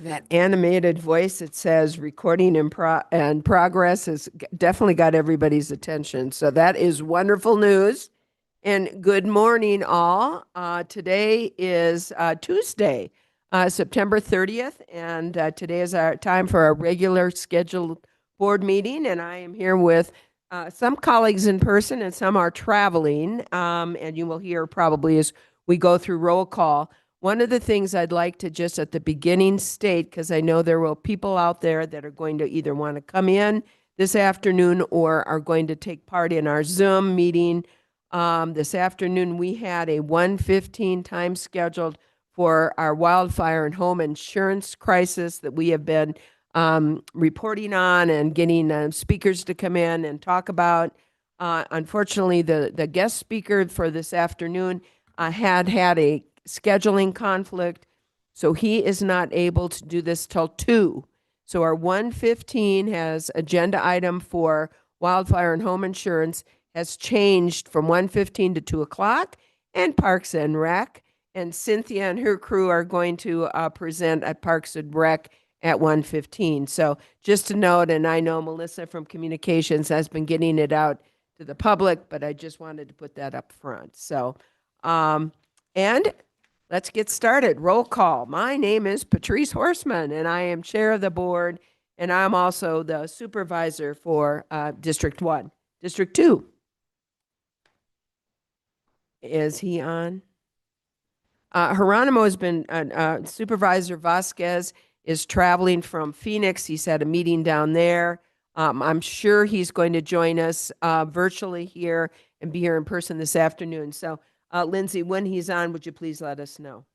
That animated voice that says recording in progress has definitely got everybody's attention. So that is wonderful news. And good morning, all. Today is Tuesday, September 30th, and today is our time for our regular scheduled board meeting. And I am here with some colleagues in person, and some are traveling. And you will hear probably as we go through roll call. One of the things I'd like to just at the beginning state, because I know there will people out there that are going to either want to come in this afternoon or are going to take part in our Zoom meeting. This afternoon, we had a 1:15 time scheduled for our wildfire and home insurance crisis that we have been reporting on and getting speakers to come in and talk about. Unfortunately, the guest speaker for this afternoon had a scheduling conflict, so he is not able to do this till 2. So our 1:15 has agenda item for wildfire and home insurance has changed from 1:15 to 2 o'clock, and Parks and Rec. And Cynthia and her crew are going to present at Parks and Rec at 1:15. So just to note, and I know Melissa from Communications has been getting it out to the public, but I just wanted to put that up front. So, and let's get started. Roll call. My name is Patrice Horseman, and I am chair of the board, and I'm also the supervisor for District 1. District 2. Is he on? Geronimo has been, Supervisor Vasquez is traveling from Phoenix. He's had a meeting down there. I'm sure he's going to join us virtually here and be here in person this afternoon. So, Lindsay, when he's on, would you please let us know?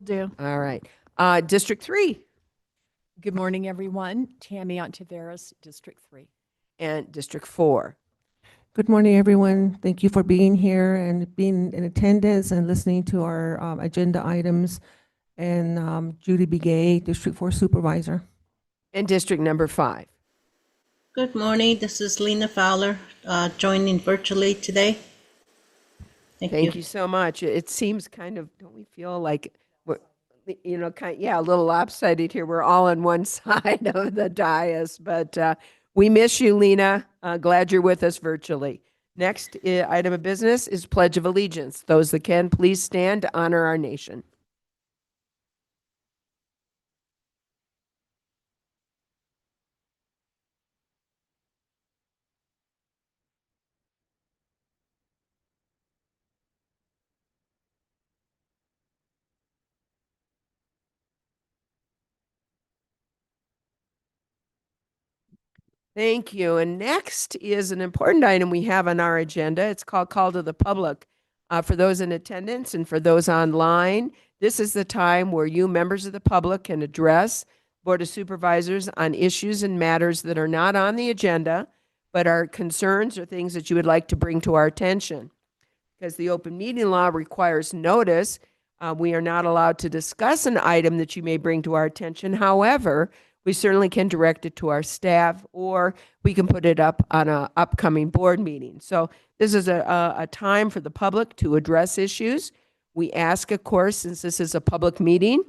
Do. All right. District 3. Good morning, everyone. Tammy Ontiveros, District 3. And District 4. Good morning, everyone. Thank you for being here and being in attendance and listening to our agenda items. And Judy Begay, District 4 Supervisor. And District number 5. Good morning. This is Lena Fowler, joining virtually today. Thank you so much. It seems kind of, don't we feel like we're, a little lopsided here. We're all on one side of the dais, but we miss you, Lena. Glad you're with us virtually. Next item of business is Pledge of Allegiance. Those that can, please stand to honor our nation. Thank you. And next is an important item we have on our agenda. It's called Call to the Public. For those in attendance and for those online, this is the time where you, members of the public, can address Board of Supervisors on issues and matters that are not on the agenda, but are concerns or things that you would like to bring to our attention. Because the open meeting law requires notice, we are not allowed to discuss an item that you may bring to our attention. However, we certainly can direct it to our staff, or we can put it up on an upcoming board meeting. So this is a time for the public to address issues. We ask, of course, since this is a public meeting,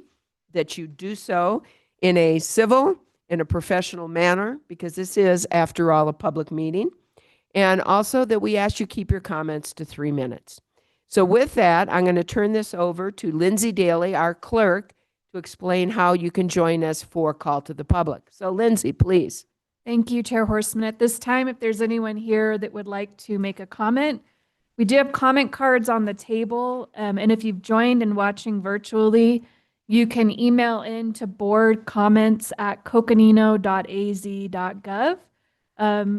that you do so in a civil, in a professional manner, because this is, after all, a public meeting. And also that we ask you keep your comments to 3 minutes. So with that, I'm going to turn this over to Lindsay Daly, our clerk, to explain how you can join us for Call to the Public. So Lindsay, please. Thank you, Chair Horseman. At this time, if there's anyone here that would like to make a comment, we do have comment cards on the table. And if you've joined and watching virtually, you can email in to board comments at coconino.az.gov.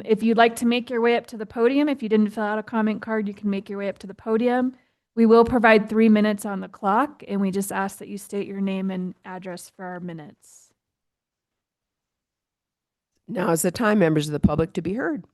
If you'd like to make your way up to the podium, if you didn't fill out a comment card, you can make your way up to the podium. We will provide 3 minutes on the clock, and we just ask that you state your name and address for our minutes. Now is the time, members of the public, to be heard.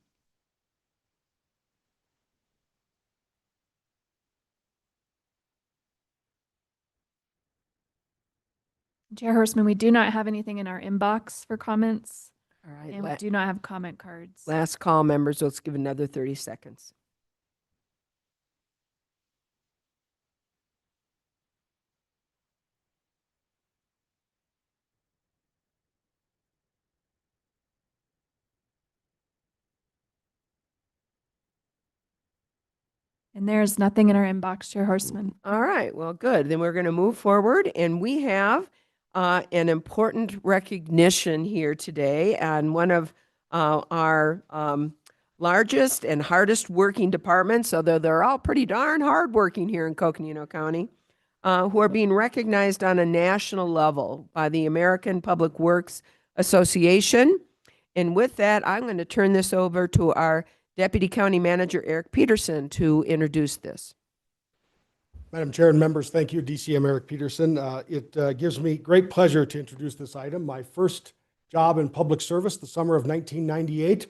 Chair Horseman, we do not have anything in our inbox for comments, All right. and we do not have comment cards. Last call, members. Let's give another 30 seconds. And there's nothing in our inbox, Chair Horstman. All right, well, good. Then we're going to move forward, and we have an important recognition here today, and one of our largest and hardest working departments, although they're all pretty darn hard working here in Coconino County, who are being recognized on a national level by the American Public Works Association. And with that, I'm going to turn this over to our Deputy County Manager, Eric Peterson, to introduce this. Madam Chair and members, thank you. DCM Eric Peterson. It gives me great pleasure to introduce this item. My first job in public service, the summer of 1998,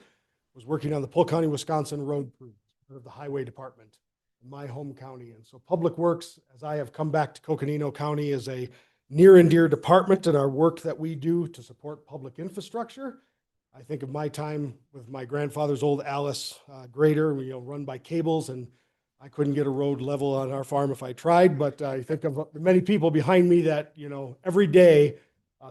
was working on the Polk County, Wisconsin road crew of the Highway Department in my home county. And so Public Works, as I have come back to Coconino County, is a near and dear department in our work that we do to support public infrastructure. I think of my time with my grandfather's old Alice grader, run by cables, and I couldn't get a road level on our farm if I tried, but I think of the many people behind me that, every day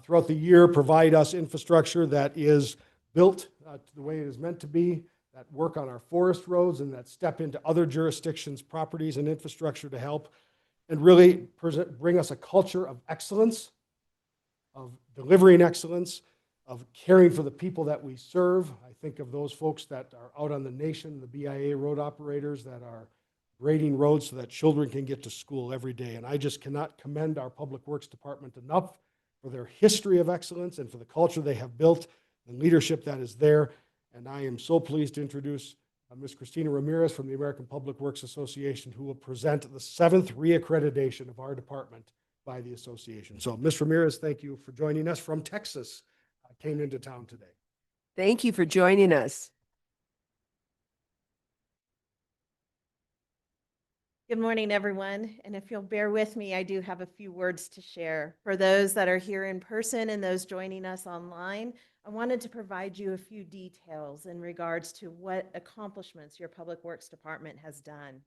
throughout the year provide us infrastructure that is built the way it is meant to be, that work on our forest roads and that step into other jurisdictions' properties and infrastructure to help and really bring us a culture of excellence, of delivering excellence, of caring for the people that we serve. I think of those folks that are out on the nation, the BIA road operators that are grading roads so that children can get to school every day. And I just cannot commend our Public Works Department enough for their history of excellence and for the culture they have built and leadership that is there. And I am so pleased to introduce Ms. Christina Ramirez from the American Public Works Association, who will present the 7th reaccreditation of our department by the association. So Ms. Ramirez, thank you for joining us from Texas. Came into town today. Thank you for joining us. Good morning, everyone. And if you'll bear with me, I do have a few words to share. For those that are here in person and those joining us online, I wanted to provide you a few details in regards to what accomplishments your Public Works Department has done.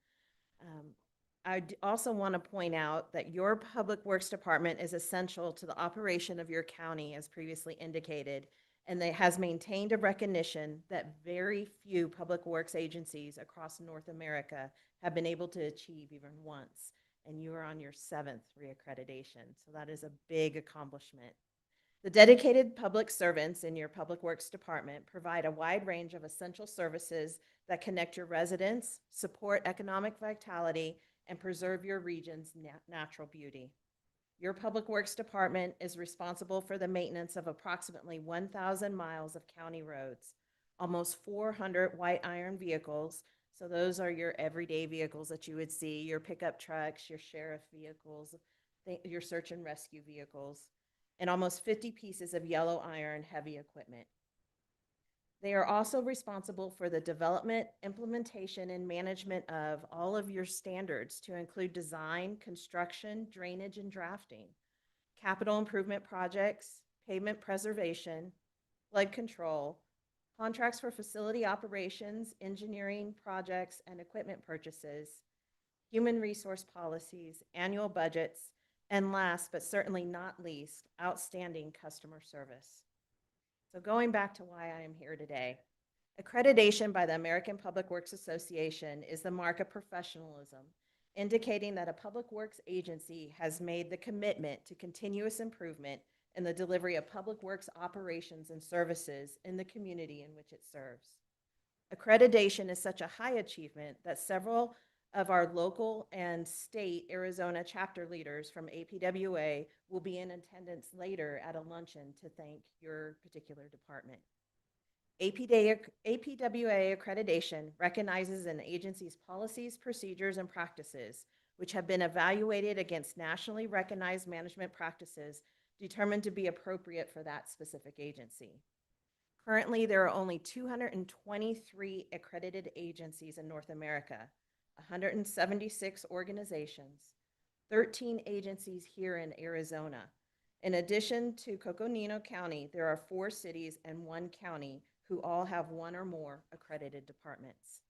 I also want to point out that your Public Works Department is essential to the operation of your county, as previously indicated, and it has maintained a recognition that very few public works agencies across North America have been able to achieve even once, and you are on your 7th reaccreditation, so that is a big accomplishment. The dedicated public servants in your Public Works Department provide a wide range of essential services that connect your residents, support economic vitality, and preserve your region's natural beauty. Your Public Works Department is responsible for the maintenance of approximately 1,000 miles of county roads, almost 400 white iron vehicles. So those are your everyday vehicles that you would see, your pickup trucks, your sheriff vehicles, your search and rescue vehicles, and almost 50 pieces of yellow iron heavy equipment. They are also responsible for the development, implementation, and management of all of your standards to include design, construction, drainage, and drafting, capital improvement projects, pavement preservation, flood control, contracts for facility operations, engineering projects, and equipment purchases, human resource policies, annual budgets, and last but certainly not least, outstanding customer service. So going back to why I am here today, accreditation by the American Public Works Association is the mark of professionalism, indicating that a public works agency has made the commitment to continuous improvement in the delivery of public works operations and services in the community in which it serves. Accreditation is such a high achievement that several of our local and state Arizona chapter leaders from APWA will be in attendance later at a luncheon to thank your particular department. APWA accreditation recognizes an agency's policies, procedures, and practices, which have been evaluated against nationally recognized management practices determined to be appropriate for that specific agency. Currently, there are only 223 accredited agencies in North America, 176 organizations, 13 agencies here in Arizona. In addition to Coconino County, there are 4 cities and 1 county who all have 1 or more accredited departments.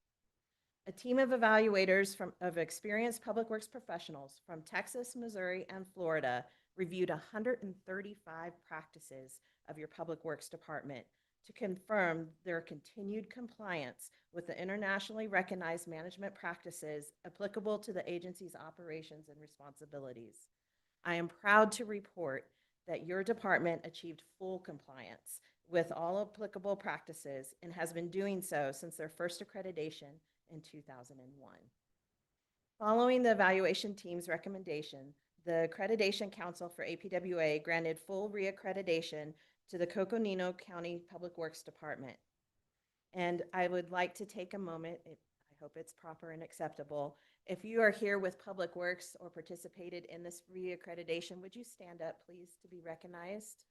A team of evaluators of experienced public works professionals from Texas, Missouri, and Florida reviewed 135 practices of your Public Works Department to confirm their continued compliance with the internationally recognized management practices applicable to the agency's operations and responsibilities. I am proud to report that your department achieved full compliance with all applicable practices and has been doing so since their first accreditation in 2001. Following the evaluation team's recommendation, the Accreditation Council for APWA granted full reaccreditation to the Coconino County Public Works Department. And I would like to take a moment, I hope it's proper and acceptable. If you are here with Public Works or participated in this reaccreditation, would you stand up, please, to be recognized?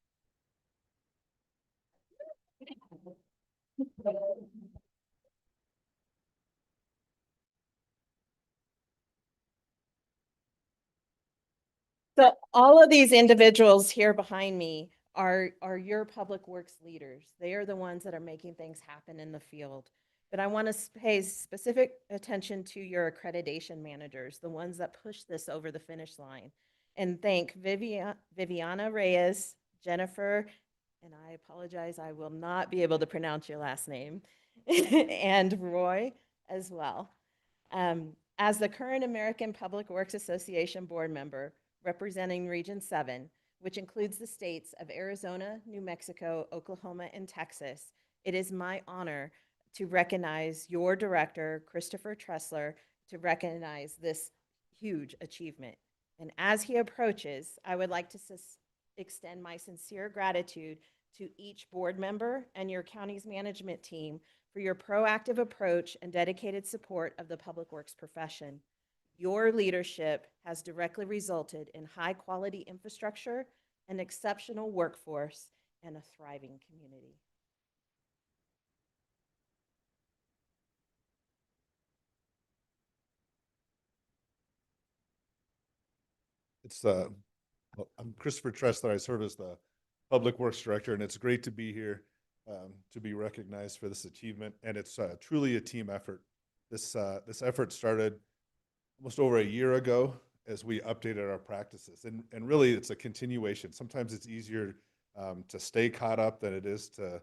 So all of these individuals here behind me are your public works leaders. They are the ones that are making things happen in the field. But I want to pay specific attention to your accreditation managers, the ones that push this over the finish line. And thank Viviana Reyes, Jennifer, and I apologize, I will not be able to pronounce your last name, and Roy as well. As the current American Public Works Association board member representing Region 7, which includes the states of Arizona, New Mexico, Oklahoma, and Texas, it is my honor to recognize your director, Christopher Tressler, to recognize this huge achievement. And as he approaches, I would like to extend my sincere gratitude to each board member and your county's management team for your proactive approach and dedicated support of the public works profession. Your leadership has directly resulted in high-quality infrastructure, an exceptional workforce, and a thriving community. I'm Christopher Tressler. I serve as the Public Works Director, and it's great to be here to be recognized for this achievement. And it's truly a team effort. This effort started almost over a year ago as we updated our practices. And really, it's a continuation. Sometimes it's easier to stay caught up than it is to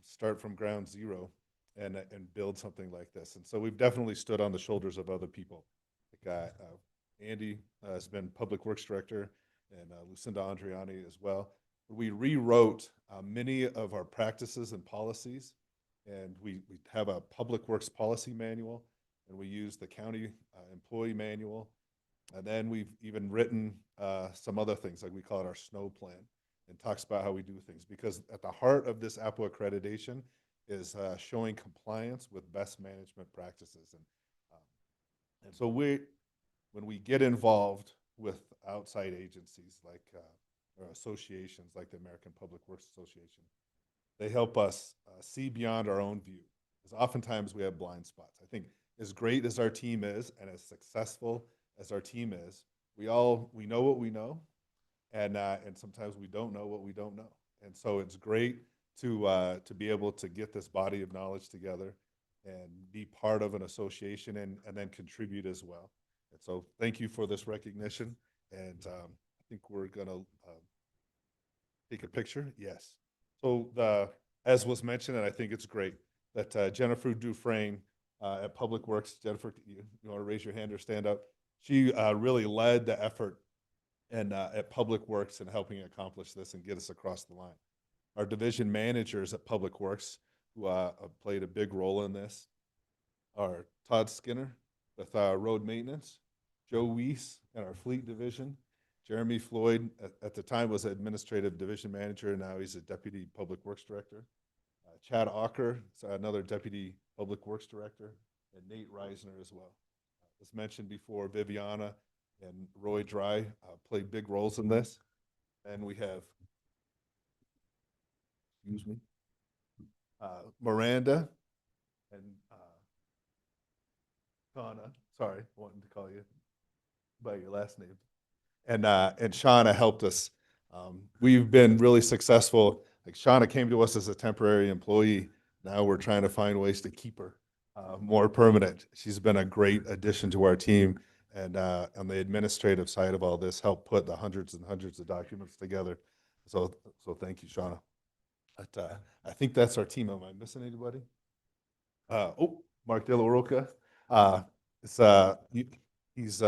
start from ground zero and build something like this. And so we've definitely stood on the shoulders of other people. Like Andy has been Public Works Director, and Lucinda Andriani as well. We rewrote many of our practices and policies, and we have a Public Works policy manual, and we use the county employee manual. And then we've even written some other things, like we call it our snow plan, and talks about how we do things. Because at the heart of this APWA accreditation is showing compliance with best management practices. And so when we get involved with outside agencies like or associations like the American Public Works Association, they help us see beyond our own view. Because oftentimes we have blind spots. I think as great as our team is and as successful as our team is, we know what we know, and sometimes we don't know what we don't know. And so it's great to be able to get this body of knowledge together and be part of an association and then contribute as well. And so thank you for this recognition. And I think we're going to take a picture. Yes. So as was mentioned, and I think it's great, that Jennifer Dufresne at Public Works, Jennifer, you want to raise your hand or stand up? She really led the effort and at Public Works in helping accomplish this and get us across the line. Our division managers at Public Works, who played a big role in this, are Todd Skinner with road maintenance, Joe Weiss in our fleet division, Jeremy Floyd at the time was administrative division manager, and now he's a deputy Public Works Director. Chad Ocker, another deputy Public Works Director, and Nate Reisner as well. As mentioned before, Viviana and Roy Dry played big roles in this. And we have, Miranda and Shauna. Sorry, wanting to call you by your last name. And Shauna helped us. We've been really successful. Like Shauna came to us as a temporary employee. Now we're trying to find ways to keep her more permanent. She's been a great addition to our team, and on the administrative side of all this, helped put the hundreds and hundreds of documents together. So thank you, Shauna. But I think that's our team. Am I missing anybody? Mark De La Roca. It's, he's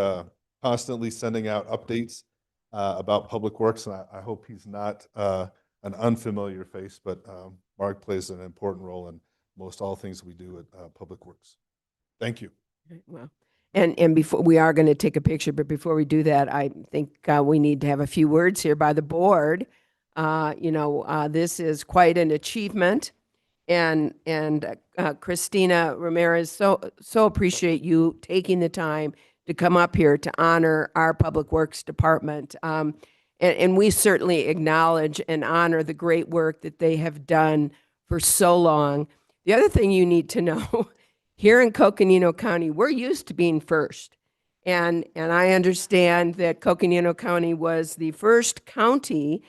constantly sending out updates about Public Works, and I hope he's not an unfamiliar face, but Mark plays an important role in most all things we do at Public Works. Thank you. Well, and before, we are going to take a picture, but before we do that, I think we need to have a few words here by the board. This is quite an achievement. And Christina Ramirez, so appreciate you taking the time to come up here to honor our Public Works Department. And we certainly acknowledge and honor the great work that they have done for so long. The other thing you need to know, here in Coconino County, we're used to being first. And I understand that Coconino County was the first county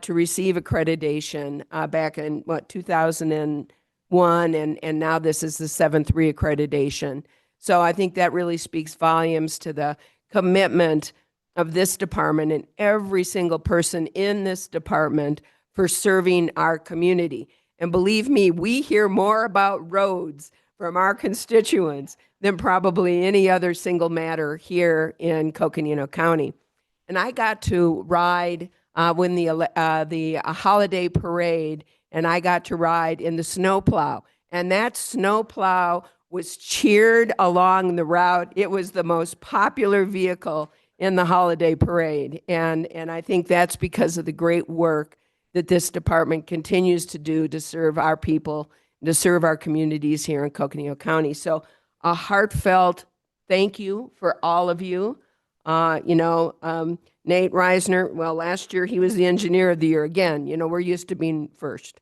to receive accreditation back in, 2001, and now this is the 7-3 accreditation. So I think that really speaks volumes to the commitment of this department and every single person in this department for serving our community. And believe me, we hear more about roads from our constituents than probably any other single matter here in Coconino County. And I got to ride when the holiday parade, and I got to ride in the snowplow. And that snowplow was cheered along the route. It was the most popular vehicle in the holiday parade. And I think that's because of the great work that this department continues to do to serve our people, to serve our communities here in Coconino County. So a heartfelt thank you for all of you. Nate Reisner, well, last year he was the engineer of the year again. We're used to being first.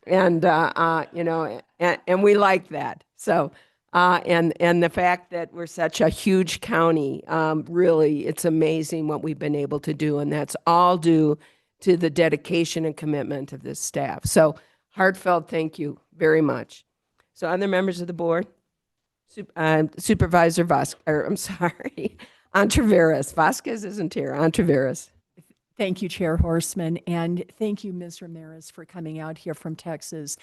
And, and we like that. So, and the fact that we're such a huge county, really, it's amazing what we've been able to do. And that's all due to the dedication and commitment of this staff. So heartfelt thank you very much. So other members of the board, Supervisor Entreveras. Vasquez isn't here. Entreveras. Thank you, Chair Horseman, and thank you, Ms. Ramirez, for coming out here from Texas.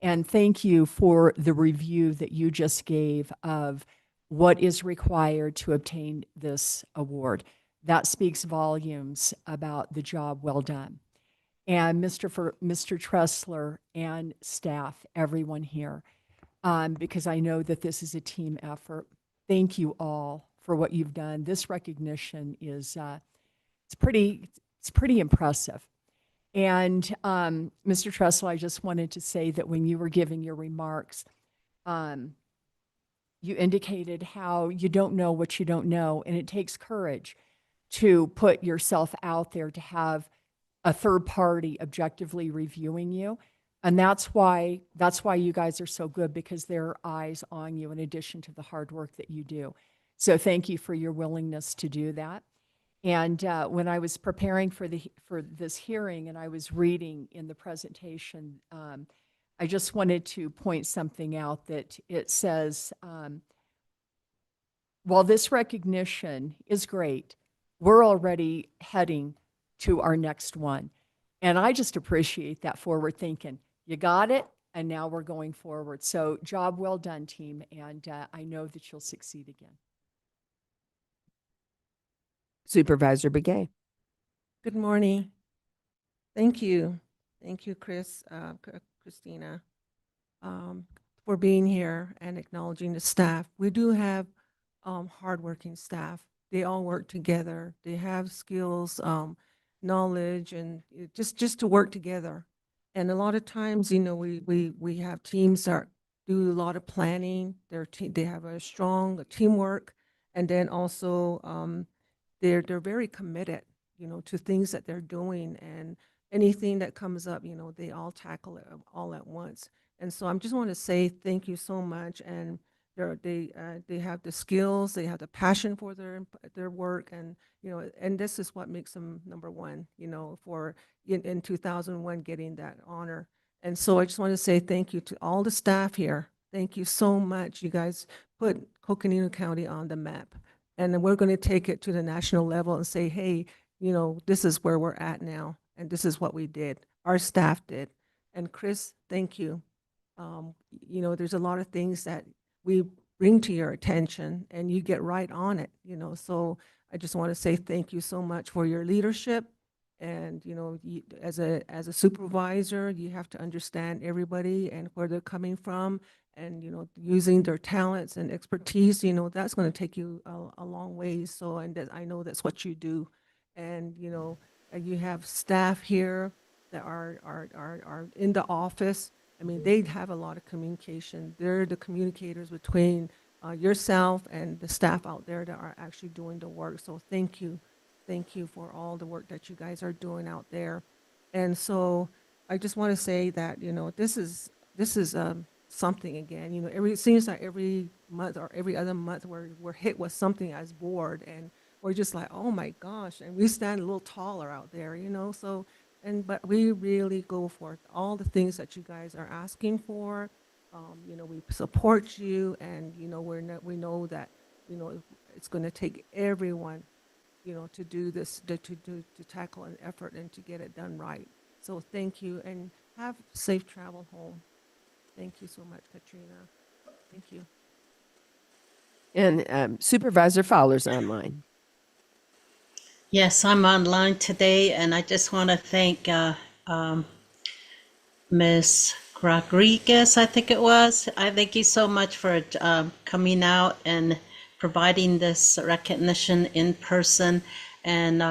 And thank you for the review that you just gave of what is required to obtain this award. That speaks volumes about the job well done. And Mr. Tressler and staff, everyone here, because I know that this is a team effort. Thank you all for what you've done. This recognition is it's pretty impressive. And Mr. Tressler, I just wanted to say that when you were giving your remarks, you indicated how you don't know what you don't know, and it takes courage to put yourself out there to have a third party objectively reviewing you. And that's why you guys are so good, because there are eyes on you in addition to the hard work that you do. So thank you for your willingness to do that. And when I was preparing for this hearing and I was reading in the presentation, I just wanted to point something out that it says, while this recognition is great, we're already heading to our next one. And I just appreciate that forward thinking. You got it, and now we're going forward. So job well done, team, and I know that you'll succeed again. Supervisor Begay. Good morning. Thank you. Thank you, Christina, for being here and acknowledging the staff. We do have hardworking staff. They all work together. They have skills, knowledge, and just to work together. And a lot of times, we have teams that do a lot of planning. They have a strong teamwork, and then also they're very committed, to things that they're doing, and anything that comes up, they all tackle it all at once. And so I just want to say thank you so much. And they have the skills, they have the passion for their work, and and this is what makes them number one, for in 2001 getting that honor. And so I just want to say thank you to all the staff here. Thank you so much. You guys put Coconino County on the map, and then we're going to take it to the national level and say, hey, this is where we're at now, and this is what we did. Our staff did. And Chris, thank you. There's a lot of things that we bring to your attention and you get right on it, so I just want to say thank you so much for your leadership. And, as a supervisor, you have to understand everybody and where they're coming from, and, using their talents and expertise, that's going to take you a long ways. So, and I know that's what you do. And, you have staff here that are in the office. I mean, they have a lot of communication. They're the communicators between yourself and the staff out there that are actually doing the work. So thank you. Thank you for all the work that you guys are doing out there. And so I just want to say that, this is something again, it seems like every month or every other month we're hit with something as board, and we're just like, oh my gosh, and we stand a little taller out there, so, but we really go for all the things that you guys are asking for. We support you, and, we know that, it's going to take everyone, to do this, to tackle an effort and to get it done right. So thank you, and have safe travel home. Thank you so much, Katrina. Thank you. And Supervisor Fowler's online. Yes, I'm online today, and I just want to thank Ms. Rodriguez, I think it was. I thank you so much for coming out and providing this recognition in person. And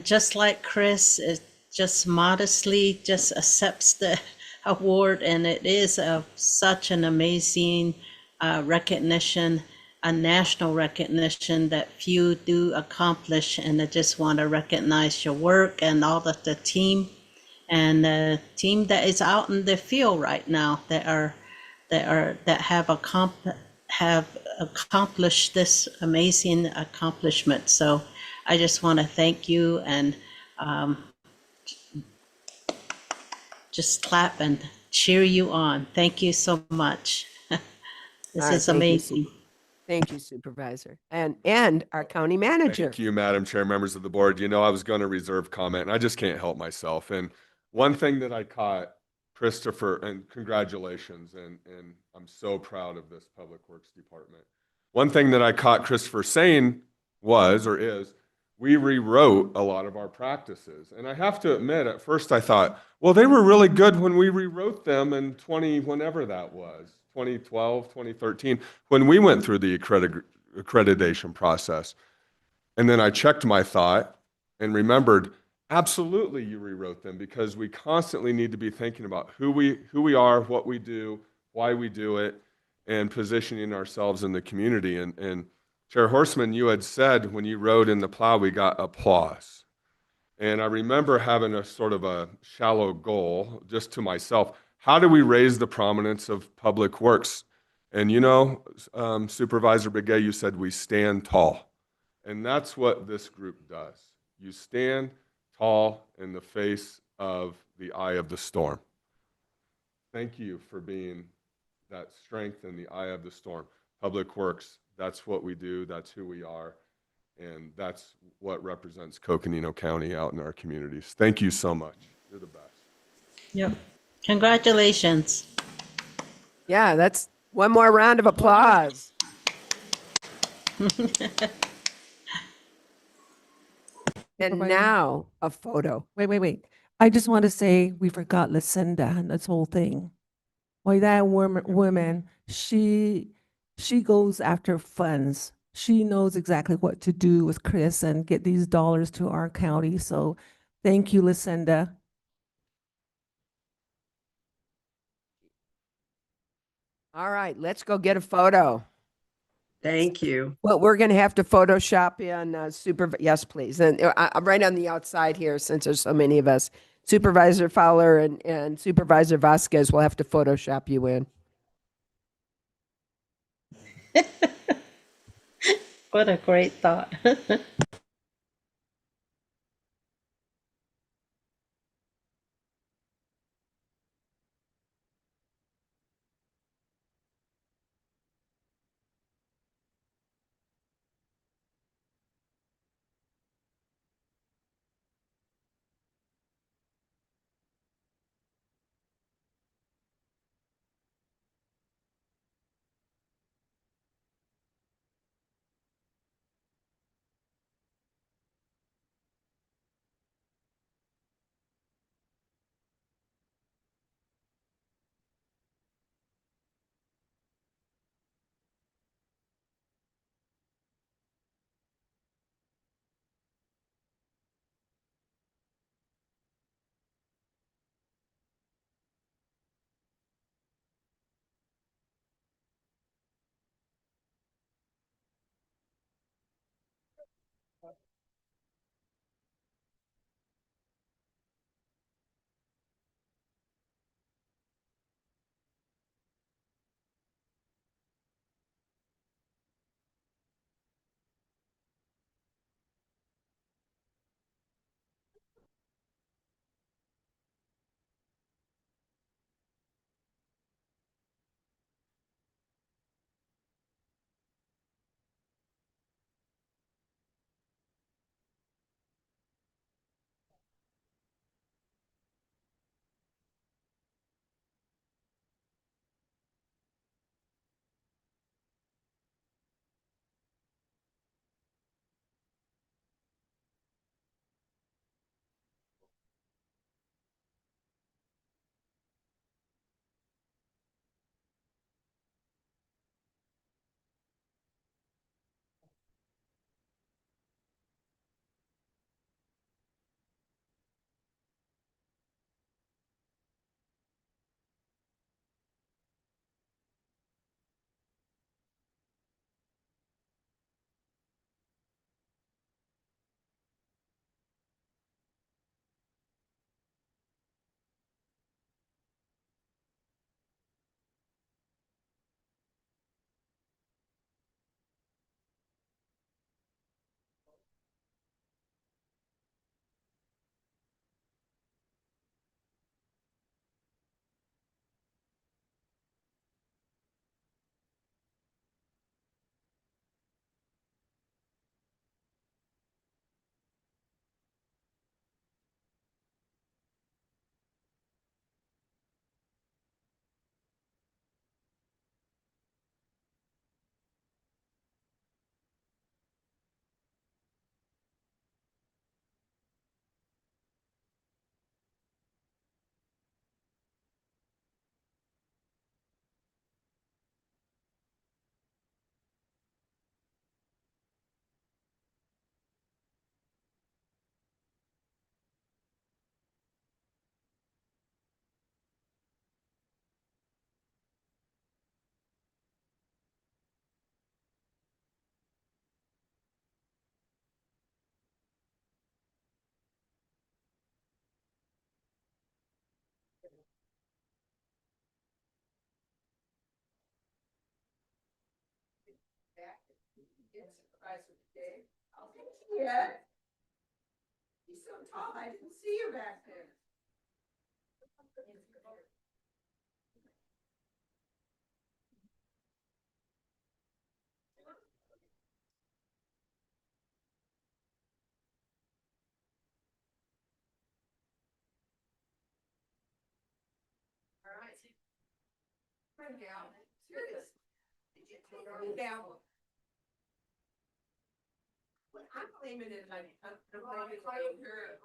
just like Chris, it just modestly just accepts the award, and it is such an amazing recognition, a national recognition that few do accomplish. And I just want to recognize your work and all of the team, and the team that is out in the field right now that have accomplished this amazing accomplishment. So I just want to thank you, and just clap and cheer you on. Thank you so much. This All right, is thank you, amazing. Thank you, Supervisor. And our county manager. Thank you, Madam Chair, members of the board. I was going to reserve comment, and I just can't help myself. And one thing that I caught, Christopher, and congratulations, and I'm so proud of this Public Works Department. One thing that I caught Christopher saying was, or is, we rewrote a lot of our practices. And I have to admit, at first I thought, well, they were really good when we rewrote them in whenever that was, 2012, 2013, when we went through the accreditation process. And then I checked my thought and remembered, absolutely you rewrote them, because we constantly need to be thinking about who we are, what we do, why we do it, and positioning ourselves in the community. And Chair Horseman, you had said when you rode in the plow, we got applause. And I remember having a sort of a shallow goal just to myself. How do we raise the prominence of public works? And Supervisor Begay, you said we stand tall. And that's what this group does. You stand tall in the face of the eye of the storm. Thank you for being that strength in the eye of the storm. Public Works, that's what we do, that's who we are, and that's what represents Coconino County out in our communities. Thank you so much. You're the best. Yep. Congratulations. Yeah, that's one more round of applause. And Supervisor? now a photo. Wait. I just want to say we forgot Lucinda and this whole thing. Why that woman, she goes after funds. She knows exactly what to do with Chris and get these dollars to our county. So thank you, Lucinda. All right, let's go get a photo. Thank you. Well, we're going to have to Photoshop in yes, please. And I'm right on the outside here since there's so many of us. Supervisor Fowler and Supervisor Vasquez will have to Photoshop you in. What a great thought. Yeah. He's so tall, I didn't see you back there. All right. Right now, seriously, did you take me down? Well, I'm blaming it on, I'm blaming it on her.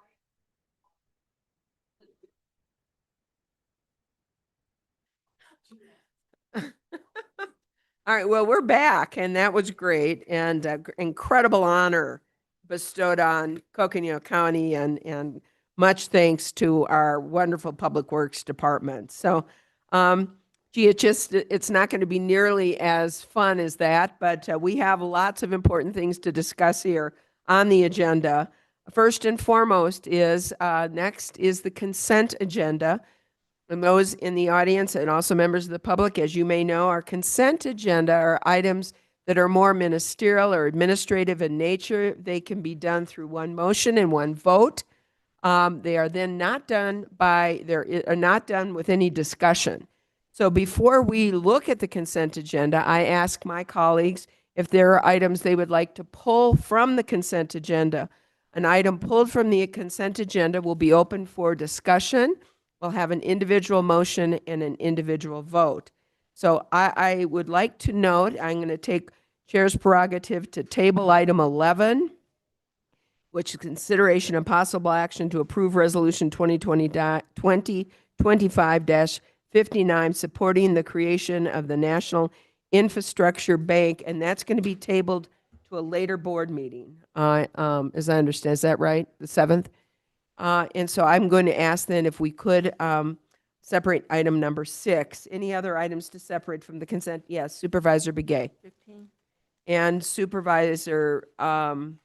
All right, well, we're back, and that was great, and incredible honor bestowed on Coconino County, and much thanks to our wonderful Public Works Department. So, gee, it's not going to be nearly as fun as that, but we have lots of important things to discuss here on the agenda. First and foremost is, next is the consent agenda. And those in the audience and also members of the public, as you may know, our consent agenda are items that are more ministerial or administrative in nature. They can be done through one motion and one vote. They are then not done are not done with any discussion. So before we look at the consent agenda, I ask my colleagues if there are items they would like to pull from the consent agenda. An item pulled from the consent agenda will be open for discussion. We'll have an individual motion and an individual vote. So I would like to note, I'm going to take Chair's prerogative to table item 11, which is consideration and possible action to approve Resolution 2025-59, supporting the creation of the National Infrastructure Bank, and that's going to be tabled to a later board meeting, as I understand. Is that right? The 7th? And so I'm going to ask then if we could separate item number 6. Any other items to separate from the consent? Yes, Supervisor Begay. 15. And Supervisor 15.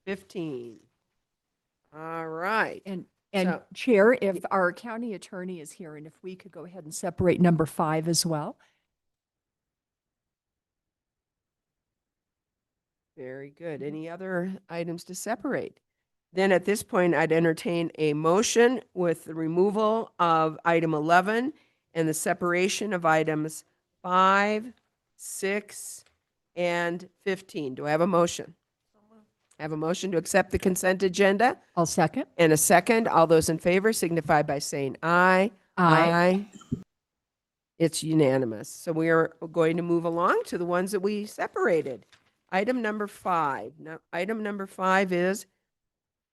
15. All right. And So- Chair, if our county attorney is here, and if we could go ahead and separate number 5 as well. Very good. Any other items to separate? Then at this point, I'd entertain a motion with the removal of item 11 and the separation of items 5, 6, and 15. Do I have a motion? I have a motion to accept the consent agenda I'll second. and a second. All those in favor signify by saying aye. Aye. It's unanimous. So we are going to move along to the ones that we separated. Item number 5. Now, item number 5 is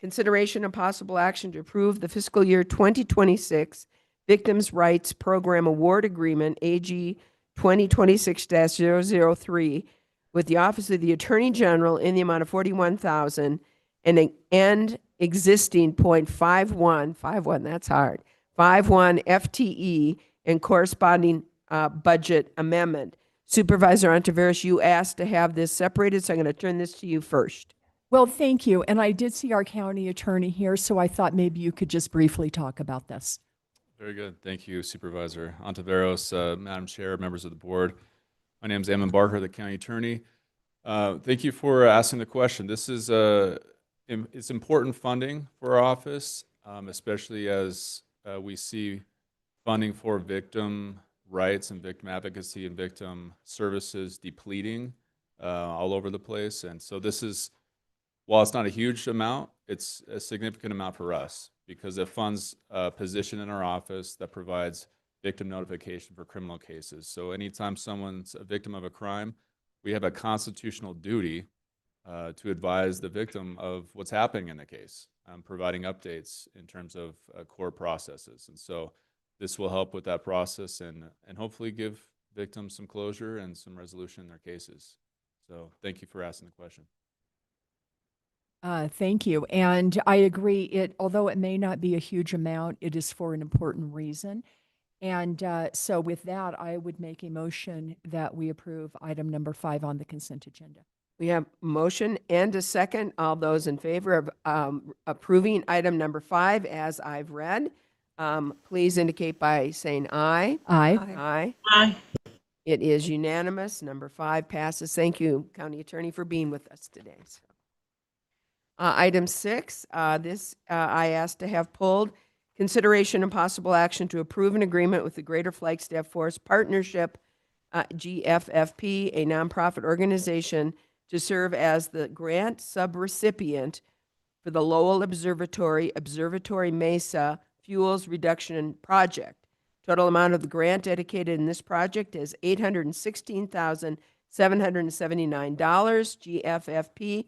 consideration of possible action to approve the fiscal year 2026 Victims' Rights Program Award Agreement, AG 2026-003, with the Office of the Attorney General in the amount of $41,000 and existing .51, that's hard, 51 FTE and corresponding budget amendment. Supervisor Ontiveros, you asked to have this separated, so I'm going to turn this to you first. Well, thank you. And I did see our county attorney here, so I thought maybe you could just briefly talk about this. Very good. Thank you, Supervisor Ontiveros, Madam Chair, members of the board. My name is Ammon Barker, the county attorney. Thank you for asking the question. This is it's important funding for our office, especially as we see funding for victim rights and victim advocacy and victim services depleting all over the place. And so this is, while it's not a huge amount, it's a significant amount for us because it funds a position in our office that provides victim notification for criminal cases. So anytime someone's a victim of a crime, we have a constitutional duty to advise the victim of what's happening in the case, providing updates in terms of court processes. And so this will help with that process and hopefully give victims some closure and some resolution in their cases. So thank you for asking the question. Thank you. And I agree, although it may not be a huge amount, it is for an important reason. And so with that, I would make a motion that we approve item number 5 on the consent agenda. We have a motion and a second. All those in favor of approving item number 5 as I've read, please indicate by saying aye. Aye. Aye. Aye. It is unanimous. Number 5 passes. Thank you, County Attorney, for being with us today. Item 6, this I asked to have pulled. Consideration and possible action to approve an agreement with the Greater Flagstaff Forest Partnership, GFFP, a nonprofit organization, to serve as the grant subrecipient for the Lowell Observatory Mesa Fuels Reduction Project. Total amount of the grant dedicated in this project is $816,779. GFFP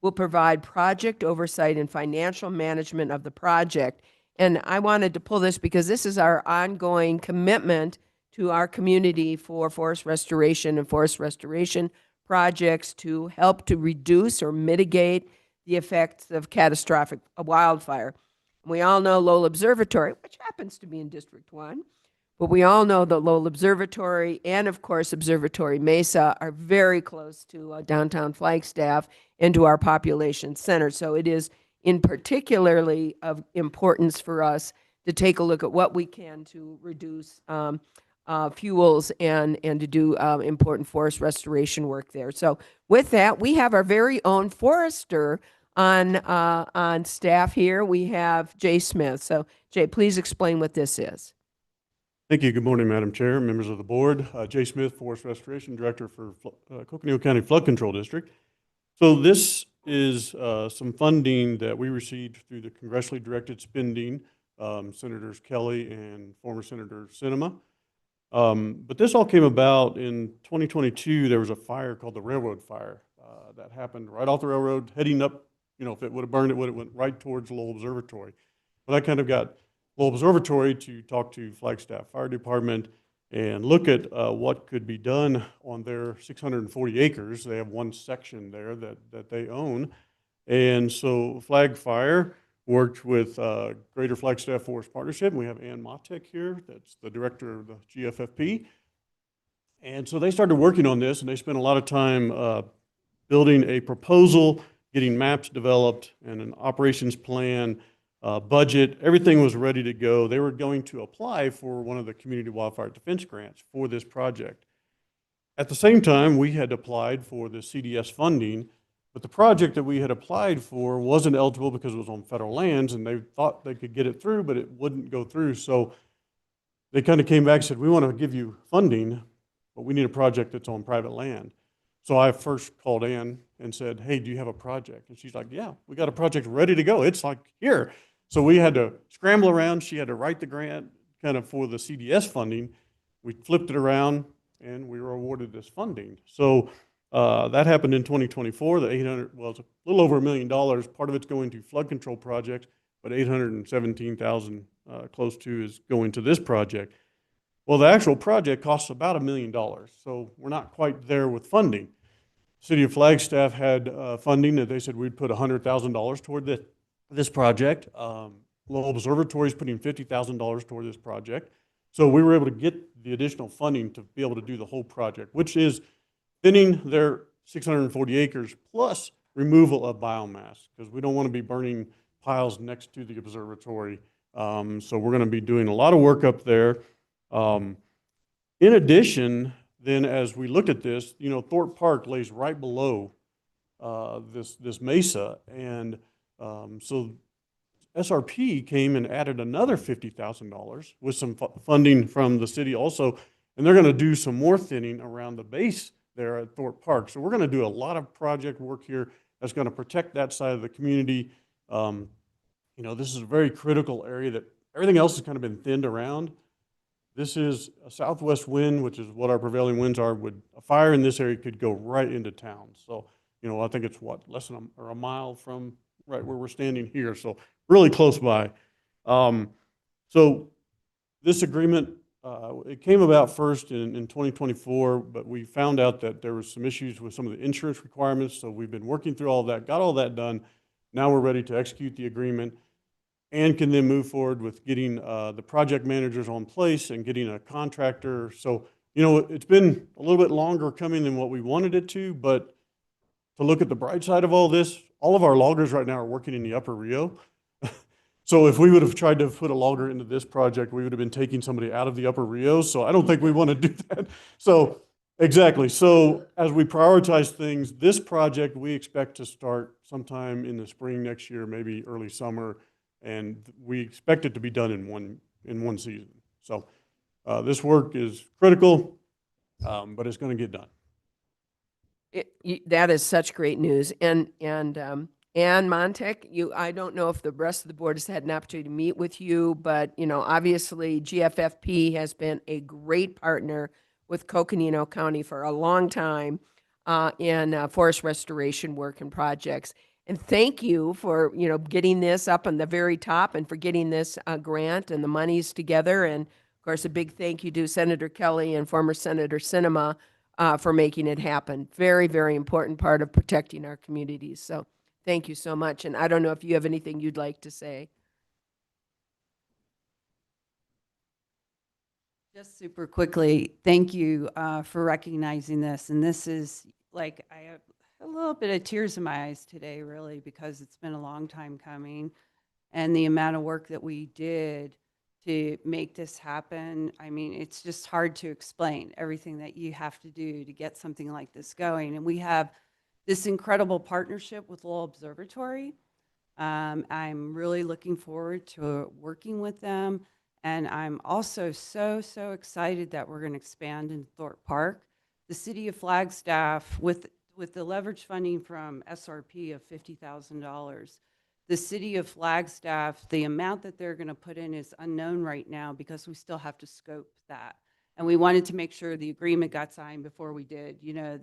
will provide project oversight and financial management of the project. And I wanted to pull this because this is our ongoing commitment to our community for forest restoration and forest restoration projects to help to reduce or mitigate the effects of catastrophic wildfire. We all know Lowell Observatory, which happens to be in District 1, but we all know that Lowell Observatory and, of course, Observatory Mesa are very close to downtown Flagstaff and to our population center. So it is in particularly of importance for us to take a look at what we can to reduce fuels and to do important forest restoration work there. So with that, we have our very own forester on staff here. We have Jay Smith. So Jay, please explain what this is. Thank you. Good morning, Madam Chair, members of the board. Jay Smith, Forest Restoration Director for Coconino County Flood Control District. So this is some funding that we received through the congressionally directed spending, Senators Kelly and former Senator Sinema. But this all came about in 2022. There was a fire called the Railroad Fire that happened right off the railroad, heading up, you know, if it would have burned, it would have went right towards Lowell Observatory. Well, that kind of got Lowell Observatory to talk to Flagstaff Fire Department and look at what could be done on their 640 acres. They have one section there that they own. And so Flag Fire worked with Greater Flagstaff Forest Partnership. And we have Ann Motek here, that's the director of the GFFP. And so they started working on this, and they spent a lot of time building a proposal, getting maps developed and an operations plan, budget, everything was ready to go. They were going to apply for one of the community wildfire defense grants for this project. At the same time, we had applied for the CDS funding, but the project that we had applied for wasn't eligible because it was on federal lands, and they thought they could get it through, but it wouldn't go through. So they kind of came back and said, we want to give you funding, but we need a project that's on private land. So I first called Ann and said, hey, do you have a project? And she's like, yeah, we got a project ready to go. It's like here. So we had to scramble around. She had to write the grant kind of for the CDS funding. We flipped it around and we were awarded this funding. So that happened in 2024. The 800, well, it's a little over $1 million. Part of it's going to flood control projects, but 817,000 close to is going to this project. Well, the actual project costs about $1 million. So we're not quite there with funding. City of Flagstaff had funding that they said we'd put $100,000 toward this project. Lowell Observatory is putting $50,000 toward this project. So we were able to get the additional funding to be able to do the whole project, which is thinning their 640 acres plus removal of biomass, because we don't want to be burning piles next to the observatory. So we're going to be doing a lot of work up there. In addition, then as we looked at this, you know, Thorpe Park lays right below this mesa, and so SRP came and added another $50,000 with some funding from the city also, and they're going to do some more thinning around the base there at Thorpe Park. So we're going to do a lot of project work here that's going to protect that side of the community. You know, this is a very critical area that everything else has kind of been thinned around. This is a southwest wind, which is what our prevailing winds are. A fire in this area could go right into town. So, you know, I think it's what, less than a mile from right where we're standing here. So really close by. So this agreement, it came about first in 2024, but we found out that there was some issues with some of the insurance requirements. So we've been working through all that, got all that done. Now we're ready to execute the agreement and can then move forward with getting the project managers on place and getting a contractor. So, you know, it's been a little bit longer coming than what we wanted it to, but to look at the bright side of all this, all of our loggers right now are working in the Upper Rio. So if we would have tried to put a logger into this project, we would have been taking somebody out of the Upper Rio. So I don't think we want to do that. So exactly. So as we prioritize things, this project we expect to start sometime in the spring next year, maybe early summer, and we expect it to be done in one season. So this work is critical, but it's going to get done. That is such great news. And Ann Montek, I don't know if the rest of the board has had an opportunity to meet with you, but, you know, obviously GFFP has been a great partner with Coconino County for a long time in forest restoration work and projects. And thank you for, you know, getting this up on the very top and for getting this grant and the monies together. And of course, a big thank you to Senator Kelly and former Senator Sinema for making it happen. Very, very important part of protecting our communities. So thank you so much. And I don't know if you have anything you'd like to say. Just super quickly, thank you for recognizing this. And this is like, I have a little bit of tears in my eyes today, really, because it's been a long time coming. And the amount of work that we did to make this happen, I mean, it's just hard to explain everything that you have to do to get something like this going. And we have this incredible partnership with Lowell Observatory. I'm really looking forward to working with them. And I'm also so excited that we're going to expand in Thorpe Park. The city of Flagstaff, with the leverage funding from SRP of $50,000, the city of Flagstaff, the amount that they're going to put in is unknown right now because we still have to scope that. And we wanted to make sure the agreement got signed before we did, you know,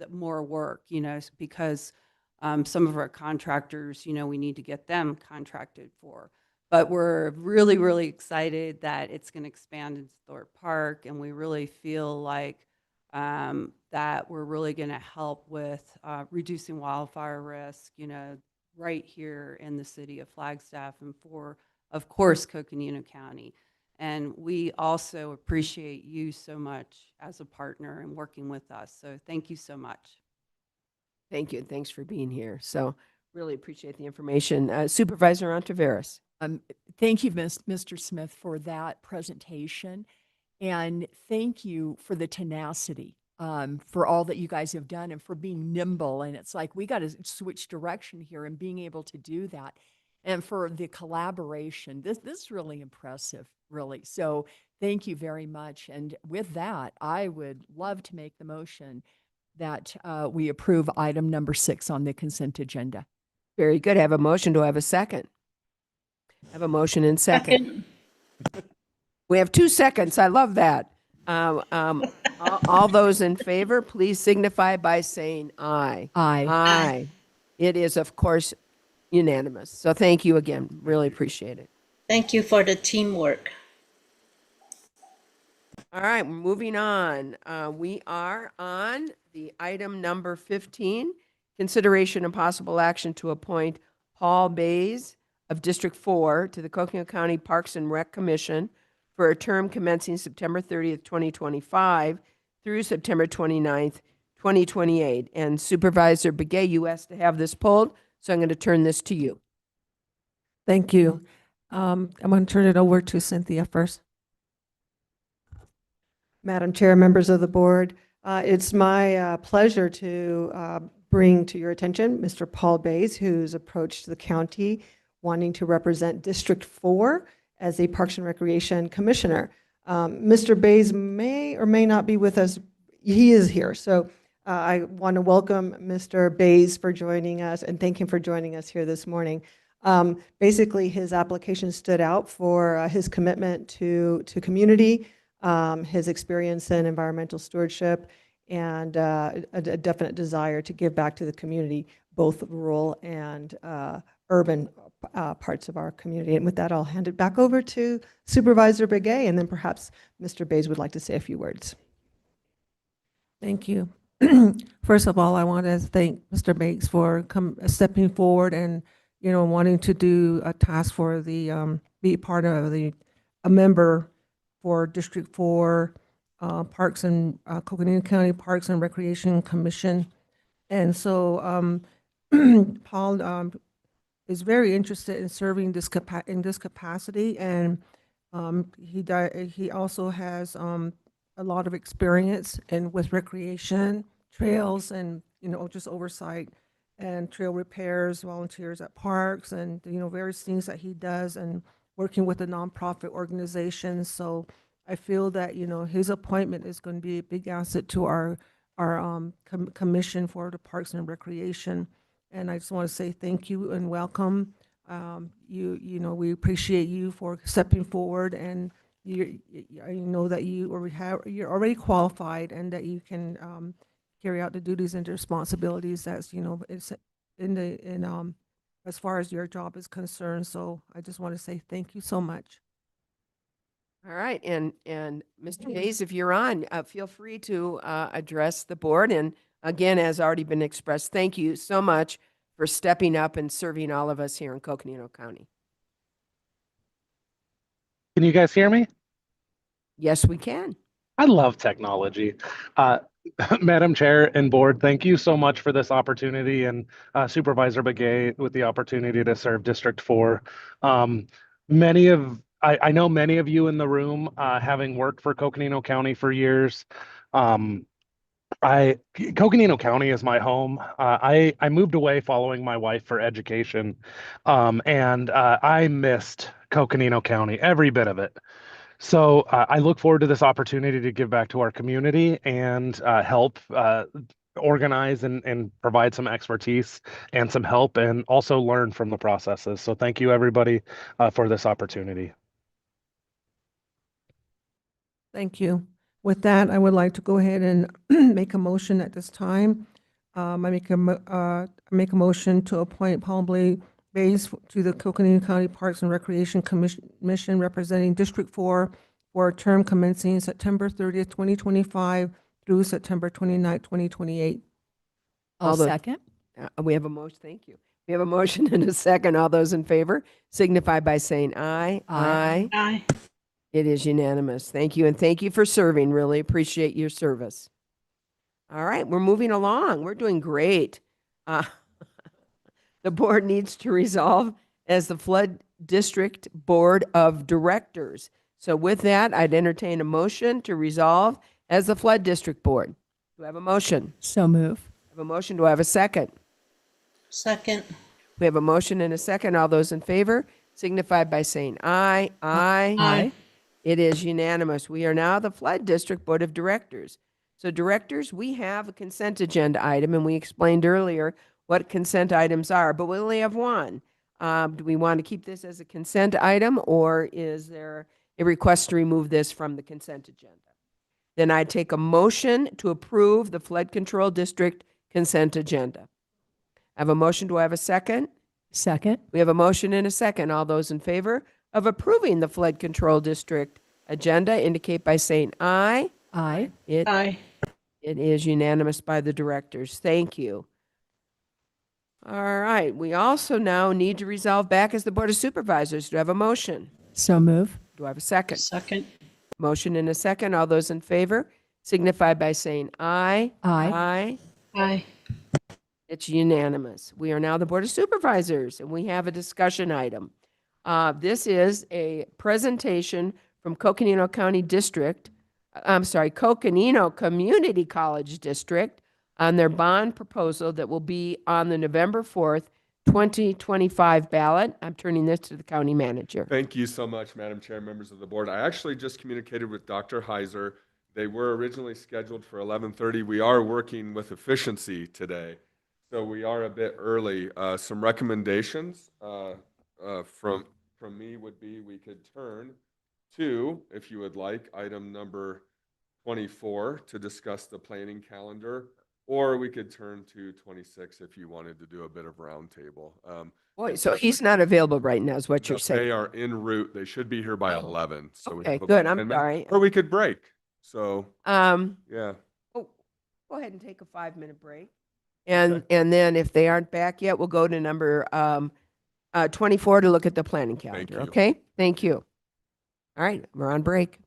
more work, you know, because some of our contractors, you know, we need to get them contracted for. But we're really excited that it's going to expand into Thorpe Park, and we really feel like that we're really going to help with reducing wildfire risk, you know, right here in the city of Flagstaff and for, of course, Coconino County. And we also appreciate you so much as a partner and working with us. So thank you so much. Thank you. Thanks for being here. So really appreciate the information. Supervisor Ontiveros. Thank you, Mr. Smith, for that presentation. And thank you for the tenacity, for all that you guys have done and for being nimble. And it's like, we got to switch direction here and being able to do that. And for the collaboration, this is really impressive, really. So thank you very much. And with that, I would love to make the motion that we approve item number 6 on the consent agenda. Very good. I have a motion. Do I have a second? I have a motion and second. We have 2 seconds. I love that. All those in favor, please signify by saying aye. Aye. Aye. It is, of course, unanimous. So thank you again. Really appreciate it. Thank you for the teamwork. All right, moving on. We are on the item number 15, consideration and possible action to appoint Paul Bays of District 4 to the Coconino County Parks and Rec Commission for a term commencing September 30th, 2025 through September 29th, 2028. And Supervisor Begay, you asked to have this pulled, so I'm going to turn this to you. Thank you. I'm going to turn it over to Cynthia first. Madam Chair, members of the board, it's my pleasure to bring to your attention Mr. Paul Bays, who's approached the county wanting to represent District 4 as a Parks and Recreation Commissioner. Mr. Bays may or may not be with us. He is here. So I want to welcome Mr. Bays for joining us and thank him for joining us here this morning. Basically, his application stood out for his commitment to community, his experience in environmental stewardship, and a definite desire to give back to the community, both rural and urban parts of our community. And with that, I'll hand it back over to Supervisor Begay, and then perhaps Mr. Bays would like to say a few words. Thank you. First of all, I want to thank Mr. Bates for stepping forward and, wanting to do a task for the, be part of a member for District 4 Parks and Coconino County Parks and Recreation Commission. And so Paul is very interested in serving in this capacity, and he also has a lot of experience with recreation, trails, and just oversight and trail repairs, volunteers at parks, and various things that he does, and working with the nonprofit organizations. So I feel that his appointment is going to be a big asset to our commission for the Parks and Recreation. And I just want to say thank you and welcome. We appreciate you for stepping forward, and I know that you're already qualified and that you can carry out the duties and the responsibilities that's it's as far as your job is concerned. So I just want to say thank you so much. All right, and Mr. Bays, if you're on, feel free to address the board. And again, as already been expressed, thank you so much for stepping up and serving all of us here in Coconino County. Can you guys hear me? Yes, we can. I love technology. Madam Chair and board, thank you so much for this opportunity, and Supervisor Begay with the opportunity to serve District 4. I know many of you in the room, having worked for Coconino County for years. Coconino County is my home. I moved away following my wife for education, and I missed Coconino County, every bit of it. So I look forward to this opportunity to give back to our community and help organize and provide some expertise and some help, and also learn from the processes. So thank you, everybody, for this opportunity. Thank you. With that, I would like to go ahead and make a motion at this time. I make a motion to appoint Paul Bays to the Coconino County Parks and Recreation Commission representing District 4 for a term commencing September 30th, 2025 through September 29th, 2028. I'll second. We have a motion. Thank you. We have a motion and a second. All those in favor signify by saying aye. Aye. Aye. It is unanimous. Thank you, and thank you for serving. Really appreciate your service. All right, we're moving along. We're doing great. uh, the board needs to resolve as the Flood District Board of Directors. So with that, I'd entertain a motion to resolve as the Flood District Board. Do I have a motion? So move. I have a motion. Do I have a second? Second. We have a motion and a second. All those in favor signify by saying aye. Aye. Aye. It is unanimous. We are now the Flood District Board of Directors. So directors, we have a consent agenda item, and we explained earlier what consent items are, but we only have one. Do we want to keep this as a consent item, or is there a request to remove this from the consent agenda? Then I take a motion to approve the Flood Control District consent agenda. I have a motion. Do I have a second? Second. We have a motion and a second. All those in favor of approving the Flood Control District agenda indicate by saying aye. Aye. Aye. It is unanimous by the directors. Thank you. All right. We also now need to resolve back as the Board of Supervisors. Do I have a motion? So move. Do I have a second? Second. Motion and a second. All those in favor signify by saying aye. Aye. Aye. Aye. It's unanimous. We are now the Board of Supervisors, and we have a discussion item. This is a presentation from Coconino Community College District on their bond proposal that will be on the November 4th, 2025 ballot. I'm turning this to the county manager. Thank you so much, Madam Chair, members of the board. I actually just communicated with Dr. Heiser. They were originally scheduled for 11:30. We are working with efficiency today, so we are a bit early. Some recommendations from me would be we could turn to, if you would like, item number 24 to discuss the planning calendar, or we could turn to 26 if you wanted to do a bit of roundtable. Boy, so he's not available right now is what you're They saying. are en route. They should be here by 11. So we Okay, have about good. I'm 10 minutes. sorry. Or we could break. So, yeah. Oh, go ahead and take a 5-minute break. And then if they aren't back yet, we'll go to number 24 to look at the planning calendar. you. Okay? Thank you. All right, we're on break.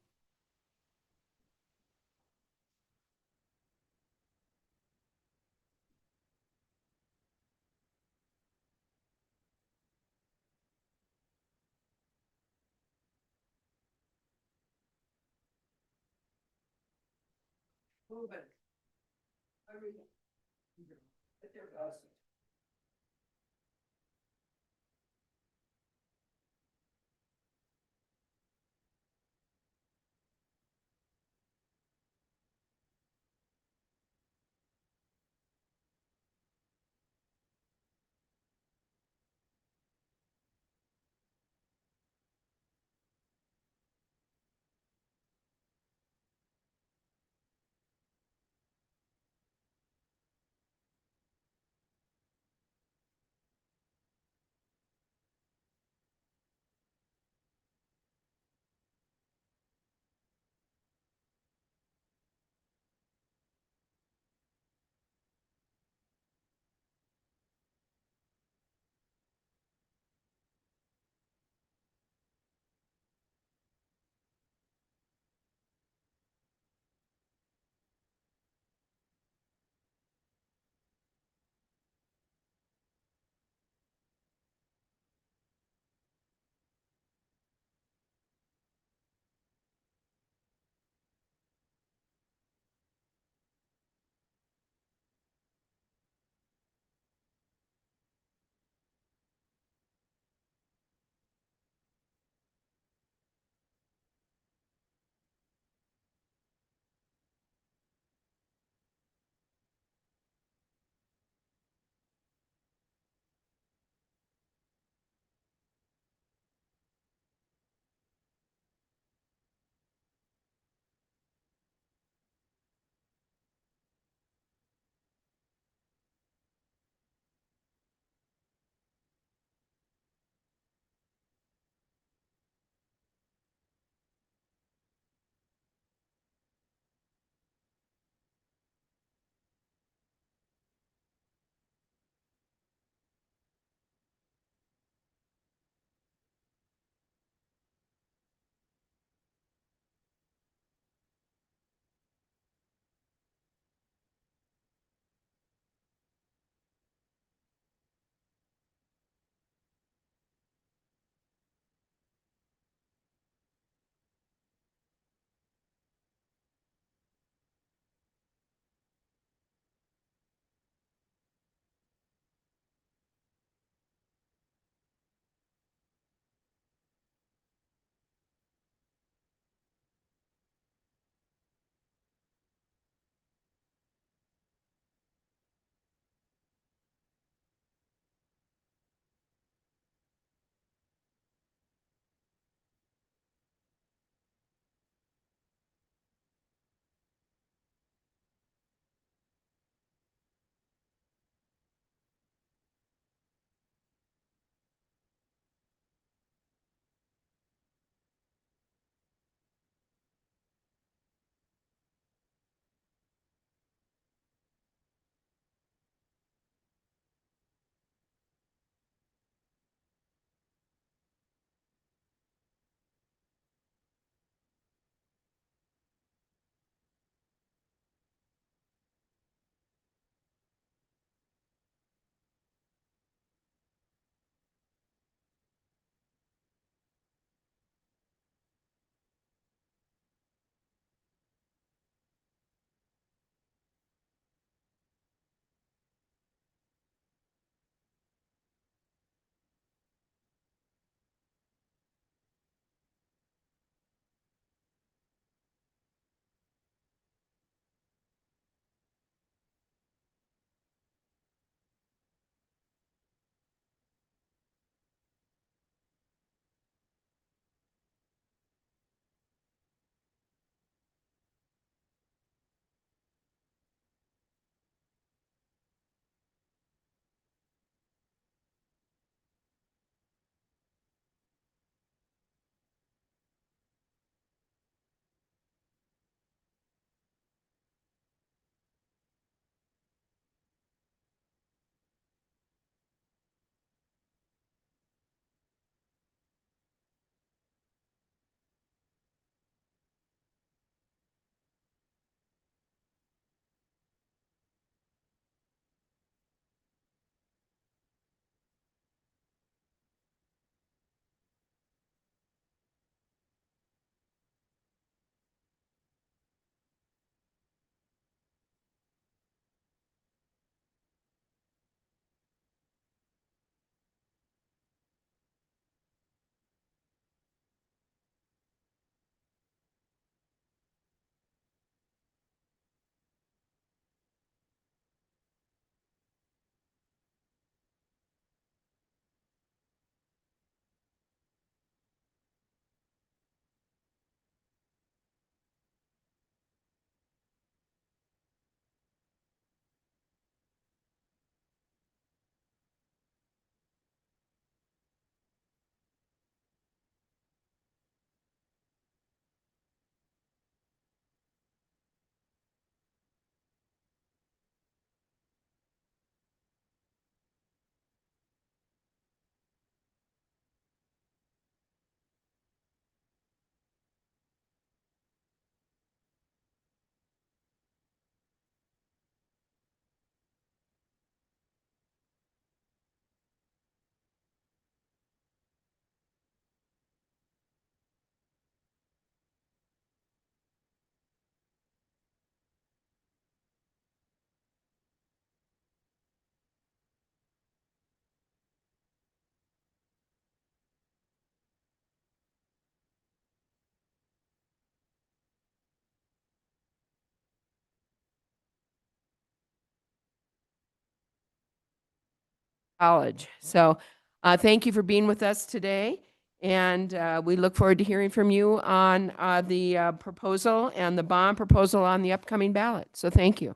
College. So thank you for being with us today. And we look forward to hearing from you on the proposal and the bond proposal on the upcoming ballot. So thank you.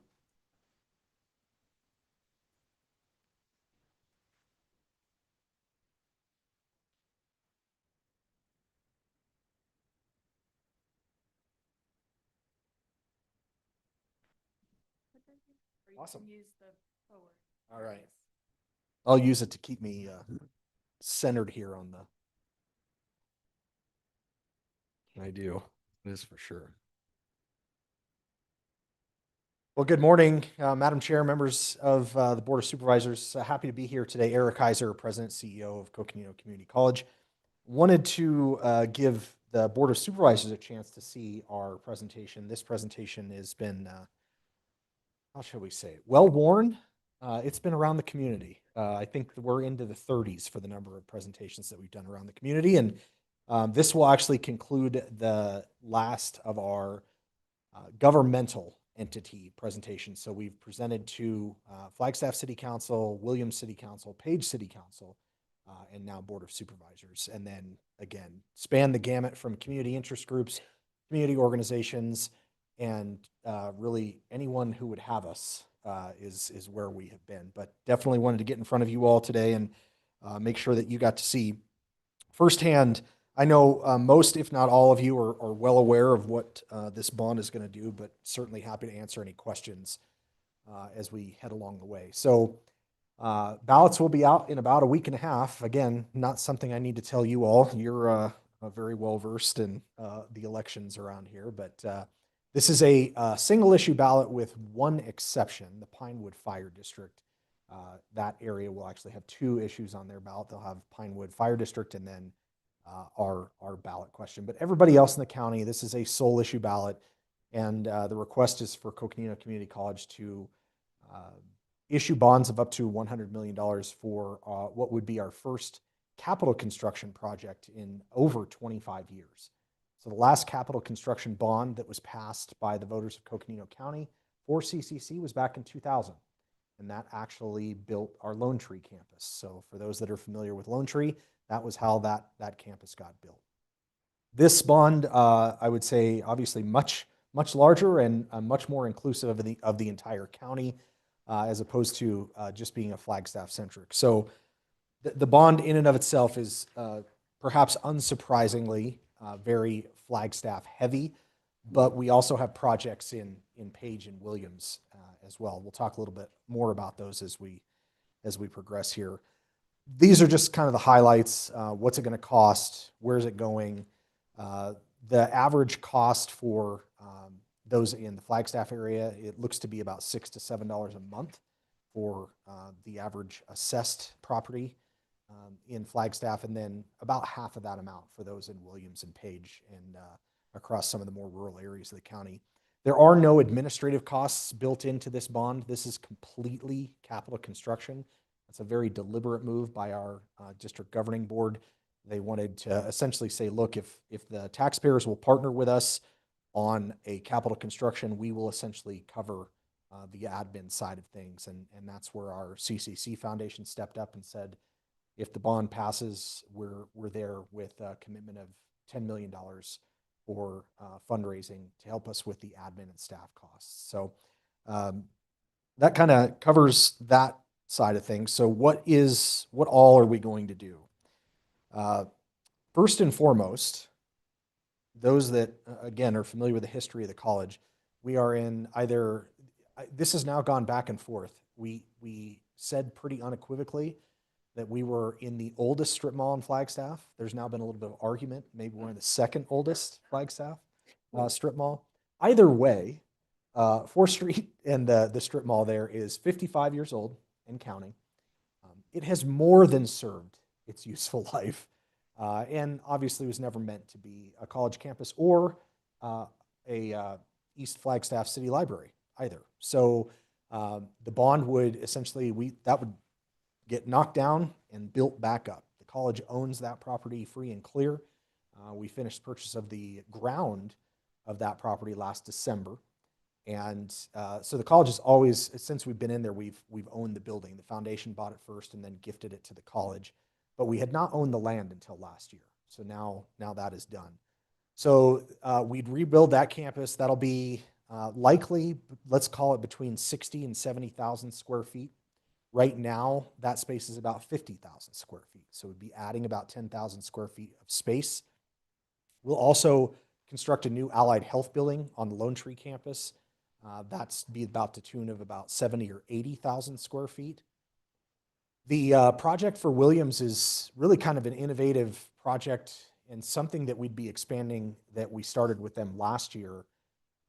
Awesome. All right. I'll use it to keep me centered here on the. I do. It is for sure. Well, good morning, Madam Chair, members of the Board of Supervisors. Happy to be here today. Eric Heiser, President, CEO of Coconino Community College. Wanted to give the Board of Supervisors a chance to see our presentation. This presentation has been, how shall we say, well worn. It's been around the community. I think we're into the 30s for the number of presentations that we've done around the community. And this will actually conclude the last of our governmental entity presentation. So we've presented to Flagstaff City Council, Williams City Council, Page City Council, and now Board of Supervisors. And then again, span the gamut from community interest groups, community organizations, and really anyone who would have us is where we have been. But definitely wanted to get in front of you all today and make sure that you got to see firsthand. I know most, if not all of you are well aware of what this bond is going to do, but certainly happy to answer any questions as we head along the way. So ballots will be out in about a week and a half. Again, not something I need to tell you all. You're very well versed in the elections around here, but this is a single issue ballot with one exception, the Pinewood Fire District. That area will actually have two issues on their ballot. They'll have Pinewood Fire District and then our ballot question. But everybody else in the county, this is a sole issue ballot, and the request is for Coconino Community College to issue bonds of up to $100 million for what would be our first capital construction project in over 25 years. So the last capital construction bond that was passed by the voters of Coconino County for CCC was back in 2000. And that actually built our Lone Tree campus. So for those that are familiar with Lone Tree, that was how that campus got built. This bond, I would say, obviously much larger and much more inclusive of the entire county, as opposed to just being a Flagstaff centric. So the bond in and of itself is perhaps unsurprisingly very Flagstaff heavy, but we also have projects in Page and Williams as well. We'll talk a little bit more about those as we progress here. These are just kind of the highlights. What's it going to cost? Where's it going? The average cost for those in the Flagstaff area, it looks to be about $6 to $7 a month for the average assessed property in Flagstaff, and then about half of that amount for those in Williams and Page and across some of the more rural areas of the county. There are no administrative costs built into this bond. This is completely capital construction. That's a very deliberate move by our district governing board. They wanted to essentially say, look, if the taxpayers will partner with us on a capital construction, we will essentially cover the admin side of things. And that's where our CCC Foundation stepped up and said, if the bond passes, we're there with a commitment of $10 million for fundraising to help us with the admin and staff costs. So that kind of covers that side of things. So what all are we going to do? First and foremost, those that, again, are familiar with the history of the college, we are in either, this has now gone back and forth. We said pretty unequivocally that we were in the oldest strip mall in Flagstaff. There's now been a little bit of argument. Maybe we're in the second oldest Flagstaff strip mall. Either way, 4th Street and the strip mall there is 55 years old and counting. It has more than served its useful life. And obviously was never meant to be a college campus or a East Flagstaff City Library either. So the bond would essentially, that would get knocked down and built back up. The college owns that property free and clear. We finished purchase of the ground of that property last December. And so the college has always, since we've been in there, we've owned the building. The foundation bought it first and then gifted it to the college. But we had not owned the land until last year. So now that is done. So we'd rebuild that campus. That'll be likely, let's call it between 60 and 70,000 square feet. Right now, that space is about 50,000 square feet. So we'd be adding about 10,000 square feet of space. We'll also construct a new allied health building on the Lone Tree campus. That's be about the tune of about 70 or 80,000 square feet. The project for Williams is really kind of an innovative project and something that we'd be expanding that we started with them last year.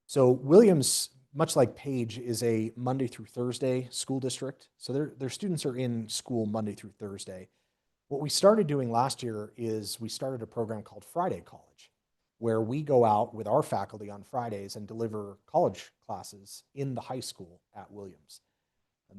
So Williams, much like Page, is a Monday through Thursday school district. So their students are in school Monday through Thursday. What we started doing last year is we started a program called Friday College, where we go out with our faculty on Fridays and deliver college classes in the high school at Williams.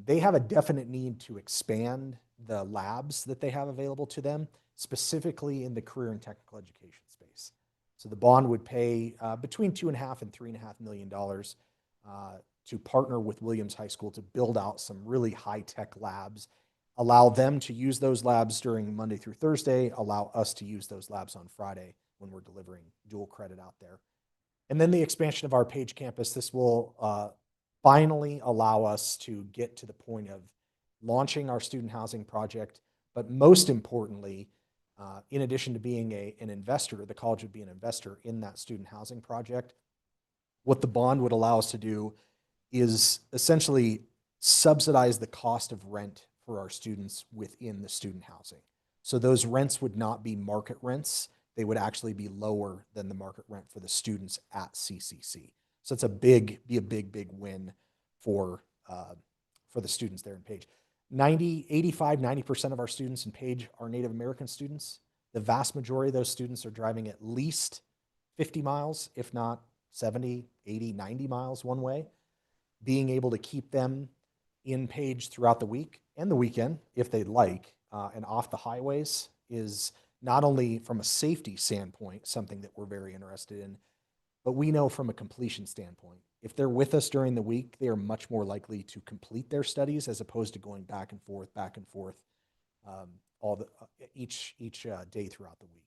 They have a definite need to expand the labs that they have available to them, specifically in the career and technical education space. So the bond would pay between $2.5 and $3.5 million to partner with Williams High School to build out some really high-tech labs, allow them to use those labs during Monday through Thursday, allow us to use those labs on Friday when we're delivering dual credit out there. And then the expansion of our Page campus, this will finally allow us to get to the point of launching our student housing project. But most importantly, in addition to being an investor, the college would be an investor in that student housing project. What the bond would allow us to do is essentially subsidize the cost of rent for our students within the student housing. So those rents would not be market rents. They would actually be lower than the market rent for the students at CCC. So it's be a big win for the students there in Page. 90% of our students in Page are Native American students. The vast majority of those students are driving at least 50 miles, if not 70, 80, 90 miles one way. Being able to keep them in Page throughout the week and the weekend, if they'd like, and off the highways is not only from a safety standpoint, something that we're very interested in, but we know from a completion standpoint, if they're with us during the week, they are much more likely to complete their studies as opposed to going back and forth, each day throughout the week.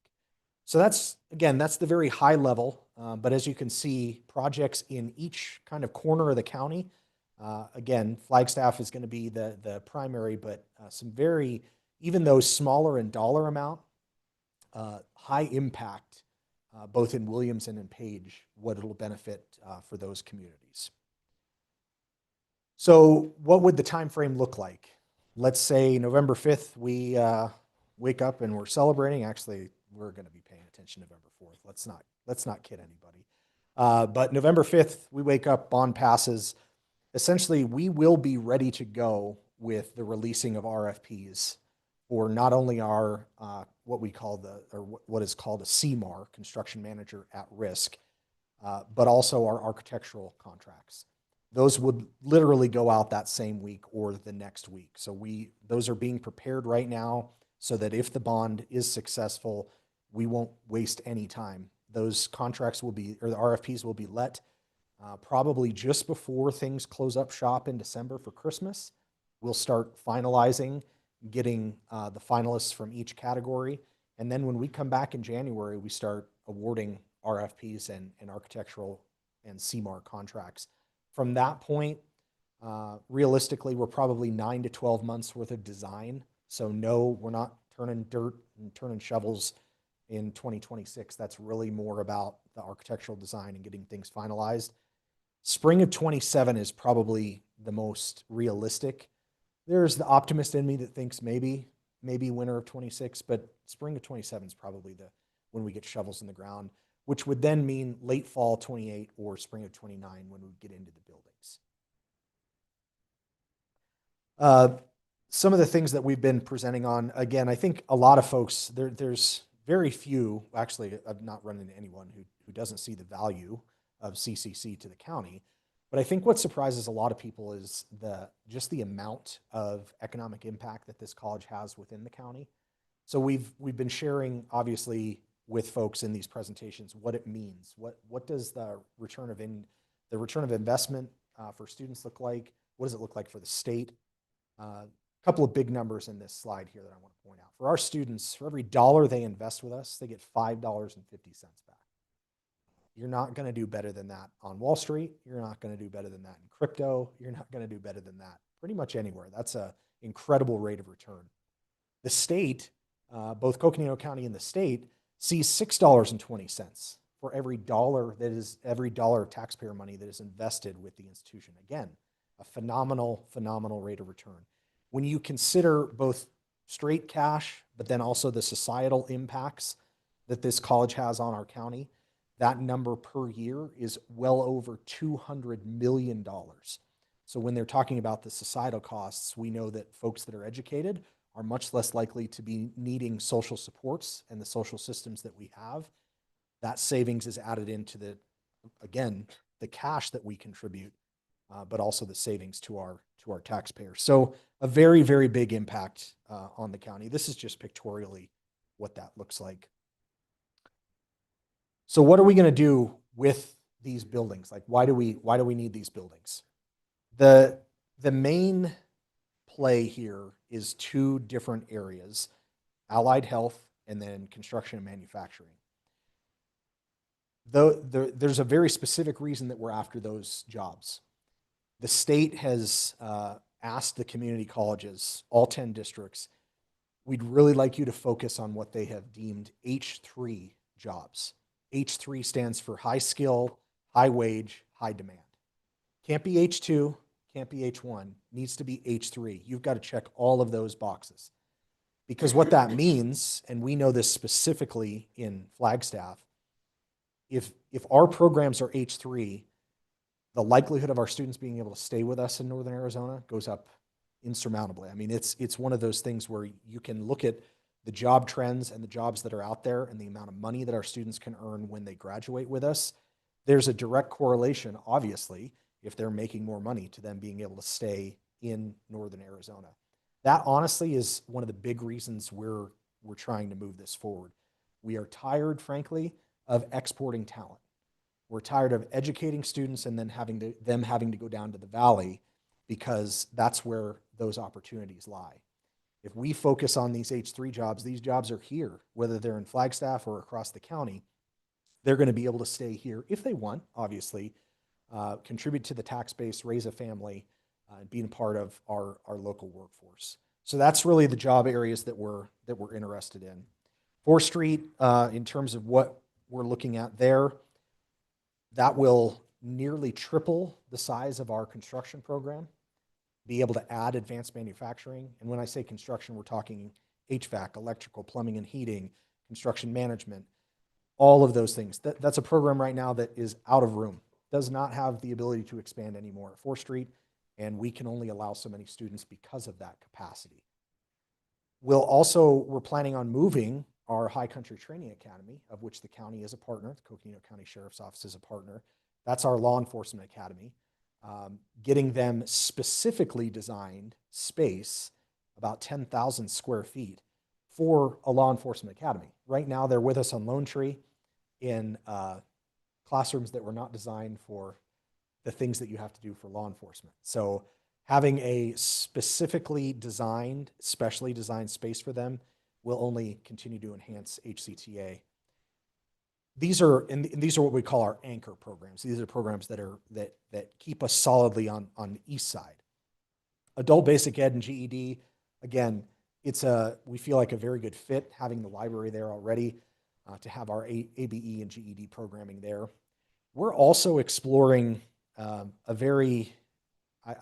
So that's the very high level. But as you can see, projects in each kind of corner of the county. Again, Flagstaff is going to be the primary, but some very, even though smaller in dollar amount, high impact, both in Williams and in Page, what it'll benefit for those communities. So what would the time frame look like? Let's say November 5th, we wake up and we're celebrating. Actually, we're going to be paying attention November 4th. Let's not kid anybody. But November 5th, we wake up, bond passes. Essentially, we will be ready to go with the releasing of RFPs for not only our what is called a CMAR, Construction Manager at Risk, but also our architectural contracts. Those would literally go out that same week or the next week. So those are being prepared right now so that if the bond is successful, we won't waste any time. Those contracts will be, or the RFPs will be let probably just before things close up shop in December for Christmas. We'll start finalizing, getting the finalists from each category. And then when we come back in January, we start awarding RFPs and architectural and CMAR contracts. From that point, realistically, we're probably 9 to 12 months worth of design. So no, we're not turning dirt and turning shovels in 2026. That's really more about the architectural design and getting things finalized. Spring of 27 is probably the most realistic. There's the optimist in me that thinks maybe winter of 26, but spring of 27 is probably when we get shovels in the ground, which would then mean late fall 28 or spring of 29 when we get into the buildings. Some of the things that we've been presenting on, again, I think a lot of folks, there's very few, actually I've not run into anyone who doesn't see the value of CCC to the county. But I think what surprises a lot of people is just the amount of economic impact that this college has within the county. So we've been sharing, obviously, with folks in these presentations what it means. What does the return of the return of investment for students look like? What does it look like for the state? A couple of big numbers in this slide here that I want to point out. For our students, for every dollar they invest with us, they get $5.50 back. You're not going to do better than that on Wall Street. You're not going to do better than that in crypto. You're not going to do better than that pretty much anywhere. That's an incredible rate of return. The state, both Coconino County and the state, sees $6.20 for every dollar of taxpayer money that is invested with the institution. Again, a phenomenal rate of return. When you consider both straight cash, but then also the societal impacts that this college has on our county, that number per year is well over $200 million. So when they're talking about the societal costs, we know that folks that are educated are much less likely to be needing social supports and the social systems that we have. That savings is added into the cash that we contribute, but also the savings to our taxpayers. So a very, very big impact on the county. This is just pictorially what that looks like. So what are we going to do with these buildings? Like, why do we need these buildings? The main play here is two different areas: allied health and then construction and manufacturing. Though there's a very specific reason that we're after those jobs. The state has asked the community colleges, all 10 districts, we'd really like you to focus on what they have deemed H3 jobs. H3 stands for high skill, high wage, high demand. Can't be H2, can't be H1, needs to be H3. You've got to check all of those boxes. Because what that means, and we know this specifically in Flagstaff, if our programs are H3, the likelihood of our students being able to stay with us in Northern Arizona goes up insurmountably. I mean, it's one of those things where you can look at the job trends and the jobs that are out there and the amount of money that our students can earn when they graduate with us. There's a direct correlation, obviously, if they're making more money, to them being able to stay in Northern Arizona. That honestly is one of the big reasons we're trying to move this forward. We are tired, frankly, of exporting talent. We're tired of educating students and then them having to go down to the valley, because that's where those opportunities lie. If we focus on these H3 jobs, these jobs are here, whether they're in Flagstaff or across the county. They're going to be able to stay here if they want, obviously, contribute to the tax base, raise a family, and being part of our local workforce. So that's really the job areas that we're interested in. 4th Street, in terms of what we're looking at there, that will nearly triple the size of our construction program, be able to add advanced manufacturing. And when I say construction, we're talking HVAC, electrical, plumbing and heating, construction management, all of those things. That's a program right now that is out of room, does not have the ability to expand anymore at 4th Street, and we can only allow so many students because of that capacity. We're planning on moving our High Country Training Academy, of which the county is a partner, the Coconino County Sheriff's Office is a partner. That's our law enforcement academy. Getting them specifically designed space, about 10,000 square feet, for a law enforcement academy. Right now, they're with us on Lone Tree in classrooms that were not designed for the things that you have to do for law enforcement. So having a specifically designed, specially designed space for them will only continue to enhance HCTA. These are what we call our anchor programs. These are programs that keep us solidly on the east side. Adult Basic Ed and GED, again, we feel like a very good fit, having the library there already, to have our ABE and GED programming there. We're also exploring a very,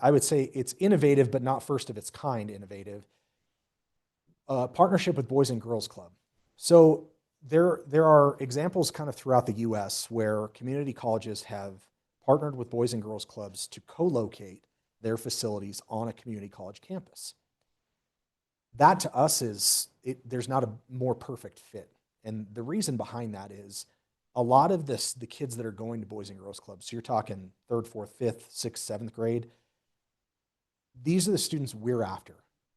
I would say it's innovative, but not first of its kind innovative, partnership with Boys and Girls Club. So there are examples kind of throughout the U.S. where community colleges have partnered with Boys and Girls Clubs to co-locate their facilities on a community college campus. That to us there's not a more perfect fit. And the reason behind that is a lot of the kids that are going to Boys and Girls Clubs, so you're talking 3rd, 4th, 5th, 6th, 7th grade, these are the students we're after.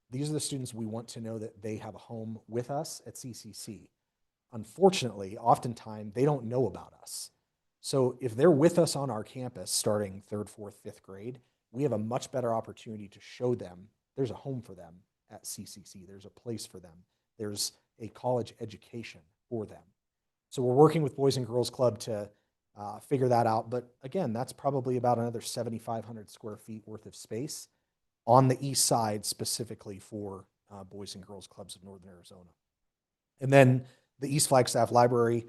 These are the students we want to know that they have a home with us at CCC. Unfortunately, oftentimes they don't know about us. So if they're with us on our campus starting third, fourth, fifth grade, we have a much better opportunity to show them there's a home for them at CCC. There's a place for them. There's a college education for them. So we're working with Boys and Girls Club to figure that out. But again, that's probably about another 7,500 square feet worth of space on the east side specifically for Boys and Girls Clubs of Northern Arizona. And then the East Flagstaff Library,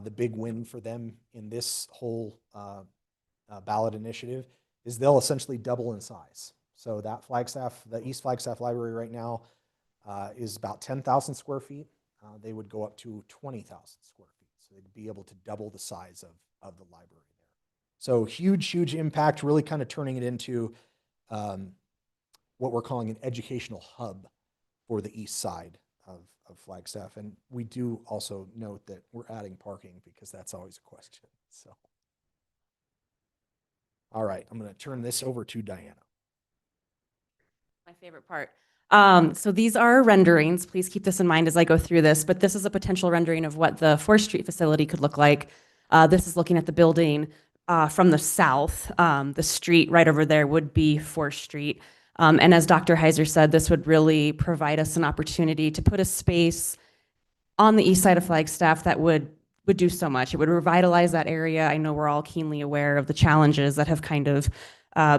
the big win for them in this whole ballot initiative is they'll essentially double in size. So that the East Flagstaff Library right now is about 10,000 square feet. They would go up to 20,000 square feet. So they'd be able to double the size of the library there. So huge impact, really kind of turning it into what we're calling an educational hub for the east side of Flagstaff. And we do also note that we're adding parking because that's always a question. So, all right, I'm going to turn this over to Diana. My favorite part. So these are renderings. Please keep this in mind as I go through this, but this is a potential rendering of what the 4th Street facility could look like. This is looking at the building from the south. The street right over there would be 4th Street. And as Dr. Heiser said, this would really provide us an opportunity to put a space on the east side of Flagstaff that would do so much. It would revitalize that area. I know we're all keenly aware of the challenges that have kind of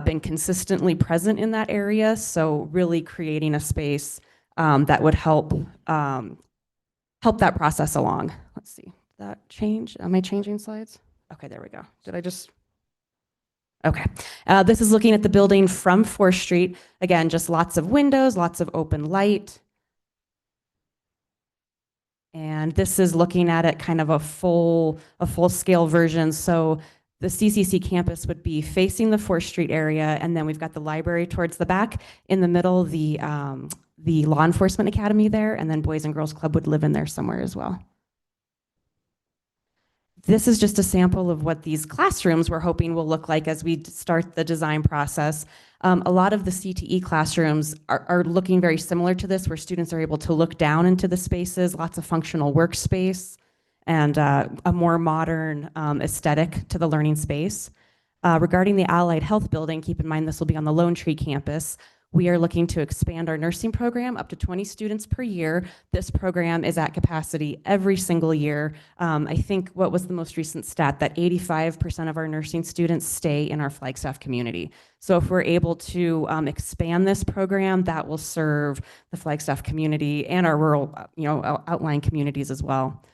been consistently present in that area. So really creating a space that would help that process along. Let's see, did that change? Am I changing slides? Okay, there we go. Did I just? Okay. This is looking at the building from 4th Street. Again, just lots of windows, lots of open light. And this is looking at it kind of a full scale version. So the CCC campus would be facing the 4th Street area, and then we've got the library towards the back. In the middle, the law enforcement academy there, and then Boys and Girls Club would live in there somewhere as well. This is just a sample of what these classrooms we're hoping will look like as we start the design process. A lot of the CTE classrooms are looking very similar to this, where students are able to look down into the spaces, lots of functional workspace, and a more modern aesthetic to the learning space. Regarding the Allied Health Building, keep in mind this will be on the Lone Tree campus. We are looking to expand our nursing program up to 20 students per year. This program is at capacity every single year. I think what was the most recent stat, that 85% of our nursing students stay in our Flagstaff community. So if we're able to expand this program, that will serve the Flagstaff community and our rural, outlying communities as well.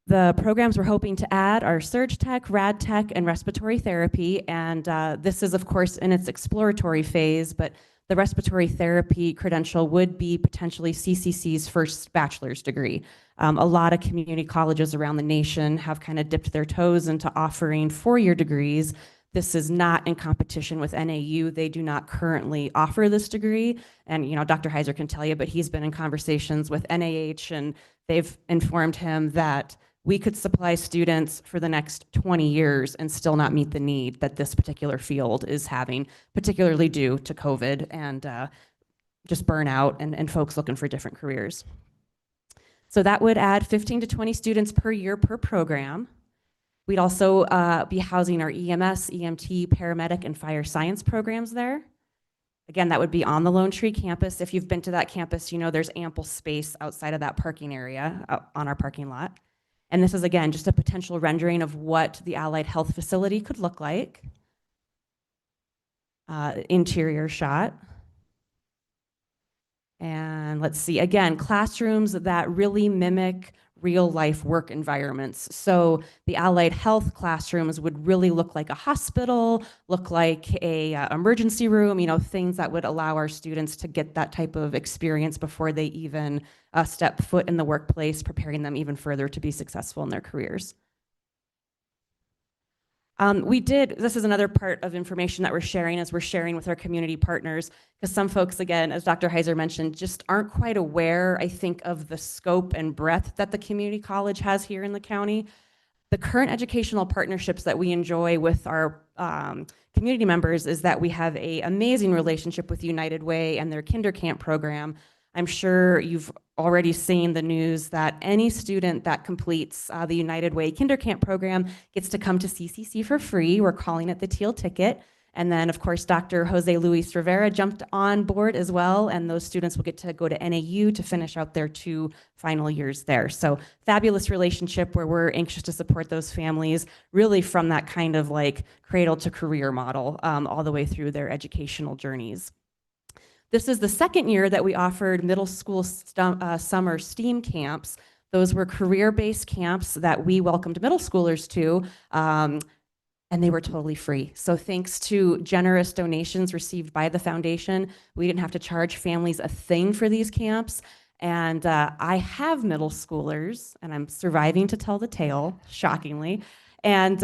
The programs we're hoping to add are Surge Tech, Rad Tech, and Respiratory Therapy. And this is, of course, in its exploratory phase, but the respiratory therapy credential would be potentially CCC's first bachelor's degree. A lot of community colleges around the nation have kind of dipped their toes into offering 4-year degrees. This is not in competition with NAU. They do not currently offer this degree. And, Dr. Heiser can tell you, but he's been in conversations with NAH, and they've informed him that we could supply students for the next 20 years and still not meet the need that this particular field is having, particularly due to COVID and just burnout and folks looking for different careers. So that would add 15 to 20 students per year per program. We'd also be housing our EMS, EMT, paramedic, and fire science programs there. Again, that would be on the Lone Tree campus. If you've been to that campus, there's ample space outside of that parking area on our parking lot. And this is, again, just a potential rendering of what the Allied Health facility could look like. Interior shot. And let's see, again, classrooms that really mimic real life work environments. So the Allied Health classrooms would really look like a hospital, look like a emergency room, things that would allow our students to get that type of experience before they even step foot in the workplace, preparing them even further to be successful in their careers. This is another part of information that we're sharing as we're sharing with our community partners, because some folks, again, as Dr. Heiser mentioned, just aren't quite aware, I think, of the scope and breadth that the community college has here in the county. The current educational partnerships that we enjoy with our community members is that we have an amazing relationship with United Way and their Kinder Camp program. I'm sure you've already seen the news that any student that completes the United Way Kinder Camp program gets to come to CCC for free. We're calling it the Teal Ticket. And then, of course, Dr. Jose Luis Rivera jumped on board as well, and those students will get to go to NAU to finish out their 2 final years there. So fabulous relationship where we're anxious to support those families, really from that kind of like cradle to career model all the way through their educational journeys. This is the second year that we offered middle school summer STEAM camps. Those were career-based camps that we welcomed middle schoolers to. And they were totally free. So thanks to generous donations received by the foundation, we didn't have to charge families a thing for these camps. And I have middle schoolers, and I'm surviving to tell the tale, shockingly. And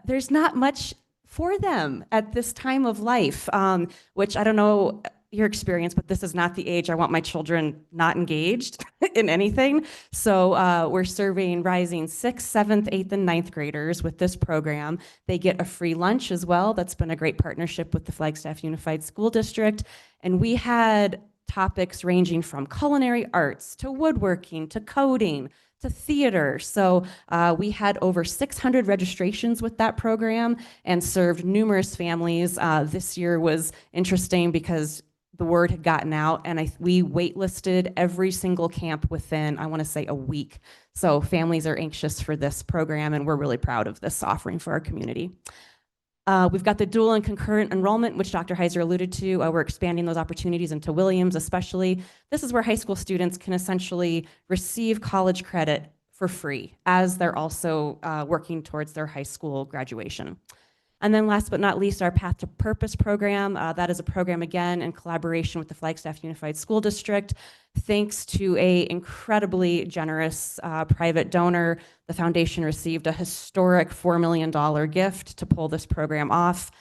there's not much for them at this time of life, which I don't know your experience, but this is not the age I want my children not engaged in anything. So we're serving rising 6th, 7th, 8th, and 9th graders with this program. They get a free lunch as well. That's been a great partnership with the Flagstaff Unified School District. And we had topics ranging from culinary arts to woodworking to coding to theater. So we had over 600 registrations with that program and served numerous families. This year was interesting because the word had gotten out, and we waitlisted every single camp within, I want to say, a week. So families are anxious for this program, and we're really proud of this offering for our community. We've got the dual and concurrent enrollment, which Dr. Heiser alluded to. We're expanding those opportunities into Williams especially. This is where high school students can essentially receive college credit for free as they're also working towards their high school graduation. And then last but not least, our Path to Purpose program. That is a program, again, in collaboration with the Flagstaff Unified School District. Thanks to a incredibly generous private donor, the foundation received a historic $4 million gift to pull this program off.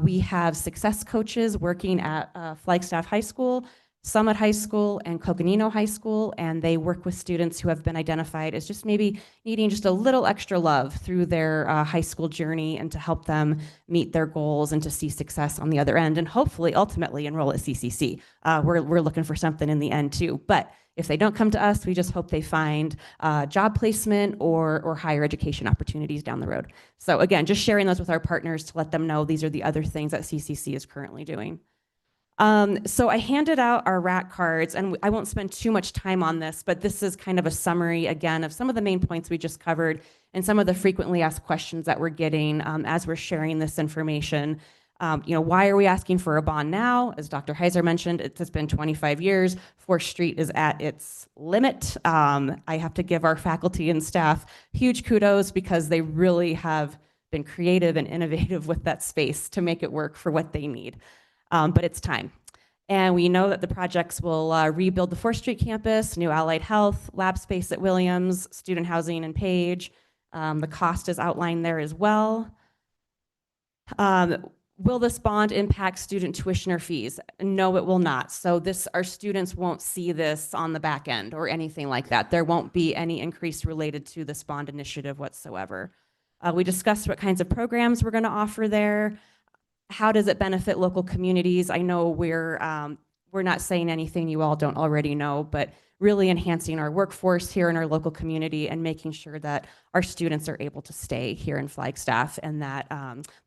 We have success coaches working at Flagstaff High School, Summit High School, and Coconino High School, and they work with students who have been identified as just maybe needing just a little extra love through their high school journey and to help them meet their goals and to see success on the other end and hopefully ultimately enroll at CCC. We're looking for something in the end too, but if they don't come to us, we just hope they find job placement or higher education opportunities down the road. So again, just sharing those with our partners to let them know these are the other things that CCC is currently doing. So I handed out our RAC cards, and I won't spend too much time on this, but this is kind of a summary, again, of some of the main points we just covered and some of the frequently asked questions that we're getting as we're sharing this information. Why are we asking for a bond now? As Dr. Heiser mentioned, it's been 25 years. 4th Street is at its limit. I have to give our faculty and staff huge kudos because they really have been creative and innovative with that space to make it work for what they need. But it's time. And we know that the projects will rebuild the 4th Street campus, new allied health, lab space at Williams, student housing and Page. The cost is outlined there as well. Will this bond impact student tuition or fees? No, it will not. So our students won't see this on the back end or anything like that. There won't be any increase related to this bond initiative whatsoever. We discussed what kinds of programs we're going to offer there. How does it benefit local communities? I know we're not saying anything you all don't already know, but really enhancing our workforce here in our local community and making sure that our students are able to stay here in Flagstaff and that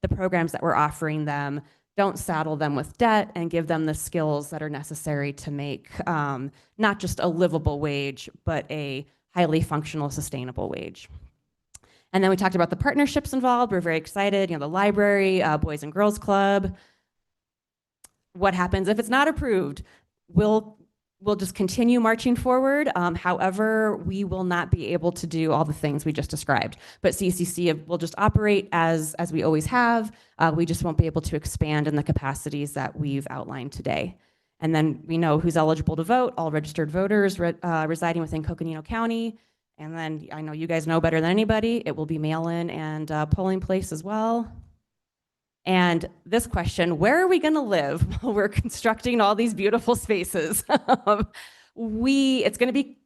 the programs that we're offering them don't saddle them with debt and give them the skills that are necessary to make not just a livable wage, but a highly functional, sustainable wage. And then we talked about the partnerships involved. We're very excited. The library, Boys and Girls Club. What happens if it's not approved? We'll just continue marching forward. However, we will not be able to do all the things we just described. But CCC will just operate as we always have. We just won't be able to expand in the capacities that we've outlined today. And then we know who's eligible to vote, all registered voters residing within Coconino County. And then I know you guys know better than anybody, it will be mail-in and polling place as well. And this question, where are we gonna live while we're constructing all these beautiful spaces? It's gonna be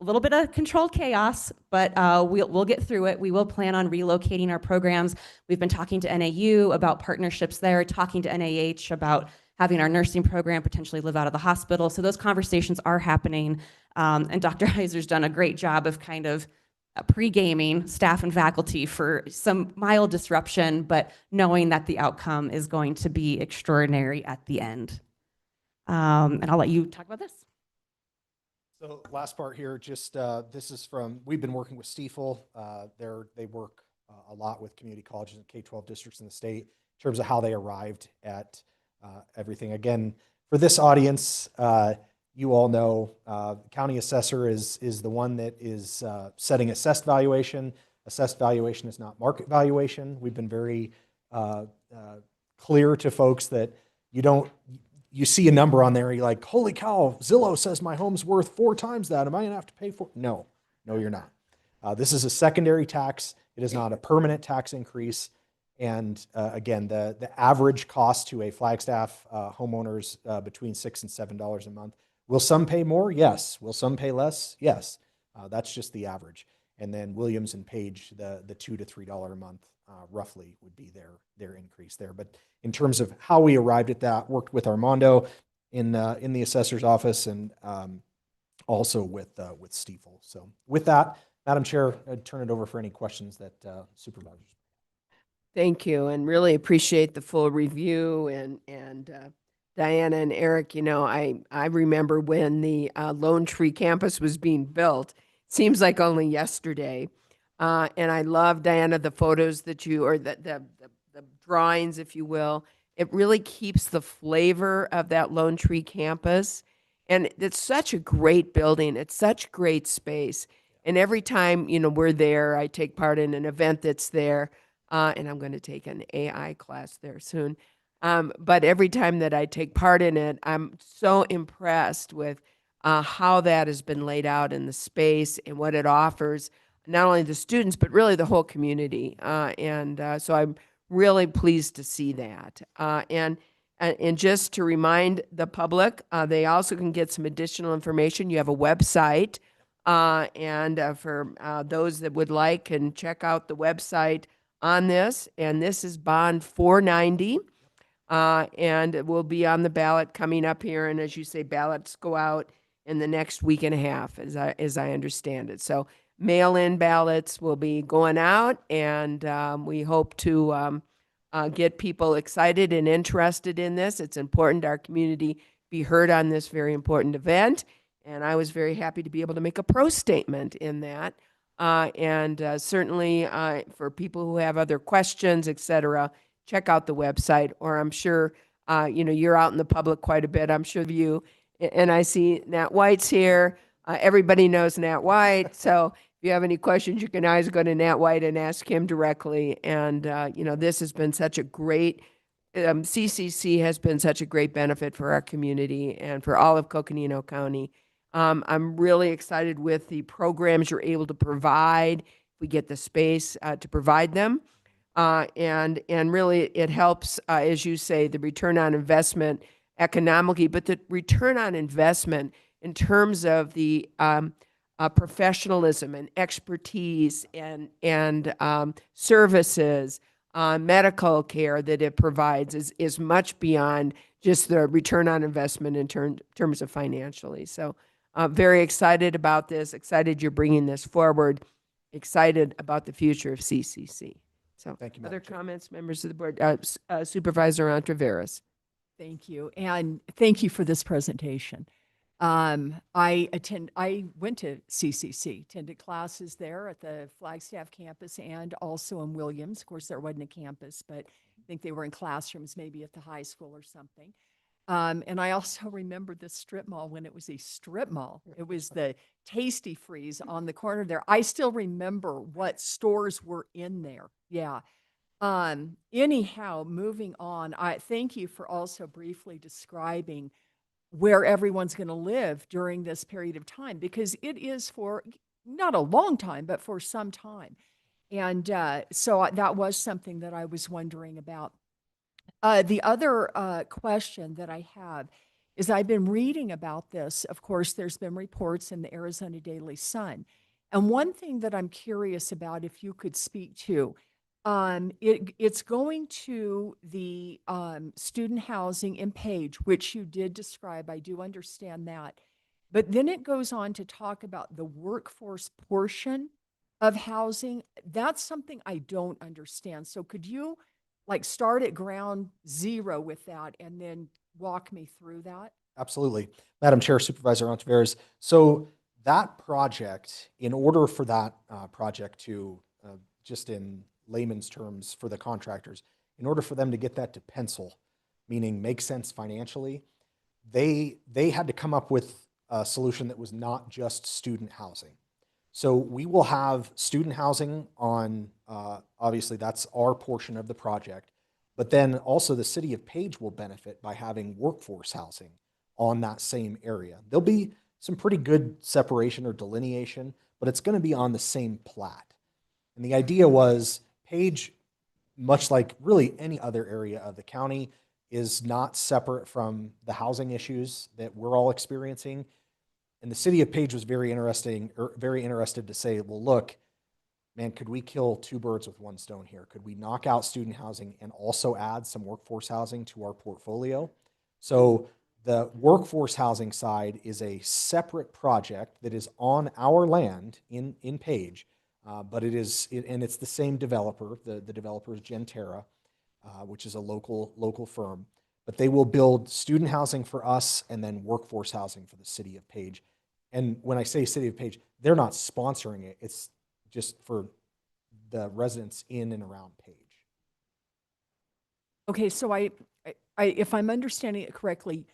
a little bit of controlled chaos, but we'll get through it. We will plan on relocating our programs. We've been talking to NAU about partnerships there, talking to NAH about having our nursing program potentially live out of the hospital. So those conversations are happening. And Dr. Heiser's done a great job of kind of pre-gaming staff and faculty for some mild disruption, but knowing that the outcome is going to be extraordinary at the end. And I'll let you talk about this. So last part here, just this is from, we've been working with Stiefel. They work a lot with community colleges and K-12 districts in the state in terms of how they arrived at everything. Again, for this audience, you all know county assessor is the one that is setting assessed valuation. Assessed valuation is not market valuation. We've been very clear to folks that you see a number on there, you're like, holy cow, Zillow says my home's worth 4 times that. Am I gonna have to pay for it? No, you're not. This is a secondary tax. It is not a permanent tax increase. And again, the average cost to a Flagstaff homeowners between $6 and $7 a month. Will some pay more? Yes. Will some pay less? Yes. That's just the average. And then Williams and Page, the $2 to $3 a month roughly would be their increase there. But in terms of how we arrived at that, worked with Armando in the assessor's office and also with Stiefel. So with that, Madam Chair, I'd turn it over for any questions that supervisors. Thank you, and really appreciate the full review. And Diana and Eric, I remember when the Lone Tree campus was being built. Seems like only yesterday. And I love, Diana, the photos that or the drawings, if you will. It really keeps the flavor of that Lone Tree campus. And it's such a great building. It's such great space. And every time, we're there, I take part in an event that's there. And I'm going to take an AI class there soon. But every time that I take part in it, I'm so impressed with how that has been laid out in the space and what it offers, not only the students, but really the whole community. So I'm really pleased to see that. And just to remind the public, they also can get some additional information. You have a website, and for those that would like, can check out the website on this. And this is Bond 490. And it will be on the ballot coming up here. And as you say, ballots go out in the next week and a half, as I understand it. So mail-in ballots will be going out, and we hope to get people excited and interested in this. It's important our community be heard on this very important event. And I was very happy to be able to make a pro statement in that. Certainly for people who have other questions, et cetera, check out the website, or I'm sure, you're out in the public quite a bit. I'm sure of you. And I see Nat White's here. Everybody knows Nat White. So if you have any questions, you can always go to Nat White and ask him directly. And, this has been such a great, CCC has been such a great benefit for our community and for all of Coconino County. I'm really excited with the programs you're able to provide. We get the space to provide them. And really it helps, as you say, the return on investment economically, but the return on investment in terms of the professionalism and expertise and services, medical care that it provides is much beyond just the return on investment in terms of financially. So very excited about this, excited you're bringing this forward, excited about the future of CCC. So Thank you, other Madam Chair. comments, members of the board? Supervisor Ontiveros. Thank you. And thank you for this presentation. I went to CCC, attended classes there at the Flagstaff campus and also in Williams. Of course, there wasn't a campus, but I think they were in classrooms, maybe at the high school or something. And I also remember the strip mall when it was a strip mall. It was the Tasty Freeze on the corner there. I still remember what stores were in there. Yeah. Anyhow, moving on, I thank you for also briefly describing where everyone's going to live during this period of time, because it is for not a long time, but for some time. And so that was something that I was wondering about. The other question that I have is I've been reading about this. Of course, there's been reports in the Arizona Daily Sun. And one thing that I'm curious about, if you could speak to, It's going to the student housing in Page, which you did describe. I do understand that. But then it goes on to talk about the workforce portion of housing. That's something I don't understand. So could you like start at ground zero with that and then walk me through that? Absolutely. Madam Chair, Supervisor Ontiveros. So that project, in order for that project to, just in layman's terms for the contractors, in order for them to get that to pencil, meaning make sense financially, they had to come up with a solution that was not just student housing. So we will have student housing on, obviously that's our portion of the project, but then also the city of Page will benefit by having workforce housing on that same area. There'll be some pretty good separation or delineation, but it's going to be on the same plat. And the idea was Page, much like really any other area of the county, is not separate from the housing issues that we're all experiencing. And the city of Page was very interested to say, well, look, man, could we kill two birds with one stone here? Could we knock out student housing and also add some workforce housing to our portfolio? So the workforce housing side is a separate project that is on our land in Page, but and it's the same developer. The developer is Gentera, which is a local firm. But they will build student housing for us and then workforce housing for the city of Page. And when I say city of Page, they're not sponsoring it. It's just for the residents in and around Page. Okay, so if I'm understanding it correctly,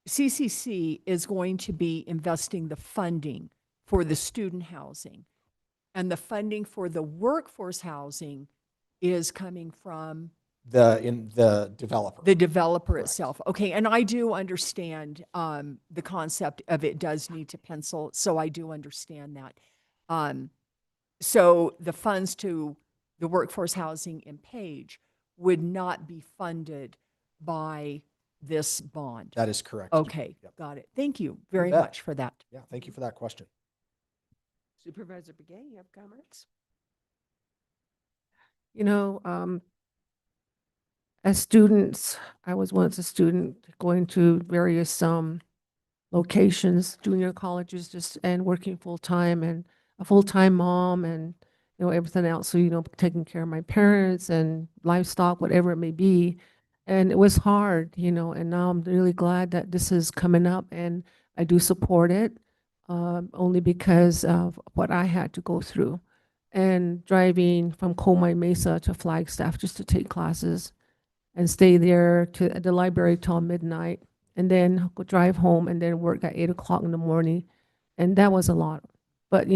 CCC is going to be investing the funding for the student housing, and the funding for the workforce housing is coming from The developer. the developer Correct. itself. Okay, and I do understand the concept of it does need to pencil, so I do understand that. So the funds to the workforce housing in Page would not be funded by this bond. That is correct. Okay, Yep. got it. Thank you very bet. much for that. Yeah, thank you for that question. Supervisor Begay, you have comments? You know, as students, I was once a student going to various locations, junior colleges, just and working full time, and a full time mom, and everything else. So taking care of my parents and livestock, whatever it may be, and it was hard, And now I'm really glad that this is coming up, and I do support it, only because of what I had to go through, and driving from Comine Mesa to Flagstaff just to take classes and stay there at the library till midnight, and then go drive home and then work at 8 o'clock in the morning. And that was a lot. But,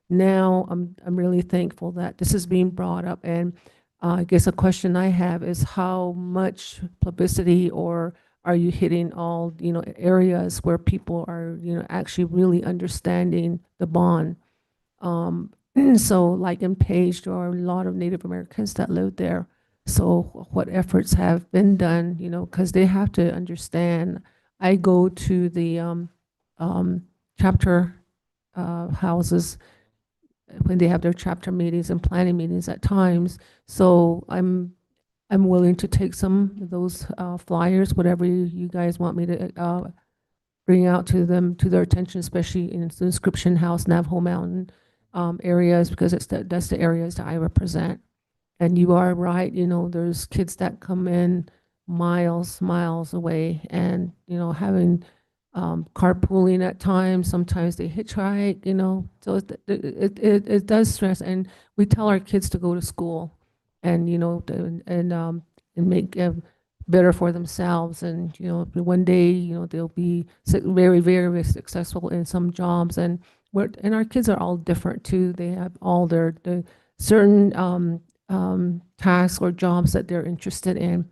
now I'm really thankful that this is being brought up. And I guess a question I have is how much publicity, or are you hitting all, areas where people are, actually really understanding the bond? So like in Page, there are a lot of Native Americans that live there. So what efforts have been done, because they have to understand. I go to the chapter houses when they have their chapter meetings and planning meetings at times. So I'm willing to take some of those flyers, whatever you guys want me to bring out to them, to their attention, especially in the Inscription House, Navajo Mountain areas, because that's the areas that I represent. And you are right, there's kids that come in miles away, and, having carpooling at times, sometimes they hitchhike, so it does stress. And we tell our kids to go to school and, and make better for themselves. And, one day, they'll be very, very successful in some jobs. And our kids are all different too. They have all their certain tasks or jobs that they're interested in.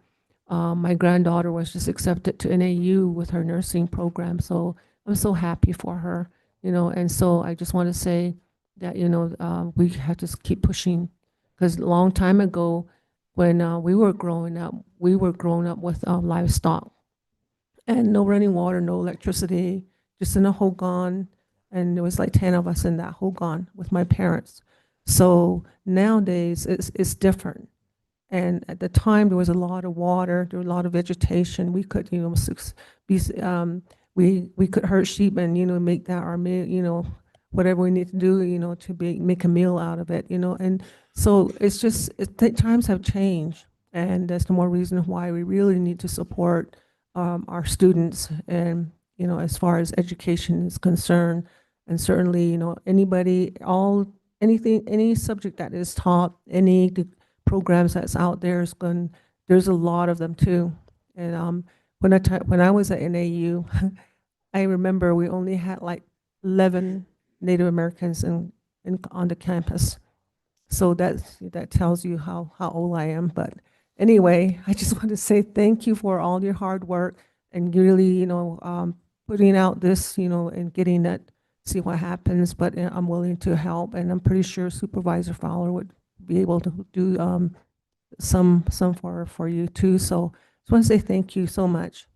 My granddaughter was just accepted to NAU with her nursing program, so I'm so happy for her, and so I just want to say that, we have to keep pushing, because a long time ago, when we were growing up with livestock and no running water, no electricity, just in a hogan, and there was like 10 of us in that hogan with my parents. So nowadays it's different. And at the time, there was a lot of water, there was a lot of vegetation. We could, we could herd sheep and, make that our meal, whatever we need to do, to make a meal out of it, And so it's just, times have changed. And that's the more reason why we really need to support our students and, as far as education is concerned. And certainly, anybody, anything, any subject that is taught, any programs that's out there there's a lot of them too. And when I was at NAU, I remember we only had like 11 Native Americans on the campus. So that tells you how old I am. But anyway, I just want to say thank you for all your hard work and really, putting out this, and getting that, see what happens. But I'm willing to help, and I'm pretty sure Supervisor Fowler would be able to do some for you too. So just want to say thank you so much.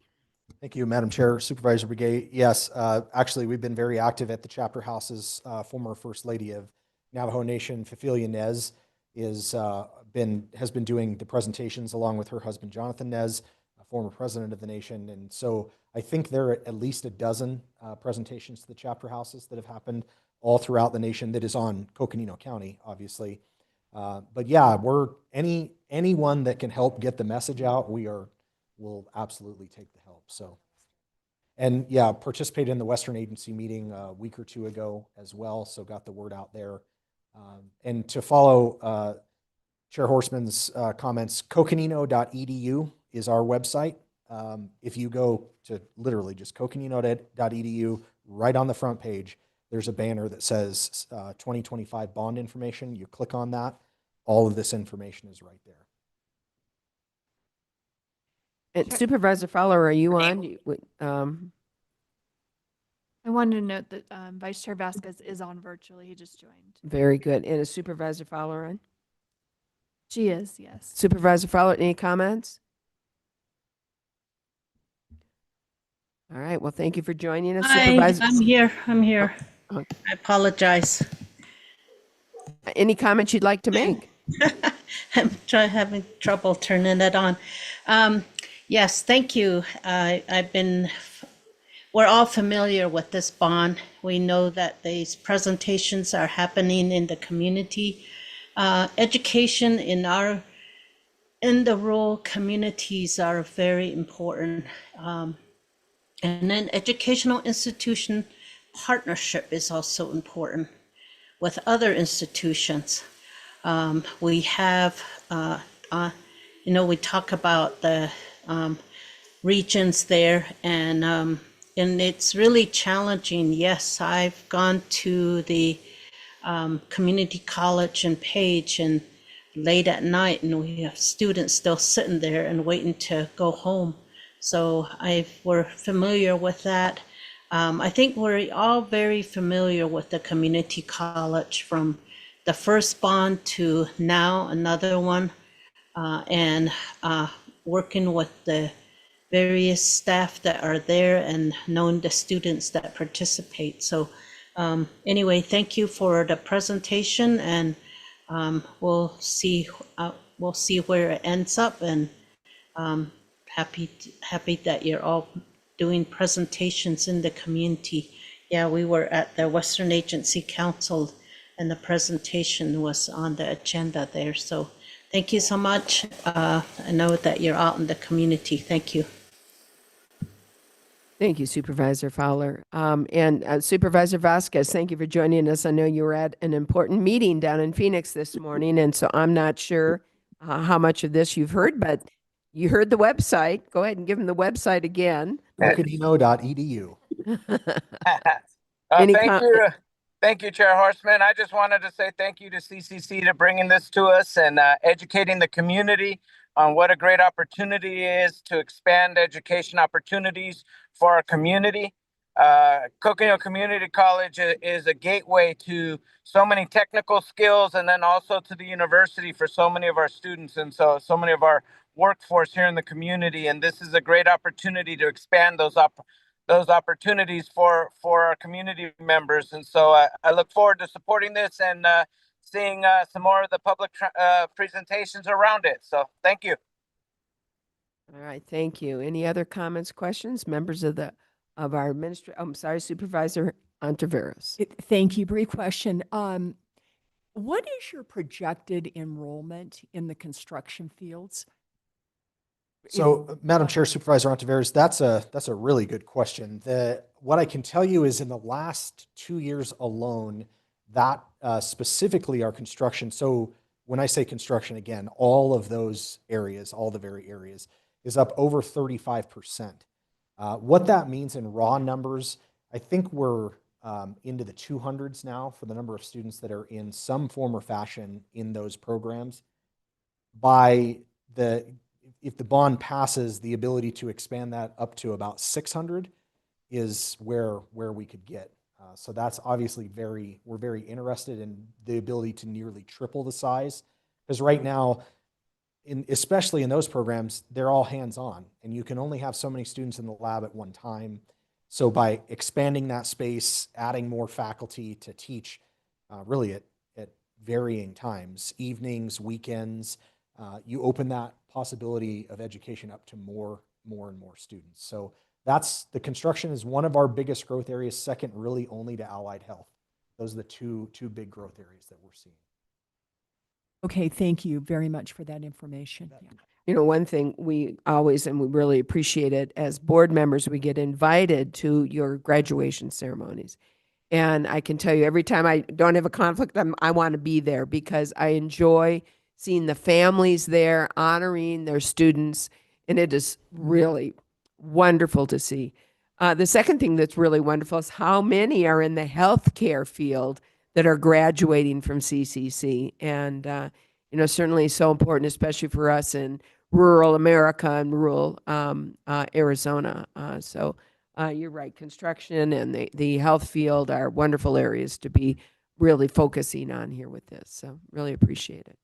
Thank you, Madam Chair, Supervisor Brigade. Yes, actually, we've been very active at the chapter houses. Former First Lady of Navajo Nation, Fifilia Nez, has been doing the presentations along with her husband, Jonathan Nez, a former president of the nation. And so I think there are at least a dozen presentations to the chapter houses that have happened all throughout the nation that is on Coconino County, obviously. But yeah, anyone that can help get the message out, we'll absolutely take the help. So, and yeah, participated in the Western Agency meeting a week or two ago as well. So got the word out there. And to follow Chair Horseman's comments, coconino.edu is our website. If you go to literally just coconino.edu, right on the front page, there's a banner that says 2025 bond information. You click on that. All of this information is right there. And Supervisor Fowler, are you on? I wanted to note that Vice Chair Vasquez is on virtually. He just joined. Very good. And is Supervisor Fowler on? She is, yes. Supervisor Fowler, any comments? All right. Well, thank you for joining us, Supervisor. I'm here. I'm here. Oh. I apologize. Any comments you'd like to make? I'm having trouble turning it on. Yes, thank you. We're all familiar with this bond. We know that these presentations are happening in the community. Education in the rural communities are very important. And then educational institution partnership is also important with other institutions. We have, we talk about the regions there, and it's really challenging. Yes, I've gone to the community college in Page and late at night, and we have students still sitting there and waiting to go home. So we're familiar with that. I think we're all very familiar with the community college from the first bond to now another one, and working with the various staff that are there and knowing the students that participate. So anyway, thank you for the presentation, and we'll see where it ends up, and happy that you're all doing presentations in the community. Yeah, we were at the Western Agency Council, and the presentation was on the agenda there. So thank you so much. I know that you're out in the community. Thank you. Thank you, Supervisor Fowler. And Supervisor Vasquez, thank you for joining us. I know you were at an important meeting down in Phoenix this morning, and so I'm not sure how much of this you've heard, but you heard the website. Go ahead and give them the website again. Coconino.edu. Thank you, Chair Horseman. I just wanted to say thank you to CCC to bringing this to us and educating the community on what a great opportunity it is to expand education opportunities for our community. Coconino Community College is a gateway to so many technical skills, and then also to the university for so many of our students and so many of our workforce here in the community. And this is a great opportunity to expand those opportunities for our community members. And so I look forward to supporting this and seeing some more of the public presentations around it. So thank you. All right, thank you. Any other comments, questions, members of our I'm sorry, Supervisor Ontiveros? Thank you. Brief question. What is your projected enrollment in the construction fields? So, Madam Chair, Supervisor Ontiveros, that's a really good question. What I can tell you is in the last 2 years alone, that specifically our construction. So when I say construction, again, all of those areas, all the very areas, is up over 35%. What that means in raw numbers, I think we're into the 200s now for the number of students that are in some form or fashion in those programs. If the bond passes, the ability to expand that up to about 600 is where we could get. So that's obviously we're very interested in the ability to nearly triple the size, because right now, especially in those programs, they're all hands-on, and you can only have so many students in the lab at one time. So by expanding that space, adding more faculty to teach, really at varying times, evenings, weekends, you open that possibility of education up to more and more students. So the construction is one of our biggest growth areas, second really only to allied health. Those are the two big growth areas that we're seeing. Okay, thank you very much for that information. Yeah. You know, one thing we always, and we really appreciate it, as board members, we get invited to your graduation ceremonies. And I can tell you, every time I don't have a conflict, I want to be there because I enjoy seeing the families there, honoring their students, and it is really wonderful to see. The second thing that's really wonderful is how many are in the healthcare field that are graduating from CCC. And, you know, certainly so important, especially for us in rural America and rural Arizona. So you're right, construction and the health field are wonderful areas to be really focusing on here with this. So really appreciate it.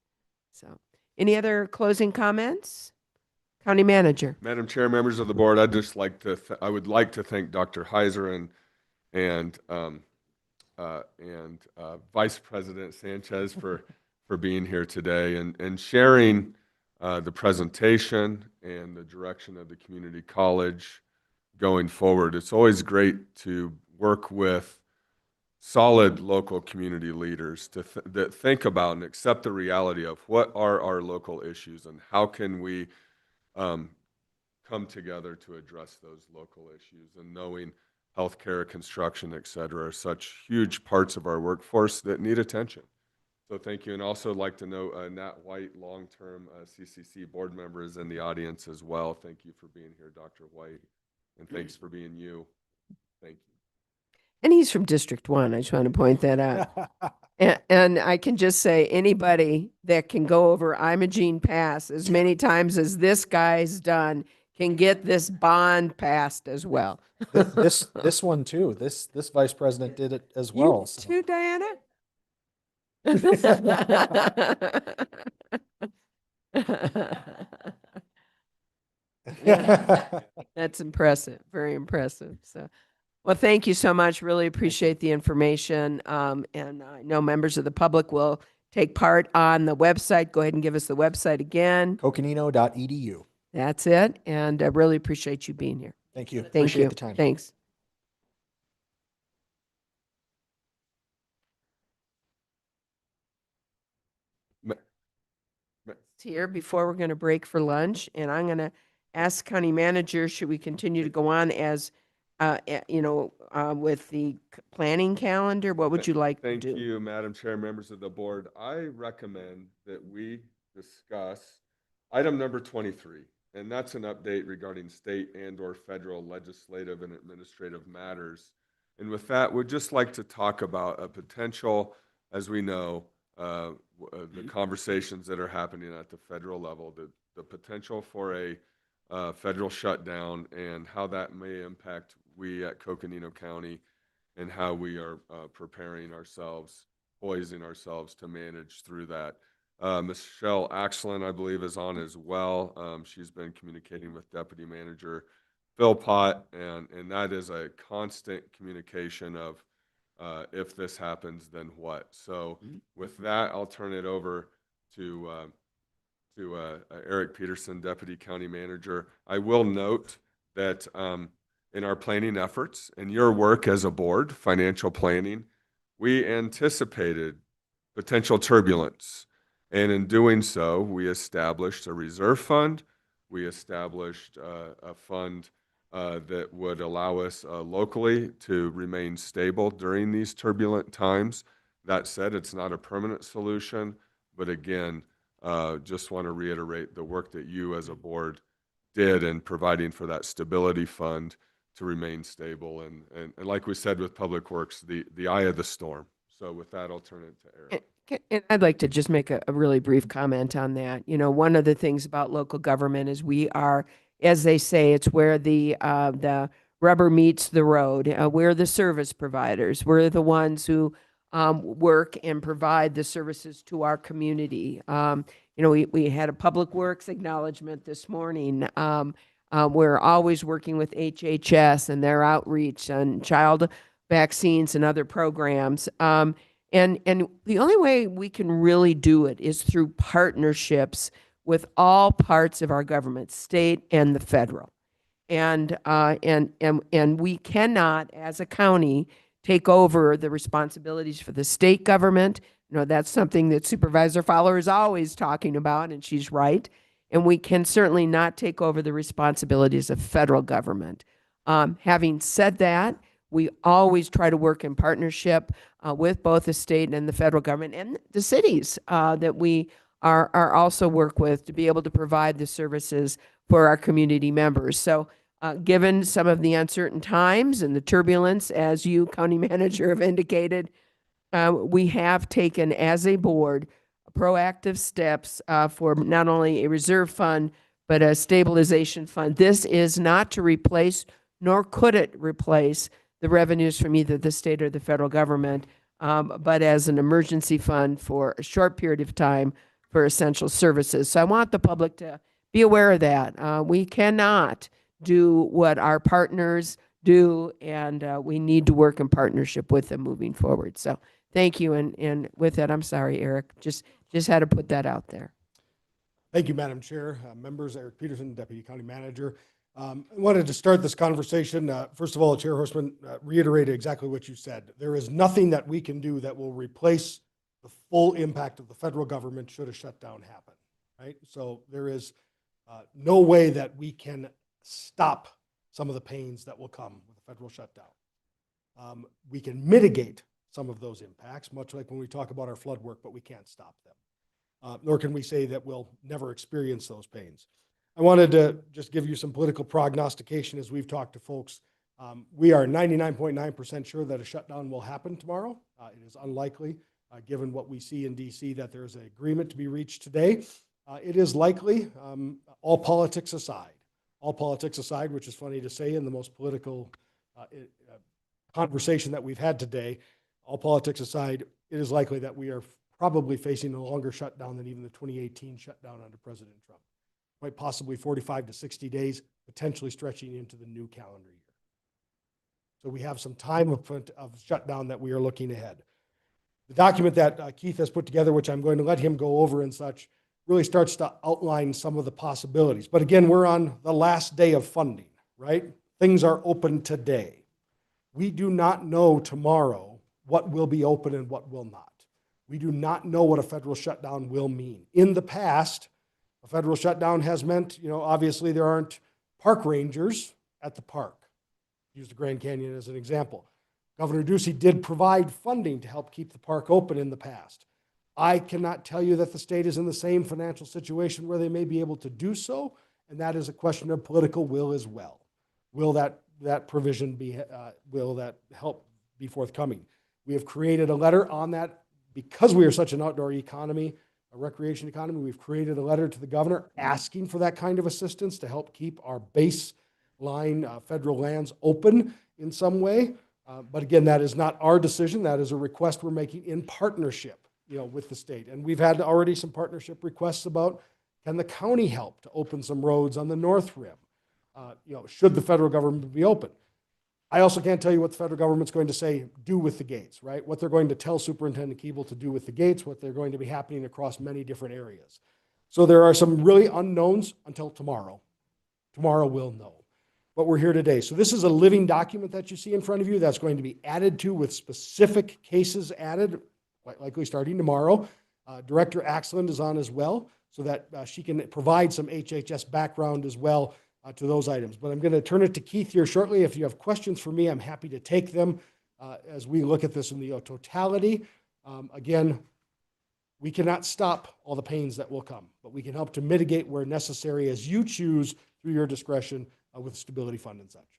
So any other closing comments? County Manager. Madam Chair, members of the board, I would like to thank Dr. Heiser and Vice President Sanchez for being here today and sharing the presentation and the direction of the community college going forward. It's always great to work with solid local community leaders that think about and accept the reality of what are our local issues and how can we come together to address those local issues, and knowing healthcare, construction, et cetera, are such huge parts of our workforce that need attention. So thank you. And also like to know Nat White, long-term CCC board member, is in the audience as well. Thank you for being here, Dr. White. And thanks for being you. Thank you. And he's from District 1. I just want to point that out. And I can just say, anybody that can go over Imogene Pass as many times as this guy's done can get this bond passed as well. This one too. This vice president did it as well. You too, Diana? Yeah, that's impressive. Very impressive. So, well, thank you so much. Really appreciate the information. And I know members of the public will take part on the website. Go ahead and give us the website again. coconino.az.gov. That's it. And I really appreciate you being here. Thank you. Thank Appreciate you. the time. Thanks. Here before we're going to break for lunch, and I'm going to ask County Manager, should we continue to go on as, with the planning calendar? What would you like to do? Thank you, Madam Chair, members of the board. I recommend that we discuss item number 23, and that's an update regarding state and/or federal legislative and administrative matters. And with that, we'd just like to talk about a potential, as we know, the conversations that are happening at the federal level, the potential for a federal shutdown and how that may impact we at Coconino County and how we are preparing ourselves, poising ourselves to manage through that. Michelle Axelin, I believe, is on as well. She's been communicating with Deputy Manager Philpott, and that is a constant communication of If this happens, then what? So with that, I'll turn it over to Eric Peterson, Deputy County Manager. I will note that in our planning efforts and your work as a board, financial planning, we anticipated potential turbulence. And in doing so, we established a reserve fund. We established a fund that would allow us locally to remain stable during these turbulent times. That said, it's not a permanent solution, but again, just want to reiterate the work that you as a board did in providing for that stability fund to remain stable. And like we said with Public Works, the eye of the storm. So with that, I'll turn it to Eric. And I'd like to just make a really brief comment on that. You know, one of the things about local government is we are, as they say, it's where the rubber meets the road. We're the service providers. We're the ones who work and provide the services to our community. You know, we had a Public Works acknowledgement this morning. We're always working with HHS and their outreach on child vaccines and other programs. And the only way we can really do it is through partnerships with all parts of our government, state and the federal. And we cannot, as a county, take over the responsibilities for the state government. You know, that's something that Supervisor Fowler is always talking about, and she's right. And we can certainly not take over the responsibilities of federal government. Having said that, we always try to work in partnership with both the state and the federal government and the cities that we are also work with to be able to provide the services for our community members. So given some of the uncertain times and the turbulence, as you, County Manager, have indicated, we have taken as a board proactive steps for not only a reserve fund, but a stabilization fund. This is not to replace, nor could it replace the revenues from either the state or the federal government, but as an emergency fund for a short period of time for essential services. So I want the public to be aware of that. We cannot do what our partners do, and we need to work in partnership with them moving forward. So thank you. And with that, I'm sorry, Eric, just had to put that out there. Thank you, Madam Chair. Members, Eric Peterson, Deputy County Manager. I wanted to start this conversation. First of all, Chair Horstman reiterated exactly what you said. There is nothing that we can do that will replace the full impact of the federal government should a shutdown happen, right? So there is no way that we can stop some of the pains that will come with a federal shutdown. We can mitigate some of those impacts, much like when we talk about our flood work, but we can't stop them. Nor can we say that we'll never experience those pains. I wanted to just give you some political prognostication as we've talked to folks. We are 99.9% sure that a shutdown will happen tomorrow. It is unlikely, given what we see in DC, that there's an agreement to be reached today. It is likely, all politics aside, which is funny to say in the most political conversation that we've had today, all politics aside, it is likely that we are probably facing a longer shutdown than even the 2018 shutdown under President Trump. Quite possibly 45 to 60 days, potentially stretching into the new calendar year. So we have some time of shutdown that we are looking ahead. The document that Keith has put together, which I'm going to let him go over and such, really starts to outline some of the possibilities. But again, we're on the last day of funding, right? Things are open today. We do not know tomorrow what will be open and what will not. We do not know what a federal shutdown will mean. In the past, a federal shutdown has meant, you know, obviously there aren't park rangers at the park. Use the Grand Canyon as an example. Governor Ducey did provide funding to help keep the park open in the past. I cannot tell you that the state is in the same financial situation where they may be able to do so, and that is a question of political will as well. Will that provision be, will that help be forthcoming? We have created a letter on that because we are such an outdoor economy, a recreation economy. We've created a letter to the governor asking for that kind of assistance to help keep our baseline federal lands open in some way. But again, that is not our decision. That is a request we're making in partnership, you know, with the state. And we've had already some partnership requests about, can the county help to open some roads on the North Rim? You know, should the federal government be open? I also can't tell you what the federal government's going to say, do with the gates, right? What they're going to tell Superintendent Keeble to do with the gates, what they're going to be happening across many different areas. So there are some really unknowns until tomorrow. Tomorrow we'll know. But we're here today. So this is a living document that you see in front of you that's going to be added to with specific cases added, quite likely starting tomorrow. Director Axland is on as well, so that she can provide some HHS background as well to those items. But I'm going to turn it to Keith here shortly. If you have questions for me, I'm happy to take them as we look at this in the totality. Again, we cannot stop all the pains that will come, but we can help to mitigate where necessary as you choose through your discretion with stability fund and such.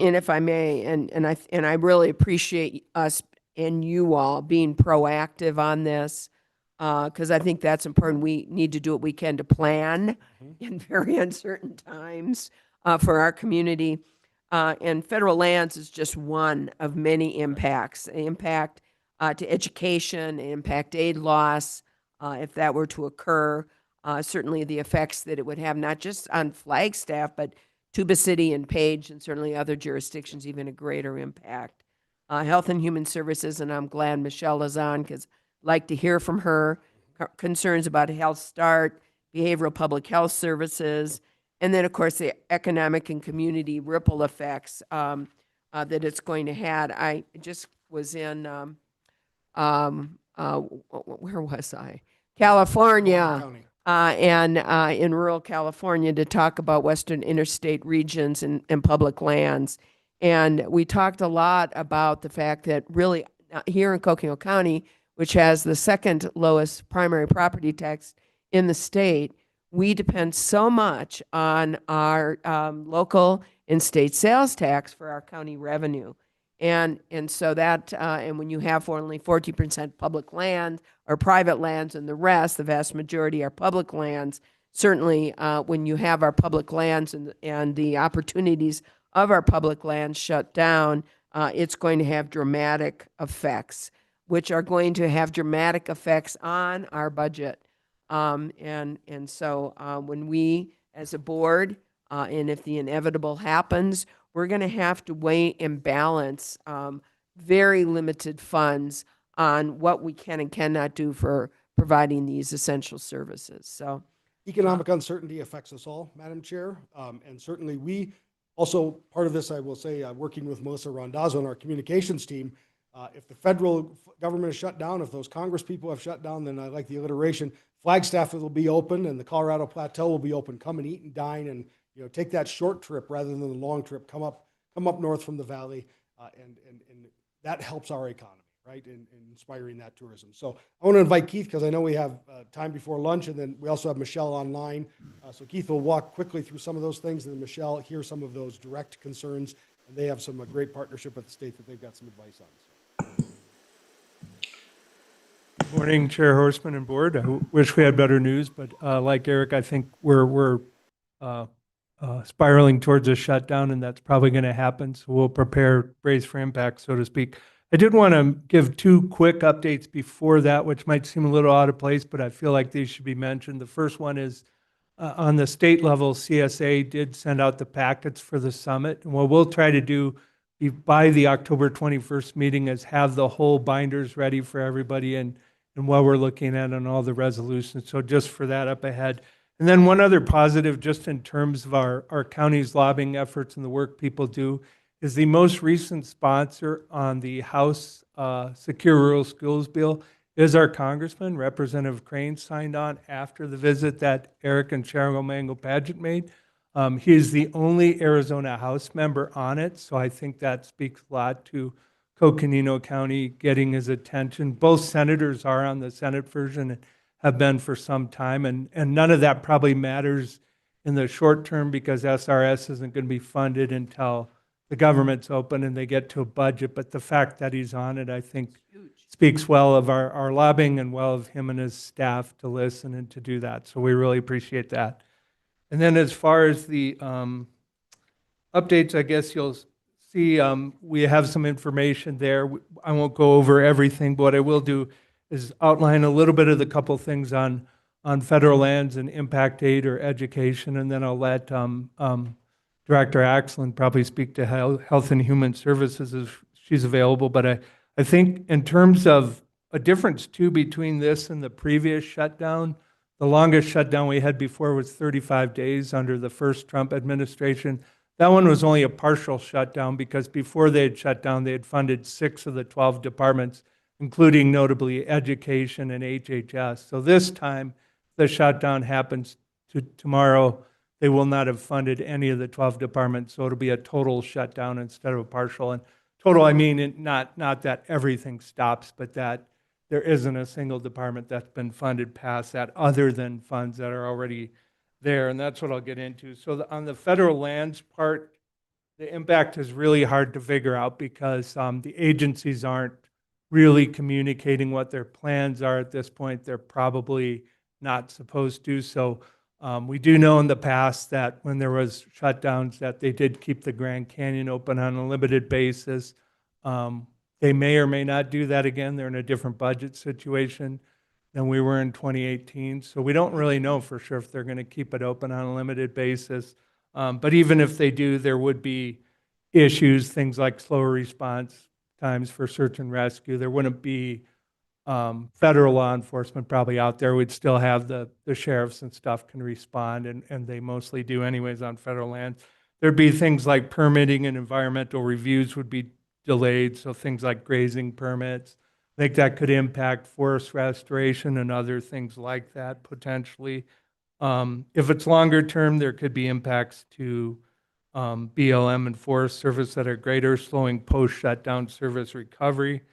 And if I may, and I really appreciate us and you all being proactive on this, because I think that's important. We need to do what we can to plan in very uncertain times for our community. And federal lands is just one of many impacts. Impact to education, impact aid loss, if that were to occur. Certainly the effects that it would have, not just on Flagstaff, but Tuba City and Page, and certainly other jurisdictions, even a greater impact. Health and Human Services, and I'm glad Michelle is on because I'd like to hear from her. Concerns about Health Start, behavioral public health services, and then, of course, the economic and community ripple effects that it's going to have. I just was in, where was I? California. And in rural California to talk about Western interstate regions and public lands. And we talked a lot about the fact that really here in Coconino County, which has the second lowest primary property tax in the state, we depend so much on our local and state sales tax for our county revenue. And so that, and when you have only 40% public land or private lands and the rest, the vast majority are public lands, certainly when you have our public lands and the opportunities of our public lands shut down, it's going to have dramatic effects, which are going to have dramatic effects on our budget. And so when we, as a board, and if the inevitable happens, we're going to have to weigh and balance very limited funds on what we can and cannot do for providing these essential services. So economic uncertainty affects us all, Madam Chair. And certainly we also, part of this, I will say, working with Melissa Rondazzo and our communications team, if the federal government is shut down, if those Congress people have shut down, then I like the alliteration, Flagstaff will be open and the Colorado Plateau will be open. Come and eat and dine and take that short trip rather than the long trip. Come up north from the valley, and that helps our economy, right? In inspiring that tourism. So I want to invite Keith because I know we have time before lunch, and then we also have Michelle online. So Keith will walk quickly through some of those things, and then Michelle hear some of those direct concerns, and they have some great partnership with the state that they've got some advice on. So. Good morning, Chair Horstman and Board. I wish we had better news, but like Eric, I think we're spiraling towards a shutdown, and that's probably going to happen. So we'll brace for impact, so to speak. I did want to give two quick updates before that, which might seem a little out of place, but I feel like these should be mentioned. The first one is on the state level, CSA did send out the packets for the summit. And what we'll try to do by the October 21st meeting is have the whole binders ready for everybody and what we're looking at on all the resolutions. So just for that up ahead. And then one other positive, just in terms of our county's lobbying efforts and the work people do, is the most recent sponsor on the House Secure Rural Schools bill is our Congressman. Representative Crane signed on after the visit that Eric and Sharon Mango Paget made. He is the only Arizona House member on it, so I think that speaks a lot to Coconino County getting his attention. Both senators are on the Senate version and have been for some time, and none of that probably matters in the short term because SRS isn't going to be funded until the government's open and they get to a budget. But the fact that he's on it, I think, speaks well of our lobbying and well of him and his staff to listen and to do that. So we really appreciate that. And then as far as the updates, I guess you'll see we have some information there. I won't go over everything, but what I will do is outline a little bit of the couple things on federal lands and impact aid or education, and then I'll let Director Axland probably speak to Health and Human Services if she's available. But I think in terms of a difference too between this and the previous shutdown, the longest shutdown we had before was 35 days under the first Trump administration. That one was only a partial shutdown because before they had shut down, they had funded 6 of the 12 departments, including notably education and HHS. So this time, the shutdown happens tomorrow. They will not have funded any of the 12 departments, so it'll be a total shutdown instead of a partial. And total, I mean, not that everything stops, but that there isn't a single department that's been funded past that other than funds that are already there, and that's what I'll get into. So on the federal lands part, the impact is really hard to figure out because the agencies aren't really communicating what their plans are at this point. They're probably not supposed to. So we do know in the past that when there was shutdowns that they did keep the Grand Canyon open on a limited basis. They may or may not do that again. They're in a different budget situation than we were in 2018. So we don't really know for sure if they're going to keep it open on a limited basis. But even if they do, there would be issues, things like slower response times for search and rescue. There wouldn't be federal law enforcement probably out there. We'd still have the sheriffs and stuff can respond, and they mostly do anyways on federal land. There'd be things like permitting and environmental reviews would be delayed, so things like grazing permits. I think that could impact forest restoration and other things like that potentially. If it's longer term, there could be impacts to BLM and Forest Service that are greater, slowing post-shutdown service recovery.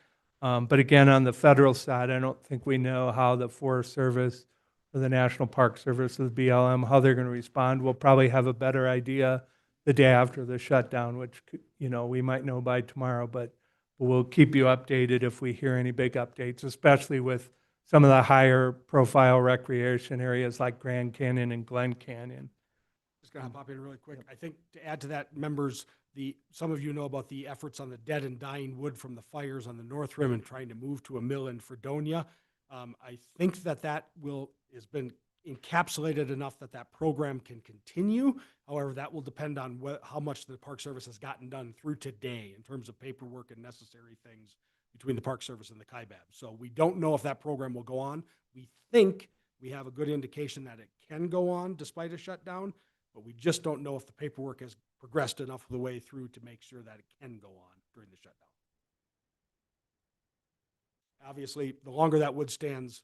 But again, on the federal side, I don't think we know how the Forest Service or the National Park Service or the BLM, how they're going to respond. We'll probably have a better idea the day after the shutdown, which, we might know by tomorrow, but we'll keep you updated if we hear any big updates, especially with some of the higher profile recreation areas like Grand Canyon and Glen Canyon. Just gonna pop in really quick. I think to add to that, members, some of you know about the efforts on the dead and dying wood from the fires on the North Rim and trying to move to a mill in Fredonia. I think that has been encapsulated enough that program can continue. However, that will depend on how much the Park Service has gotten done through today in terms of paperwork and necessary things between the Park Service and the KIBAB. So we don't know if that program will go on. We think we have a good indication that it can go on despite a shutdown, but we just don't know if the paperwork has progressed enough of the way through to make sure that it can go on during the shutdown. Obviously, the longer that wood stands,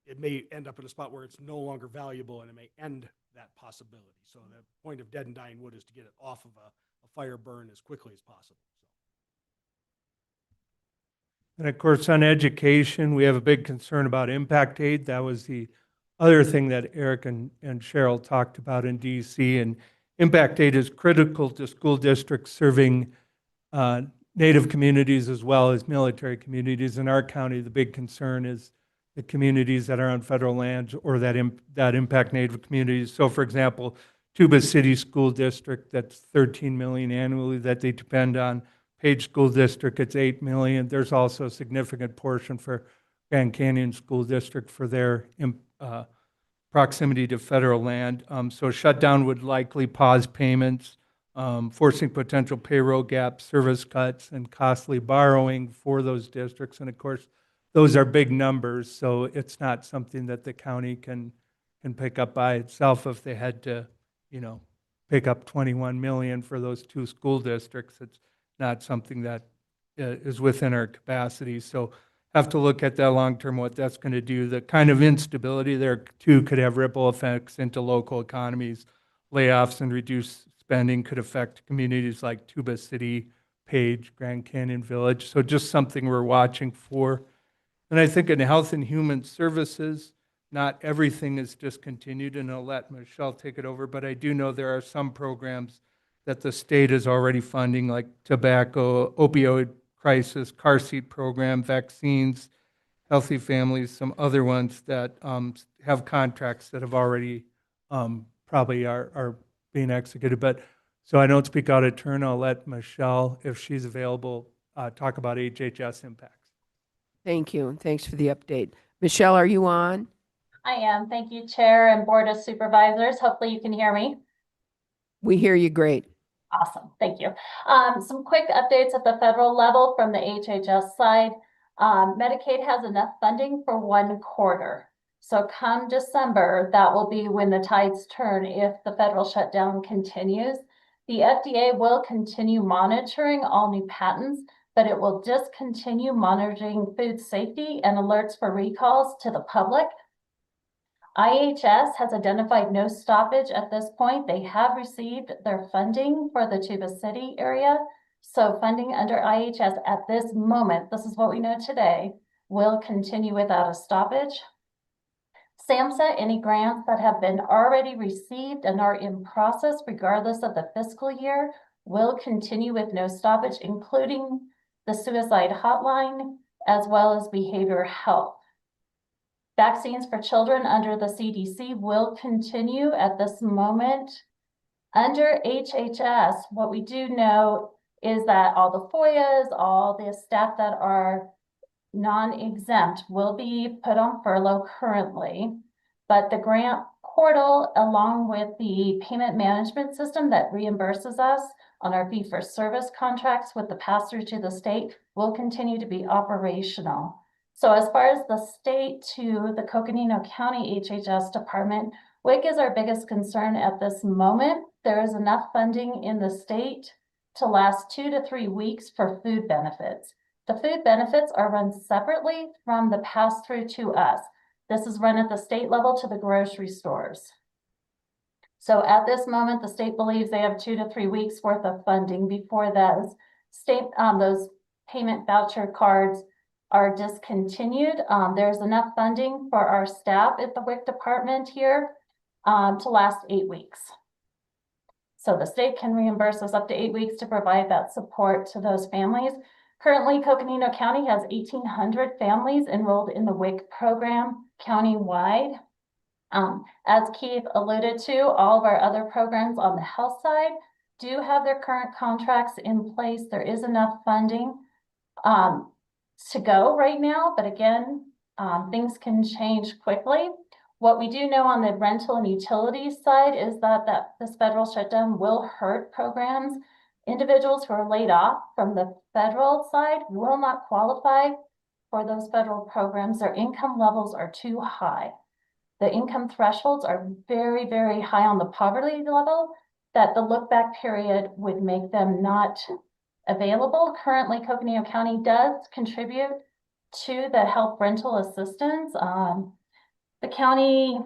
it may end up in a spot where it's no longer valuable and it may end that possibility. So the point of dead and dying wood is to get it off of a fire burn as quickly as possible. And of course, on education, we have a big concern about impact aid. That was the other thing that Eric and Cheryl talked about in DC. And impact aid is critical to school districts serving Native communities as well as military communities. In our county, the big concern is the communities that are on federal lands or that impact Native communities. So for example, Tuba City School District, that's 13 million annually that they depend on. Page School District, it's 8 million. There's also a significant portion for Grand Canyon School District for their proximity to federal land. So shutdown would likely pause payments, forcing potential payroll gaps, service cuts, and costly borrowing for those districts. And of course, those are big numbers, so it's not something that the county can pick up by itself if they had to, pick up 21 million for those 2 school districts. It's not something that is within our capacity. So have to look at that long-term, what that's going to do. The kind of instability there too could have ripple effects into local economies. Layoffs and reduced spending could affect communities like Tuba City, Page, Grand Canyon Village. So just something we're watching for. And I think in Health and Human Services, not everything is discontinued, and I'll let Michelle take it over, but I do know there are some programs that the state is already funding, like tobacco, opioid crisis, car seat program, vaccines, healthy families, some other ones that have contracts that have already probably are being executed. But so I don't speak out of turn. I'll let Michelle, if she's available, talk about HHS impacts. Thank you, and thanks for the update. Michelle, are you on? I am. Thank you, Chair and Board of Supervisors. Hopefully you can hear me. We hear you great. Awesome, thank you. Some quick updates at the federal level from the HHS side. Medicaid has enough funding for 1 quarter. So come December, that will be when the tides turn if the federal shutdown continues. The FDA will continue monitoring all new patents, but it will discontinue monitoring food safety and alerts for recalls to the public. IHS has identified no stoppage at this point. They have received their funding for the Tuba City area. So funding under IHS at this moment, this is what we know today, will continue without a stoppage. SAMHSA, any grants that have been already received and are in process regardless of the fiscal year will continue with no stoppage, including the suicide hotline, as well as behavioral health. Vaccines for children under the CDC will continue at this moment. Under HHS, what we do know is that all the FOIAs, all the staff that are non-exempt will be put on furlough currently. But the grant portal, along with the payment management system that reimburses us on our fee-for-service contracts with the pass-through to the state, will continue to be operational. So as far as the state to the Coconino County HHS department, WIC is our biggest concern at this moment. There is enough funding in the state to last 2 to 3 weeks for food benefits. The food benefits are run separately from the pass-through to us. This is run at the state level to the grocery stores. So at this moment, the state believes they have 2 to 3 weeks worth of funding before those payment voucher cards are discontinued. There's enough funding for our staff at the WIC department here to last 8 weeks. So the state can reimburse us up to 8 weeks to provide that support to those families. Currently, Coconino County has 1,800 families enrolled in the WIC program countywide. As Keith alluded to, all of our other programs on the health side do have their current contracts in place. There is enough funding to go right now, but again, things can change quickly. What we do know on the rental and utilities side is that this federal shutdown will hurt programs. Individuals who are laid off from the federal side will not qualify for those federal programs. Their income levels are too high. The income thresholds are very, very high on the poverty level that the look back period would make them not available. Currently, Coconino County does contribute to the health rental assistance. The county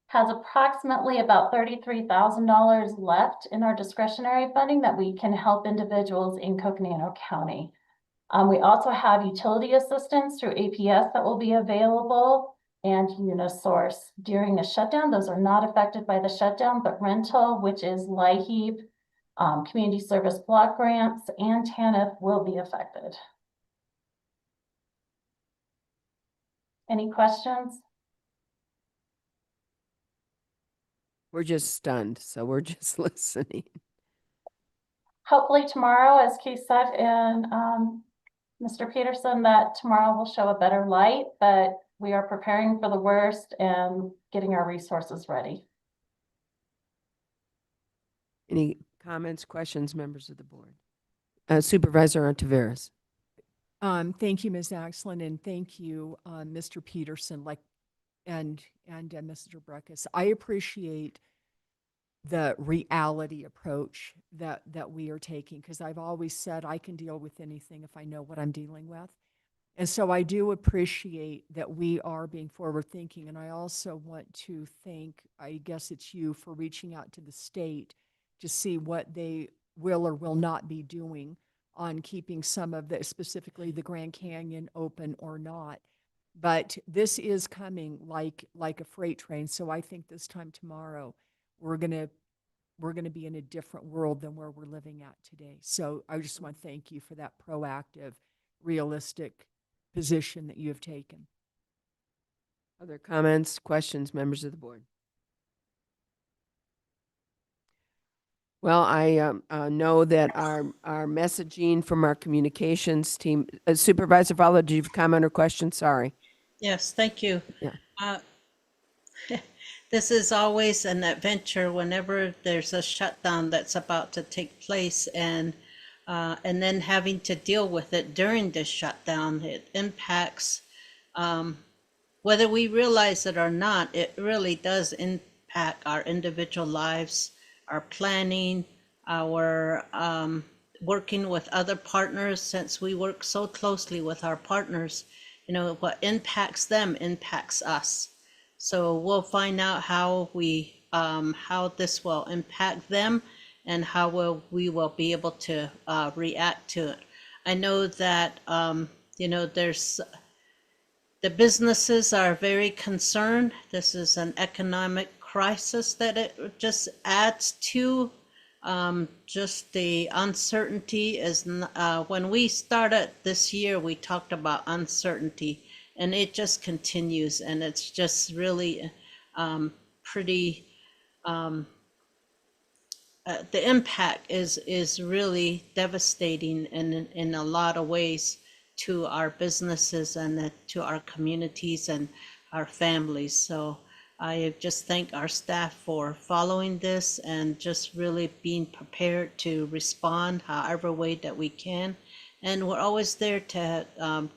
has approximately about $33,000 left in our discretionary funding that we can help individuals in Coconino County. We also have utility assistance through APS that will be available and Unisource during the shutdown. Those are not affected by the shutdown, but rental, which is LIHEAP, community service block grants, and TANF will be affected. Any questions? We're just stunned, so we're just listening. Hopefully tomorrow, as Keith said, and Mr. Peterson, that tomorrow will show a better light, but we are preparing for the worst and getting our resources ready. Any comments, questions, members of the board? Supervisor Ontiveros. Thank you, Ms. Axland, and thank you, Mr. Peterson, and Mr. Breckus. I appreciate the reality approach that we are taking, because I've always said I can deal with anything if I know what I'm dealing with. And so I do appreciate that we are being forward thinking. And I also want to thank, I guess it's you, for reaching out to the state to see what they will or will not be doing on keeping some of the, specifically the Grand Canyon, open or not. But this is coming like a freight train. So I think this time tomorrow, we're gonna be in a different world than where we're living at today. So I just want to thank you for that proactive, realistic position that you have taken. Other comments, questions, members of the board? Well, I know that our messaging from our communications team, Supervisor Fowler, do you have a comment or question? Sorry. Yes, thank you. Yeah. this is always an adventure whenever there's a shutdown that's about to take place, and then having to deal with it during this shutdown. It impacts, whether we realize it or not, it really does impact our individual lives, our planning, our working with other partners. Since we work so closely with our partners, you know, what impacts them impacts us. So we'll find out how how this will impact them and how we will be able to react to it. I know that, you know, the businesses are very concerned. This is an economic crisis that it just adds to. Just the uncertainty is, when we started this year, we talked about uncertainty, and it just continues, and it's just really pretty, the impact is really devastating in a lot of ways to our businesses and to our communities and our families. So I just thank our staff for following this and just really being prepared to respond however way that we can. And we're always there to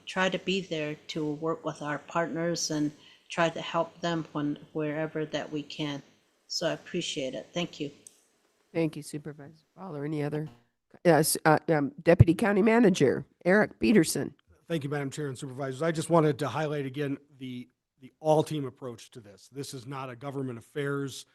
try to be there to work with our partners and try to help them wherever that we can. So I appreciate it. Thank you. Thank you, Supervisor Fowler. Any other? Yes, Deputy County Manager, Eric Peterson. Thank you, Madam Chair and Supervisors. I just wanted to highlight again the all-team approach to this. This is not a government affairs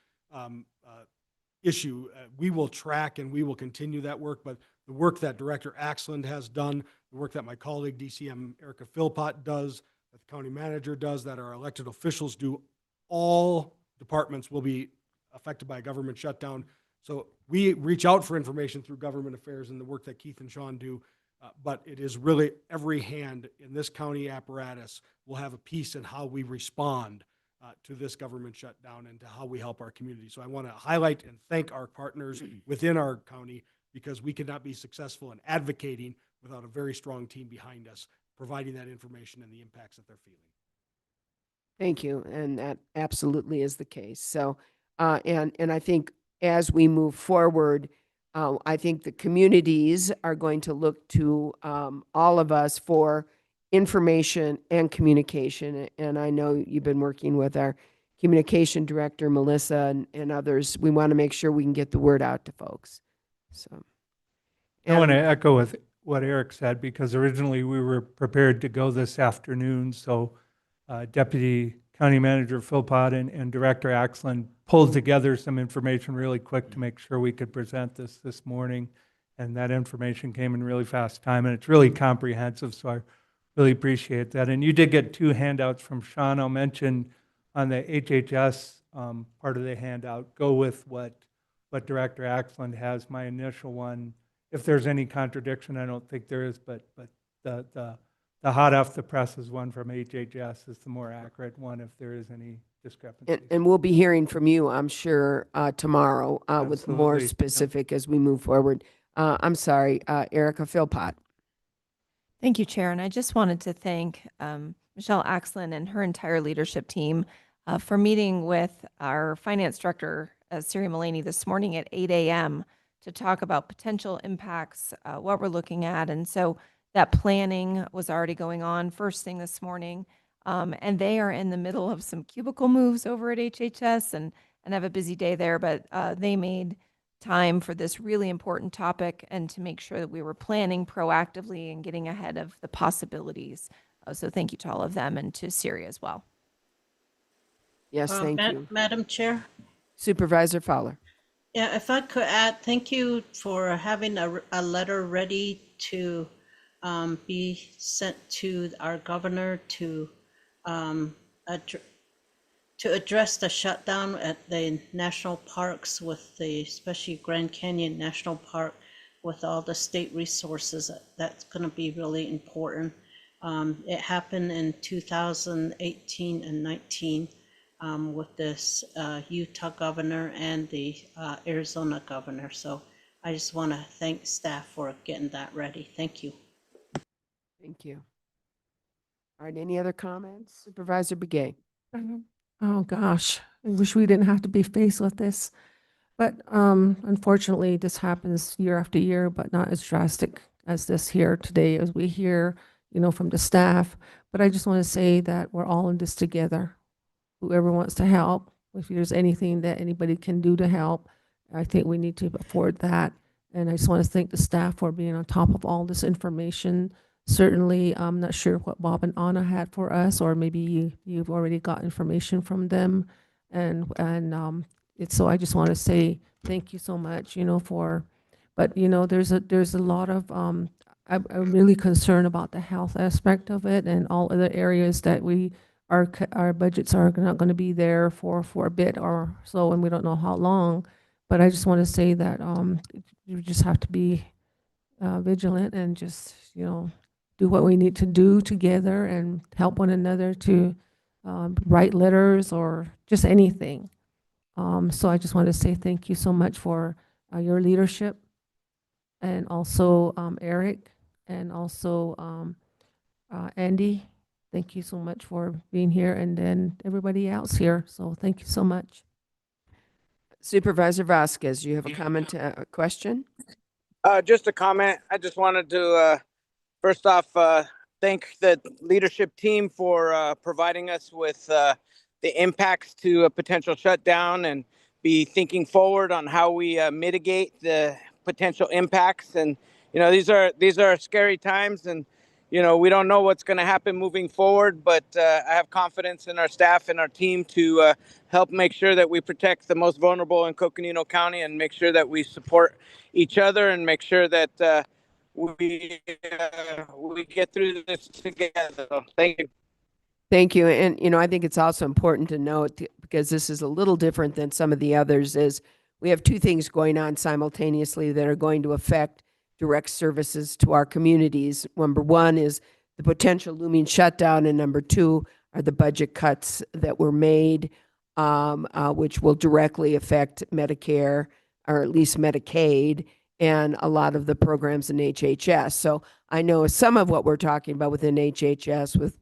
issue. We will track and we will continue that work, but the work that Director Axland has done, the work that my colleague DCM Erica Philpott does, that the county manager does, that our elected officials do, all departments will be affected by a government shutdown. So we reach out for information through government affairs and the work that Keith and Sean do. But it is really every hand in this county apparatus will have a piece in how we respond to this government shutdown and to how we help our community. So I want to highlight and thank our partners within our county, because we could not be successful in advocating without a very strong team behind us, providing that information and the impacts that they're feeling. Thank you, and that absolutely is the case. So, and I think as we move forward, I think the communities are going to look to all of us for information and communication. And I know you've been working with our communication director, Melissa, and others. We want to make sure we can get the word out to folks. So, I want to echo with what Eric said, because originally we were prepared to go this afternoon. So Deputy County Manager Philpott and Director Axland pulled together some information really quick to make sure we could present this morning. And that information came in really fast time, and it's really comprehensive. So I really appreciate that. And you did get 2 handouts from Sean. I'll mention on the HHS part of the handout, go with what Director Axland has. My initial one, if there's any contradiction, I don't think there is, but the hot off the presses one from HHS is the more accurate one if there is any discrepancy. And we'll be hearing from you, I'm sure, tomorrow with more Absolutely. Yep. specific as we move forward. I'm sorry, Erica Philpott. Thank you, Chair. And I just wanted to thank Michelle Axland and her entire leadership team for meeting with our Finance Director, Siri Mullaney, this morning at 8 a.m. to talk about potential impacts, what we're looking at. And so that planning was already going on first thing this morning. And they are in the middle of some cubicle moves over at HHS and have a busy day there. But they made time for this really important topic and to make sure that we were planning proactively and getting ahead of the possibilities. So thank you to all of them and to Siri as well. Yes, thank you. Madam Chair? Supervisor Fowler. Yeah, if I could add, thank you for having a letter ready to be sent to our governor to address the shutdown at the national parks, with especially Grand Canyon National Park, with all the state resources. That's going to be really important. It happened in 2018 and 19 with this Utah governor and the Arizona governor. So I just want to thank staff for getting that ready. Thank you. Thank you. All right, any other comments? Supervisor Begay. Oh, gosh. I wish we didn't have to be faced with this. But unfortunately, this happens year after year, but not as drastic as this here today, as we hear, from the staff. But I just want to say that we're all in this together. Whoever wants to help, if there's anything that anybody can do to help, I think we need to afford that. And I just want to thank the staff for being on top of all this information. Certainly, I'm not sure what Bob and Anna had for us, or maybe you've already got information from them. So I just want to say thank you so much, but there's a lot of, I'm really concerned about the health aspect of it and all other areas that our budgets are not going to be there for a bit or so, and we don't know how long. But I just want to say that you just have to be vigilant and just do what we need to do together and help one another to write letters or just anything. So I just want to say thank you so much for your leadership, and also Eric, and also Andy. Thank you so much for being here, and then everybody else here. So thank you so much. Supervisor Vasquez, you have a comment, a question? Just a comment. I just wanted to first off thank the leadership team for providing us with the impacts to a potential shutdown, and be thinking forward on how we mitigate the potential impacts. And these are scary times, and we don't know what's going to happen moving forward, but I have confidence in our staff and our team to help make sure that we protect the most vulnerable in Coconino County, and make sure that we support each other, and make sure that we get through this together. So, thank you. Thank you. And, I think it's also important to note, because this is a little different than some of the others, is we have two things going on simultaneously that are going to affect direct services to our communities. Number one is the potential looming shutdown, and number two are the budget cuts that were made, which will directly affect Medicare, or at least Medicaid, and a lot of the programs in HHS. So I know some of what we're talking about within HHS with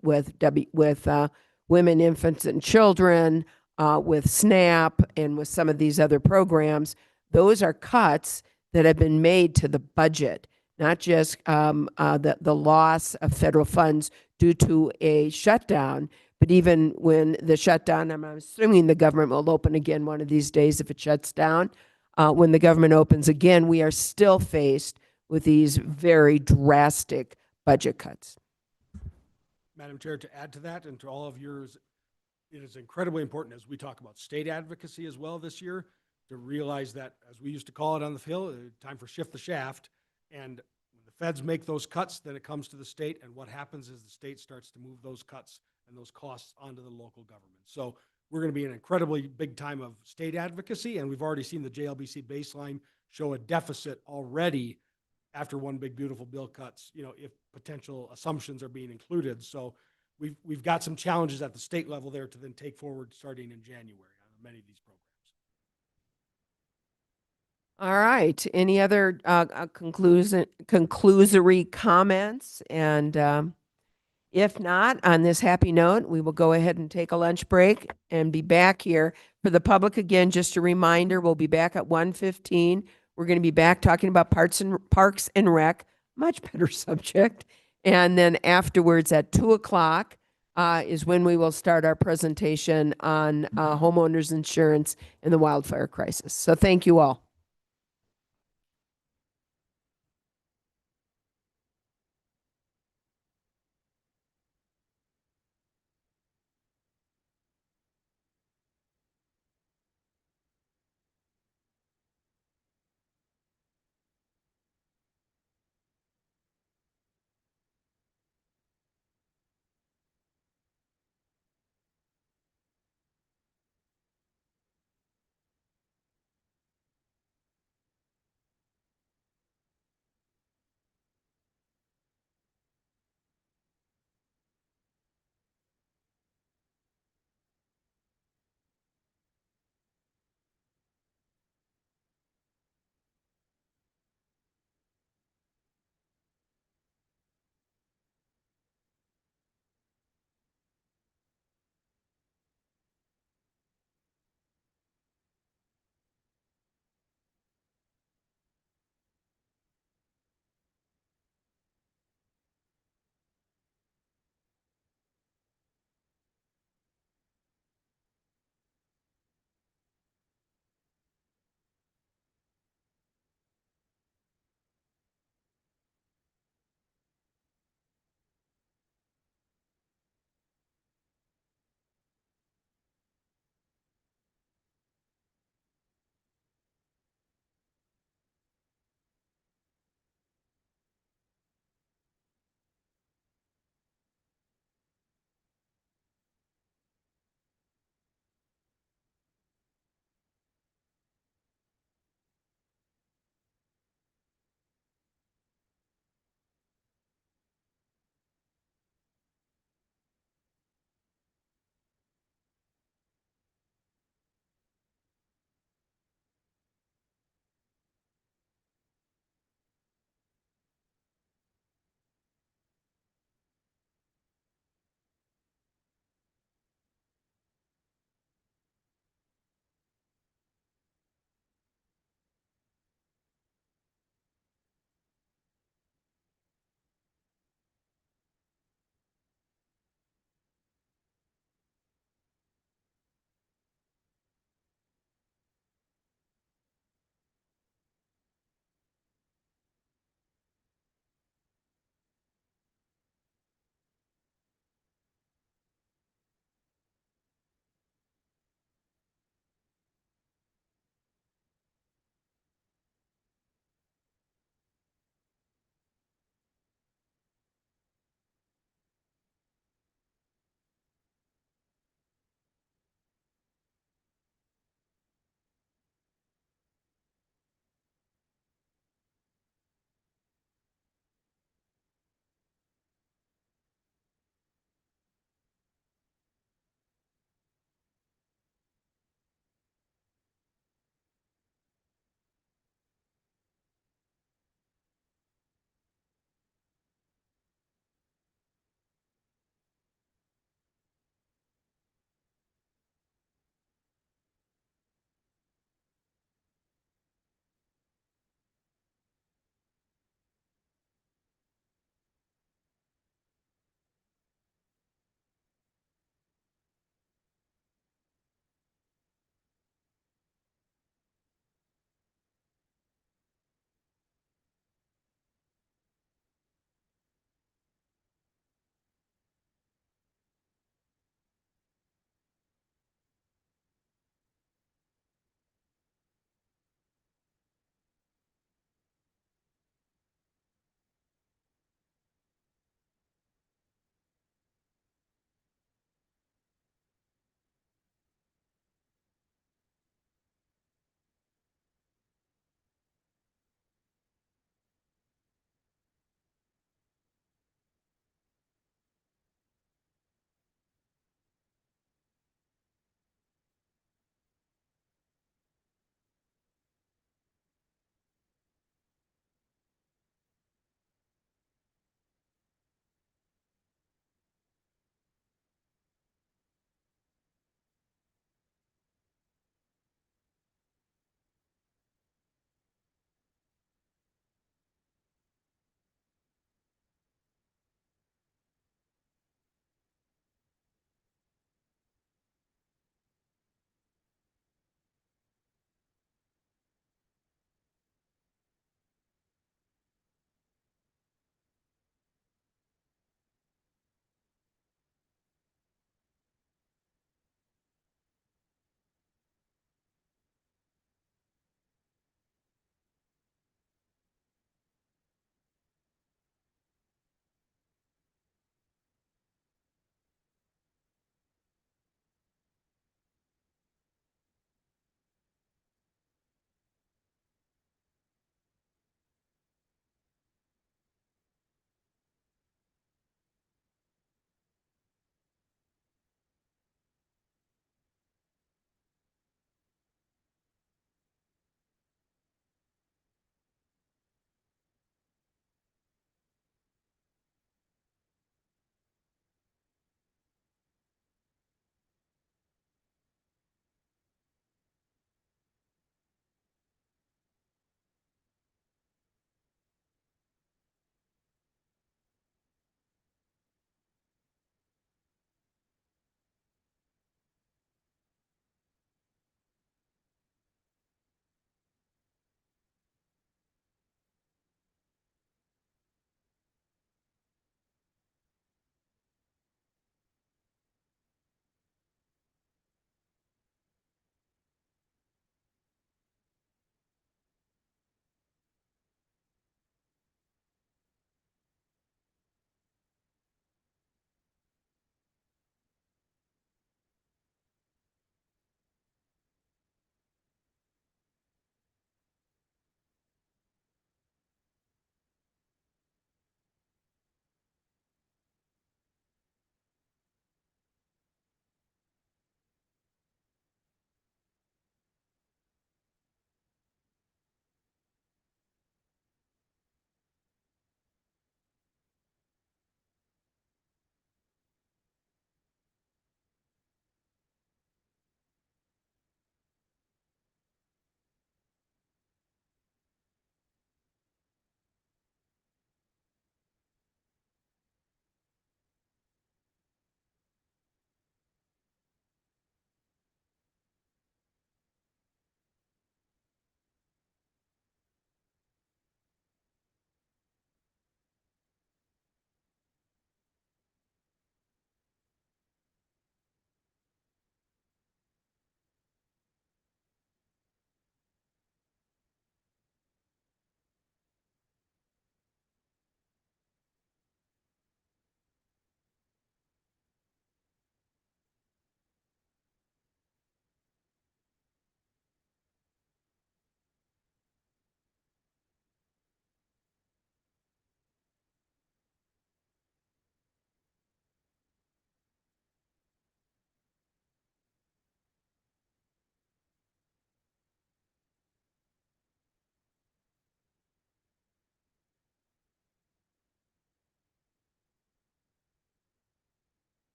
women, infants, and children, with SNAP, and with some of these other programs. Those are cuts that have been made to the budget, not just the loss of federal funds due to a shutdown, but even when the shutdown, I'm assuming the government will open again one of these days if it shuts down. When the government opens again, we are still faced with these very drastic budget cuts. Madam Chair, to add to that and to all of yours, it is incredibly important as we talk about state advocacy as well this year, to realize that, as we used to call it on the Hill, time for shift the shaft. And when the feds make those cuts, then it comes to the state, and what happens is the state starts to move those cuts and those costs onto the local government. So we're going to be in an incredibly big time of state advocacy, and we've already seen the JLBC baseline show a deficit already after one big beautiful bill cuts, if potential assumptions are being included. So we've got some challenges at the state level there to then take forward starting in January on many of these programs. All right. Any other conclusory comments? And if not, on this happy note, we will go ahead and take a lunch break and be back here. For the public, again, just a reminder, we'll be back at 1:15. We're going to be back talking about Parks and Rec, much better subject. And then afterwards at 2:00 is when we will start our presentation on homeowners insurance in the wildfire crisis. So thank you all.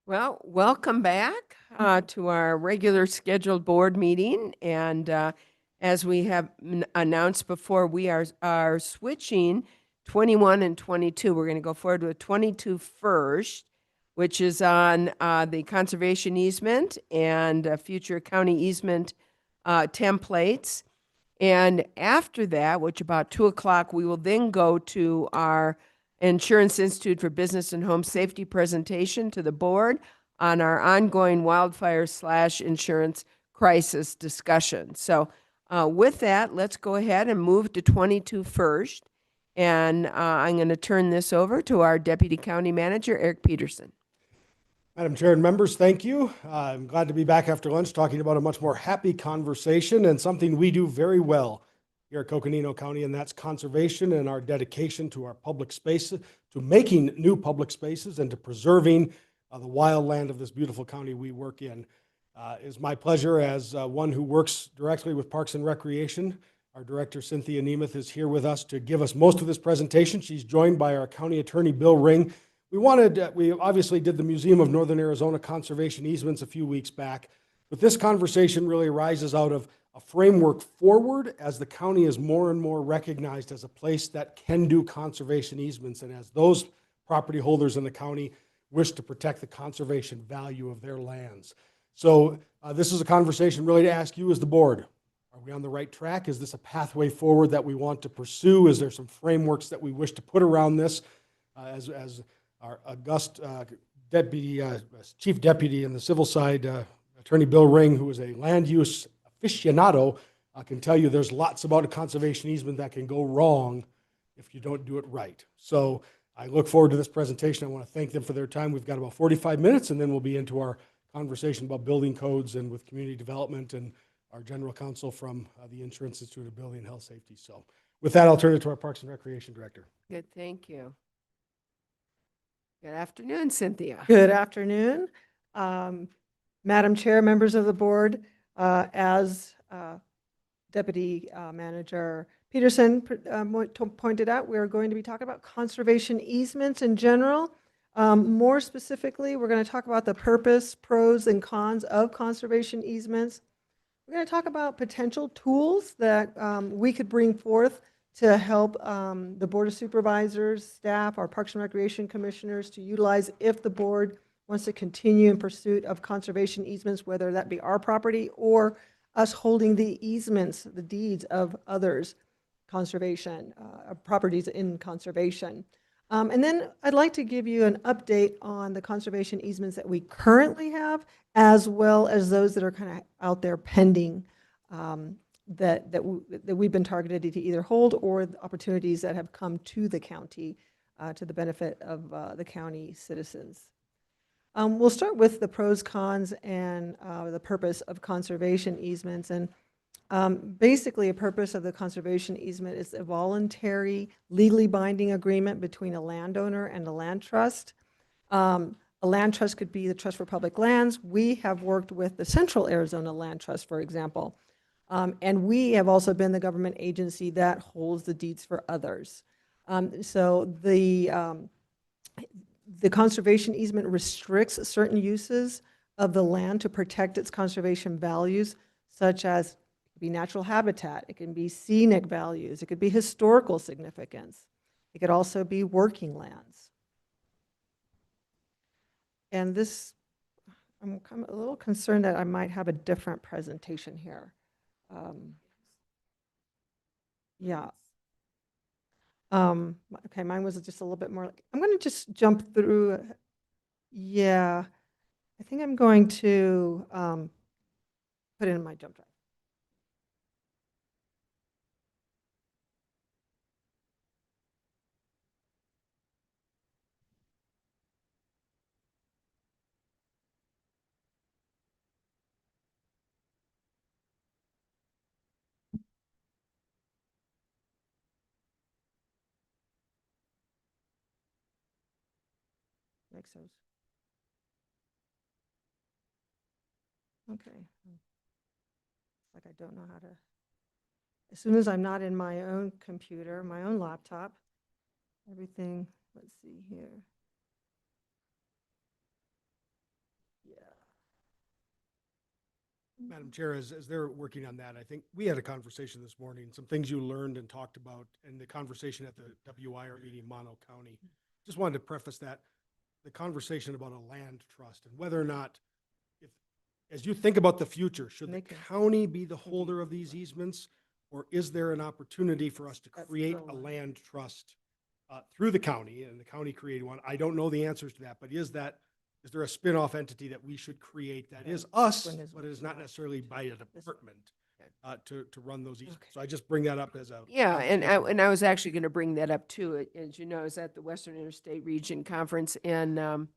Well, welcome back to our regular scheduled board meeting. And as we have announced before, we are switching 21 and 22. We're going to go forward with 22 first, which is on the conservation easement and future county easement templates. And after that, which about 2 o'clock, we will then go to our Insurance Institute for Business and Home Safety presentation to the board on our ongoing wildfire/insurance crisis discussion. So with that, let's go ahead and move to 22 first. And I'm going to turn this over to our Deputy County Manager, Eric Peterson. Madam Chair and members, thank you. I'm glad to be back after lunch talking about a much more happy conversation and something we do very well here at Coconino County, and that's conservation and our dedication to our public spaces, to making new public spaces and to preserving the wild land of this beautiful county we work in. It is my pleasure as one who works directly with Parks and Recreation. Our director, Cynthia Nemeth, is here with us to give us most of this presentation. She's joined by our county attorney, Bill Ring. We obviously did the Museum of Northern Arizona conservation easements a few weeks back, but this conversation really arises out of a framework forward as the county is more and more recognized as a place that can do conservation easements, and as those property holders in the county wish to protect the conservation value of their lands. So this is a conversation really to ask you as the board. Are we on the right track? Is this a pathway forward that we want to pursue? Is there some frameworks that we wish to put around this as our august chief deputy in the civil side, Attorney Bill Ring, who is a land use aficionado, can tell you there's lots about a conservation easement that can go wrong if you don't do it right. So I look forward to this presentation. I want to thank them for their time. We've got about 45 minutes, and then we'll be into our conversation about building codes and with community development and our general counsel from the Insurance Institute of Building and Health Safety. So with that, I'll turn it to our Parks and Recreation Director. Good, thank you. Good afternoon, Cynthia. Good afternoon. Madam Chair, members of the board, as Deputy Manager Peterson pointed out, we are going to be talking about conservation easements in general. More specifically, we're going to talk about the purpose, pros, and cons of conservation easements. We're going to talk about potential tools that we could bring forth to help the Board of Supervisors, staff, our Parks and Recreation Commissioners to utilize if the board wants to continue in pursuit of conservation easements, whether that be our property or us holding the easements, the deeds of others' conservation, properties in conservation. And then I'd like to give you an update on the conservation easements that we currently have, as well as those that are kind of out there pending, that we've been targeted to either hold, or the opportunities that have come to the county to the benefit of the county citizens. We'll start with the pros, cons, and the purpose of conservation easements. And basically, a purpose of the conservation easement is a voluntary, legally binding agreement between a landowner and a land trust. A land trust could be the Trust for Public Lands. We have worked with the Central Arizona Land Trust, for example. And we have also been the government agency that holds the deeds for others. So the conservation easement restricts certain uses of the land to protect its conservation values, such as it could be natural habitat, it can be scenic values, it could be historical significance, it could also be working lands. And this, I'm a little concerned that I might have a different presentation here. Yeah. Okay, mine was just a little bit more like, I'm going to just jump through. Yeah, I think I'm going to put it in my jump drive. Makes sense. Okay. Like I don't know how to. As soon as I'm not in my own computer, my own laptop, everything, let's see here. Madam Chair, as they're working on that, I think we had a conversation this morning, some things you learned and talked about in the conversation at the WIR meeting in Mono County. Just wanted to preface that, the conversation about a land trust and whether or not, if, as you think about the future, should the county be the holder of these easements? Or is there an opportunity for us to create a land trust through the county, and the county created one? I don't know the answers to that, but is there a spin-off entity that we should create that is us, but it is not necessarily by a department to run those easements? So I just bring that up as a. Yeah, and I was actually going to bring that up too. As you know, I was at the Western Interstate Region Conference in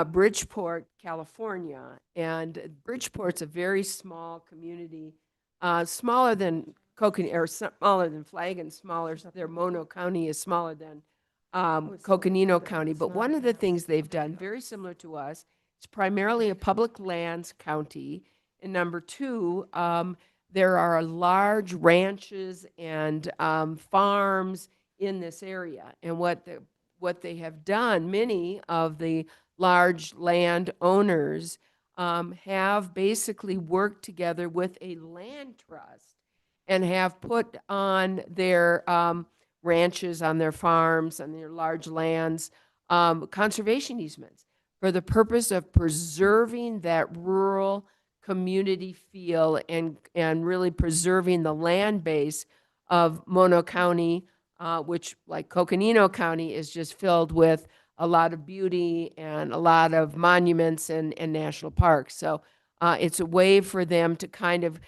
Bridgeport, California, and Bridgeport's a very small community, smaller than or smaller than Flagon, smaller. Their Mono County is smaller than Coconino County. But one of the things they've done, very similar to us, it's primarily a public lands county. And number two, there are large ranches and farms in this area. And what they have done, many of the large land owners have basically worked together with a land trust and have put on their ranches, on their farms, on their large lands, conservation easements for the purpose of preserving that rural community feel and really preserving the land base of Mono County, which, like Coconino County, is just filled with a lot of beauty and a lot of monuments and national parks. So it's a way for them to kind of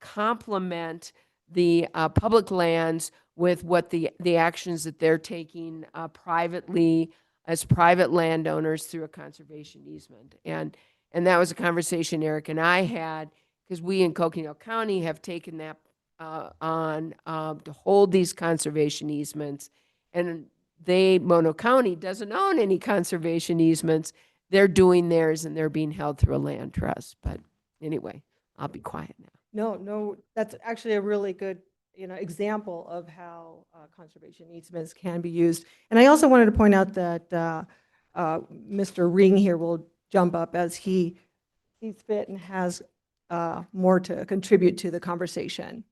complement the public lands with what the actions that they're taking privately as private landowners through a conservation easement. And that was a conversation Eric and I had, because we in Coconino County have taken that on to hold these conservation easements. And Mono County doesn't own any conservation easements. They're doing theirs and they're being held through a land trust. But anyway, I'll be quiet now. No, that's actually a really good, example of how conservation easements can be used. And I also wanted to point out that Mr. Ring here will jump up as he sees fit and has more to contribute to the conversation.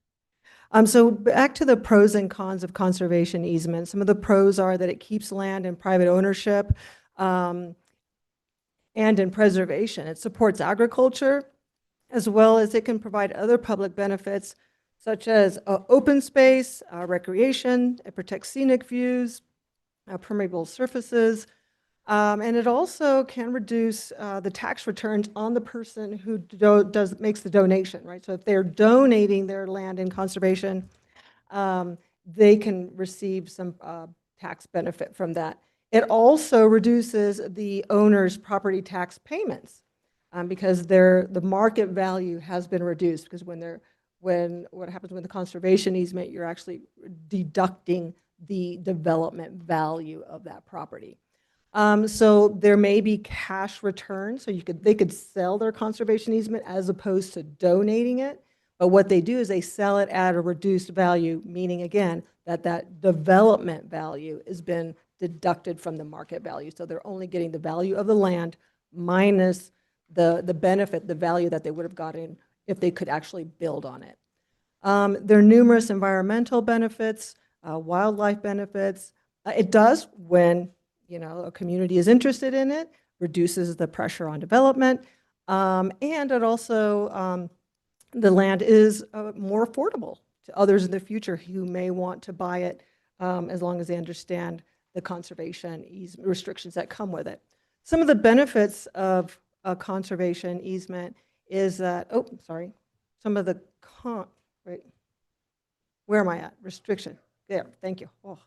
So back to the pros and cons of conservation easements. Some of the pros are that it keeps land in private ownership and in preservation. It supports agriculture, as well as it can provide other public benefits such as open space, recreation. It protects scenic views, permeable surfaces, and it also can reduce the tax returns on the person who makes the donation, right? So if they're donating their land in conservation, they can receive some tax benefit from that. It also reduces the owner's property tax payments because the market value has been reduced, because what happens with the conservation easement, you're actually deducting the development value of that property. So there may be cash returns, so they could sell their conservation easement as opposed to donating it. But what they do is they sell it at a reduced value, meaning again that development value has been deducted from the market value. So they're only getting the value of the land minus the benefit, the value that they would have gotten if they could actually build on it. There are numerous environmental benefits, wildlife benefits. It does, when a community is interested in it, reduces the pressure on development, and it also, the land is more affordable to others in the future who may want to buy it, as long as they understand the conservation restrictions that come with it. Some of the benefits of a conservation easement is that, some of the, right, where am I at? Restriction, there, thank you. Oh.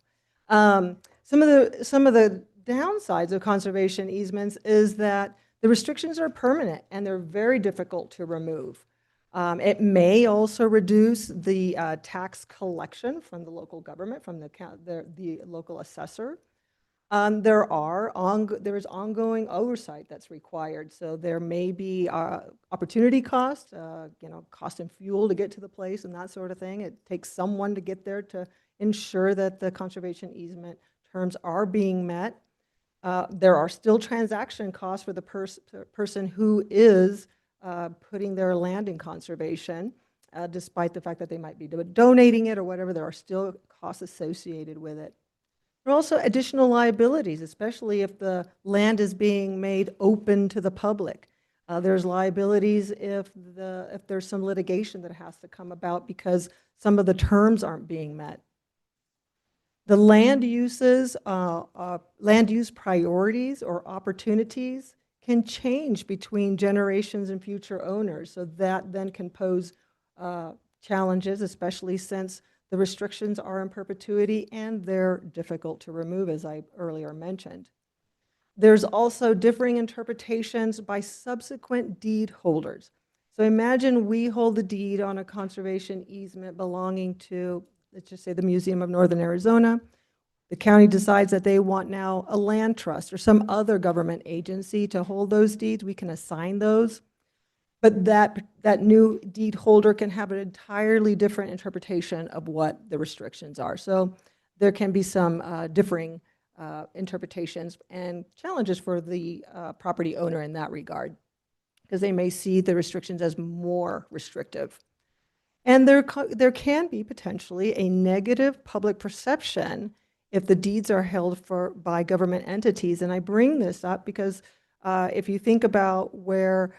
Some of the downsides of conservation easements is that the restrictions are permanent and they're very difficult to remove. It may also reduce the tax collection from the local government, from the local assessor. There is ongoing oversight that's required. So there may be opportunity cost, cost in fuel to get to the place and that sort of thing. It takes someone to get there to ensure that the conservation easement terms are being met. There are still transaction costs for the person who is putting their land in conservation, despite the fact that they might be donating it or whatever. There are still costs associated with it. There are also additional liabilities, especially if the land is being made open to the public. There's liabilities if there's some litigation that has to come about because some of the terms aren't being met. The land uses, land use priorities or opportunities can change between generations and future owners. So that then can pose challenges, especially since the restrictions are in perpetuity and they're difficult to remove, as I earlier mentioned. There's also differing interpretations by subsequent deed holders. So imagine we hold the deed on a conservation easement belonging to, let's just say, the Museum of Northern Arizona. The county decides that they want now a land trust or some other government agency to hold those deeds. We can assign those. But that new deed holder can have an entirely different interpretation of what the restrictions are. So there can be some differing interpretations and challenges for the property owner in that regard, because they may see the restrictions as more restrictive. And there can be potentially a negative public perception if the deeds are held by government entities. And I bring this up because if you think about where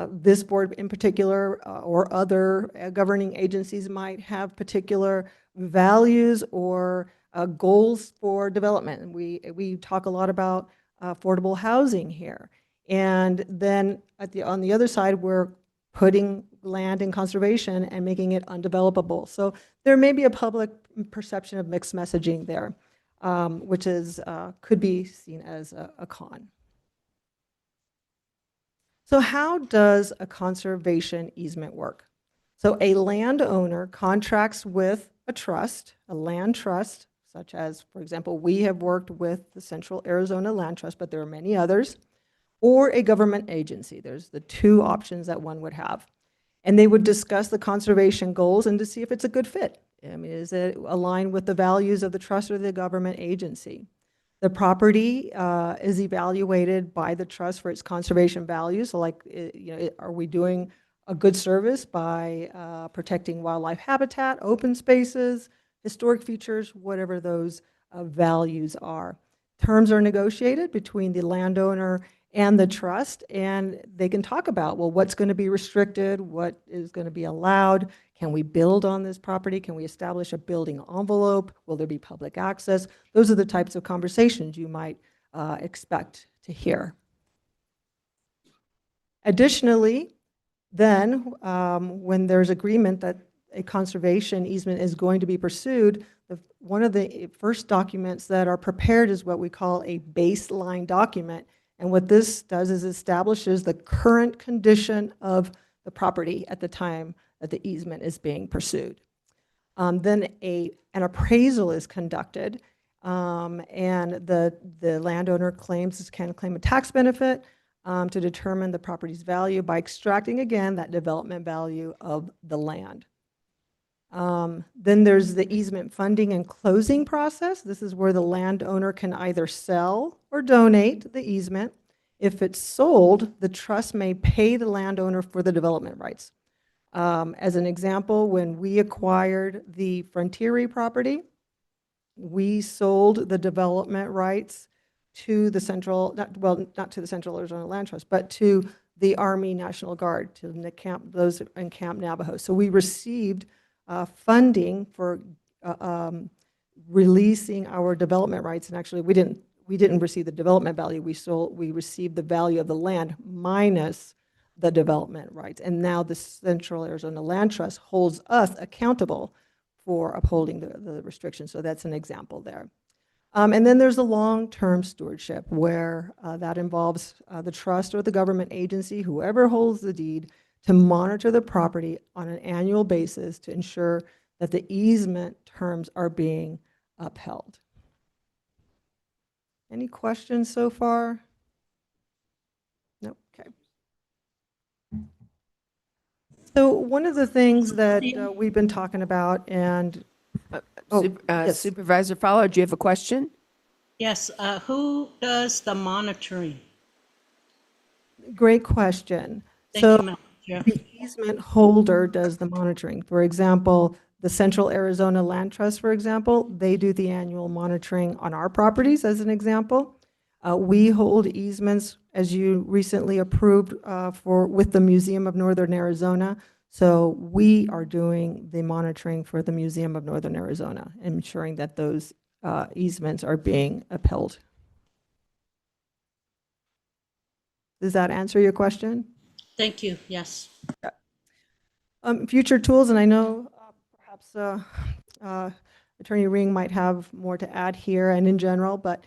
this board in particular or other governing agencies might have particular values or goals for development. And we talk a lot about affordable housing here. And then on the other side, we're putting land in conservation and making it undevelopable. So there may be a public perception of mixed messaging there, which could be seen as a con. So how does a conservation easement work? So a landowner contracts with a trust, a land trust, such as, for example, we have worked with the Central Arizona Land Trust, but there are many others, or a government agency. There's the two options that one would have. And they would discuss the conservation goals and to see if it's a good fit. I mean, is it aligned with the values of the trust or the government agency? The property is evaluated by the trust for its conservation values. So like, are we doing a good service by protecting wildlife habitat, open spaces, historic features, whatever those values are. Terms are negotiated between the landowner and the trust, and they can talk about, well, what's going to be restricted, what is going to be allowed, can we build on this property, can we establish a building envelope, will there be public access? Those are the types of conversations you might expect to hear. Additionally, then, when there's agreement that a conservation easement is going to be pursued, one of the first documents that are prepared is what we call a baseline document. And what this does is establishes the current condition of the property at the time that the easement is being pursued. Then an appraisal is conducted, and the landowner can claim a tax benefit to determine the property's value by extracting, again, that development value of the land. Then there's the easement funding and closing process. This is where the landowner can either sell or donate the easement. If it's sold, the trust may pay the landowner for the development rights. As an example, when we acquired the Frontieri property, we sold the development rights to the not to the Central Arizona Land Trust, but to the Army National Guard, to those in Camp Navajo. So we received funding for releasing our development rights, and actually we didn't receive the development value. We received the value of the land minus the development rights, and now the Central Arizona Land Trust holds us accountable for upholding the restrictions. So that's an example there. And then there's a long-term stewardship where that involves the trust or the government agency, whoever holds the deed, to monitor the property on an annual basis to ensure that the easement terms are being upheld. Any questions so far? No, okay. So one of the things that we've been talking about, and yes. Supervisor Fowler, do you have a question? Yes, who does the monitoring? Great question. Thank So you, Madam Chair. the easement holder does the monitoring. For example, the Central Arizona Land Trust, for example, they do the annual monitoring on our properties, as an example. We hold easements, as you recently approved, with the Museum of Northern Arizona. So we are doing the monitoring for the Museum of Northern Arizona, ensuring that those easements are being upheld. Does that answer your question? Thank you. Yes. Future tools, and I know perhaps Attorney Ring might have more to add here and in general, but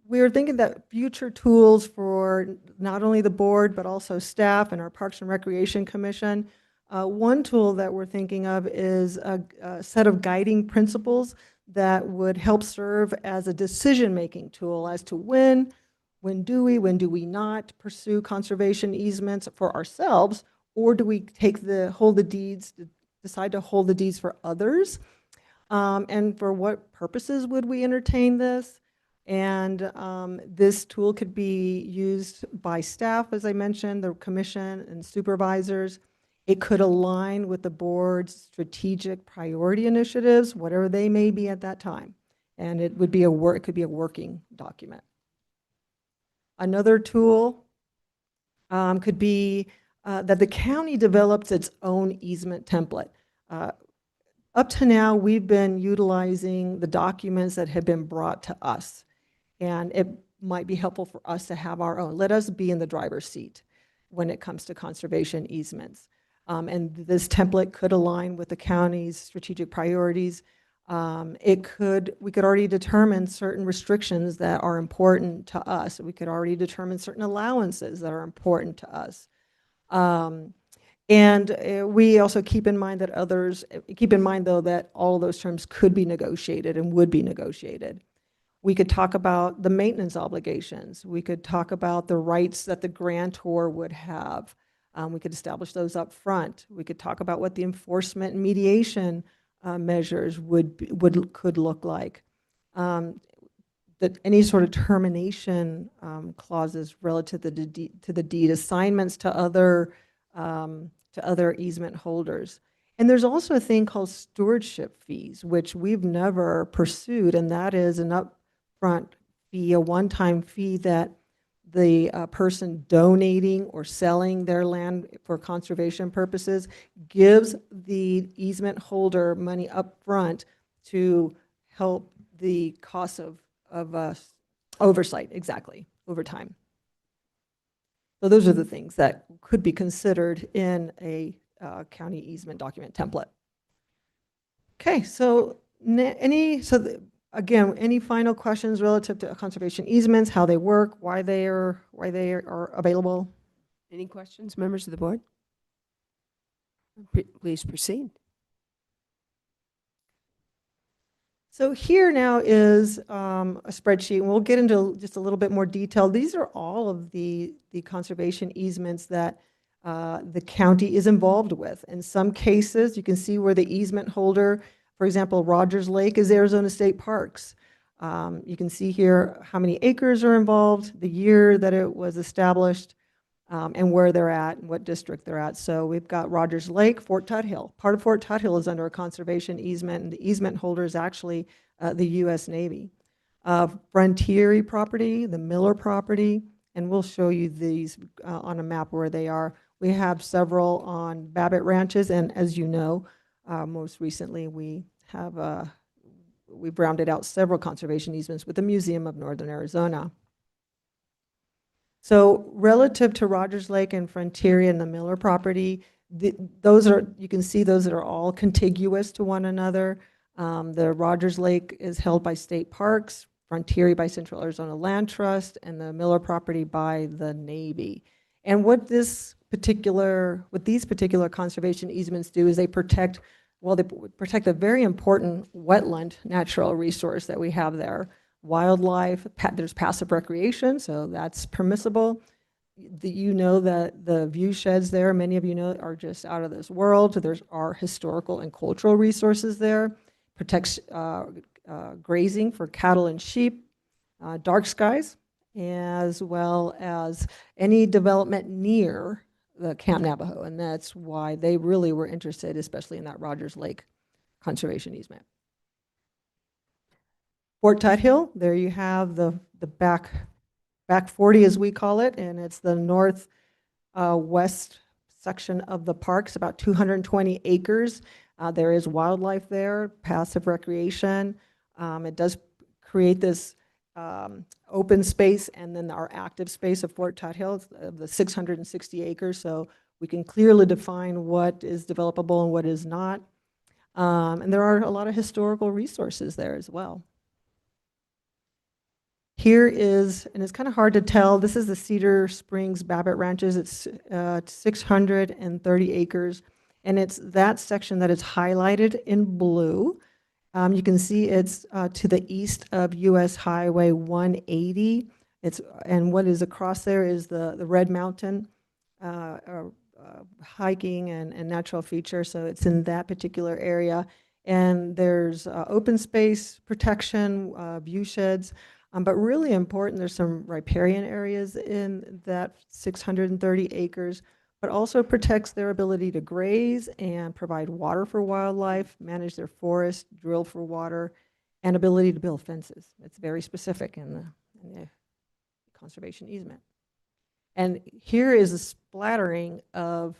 we're thinking that future tools for not only the board, but also staff and our Parks and Recreation Commission. One tool that we're thinking of is a set of guiding principles that would help serve as a decision-making tool as to when do we not pursue conservation easements for ourselves, or do we decide to hold the deeds for others? And for what purposes would we entertain this? And this tool could be used by staff, as I mentioned, the commission and supervisors. It could align with the board's strategic priority initiatives, whatever they may be at that time. And it could be a working document. Another tool could be that the county develops its own easement template. Up to now, we've been utilizing the documents that have been brought to us, and it might be helpful for us to have our own. Let us be in the driver's seat when it comes to conservation easements. And this template could align with the county's strategic priorities. We could already determine certain restrictions that are important to us. We could already determine certain allowances that are important to us. We also keep in mind though that all of those terms could be negotiated and would be negotiated. We could talk about the maintenance obligations. We could talk about the rights that the grantor would have. We could establish those up front. We could talk about what the enforcement and mediation measures could look like. That any sort of termination clauses relative to the deed assignments to other easement holders. And there's also a thing called stewardship fees, which we've never pursued, and that is an upfront fee, a one-time fee that the person donating or selling their land for conservation purposes gives the easement holder money up front to help the cost of oversight, exactly, over time. So those are the things that could be considered in a county easement document template. Okay, so again, any final questions relative to conservation easements, how they work, why they are available? Any questions, members of the board? Please proceed. So here now is a spreadsheet, and we'll get into just a little bit more detail. These are all of the conservation easements that the county is involved with. In some cases, you can see where the easement holder, for example, Rogers Lake is Arizona State Parks. You can see here how many acres are involved, the year that it was established, and where they're at and what district they're at. So we've got Rogers Lake, Fort Tuthill. Part of Fort Tuthill is under a conservation easement, and the easement holder is actually the U.S. Navy. Frontier property, the Miller property, and we'll show you these on a map where they are. We have several on Babbitt Ranches, and as you know, most recently we've rounded out several conservation easements with the Museum of Northern Arizona. So relative to Rogers Lake and Frontier and the Miller property, you can see those that are all contiguous to one another. The Rogers Lake is held by state parks, Frontier by Central Arizona Land Trust, and the Miller property by the Navy. And what these particular conservation easements do is they protect a very important wetland natural resource that we have there. Wildlife, there's passive recreation, so that's permissible. You know that the view sheds there, many of you know, are just out of this world. There are historical and cultural resources there. Protects grazing for cattle and sheep, dark skies, as well as any development near the Camp Navajo, and that's why they really were interested, especially in that Rogers Lake conservation easement. Fort Tuthill, there you have the back 40 as we call it, and it's the north west section of the park. It's about 220 acres. There is wildlife there, passive recreation. It does create this open space, and then our active space of Fort Tuthill, the 660 acres. So we can clearly define what is developable and what is not. And there are a lot of historical resources there as well. Here is, and it's kind of hard to tell, this is the Cedar Springs Babbitt Ranches. It's 630 acres, and it's that section that is highlighted in blue. You can see it's to the east of US Highway 180. And what is across there is the Red Mountain hiking and natural feature. So it's in that particular area. And there's open space protection, view sheds. But really important, there's some riparian areas in that 630 acres, but also protects their ability to graze and provide water for wildlife, manage their forest, drill for water, and ability to build fences. It's very specific in the conservation easement. And here is a splattering of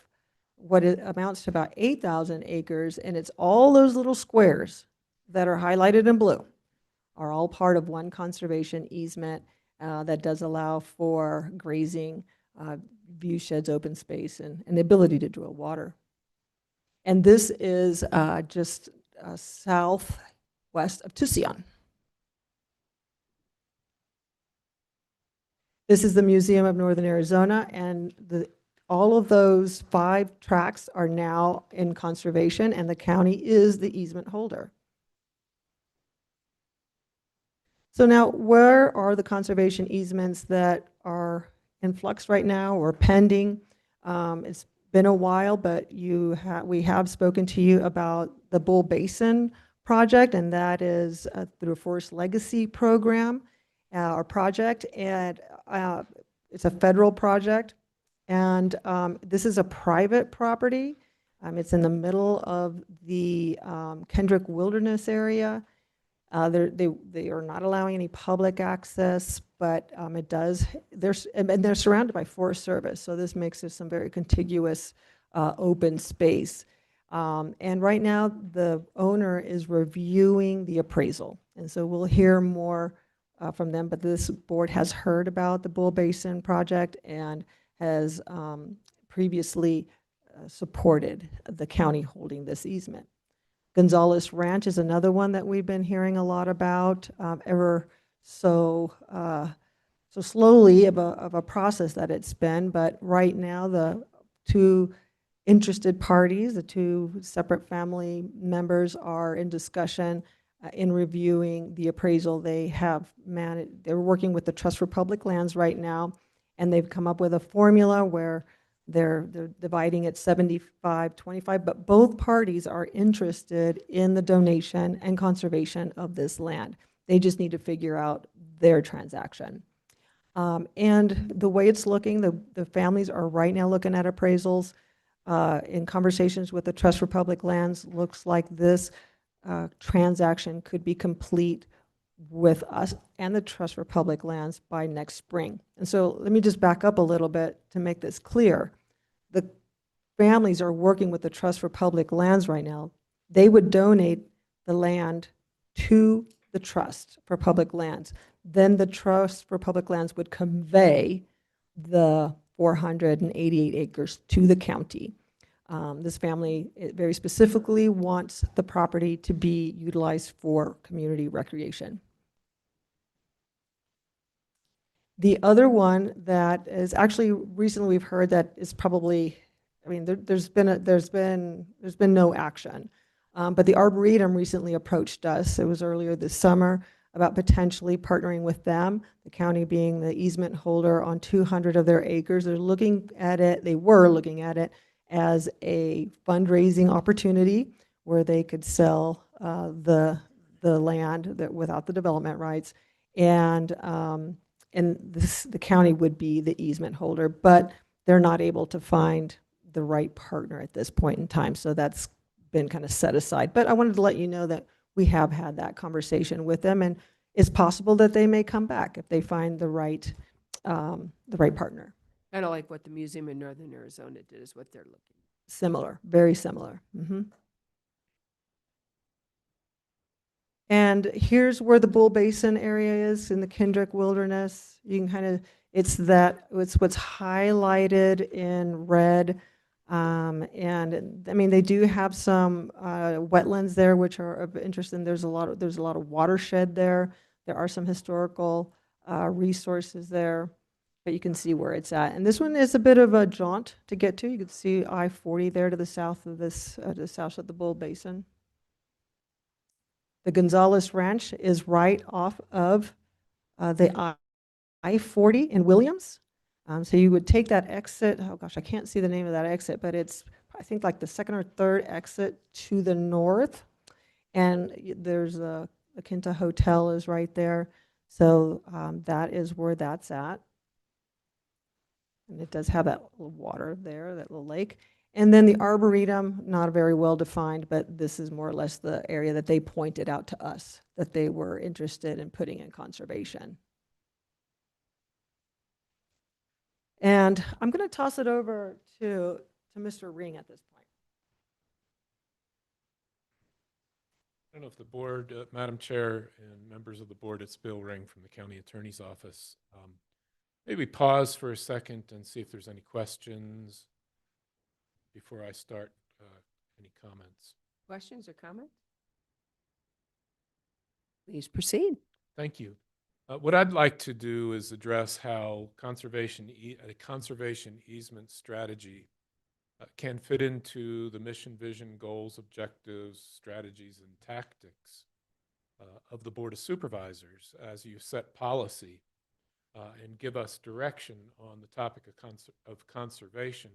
what it amounts to about 8,000 acres, and it's all those little squares that are highlighted in blue are all part of one conservation easement that does allow for grazing, view sheds, open space, and the ability to drill water. And this is just southwest of Tucson. This is the Museum of Northern Arizona, and all of those 5 tracts are now in conservation, and the county is the easement holder. So now, where are the conservation easements that are in flux right now or pending? It's been a while, but we have spoken to you about the Bull Basin project, and that is through a Forest Legacy program or project, and it's a federal project, and this is a private property. It's in the middle of the Kendrick Wilderness area. They are not allowing any public access, but they're surrounded by Forest Service, so this makes it some very contiguous open space. And right now, the owner is reviewing the appraisal, and so we'll hear more from them, but this board has heard about the Bull Basin project and has previously supported the county holding this easement. Gonzales Ranch is another one that we've been hearing a lot about, ever so slowly of a process that it's been. But right now, the 2 interested parties, the 2 separate family members, are in discussion in reviewing the appraisal. They're working with the Trust for Public Lands right now, and they've come up with a formula where they're dividing it 75-25, but both parties are interested in the donation and conservation of this land. They just need to figure out their transaction. And the way it's looking, the families are right now looking at appraisals. In conversations with the Trust for Public Lands, looks like this transaction could be complete with us and the Trust for Public Lands by next spring. And so let me just back up a little bit to make this clear. The families are working with the Trust for Public Lands right now. They would donate the land to the Trust for Public Lands. Then the Trust for Public Lands would convey the 488 acres to the county. This family very specifically wants the property to be utilized for community recreation. The other one that is actually recently we've heard that is probably, I mean, there's been no action, but the Arboretum recently approached us. It was earlier this summer about potentially partnering with them, the county being the easement holder on 200 of their acres. They were looking at it as a fundraising opportunity where they could sell the land without the development rights, and the county would be the easement holder. But they're not able to find the right partner at this point in time. So that's been kind of set aside. But I wanted to let you know that we have had that conversation with them, and it's possible that they may come back if they find the right partner. Kind of like what the museum in Northern Arizona did is what they're looking. Similar, very similar. And here's where the Bull Basin area is in the Kendrick Wilderness. You can kind of, it's what's highlighted in red. And I mean, they do have some wetlands there, which are of interest, and there's a lot of watershed there. There are some historical resources there, but you can see where it's at. And this one is a bit of a jaunt to get to. You can see I-40 there to the south of this, to the south of the Bull Basin. The Gonzales Ranch is right off of the I-40 in Williams. So you would take that exit, oh gosh, I can't see the name of that exit, but it's, I think, like the second or third exit to the north. And there's the Quinta Hotel is right there. So that is where that's at. And it does have that little water there, that little lake. And then the Arboretum, not very well defined, but this is more or less the area that they pointed out to us that they were interested in putting in conservation. And I'm going to toss it over to Mr. Ring at this point. I don't know if the board, Madam Chair and members of the board, it's Bill Ring from the County Attorney's Office. Maybe pause for a second and see if there's any questions before I start any comments. Questions or comments? Please proceed. Thank you. What I'd like to do is address how a conservation easement strategy can fit into the mission, vision, goals, objectives, strategies, and tactics of the Board of Supervisors as you set policy and give us direction on the topic of conservation.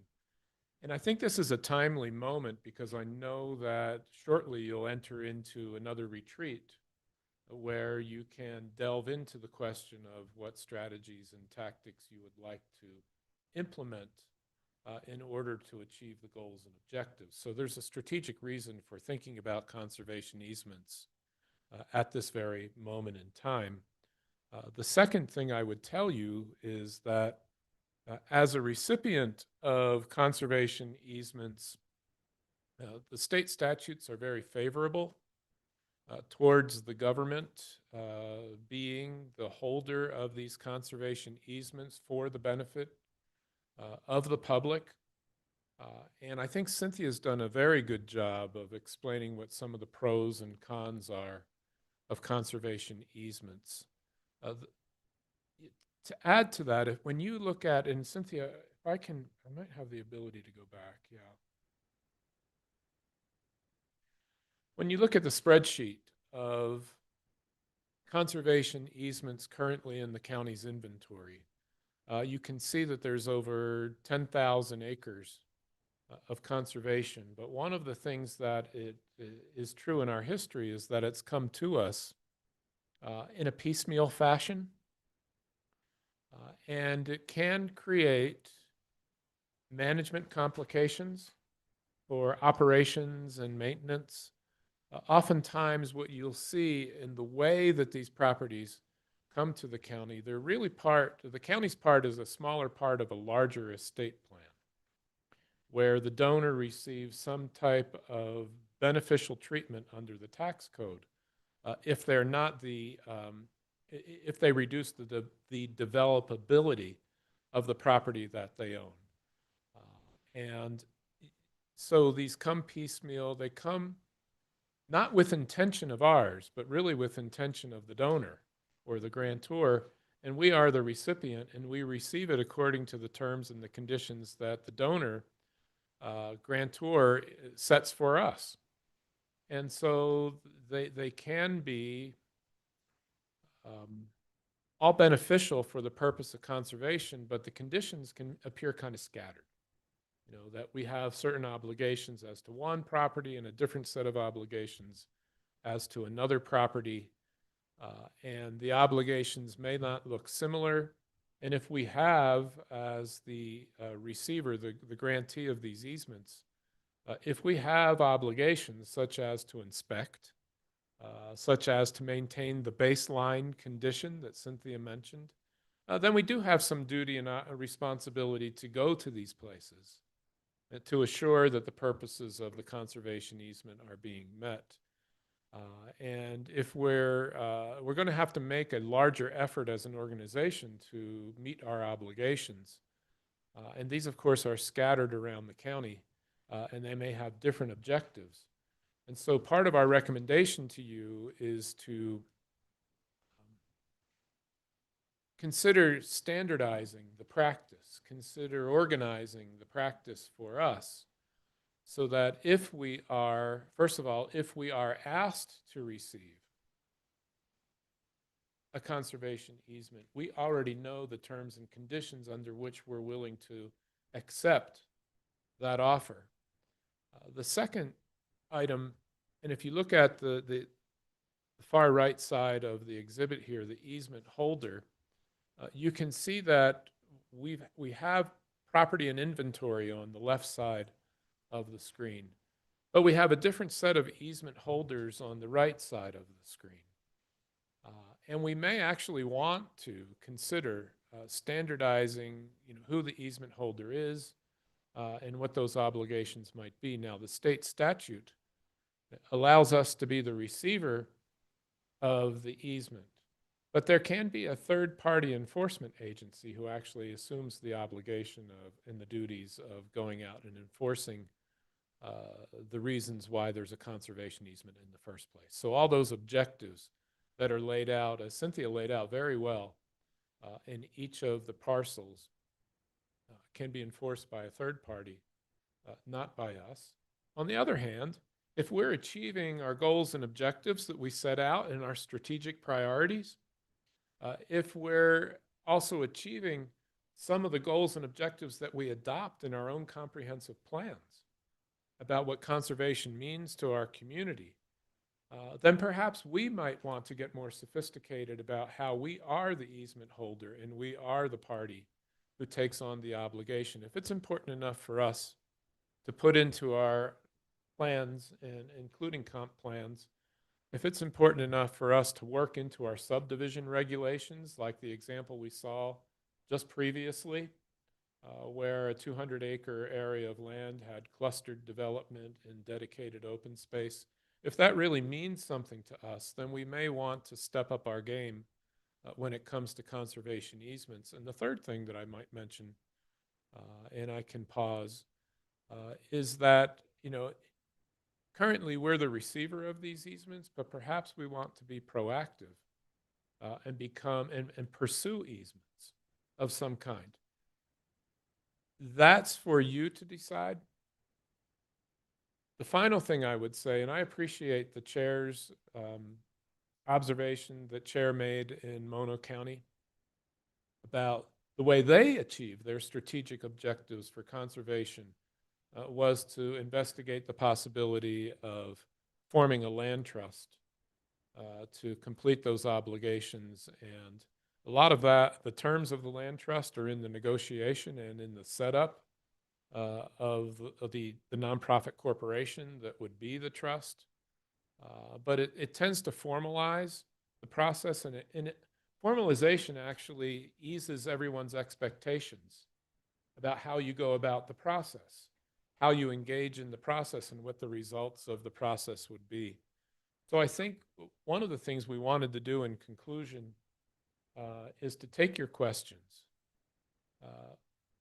And I think this is a timely moment because I know that shortly you'll enter into another retreat where you can delve into the question of what strategies and tactics you would like to implement in order to achieve the goals and objectives. So there's a strategic reason for thinking about conservation easements at this very moment in time. The second thing I would tell you is that as a recipient of conservation easements, the state statutes are very favorable towards the government being the holder of these conservation easements for the benefit of the public. And I think Cynthia's done a very good job of explaining what some of the pros and cons are of conservation easements. To add to that, when you look at, and Cynthia, if I might have the ability to go back, yeah. When you look at the spreadsheet of conservation easements currently in the county's inventory, you can see that there's over 10,000 acres of conservation. But one of the things that is true in our history is that it's come to us in a piecemeal fashion. And it can create management complications for operations and maintenance. Oftentimes what you'll see in the way that these properties come to the county, they're really the county's part is a smaller part of a larger estate plan where the donor receives some type of beneficial treatment under the tax code if they're not if they reduce the developability of the property that they own. And so these come piecemeal, they come not with intention of ours, but really with intention of the donor or the grantor, and we are the recipient, and we receive it according to the terms and the conditions that the donor, grantor, sets for us. And so they can be all beneficial for the purpose of conservation, but the conditions can appear kind of scattered. You know, that we have certain obligations as to one property and a different set of obligations as to another property, and the obligations may not look similar, And if we have, as the receiver, the grantee of these easements, if we have obligations such as to inspect, such as to maintain the baseline condition that Cynthia mentioned, then we do have some duty and a responsibility to go to these places to assure that the purposes of the conservation easement are being met. And if we're going to have to make a larger effort as an organization to meet our obligations, and these, of course, are scattered around the county, and they may have different objectives. And so part of our recommendation to you is to consider standardizing the practice, consider organizing the practice for us, so that if we are, first of all, if we are asked to receive a conservation easement, we already know the terms and conditions under which we're willing to accept that offer. The second item, and if you look at the far right side of the exhibit here, the easement holder, you can see that we have property and inventory on the left side of the screen, but we have a different set of easement holders on the right side of the screen. And we may actually want to consider standardizing, who the easement holder is and what those obligations might be. Now, the state statute allows us to be the receiver of the easement, but there can be a third-party enforcement agency who actually assumes the obligation of and the duties of going out and enforcing the reasons why there's a conservation easement in the first place. So all those objectives that are laid out, as Cynthia laid out very well, in each of the parcels can be enforced by a third party, not by us. On the other hand, if we're achieving our goals and objectives that we set out in our strategic priorities, if we're also achieving some of the goals and objectives that we adopt in our own comprehensive plans about what conservation means to our community, then perhaps we might want to get more sophisticated about how we are the easement holder and we are the party who takes on the obligation. If it's important enough for us to put into our plans, and including comp plans, if it's important enough for us to work into our subdivision regulations, like the example we saw just previously, where a 200-acre area of land had clustered development and dedicated open space, if that really means something to us, then we may want to step up our game when it comes to conservation easements. And the third thing that I might mention, and I can pause, is that, currently we're the receiver of these easements, but perhaps we want to be proactive and become and pursue easements of some kind. That's for you to decide. The final thing I would say, and I appreciate the chair's observation that chair made in Mono County about the way they achieve their strategic objectives for conservation was to investigate the possibility of forming a land trust to complete those obligations. And a lot of that, the terms of the land trust are in the negotiation and in the setup of the nonprofit corporation that would be the trust. But it tends to formalize the process, and formalization actually eases everyone's expectations about how you go about the process, how you engage in the process, and what the results of the process would be. So I think one of the things we wanted to do in conclusion is to take your questions.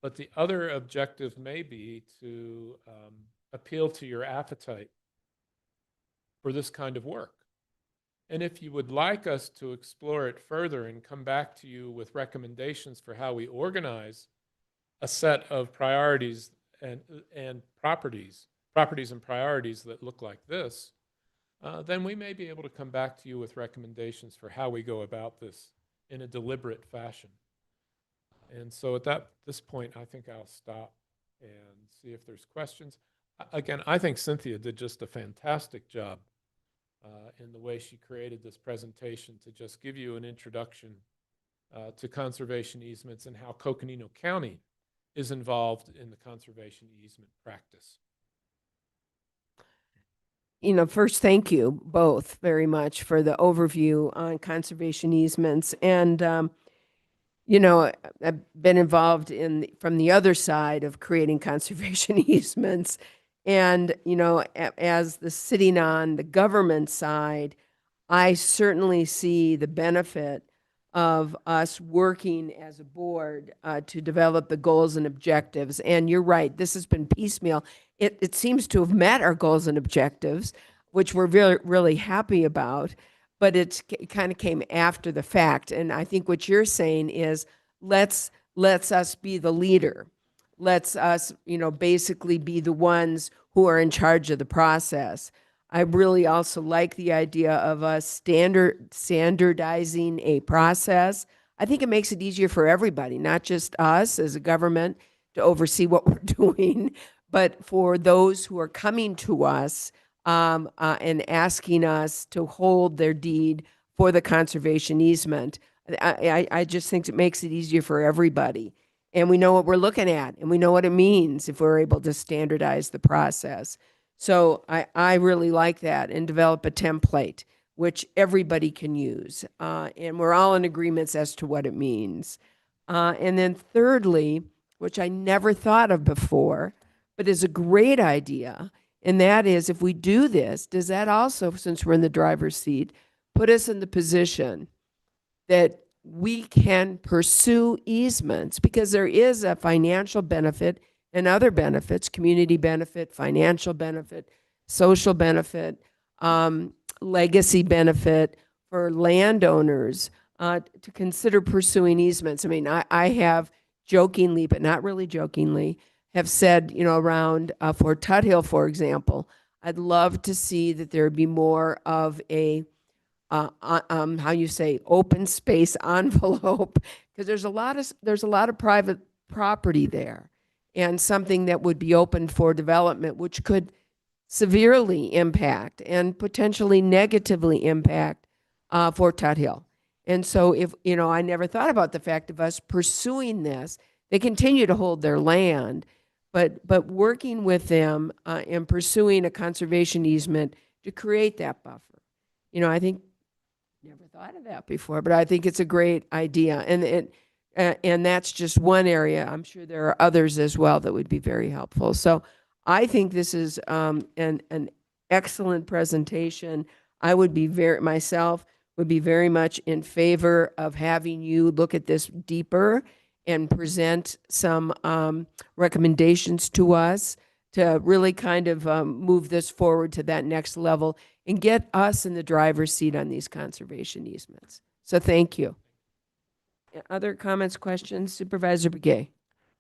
But the other objective may be to appeal to your appetite for this kind of work. And if you would like us to explore it further and come back to you with recommendations for how we organize a set of priorities and properties and priorities that look like this, then we may be able to come back to you with recommendations for how we go about this in a deliberate fashion. And so at this point, I think I'll stop and see if there's questions. Again, I think Cynthia did just a fantastic job in the way she created this presentation to just give you an introduction to conservation easements and how Coconino County is involved in the conservation easement practice. First, thank you both very much for the overview on conservation easements. And, I've been involved from the other side of creating conservation easements. And, as sitting on the government side, I certainly see the benefit of us working as a board to develop the goals and objectives. And you're right, this has been piecemeal. It seems to have met our goals and objectives, which we're really, really happy about, but it kind of came after the fact. And I think what you're saying is let's us be the leader. Let's us, basically be the ones who are in charge of the process. I really also like the idea of us standardizing a process. I think it makes it easier for everybody, not just us as a government to oversee what we're doing, but for those who are coming to us and asking us to hold their deed for the conservation easement. I just think it makes it easier for everybody. And we know what we're looking at, and we know what it means if we're able to standardize the process. So I really like that, and develop a template which everybody can use. And we're all in agreements as to what it means. And then thirdly, which I never thought of before, but is a great idea, and that is, if we do this, does that also, since we're in the driver's seat, put us in the position that we can pursue easements? Because there is a financial benefit and other benefits, community benefit, financial benefit, social benefit, legacy benefit for landowners to consider pursuing easements. I mean, I have jokingly, but not really jokingly, have said, around Fort Tuthill, for example, I'd love to see that there be more of a how you say, open space envelope, because there's a lot of private property there, and something that would be open for development, which could severely impact and potentially negatively impact Fort Tuthill. And so I never thought about the fact of us pursuing this. They continue to hold their land, but working with them and pursuing a conservation easement to create that buffer. I think never thought of that before, but I think it's a great idea. And that's just one area. I'm sure there are others as well that would be very helpful. So I think this is an excellent presentation. I would be myself would be very much in favor of having you look at this deeper and present some recommendations to us to really kind of move this forward to that next level and get us in the driver's seat on these conservation easements. So thank you. Other comments, questions? Supervisor Begay.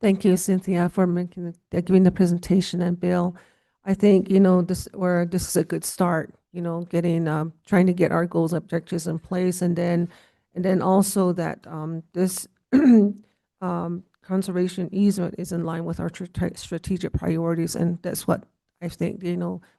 Thank you, Cynthia, for giving the presentation. And Bill, I think, this is a good start, getting, trying to get our goals, objectives in place. And then also that this conservation easement is in line with our strategic priorities. And that's what I think,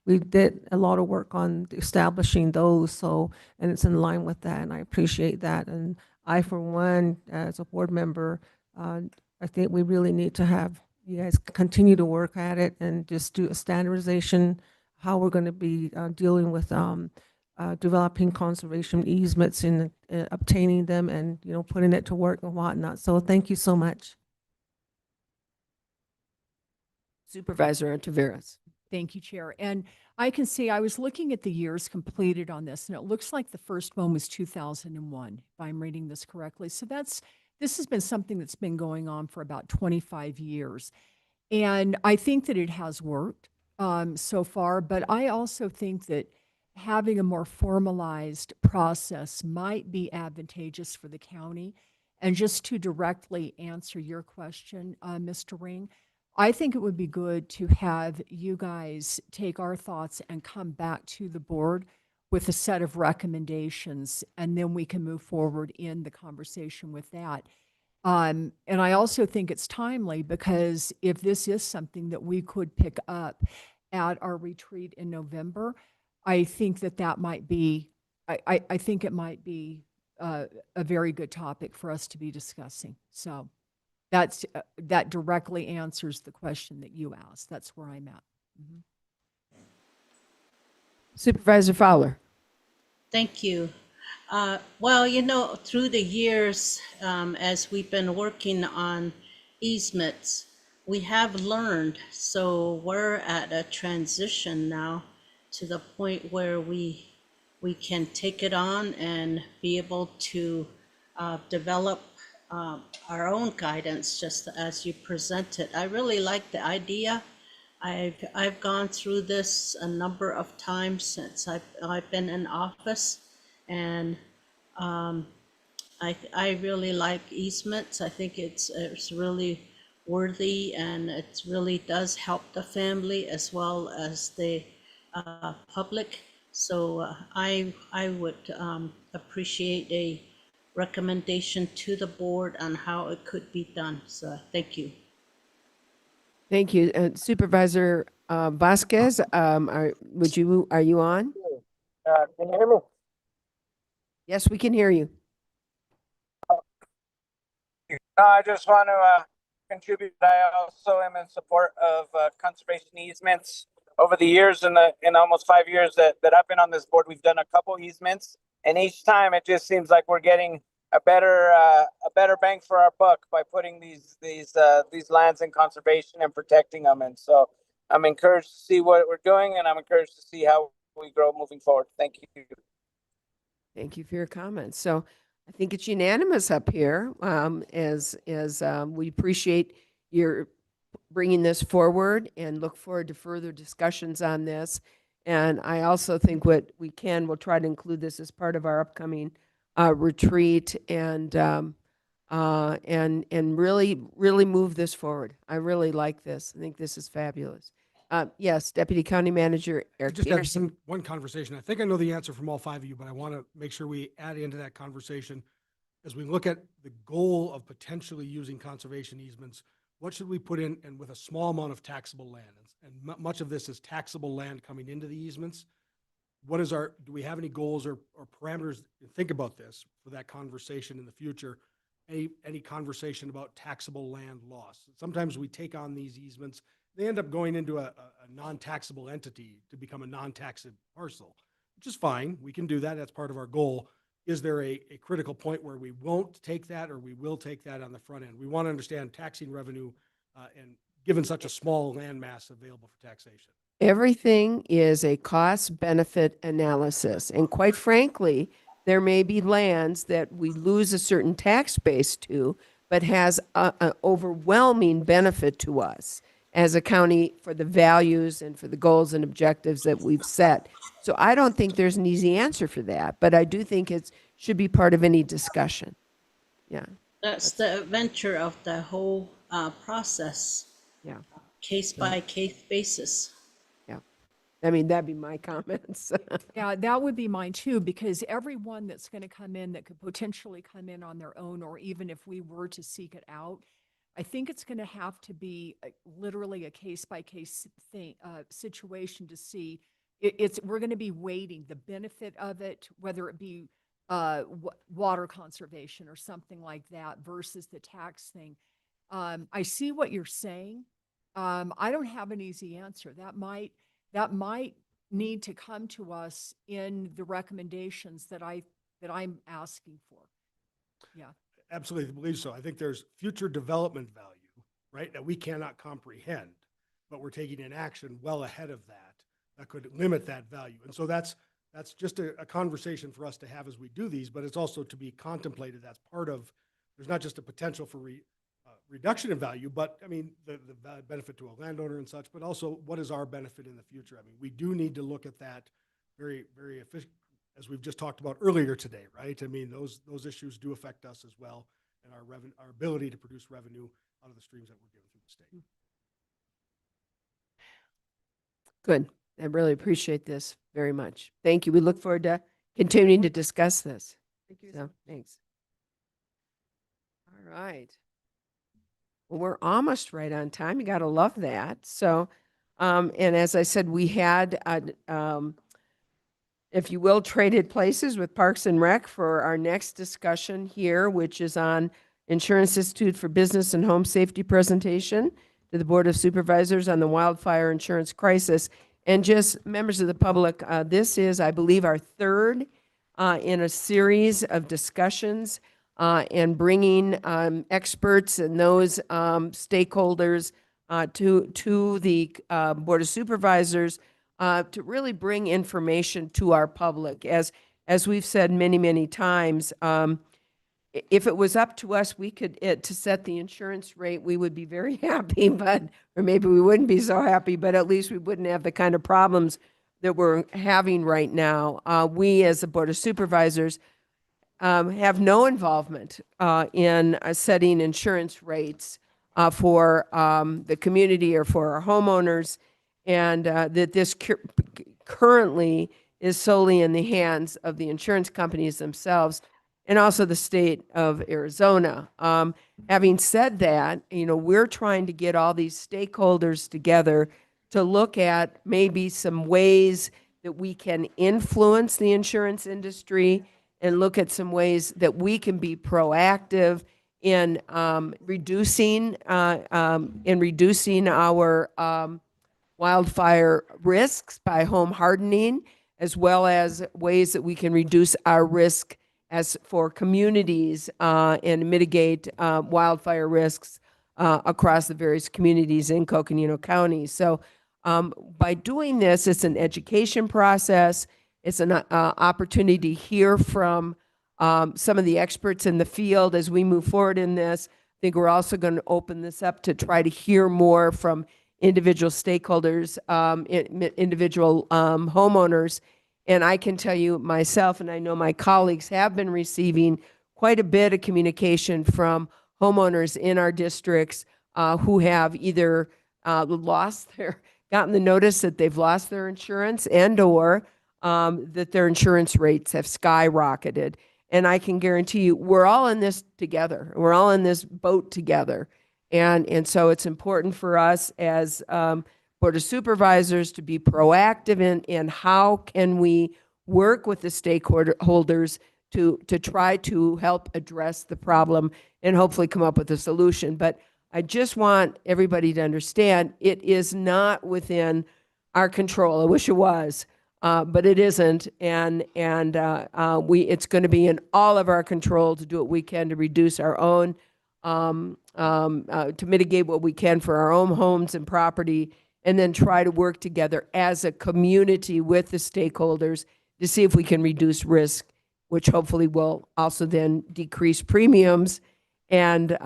we did a lot of work on establishing those. So, and it's in line with that. And I appreciate that. And I, for one, as a board member, I think we really need to have you guys continue to work at it and just do a standardization, how we're going to be dealing with developing conservation easements and obtaining them and, putting it to work and whatnot. So thank you so much. Supervisor Taveras. Thank you, Chair. And I can see, I was looking at the years completed on this, and it looks like the first one was 2001, if I'm reading this correctly. So this has been something that's been going on for about 25 years. And I think that it has worked so far, but I also think that having a more formalized process might be advantageous for the county. And just to directly answer your question, Mr. Ring, I think it would be good to have you guys take our thoughts and come back to the board with a set of recommendations, and then we can move forward in the conversation with that. And I also think it's timely because if this is something that we could pick up at our retreat in November, I think that might be, I think it might be a very good topic for us to be discussing. So that directly answers the question that you asked. That's where I'm at. Mhm. Supervisor Fowler. Thank you. Well, you know, through the years, as we've been working on easements, we have learned. So we're at a transition now to the point where we can take it on and be able to develop our own guidance, just as you presented. I really like the idea. I've gone through this a number of times since I've been in office, and I really like easements. I think it's really worthy, and it really does help the family as well as the public. So I would appreciate a recommendation to the board on how it could be done. So thank you. Thank you. Supervisor Vasquez, are you on? Can you hear me? Yes, we can hear you. I just want to contribute. I also am in support of conservation easements. Over the years, in almost 5 years that I've been on this board, we've done a couple easements, and each time it just seems like we're getting a better bang for our buck by putting these lands in conservation and protecting them. And so I'm encouraged to see what we're doing, and I'm encouraged to see how we grow moving forward. Thank you. Thank you for your comments. So I think it's unanimous up here, as we appreciate your bringing this forward and look forward to further discussions on this. And I also think we'll try to include this as part of our upcoming retreat and really move this forward. I really like this. I think this is fabulous. Yes, Deputy County Manager Eric Just have Peterson. one conversation. I think I know the answer from all five of you, but I want to make sure we add into that conversation as we look at the goal of potentially using conservation easements. What should we put in, and with a small amount of taxable land? And much of this is taxable land coming into the easements. Do we have any goals or parameters? Think about this for that conversation in the future. Any conversation about taxable land loss? Sometimes we take on these easements, they end up going into a non-taxable entity to become a non-taxed parcel, which is fine. We can do that. That's part of our goal. Is there a critical point where we won't take that, or we will take that on the front end? We want to understand taxing revenue and given such a small land mass available for taxation. Everything is a cost-benefit analysis. And quite frankly, there may be lands that we lose a certain tax base to, but has an overwhelming benefit to us as a county for the values and for the goals and objectives that we've set. So I don't think there's an easy answer for that, but I do think it should be part of any discussion. Yeah. That's the adventure of the whole process. Yeah. Case by case basis. Yeah. I mean, that'd be my comments. Yeah, that would be mine too, because everyone that's going to come in that could potentially come in on their own, or even if we were to seek it out, I think it's going to have to be literally a case by case situation to see. We're going to be weighting the benefit of it, whether it be water conservation or something like that versus the tax thing. I see what you're saying. I don't have an easy answer. That might need to come to us in the recommendations that I'm asking for. Yeah. Absolutely believe so. I think there's future development value, right, that we cannot comprehend, but we're taking an action well ahead of that could limit that value. And so that's just a conversation for us to have as we do these, but it's also to be contemplated. That's part of, there's not just a potential for reduction in value, but I mean, the benefit to a landowner and such, but also what is our benefit in the future? I mean, we do need to look at that very, very efficient, as we've just talked about earlier today, right? I mean, those issues do affect us as well, and our ability to produce revenue out of the streams that we're given through the state. Good. I really appreciate this very much. Thank you. We look forward to continuing to discuss this. Thank you. So, thanks. All right. Well, we're almost right on time. You got to love that. So, and as I said, we had if you will, traded places with Parks and Rec for our next discussion here, which is on Insurance Institute for Business and Home Safety presentation to the Board of Supervisors on the wildfire insurance crisis. And just members of the public, this is, I believe, our third in a series of discussions and bringing experts and those stakeholders to the Board of Supervisors to really bring information to our public. As we've said many, many times, if it was up to us, we could, to set the insurance rate, we would be very happy, or maybe we wouldn't be so happy, but at least we wouldn't have the kind of problems that we're having right now. We, as a Board of Supervisors, have no involvement in setting insurance rates for the community or for our homeowners, and that this currently is solely in the hands of the insurance companies themselves and also the state of Arizona. Having said that, we're trying to get all these stakeholders together to look at maybe some ways that we can influence the insurance industry and look at some ways that we can be proactive in reducing our wildfire risks by home hardening, as well as ways that we can reduce our risk as for communities and mitigate wildfire risks across the various communities in Coconino County. So by doing this, it's an education process. It's an opportunity to hear from some of the experts in the field as we move forward in this. I think we're also going to open this up to try to hear more from individual stakeholders, individual homeowners. And I can tell you myself, and I know my colleagues have been receiving quite a bit of communication from homeowners in our districts who have either gotten the notice that they've lost their insurance and/or that their insurance rates have skyrocketed. And I can guarantee you, we're all in this together. We're all in this boat together. And so it's important for us as Board of Supervisors to be proactive in how can we work with the stakeholders to try to help address the problem and hopefully come up with a solution. But I just want everybody to understand it is not within our control. I wish it was, but it isn't. And it's going to be in all of our control to do what we can to reduce our own, to mitigate what we can for our own homes and property, and then try to work together as a community with the stakeholders to see if we can reduce risk, which hopefully will also then decrease premiums and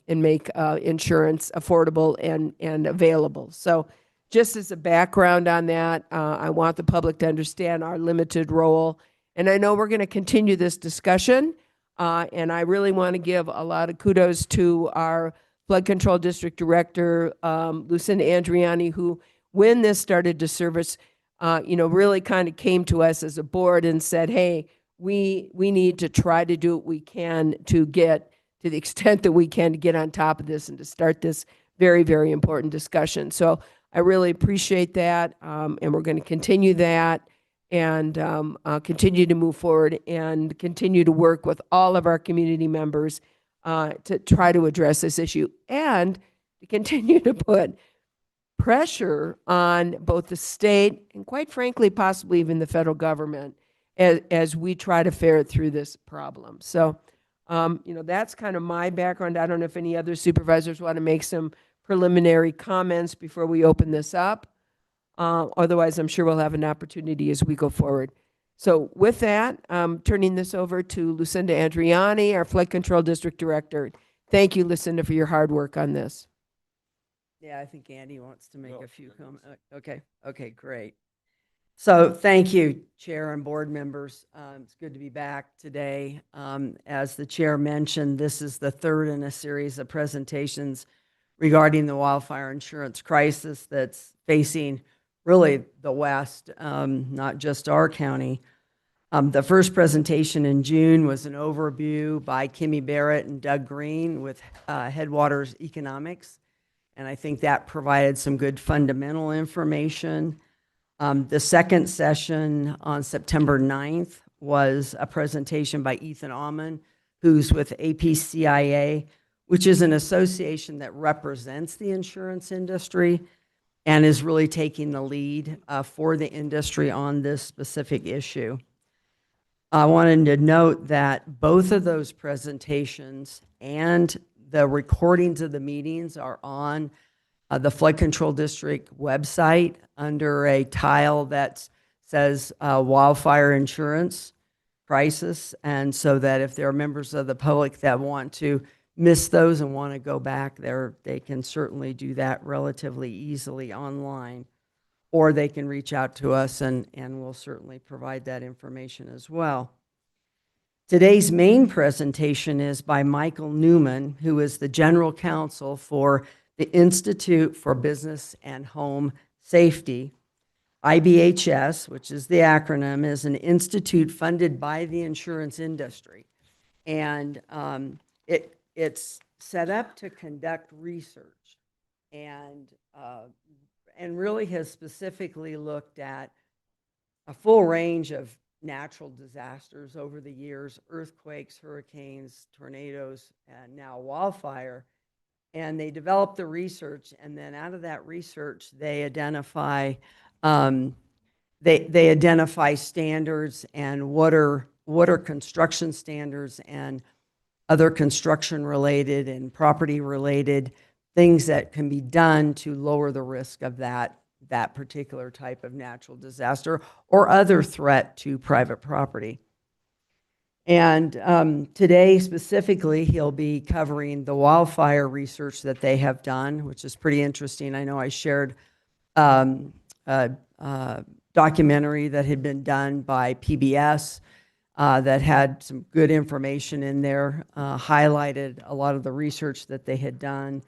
make insurance affordable and available. So just as a background on that, I want the public to understand our limited role. And I know we're going to continue this discussion, and I really want to give a lot of kudos to our Flood Control District Director, Lucinda Andriani, who, when this started to service, really kind of came to us as a board and said, hey, we need to try to do what we can to get, to the extent that we can, to get on top of this and to start this very, very important discussion. So I really appreciate that, and we're going to continue that and continue to move forward and continue to work with all of our community members to try to address this issue and to continue to put pressure on both the state and, quite frankly, possibly even the federal government as we try to ferret through this problem. So, that's kind of my background. I don't know if any other supervisors want to make some preliminary comments before we open this up. Otherwise, I'm sure we'll have an opportunity as we go forward. So with that, I'm turning this over to Lucinda Andriani, our Flood Control District Director. Thank you, Lucinda, for your hard work on this. Yeah, I think Andy wants to make a few comments. Okay, great. So thank you, Chair and board members. It's good to be back today. As the Chair mentioned, this is the third in a series of presentations regarding the wildfire insurance crisis that's facing really the West, not just our county. The first presentation in June was an overview by Kimmy Barrett and Doug Green with Headwaters Economics. And I think that provided some good fundamental information. The second session on September 9th was a presentation by Ethan Aumann, who's with APCIA, which is an association that represents the insurance industry and is really taking the lead for the industry on this specific issue. I wanted to note that both of those presentations and the recordings of the meetings are on the Flood Control District website under a tile that says wildfire insurance crisis. And so that if there are members of the public that want to miss those and want to go back there, they can certainly do that relatively easily online, or they can reach out to us and we'll certainly provide that information as well. Today's main presentation is by Michael Newman, who is the General Counsel for the Institute for Business and Home Safety. IBHS, which is the acronym, is an institute funded by the insurance industry. And it's set up to conduct research and really has specifically looked at a full range of natural disasters over the years: earthquakes, hurricanes, tornadoes, and now wildfire. And they develop the research, and then out of that research, they identify they identify standards and what are construction standards and other construction related and property related things that can be done to lower the risk of that particular type of natural disaster or other threat to private property. And today specifically, he'll be covering the wildfire research that they have done, which is pretty interesting. I know I shared a documentary that had been done by PBS that had some good information in there, highlighted a lot of the research that they had done.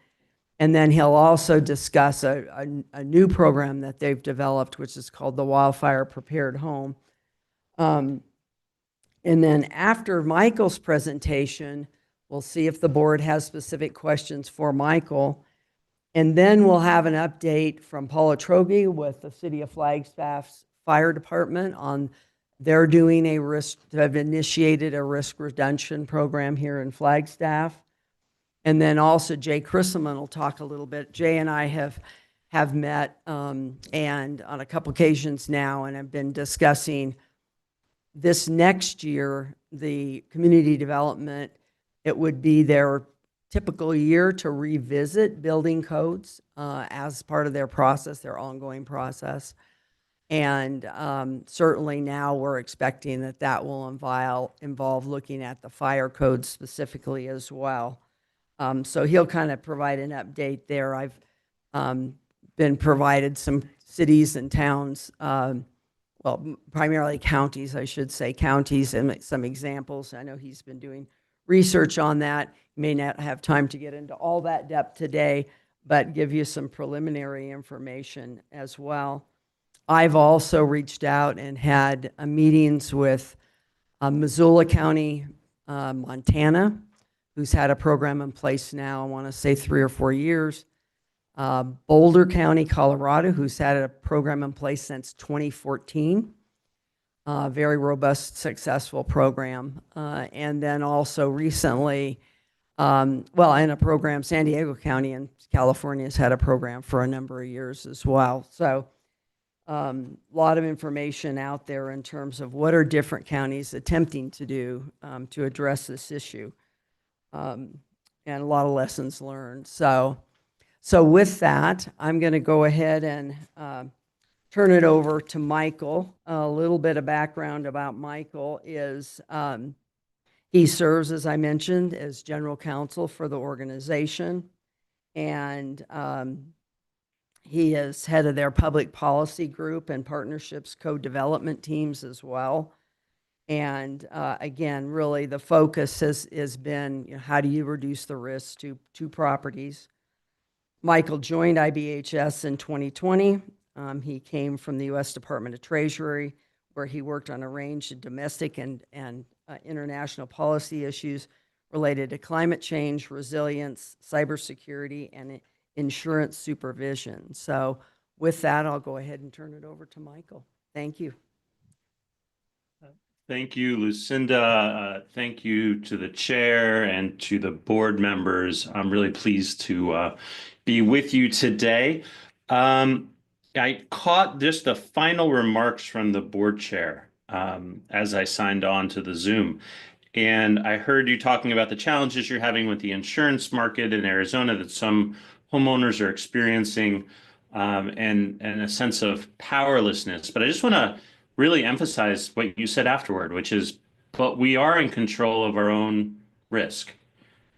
And then he'll also discuss a new program that they've developed, which is called the Wildfire Prepared Home. And then after Michael's presentation, we'll see if the board has specific questions for Michael. And then we'll have an update from Paula Trogi with the City of Flagstaff's Fire Department on they're doing have initiated a risk reduction program here in Flagstaff. And then also Jay Chrisselman will talk a little bit. Jay and I have met and on a couple occasions now and have been discussing this next year, the community development, it would be their typical year to revisit building codes as part of their process, their ongoing process. And certainly now we're expecting that will involve looking at the fire code specifically as well. So he'll kind of provide an update there. I've been provided some cities and towns, well, primarily counties, I should say, counties, and some examples. I know he's been doing research on that. He may not have time to get into all that depth today, but give you some preliminary information as well. I've also reached out and had meetings with Missoula County, Montana, who's had a program in place now, I want to say 3 or 4 years. Boulder County, Colorado, who's had a program in place since 2014. Very robust, successful program. And then also recently, in a program, San Diego County in California has had a program for a number of years as well. So a lot of information out there in terms of what are different counties attempting to do to address this issue. And a lot of lessons learned. So with that, I'm going to go ahead and turn it over to Michael. A little bit of background about Michael is he serves, as I mentioned, as general counsel for the organization. And he is head of their public policy group and partnerships co-development teams as well. And again, really the focus has been, how do you reduce the risk to properties? Michael joined IBHS in 2020. He came from the U.S. Department of Treasury, where he worked on a range of domestic and international policy issues related to climate change, resilience, cybersecurity, and insurance supervision. So With that, I'll go ahead and turn it over to Michael. Thank you. Thank you, Lucinda. Thank you to the chair and to the board members. I'm really pleased to be with you today. I caught just the final remarks from the board chair as I signed on to the Zoom. And I heard you talking about the challenges you're having with the insurance market in Arizona that some homeowners are experiencing, and a sense of powerlessness. But I just want to really emphasize what you said afterward, which is, but we are in control of our own risk.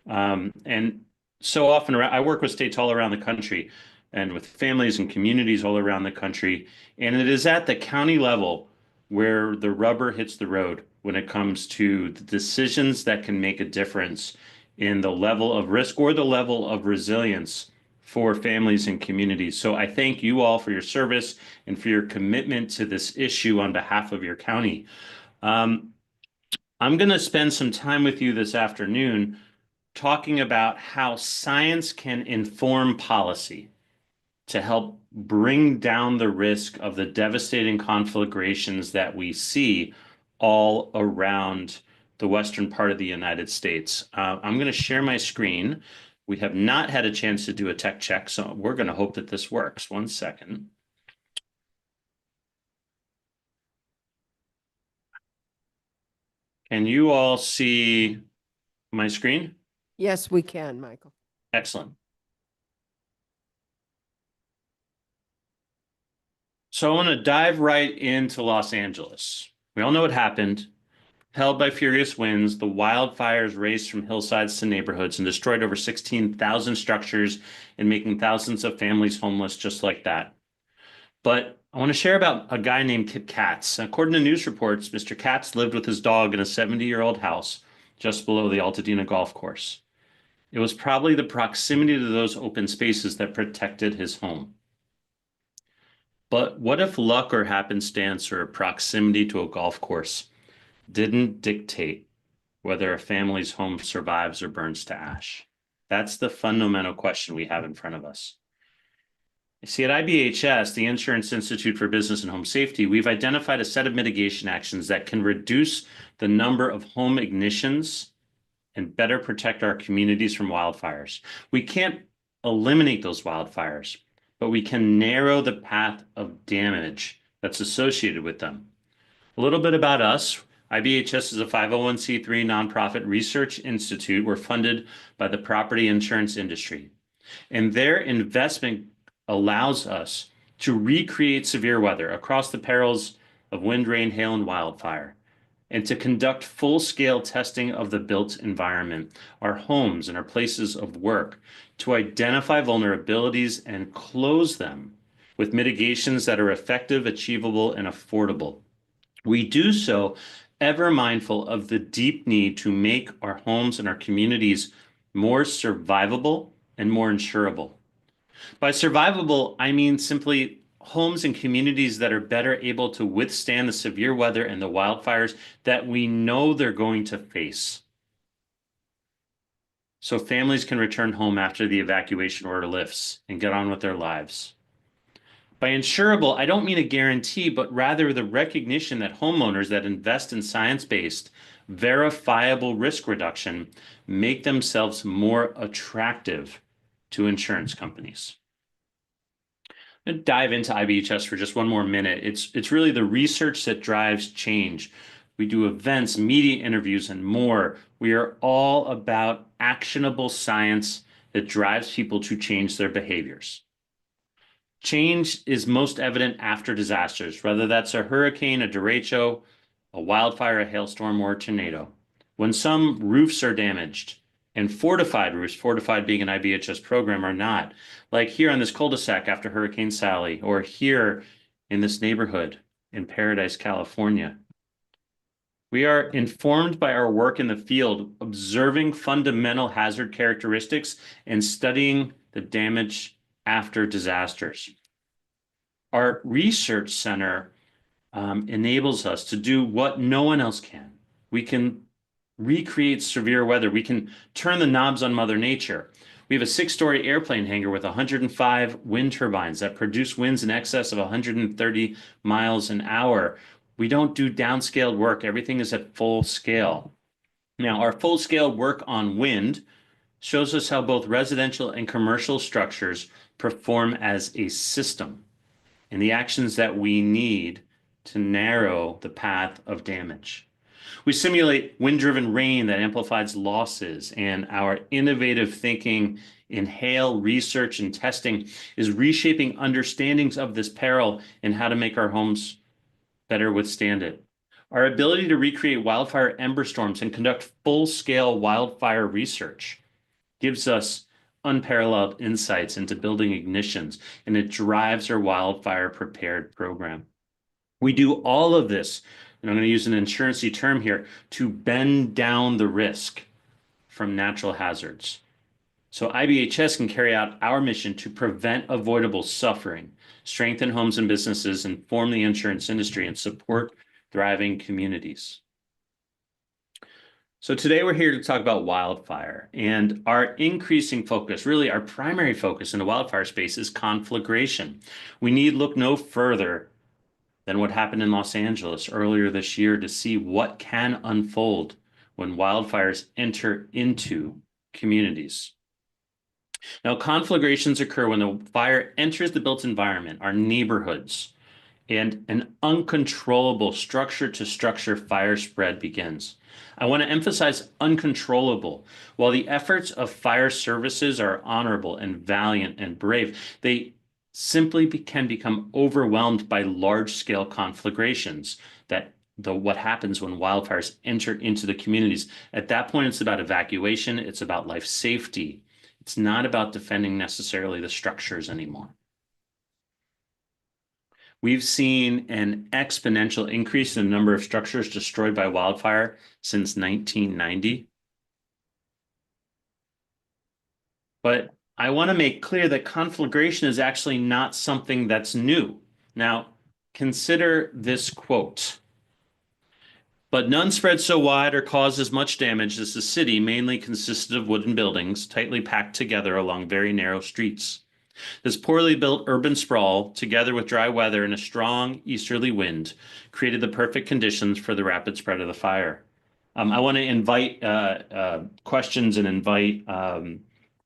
And so often, I work with states all around the country and with families and communities all around the country. And it is at the county level where the rubber hits the road when it comes to the decisions that can make a difference in the level of risk or the level of resilience for families and communities. So I thank you all for your service and for your commitment to this issue on behalf of your county. I'm going to spend some time with you this afternoon talking about how science can inform policy to help bring down the risk of the devastating conflagrations that we see all around the western part of the United States. I'm going to share my screen. We have not had a chance to do a tech check, so we're going to hope that this works. One second. Can you all see my screen? Yes, we can, Michael. Excellent. So I want to dive right into Los Angeles. We all know what happened. Held by furious winds, the wildfires raced from hillsides to neighborhoods and destroyed over 16,000 structures and making thousands of families homeless just like that. But I want to share about a guy named Kip Katz. According to news reports, Mr. Katz lived with his dog in a 70-year-old house just below the Altadena golf course. It was probably the proximity to those open spaces that protected his home. But what if luck or happenstance or proximity to a golf course didn't dictate whether a family's home survives or burns to ash? That's the fundamental question we have in front of us. You see, at IBHS, the Insurance Institute for Business and Home Safety, we've identified a set of mitigation actions that can reduce the number of home ignitions and better protect our communities from wildfires. We can't eliminate those wildfires, but we can narrow the path of damage that's associated with them. A little bit about us. IBHS is a 501c3 nonprofit research institute. We're funded by the property insurance industry. And their investment allows us to recreate severe weather across the perils of wind, rain, hail, and wildfire, and to conduct full-scale testing of the built environment, our homes and our places of work, to identify vulnerabilities and close them with mitigations that are effective, achievable, and affordable. We do so ever mindful of the deep need to make our homes and our communities more survivable and more insurable. By survivable, I mean simply homes and communities that are better able to withstand the severe weather and the wildfires that we know they're going to face. So families can return home after the evacuation order lifts and get on with their lives. By insurable, I don't mean a guarantee, but rather the recognition that homeowners that invest in science-based, verifiable risk reduction make themselves more attractive to insurance companies. I'm going to dive into IBHS for just one more minute. It's really the research that drives change. We do events, media interviews, and more. We are all about actionable science that drives people to change their behaviors. Change is most evident after disasters, whether that's a hurricane, a derecho, a wildfire, a hailstorm, or a tornado. When some roofs are damaged, and fortified roofs, fortified being an IBHS program, are not, like here on this cul-de-sac after Hurricane Sally, or here in this neighborhood in Paradise, California. We are informed by our work in the field, observing fundamental hazard characteristics and studying the damage after disasters. Our research center enables us to do what no one else can. We can recreate severe weather. We can turn the knobs on Mother Nature. We have a 6-story airplane hangar with 105 wind turbines that produce winds in excess of 130 miles an hour. We don't do downscaled work. Everything is at full scale. Now, our full scale work on wind shows us how both residential and commercial structures perform as a system and the actions that we need to narrow the path of damage. We simulate wind-driven rain that amplifies losses, and our innovative thinking in hail research and testing is reshaping understandings of this peril and how to make our homes better withstand it. Our ability to recreate wildfire ember storms and conduct full-scale wildfire research gives us unparalleled insights into building ignitions, and it drives our wildfire prepared program. We do all of this, and I'm going to use an insurance-y term here, to bend down the risk from natural hazards. So IBHS can carry out our mission to prevent avoidable suffering, strengthen homes and businesses, inform the insurance industry, and support thriving communities. So today we're here to talk about wildfire, and our increasing focus, really our primary focus in the wildfire space, is conflagration. We need look no further than what happened in Los Angeles earlier this year to see what can unfold when wildfires enter into communities. Now, conflagrations occur when the fire enters the built environment, our neighborhoods, and an uncontrollable structure-to-structure fire spread begins. I want to emphasize uncontrollable. While the efforts of fire services are honorable and valiant and brave, they simply can become overwhelmed by large-scale conflagrations. What happens when wildfires enter into the communities. At that point, it's about evacuation. It's about life safety. It's not about defending necessarily the structures anymore. We've seen an exponential increase in the number of structures destroyed by wildfire since 1990. But I want to make clear that conflagration is actually not something that's new. Now, consider this quote. But none spread so wide or caused as much damage as the city mainly consisted of wooden buildings tightly packed together along very narrow streets. This poorly built urban sprawl, together with dry weather and a strong easterly wind, created the perfect conditions for the rapid spread of the fire. I want to invite questions and invite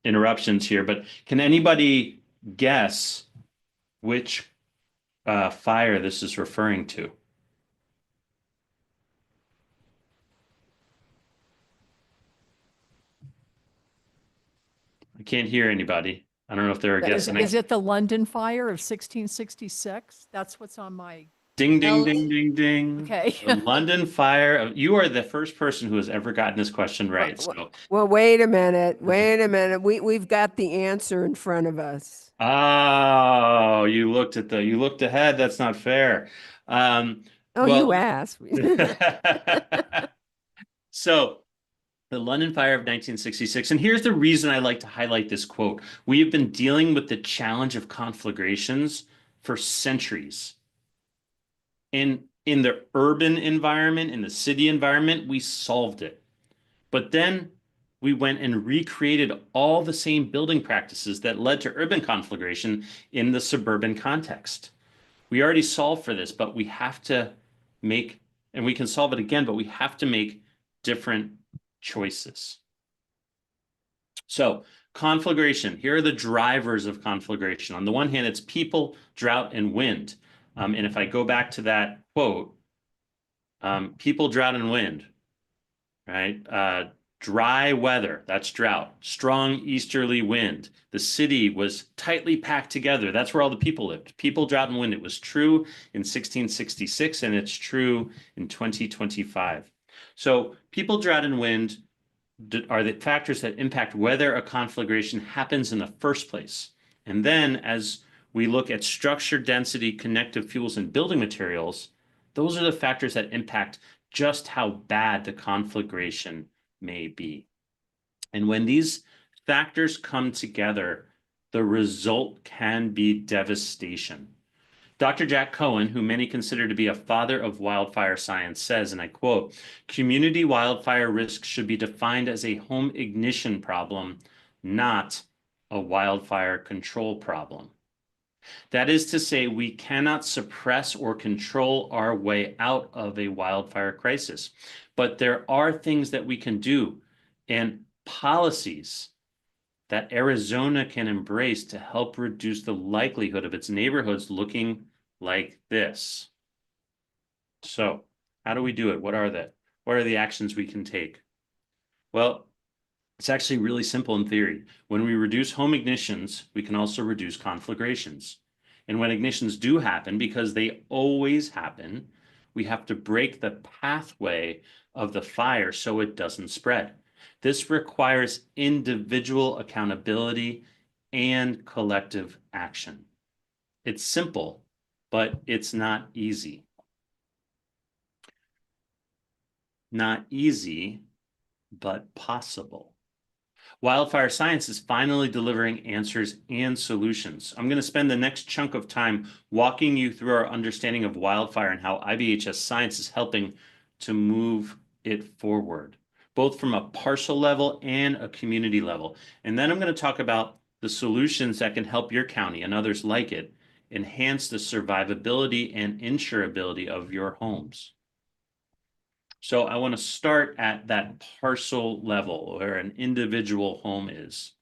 interruptions here, but can anybody guess which fire this is referring to? I can't hear anybody. I don't know if they're guessing. Is it the London fire of 1666? That's what's on my. Ding, ding, ding, ding, ding. Okay. The London fire. You are the first person who has ever gotten this question right. So, Well, wait a minute. Wait a minute. We've got the answer in front of us. oh, you looked ahead. That's not fair. You asked. So, the London Fire of 1966. And here's the reason I like to highlight this quote. We have been dealing with the challenge of conflagrations for centuries. In the urban environment, in the city environment, we solved it. But then we went and recreated all the same building practices that led to urban conflagration in the suburban context. We already solved for this, but we have to make, and we can solve it again, but we have to make different choices. So conflagration, here are the drivers of conflagration. On the one hand, it's people, drought, and wind. And if I go back to that quote, people, drought, and wind, right? Dry weather, that's drought. Strong easterly wind. The city was tightly packed together. That's where all the people lived. People, drought, and wind. It was true in 1666, and it's true in 2025. So people, drought, and wind are the factors that impact whether a conflagration happens in the first place. And then as we look at structure, density, connective fuels, and building materials, those are the factors that impact just how bad the conflagration may be. And when these factors come together, the result can be devastation. Dr. Jack Cohen, who many consider to be a father of wildfire science, says, and I quote, "Community wildfire risk should be defined as a home ignition problem, not a wildfire control problem. That is to say, we cannot suppress or control our way out of a wildfire crisis. But there are things that we can do and policies that Arizona can embrace to help reduce the likelihood of its neighborhoods looking like this. So, how do we do it? What are they? What are the actions we can take? Well, it's actually really simple in theory. When we reduce home ignitions, we can also reduce conflagrations. And when ignitions do happen, because they always happen, we have to break the pathway of the fire so it doesn't spread. This requires individual accountability and collective action. It's simple, but it's not easy. Not easy, but possible. Wildfire science is finally delivering answers and solutions. I'm going to spend the next chunk of time walking you through our understanding of wildfire and how IBHS science is helping to move it forward, both from a partial level and a community level. And then I'm going to talk about the solutions that can help your county and others like it enhance the survivability and insurability of your homes. So I want to start at that parcel level where an individual home is.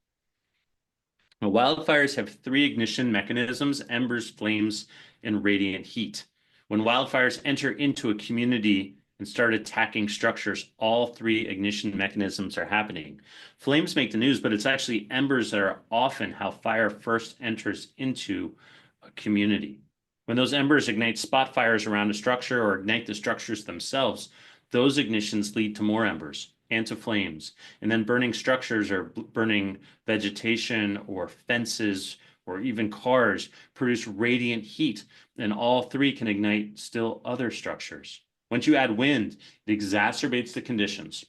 Now, wildfires have three ignition mechanisms: embers, flames, and radiant heat. When wildfires enter into a community and start attacking structures, all three ignition mechanisms are happening. Flames make the news, but it's actually embers that are often how fire first enters into a community. When those embers ignite spot fires around a structure or ignite the structures themselves, those ignitions lead to more embers and to flames. And then burning structures or burning vegetation or fences or even cars produce radiant heat, and all three can ignite still other structures. Once you add wind, it exacerbates the conditions,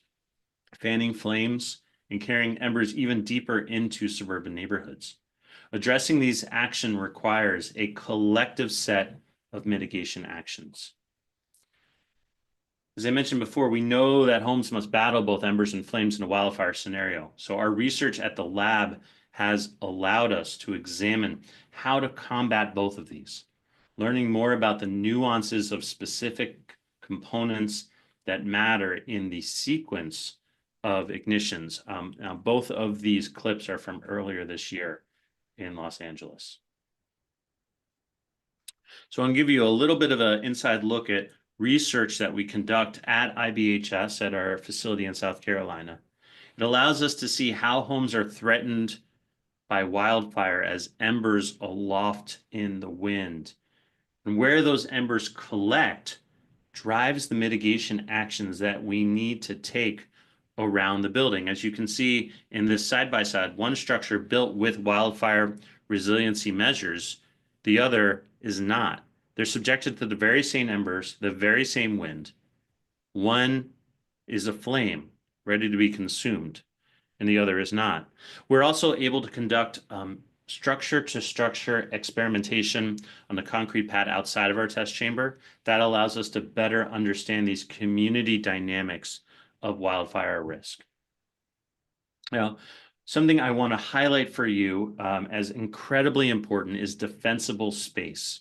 fanning flames and carrying embers even deeper into suburban neighborhoods. Addressing these actions requires a collective set of mitigation actions. As I mentioned before, we know that homes must battle both embers and flames in a wildfire scenario. So our research at the lab has allowed us to examine how to combat both of these, learning more about the nuances of specific components that matter in the sequence of ignitions. Now, both of these clips are from earlier this year in Los Angeles. So I'm going to give you a little bit of an inside look at research that we conduct at IBHS at our facility in South Carolina. It allows us to see how homes are threatened by wildfire as embers aloft in the wind. And where those embers collect drives the mitigation actions that we need to take around the building. As you can see in this side-by-side, one structure built with wildfire resiliency measures, the other is not. They're subjected to the very same embers, the very same wind. One is a flame ready to be consumed, and the other is not. We're also able to conduct structure-to-structure experimentation on the concrete pad outside of our test chamber. That allows us to better understand these community dynamics of wildfire risk. Now, something I want to highlight for you as incredibly important is defensible space.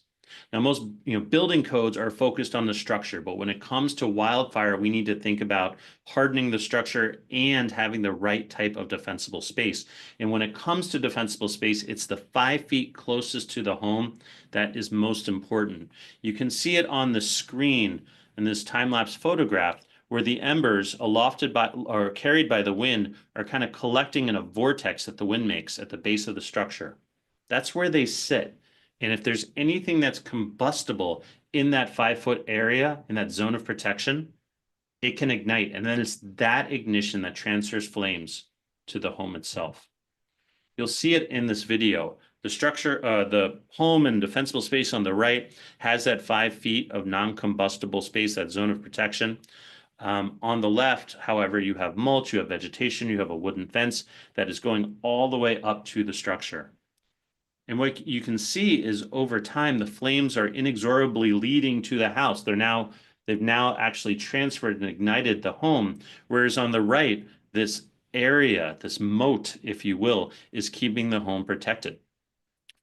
Now, most building codes are focused on the structure, but when it comes to wildfire, we need to think about hardening the structure and having the right type of defensible space. And when it comes to defensible space, it's the 5 feet closest to the home that is most important. You can see it on the screen in this time-lapse photograph where the embers alofted by or carried by the wind are kind of collecting in a vortex that the wind makes at the base of the structure. That's where they sit. And if there's anything that's combustible in that 5-foot area, in that zone of protection, it can ignite. And then it's that ignition that transfers flames to the home itself. You'll see it in this video. The structure, the home and defensible space on the right has that 5 feet of non-combustible space, that zone of protection. On the left, however, you have mulch, you have vegetation, you have a wooden fence that is going all the way up to the structure. And what you can see is over time, the flames are inexorably leading to the house. They've now actually transferred and ignited the home. Whereas on the right, this area, this moat, if you will, is keeping the home protected.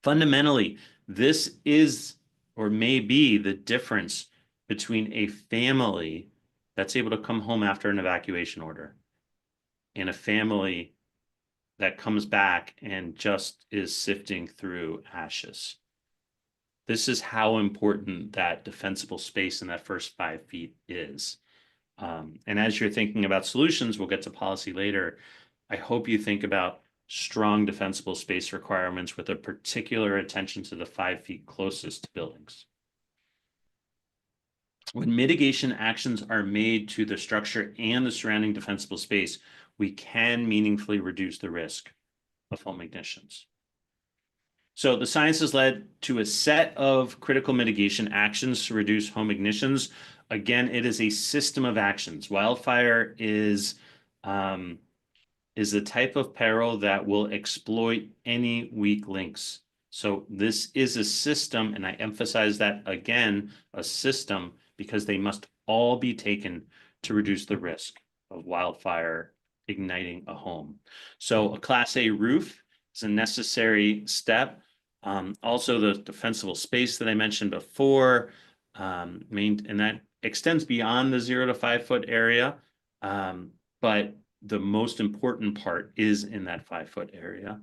Fundamentally, this is or may be the difference between a family that's able to come home after an evacuation order and a family that comes back and just is sifting through ashes. This is how important that defensible space in that first 5 feet is. And as you're thinking about solutions, we'll get to policy later. I hope you think about strong defensible space requirements with a particular attention to the 5 feet closest to buildings. When mitigation actions are made to the structure and the surrounding defensible space, we can meaningfully reduce the risk of home ignitions. So the science has led to a set of critical mitigation actions to reduce home ignitions. Again, it is a system of actions. Wildfire is the type of peril that will exploit any weak links. So this is a system, and I emphasize that again, a system, because they must all be taken to reduce the risk of wildfire igniting a home. So a Class A roof is a necessary step. Also the defensible space that I mentioned before, and that extends beyond the 0 to 5 foot area. But the most important part is in that 5 foot area.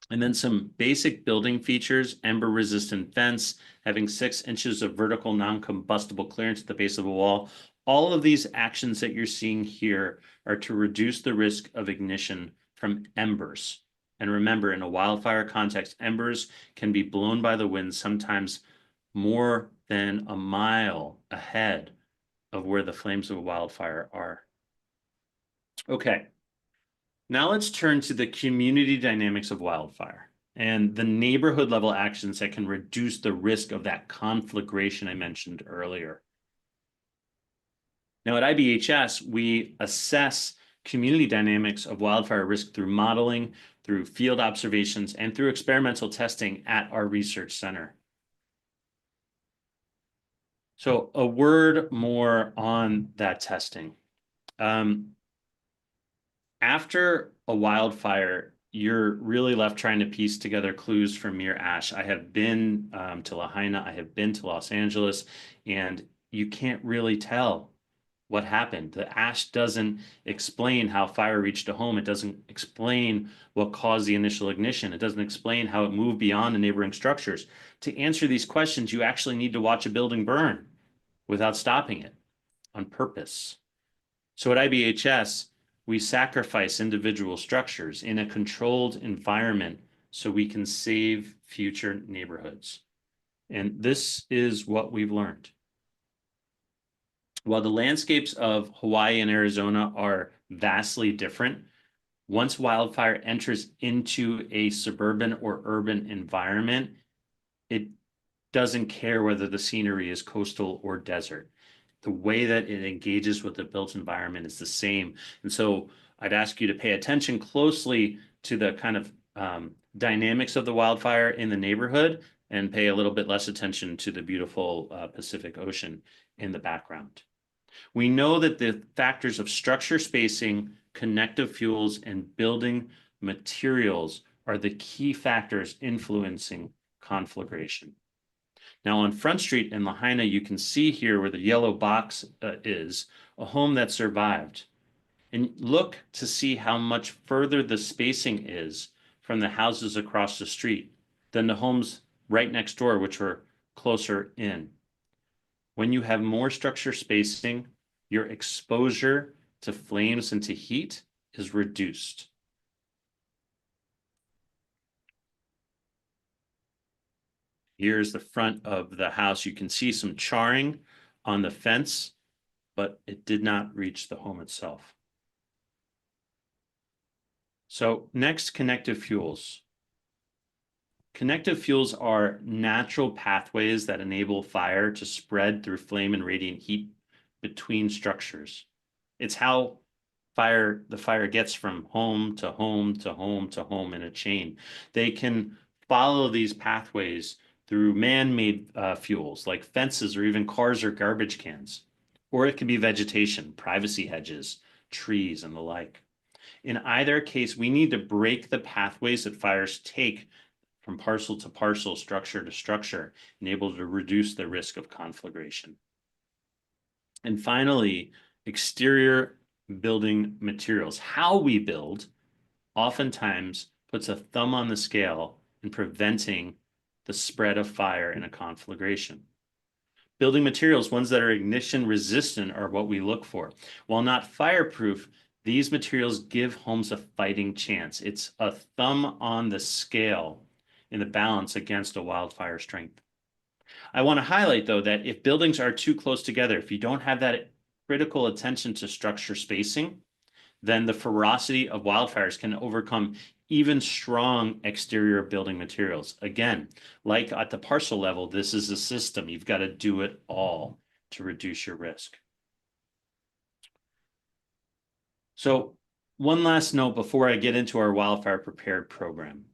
And then some basic building features: ember resistant fence, having 6 inches of vertical non-combustible clearance at the base of a wall. All of these actions that you're seeing here are to reduce the risk of ignition from embers. And remember, in a wildfire context, embers can be blown by the wind sometimes more than a mile ahead of where the flames of a wildfire are. Okay, now let's turn to the community dynamics of wildfire and the neighborhood level actions that can reduce the risk of that conflagration I mentioned earlier. Now at IBHS, we assess community dynamics of wildfire risk through modeling, through field observations, and through experimental testing at our research center. So a word more on that testing. After a wildfire, you're really left trying to piece together clues from mere ash. I have been to Lahaina, I have been to Los Angeles, and you can't really tell what happened. The ash doesn't explain how fire reached a home. It doesn't explain what caused the initial ignition. It doesn't explain how it moved beyond the neighboring structures. To answer these questions, you actually need to watch a building burn without stopping it on purpose. So at IBHS, we sacrifice individual structures in a controlled environment so we can save future neighborhoods. And this is what we've learned. While the landscapes of Hawaii and Arizona are vastly different, once wildfire enters into a suburban or urban environment, it doesn't care whether the scenery is coastal or desert. The way that it engages with the built environment is the same. And so I'd ask you to pay attention closely to the kind of dynamics of the wildfire in the neighborhood and pay a little bit less attention to the beautiful Pacific Ocean in the background. We know that the factors of structure spacing, connective fuels, and building materials are the key factors influencing conflagration. Now on Front Street in Lahaina, you can see here where the yellow box is, a home that survived. And look to see how much further the spacing is from the houses across the street than the homes right next door, which were closer in. When you have more structure spacing, your exposure to flames and to heat is reduced. Here's the front of the house. You can see some charring on the fence, but it did not reach the home itself. So next, connective fuels. Connective fuels are natural pathways that enable fire to spread through flame and radiant heat between structures. It's how the fire gets from home to home to home to home in a chain. They can follow these pathways through man-made fuels like fences or even cars or garbage cans. Or it can be vegetation, privacy hedges, trees, and the like. In either case, we need to break the pathways that fires take from parcel to parcel, structure to structure, and able to reduce the risk of conflagration. And finally, exterior building materials. How we build oftentimes puts a thumb on the scale in preventing the spread of fire in a conflagration. Building materials, ones that are ignition resistant, are what we look for. While not fireproof, these materials give homes a fighting chance. It's a thumb on the scale in the balance against a wildfire strength. I want to highlight, though, that if buildings are too close together, if you don't have that critical attention to structure spacing, then the ferocity of wildfires can overcome even strong exterior building materials. Again, like at the parcel level, this is a system. You've got to do it all to reduce your risk. So one last note before I get into our wildfire prepared program.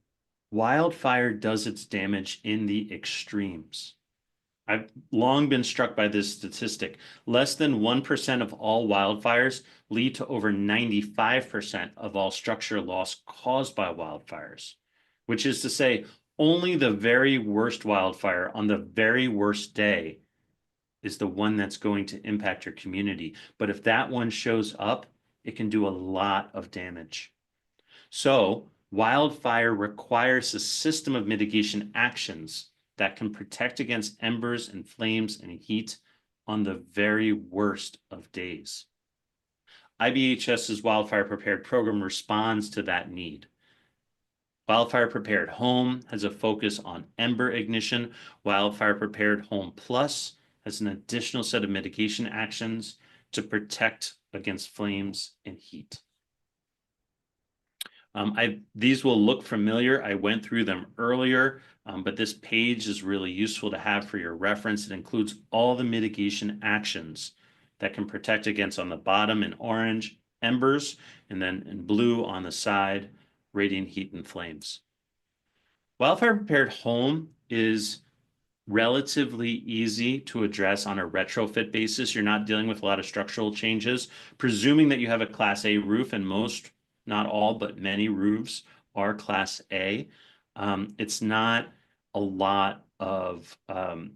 Wildfire does its damage in the extremes. I've long been struck by this statistic. Less than 1% of all wildfires lead to over 95% of all structure loss caused by wildfires, which is to say, only the very worst wildfire on the very worst day is the one that's going to impact your community. But if that one shows up, it can do a lot of damage. So, wildfire requires a system of mitigation actions that can protect against embers and flames and heat on the very worst of days. IBHS's Wildfire Prepared program responds to that need. Wildfire Prepared Home has a focus on ember ignition. Wildfire Prepared Home Plus has an additional set of mitigation actions to protect against flames and heat. These will look familiar. I went through them earlier, but this page is really useful to have for your reference. It includes all the mitigation actions that can protect against, on the bottom in orange, embers, and then in blue on the side, radiant heat and flames. Wildfire Prepared Home is relatively easy to address on a retrofit basis. You're not dealing with a lot of structural changes, presuming that you have a Class A roof, and most, not all, but many roofs are Class A. It's not a lot of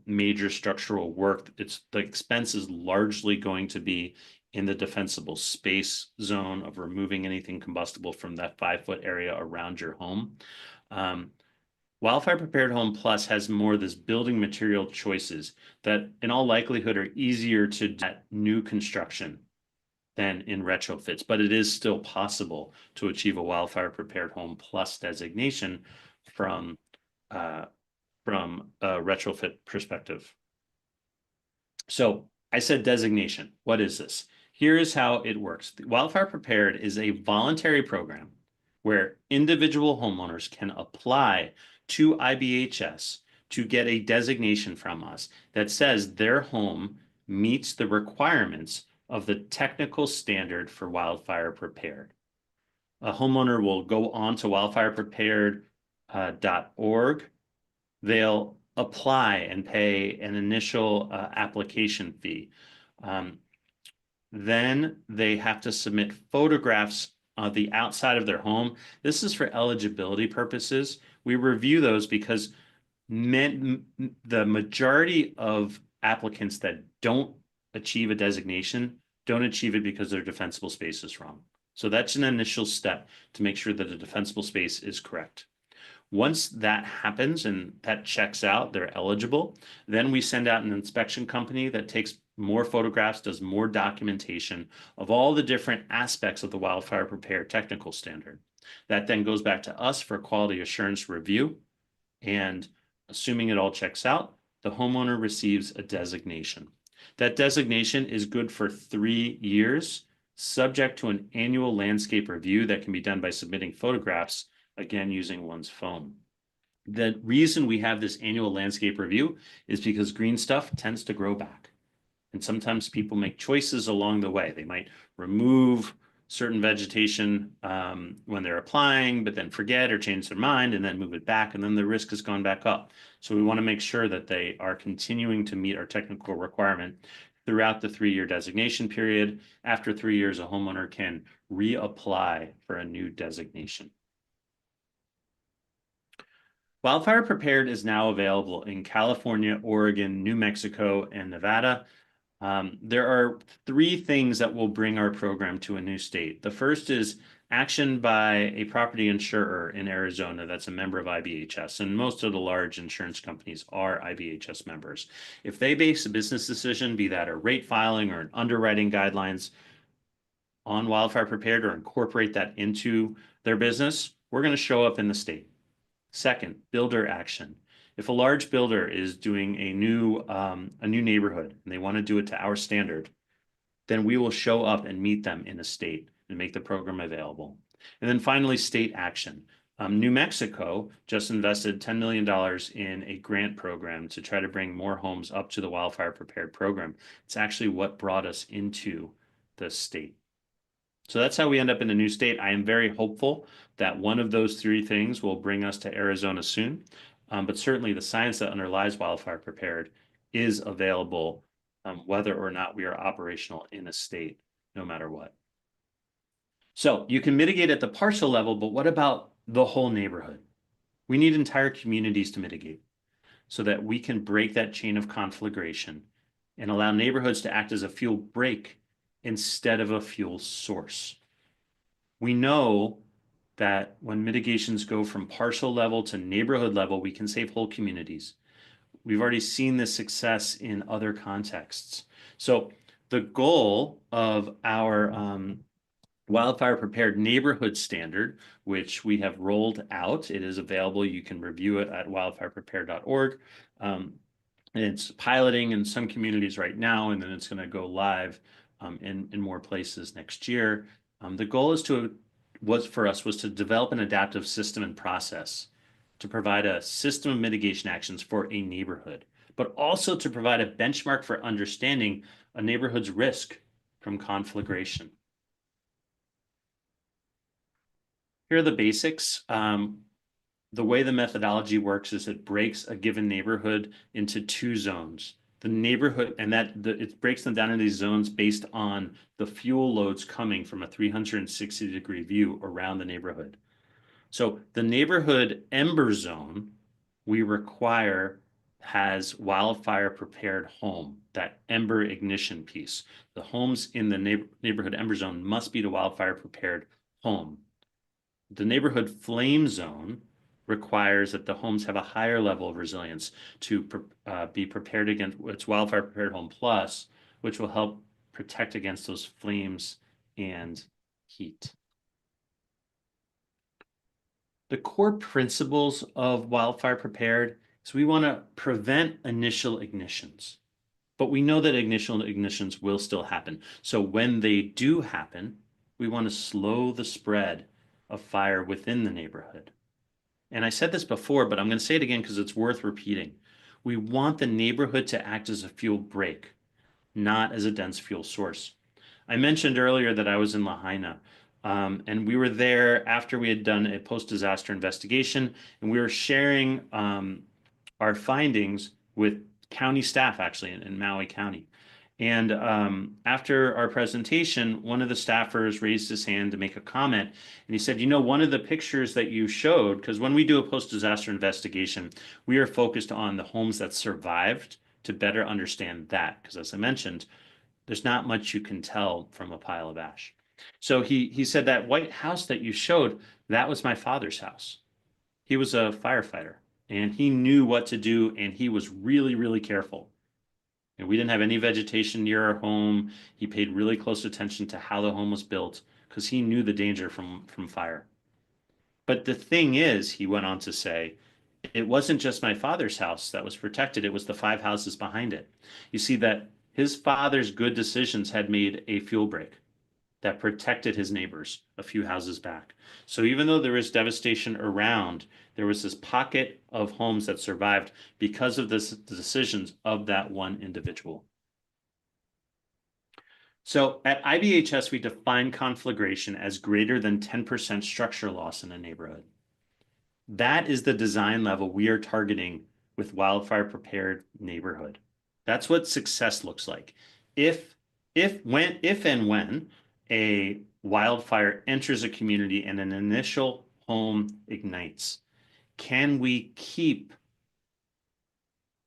major structural work. The expense is largely going to be in the defensible space zone of removing anything combustible from that 5-foot area around your home. Wildfire Prepared Home Plus has more of this building material choices that in all likelihood are easier to do at new construction than in retrofits, but it is still possible to achieve a Wildfire Prepared Home Plus designation from a retrofit perspective. So I said designation. What is this? Here is how it works. The Wildfire Prepared is a voluntary program where individual homeowners can apply to IBHS to get a designation from us that says their home meets the requirements of the technical standard for wildfire prepared. A homeowner will go on to wildfireprepared.org. They'll apply and pay an initial application fee. Then they have to submit photographs of the outside of their home. This is for eligibility purposes. We review those because the majority of applicants that don't achieve a designation don't achieve it because their defensible space is wrong. So that's an initial step to make sure that the defensible space is correct. Once that happens and that checks out, they're eligible, then we send out an inspection company that takes more photographs, does more documentation of all the different aspects of the wildfire prepared technical standard. That then goes back to us for quality assurance review. And assuming it all checks out, the homeowner receives a designation. That designation is good for 3 years, subject to an annual landscape review that can be done by submitting photographs, again, using one's phone. The reason we have this annual landscape review is because green stuff tends to grow back. And sometimes people make choices along the way. They might remove certain vegetation when they're applying, but then forget or change their mind and then move it back, and then the risk has gone back up. So we want to make sure that they are continuing to meet our technical requirement throughout the 3-year designation period. After 3 years, a homeowner can reapply for a new designation. Wildfire Prepared is now available in California, Oregon, New Mexico, and Nevada. There are 3 things that will bring our program to a new state. The first is action by a property insurer in Arizona that's a member of IBHS, and most of the large insurance companies are IBHS members. If they base a business decision, be that a rate filing or an underwriting guidelines on Wildfire Prepared or incorporate that into their business, we're going to show up in the state. Second, builder action. If a large builder is doing a new neighborhood and they want to do it to our standard, then we will show up and meet them in a state and make the program available. And then finally, state action. New Mexico just invested $10 million in a grant program to try to bring more homes up to the Wildfire Prepared program. It's actually what brought us into the state. So that's how we end up in a new state. I am very hopeful that one of those 3 things will bring us to Arizona soon. But certainly the science that underlies Wildfire Prepared is available whether or not we are operational in a state, no matter what. So you can mitigate at the parcel level, but what about the whole neighborhood? We need entire communities to mitigate so that we can break that chain of conflagration and allow neighborhoods to act as a fuel break instead of a fuel source. We know that when mitigations go from parcel level to neighborhood level, we can save whole communities. We've already seen this success in other contexts. So the goal of our Wildfire Prepared Neighborhood Standard, which we have rolled out, it is available. You can review it at wildfireprepared.org. It's piloting in some communities right now, and then it's going to go live in more places next year. The goal was to develop an adaptive system and process to provide a system of mitigation actions for a neighborhood, but also to provide a benchmark for understanding a neighborhood's risk from conflagration. Here are the basics. The way the methodology works is it breaks a given neighborhood into 2 zones. The neighborhood, and it breaks them down into these zones based on the fuel loads coming from a 360-degree view around the neighborhood. So the neighborhood ember zone we require has wildfire prepared home, that ember ignition piece. The homes in the neighborhood ember zone must be the wildfire prepared home. The neighborhood flame zone requires that the homes have a higher level of resilience to be prepared against its wildfire prepared home plus, which will help protect against those flames and heat. The core principles of Wildfire Prepared is we want to prevent initial ignitions, but we know that initial ignitions will still happen. So when they do happen, we want to slow the spread of fire within the neighborhood. And I said this before, but I'm going to say it again because it's worth repeating. We want the neighborhood to act as a fuel break, not as a dense fuel source. I mentioned earlier that I was in Lahaina. And we were there after we had done a post-disaster investigation, and we were sharing our findings with county staff, actually, in Maui County. And after our presentation, one of the staffers raised his hand to make a comment, and he said, you know, one of the pictures that you showed, because when we do a post-disaster investigation, we are focused on the homes that survived to better understand that, because as I mentioned, there's not much you can tell from a pile of ash. So he said that white house that you showed, that was my father's house. He was a firefighter and he knew what to do, and he was really, really careful. And we didn't have any vegetation near our home. He paid really close attention to how the home was built because he knew the danger from fire. But the thing is, he went on to say, it wasn't just my father's house that was protected. It was the 5 houses behind it. You see that his father's good decisions had made a fuel break that protected his neighbors a few houses back. So even though there was devastation around, there was this pocket of homes that survived because of the decisions of that one individual. So at IBHS, we define conflagration as greater than 10% structure loss in a neighborhood. That is the design level we are targeting with Wildfire Prepared Neighborhood. That's what success looks like. If and when a wildfire enters a community and an initial home ignites, can we keep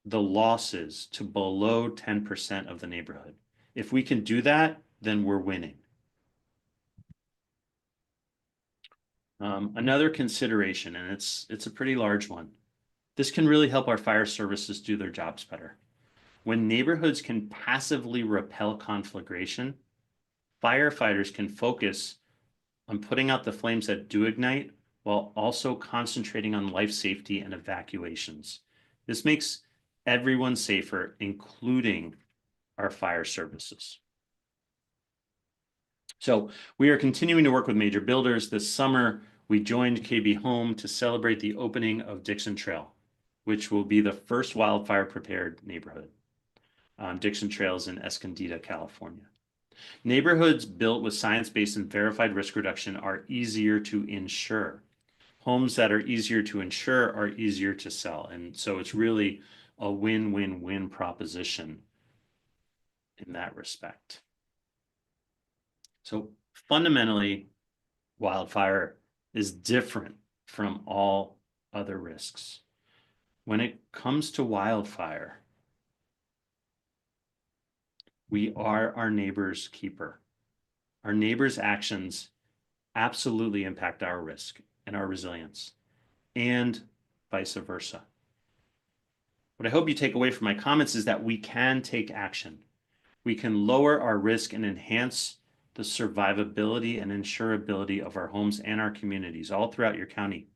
the losses to below 10% of the neighborhood? If we can do that, then we're winning. Another consideration, and it's a pretty large one. This can really help our fire services do their jobs better. When neighborhoods can passively repel conflagration, firefighters can focus on putting out the flames that do ignite while also concentrating on life safety and evacuations. This makes everyone safer, including our fire services. So we are continuing to work with major builders. This summer, we joined KB Home to celebrate the opening of Dixon Trail, which will be the first wildfire prepared neighborhood. Dixon Trail is in Escondido, California. Neighborhoods built with science-based and verified risk reduction are easier to insure. Homes that are easier to insure are easier to sell. And so it's really a win-win-win proposition in that respect. So fundamentally, wildfire is different from all other risks. When it comes to wildfire, we are our neighbor's keeper. Our neighbor's actions absolutely impact our risk and our resilience, and vice versa. What I hope you take away from my comments is that we can take action. We can lower our risk and enhance the survivability and insurability of our homes and our communities all throughout your county.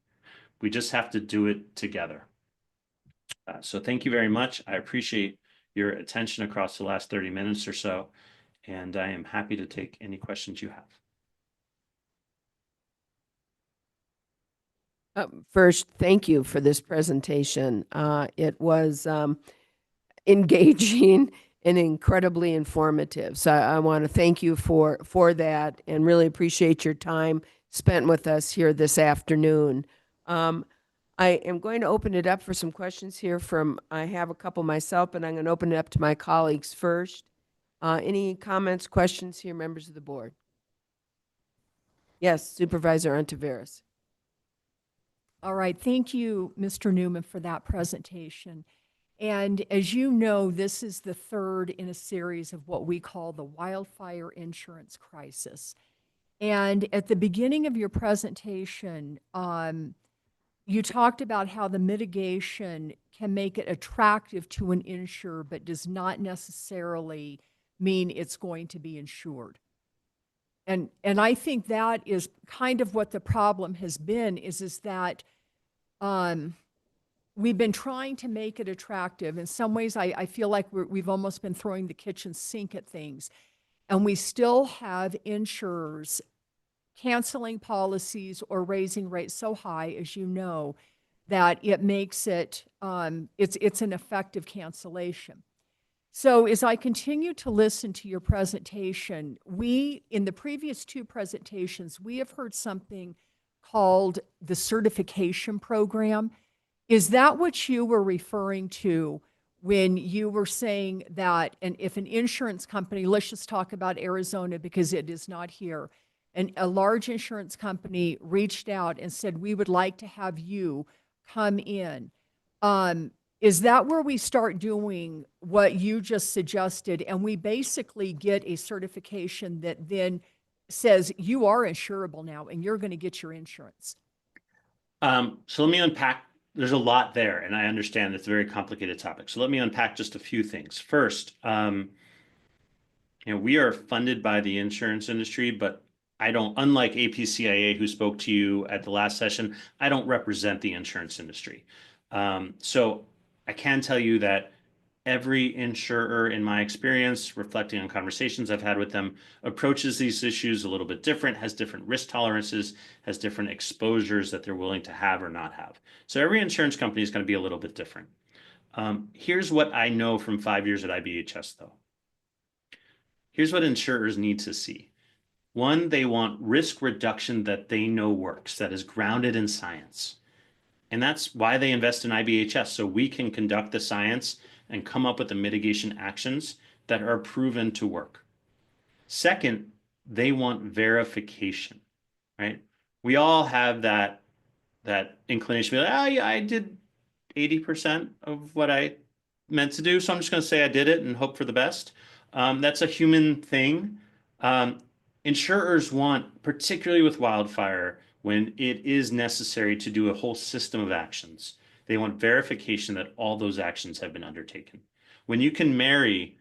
We just have to do it together. So thank you very much. I appreciate your attention across the last 30 minutes or so, and I am happy to take any questions you have. First, thank you for this presentation. It was engaging and incredibly informative. So I want to thank you for that and really appreciate your time spent with us here this afternoon. I am going to open it up for some questions here I have a couple myself, but I'm going to open it up to my colleagues first. Any comments, questions here, members of the board? Yes, Supervisor Ontiveros. All right, thank you, Mr. Newman, for that presentation. And as you know, this is the third in a series of what we call the wildfire insurance crisis. And at the beginning of your presentation, you talked about how the mitigation can make it attractive to an insurer, but does not necessarily mean it's going to be insured. And I think that is kind of what the problem has been, is that we've been trying to make it attractive. In some ways, I feel like we've almost been throwing the kitchen sink at things. And we still have insurers canceling policies or raising rates so high, as you know, that it makes it, it's an effective cancellation. So as I continue to listen to your presentation, in the previous two presentations, we have heard something called the certification program. Is that what you were referring to when you were saying that, and if an insurance company, let's just talk about Arizona because it is not here, and a large insurance company reached out and said, we would like to have you come in. Is that where we start doing what you just suggested, and we basically get a certification that then says you are insurable now and you're going to get your insurance? So let me unpack. There's a lot there, and I understand it's a very complicated topic. So let me unpack just a few things. First, we are funded by the insurance industry, but unlike APCIA, who spoke to you at the last session, I don't represent the insurance industry. So I can tell you that every insurer, in my experience, reflecting on conversations I've had with them, approaches these issues a little bit different, has different risk tolerances, has different exposures that they're willing to have or not have. So every insurance company is going to be a little bit different. Here's what I know from 5 years at IBHS, though. Here's what insurers need to see. One, they want risk reduction that they know works, that is grounded in science. And that's why they invest in IBHS, so we can conduct the science and come up with the mitigation actions that are proven to work. Second, they want verification, right? We all have that inclination to be like, oh, yeah, I did 80% of what I meant to do, so I'm just going to say I did it and hope for the best. That's a human thing. Insurers want, particularly with wildfire, when it is necessary to do a whole system of actions, they want verification that all those actions have been undertaken. When you can marry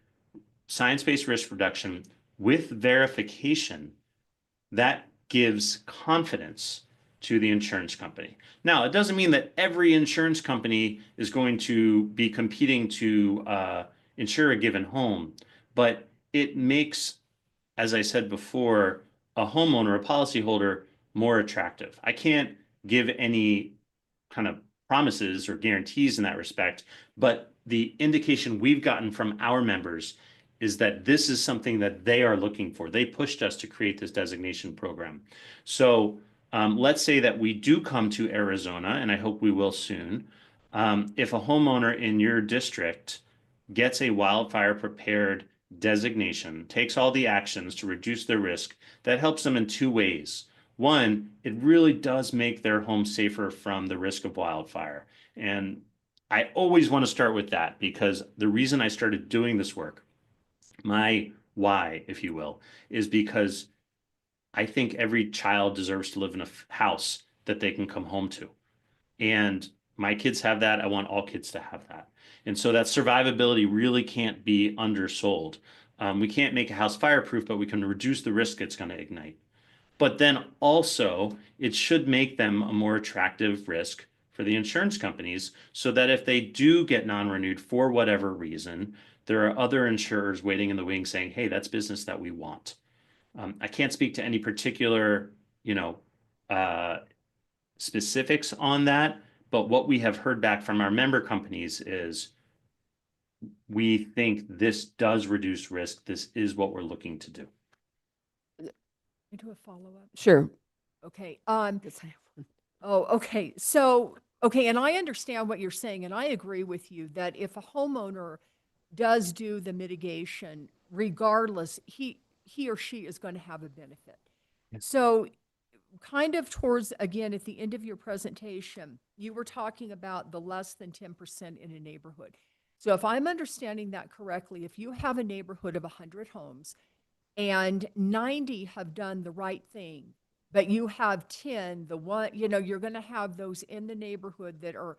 science-based risk reduction with verification, that gives confidence to the insurance company. Now, it doesn't mean that every insurance company is going to be competing to insure a given home, but it makes, as I said before, a homeowner, a policyholder, more attractive. I can't give any kind of promises or guarantees in that respect, but the indication we've gotten from our members is that this is something that they are looking for. They pushed us to create this designation program. So let's say that we do come to Arizona, and I hope we will soon. If a homeowner in your district gets a wildfire prepared designation, takes all the actions to reduce their risk, that helps them in two ways. One, it really does make their home safer from the risk of wildfire. And I always want to start with that because the reason I started doing this work, my why, if you will, is because I think every child deserves to live in a house that they can come home to. And my kids have that. I want all kids to have that. And so that survivability really can't be undersold. We can't make a house fireproof, but we can reduce the risk it's going to ignite. But then also, it should make them a more attractive risk for the insurance companies so that if they do get non-renewed for whatever reason, there are other insurers waiting in the wings saying, hey, that's business that we want. I can't speak to any particular, specifics on that, but what we have heard back from our member companies is we think this does reduce risk. This is what we're looking to do. Do a follow-up? Sure. Okay. Yes, I have one. Oh, okay. So, okay, and I understand what you're saying, and I agree with you that if a homeowner does do the mitigation, regardless, he or she is going to have a benefit. So, kind of towards, again, at the end of your presentation, you were talking about the less than 10% in a neighborhood. So if I'm understanding that correctly, if you have a neighborhood of 100 homes and 90 have done the right thing, but you have 10, you're going to have those in the neighborhood that are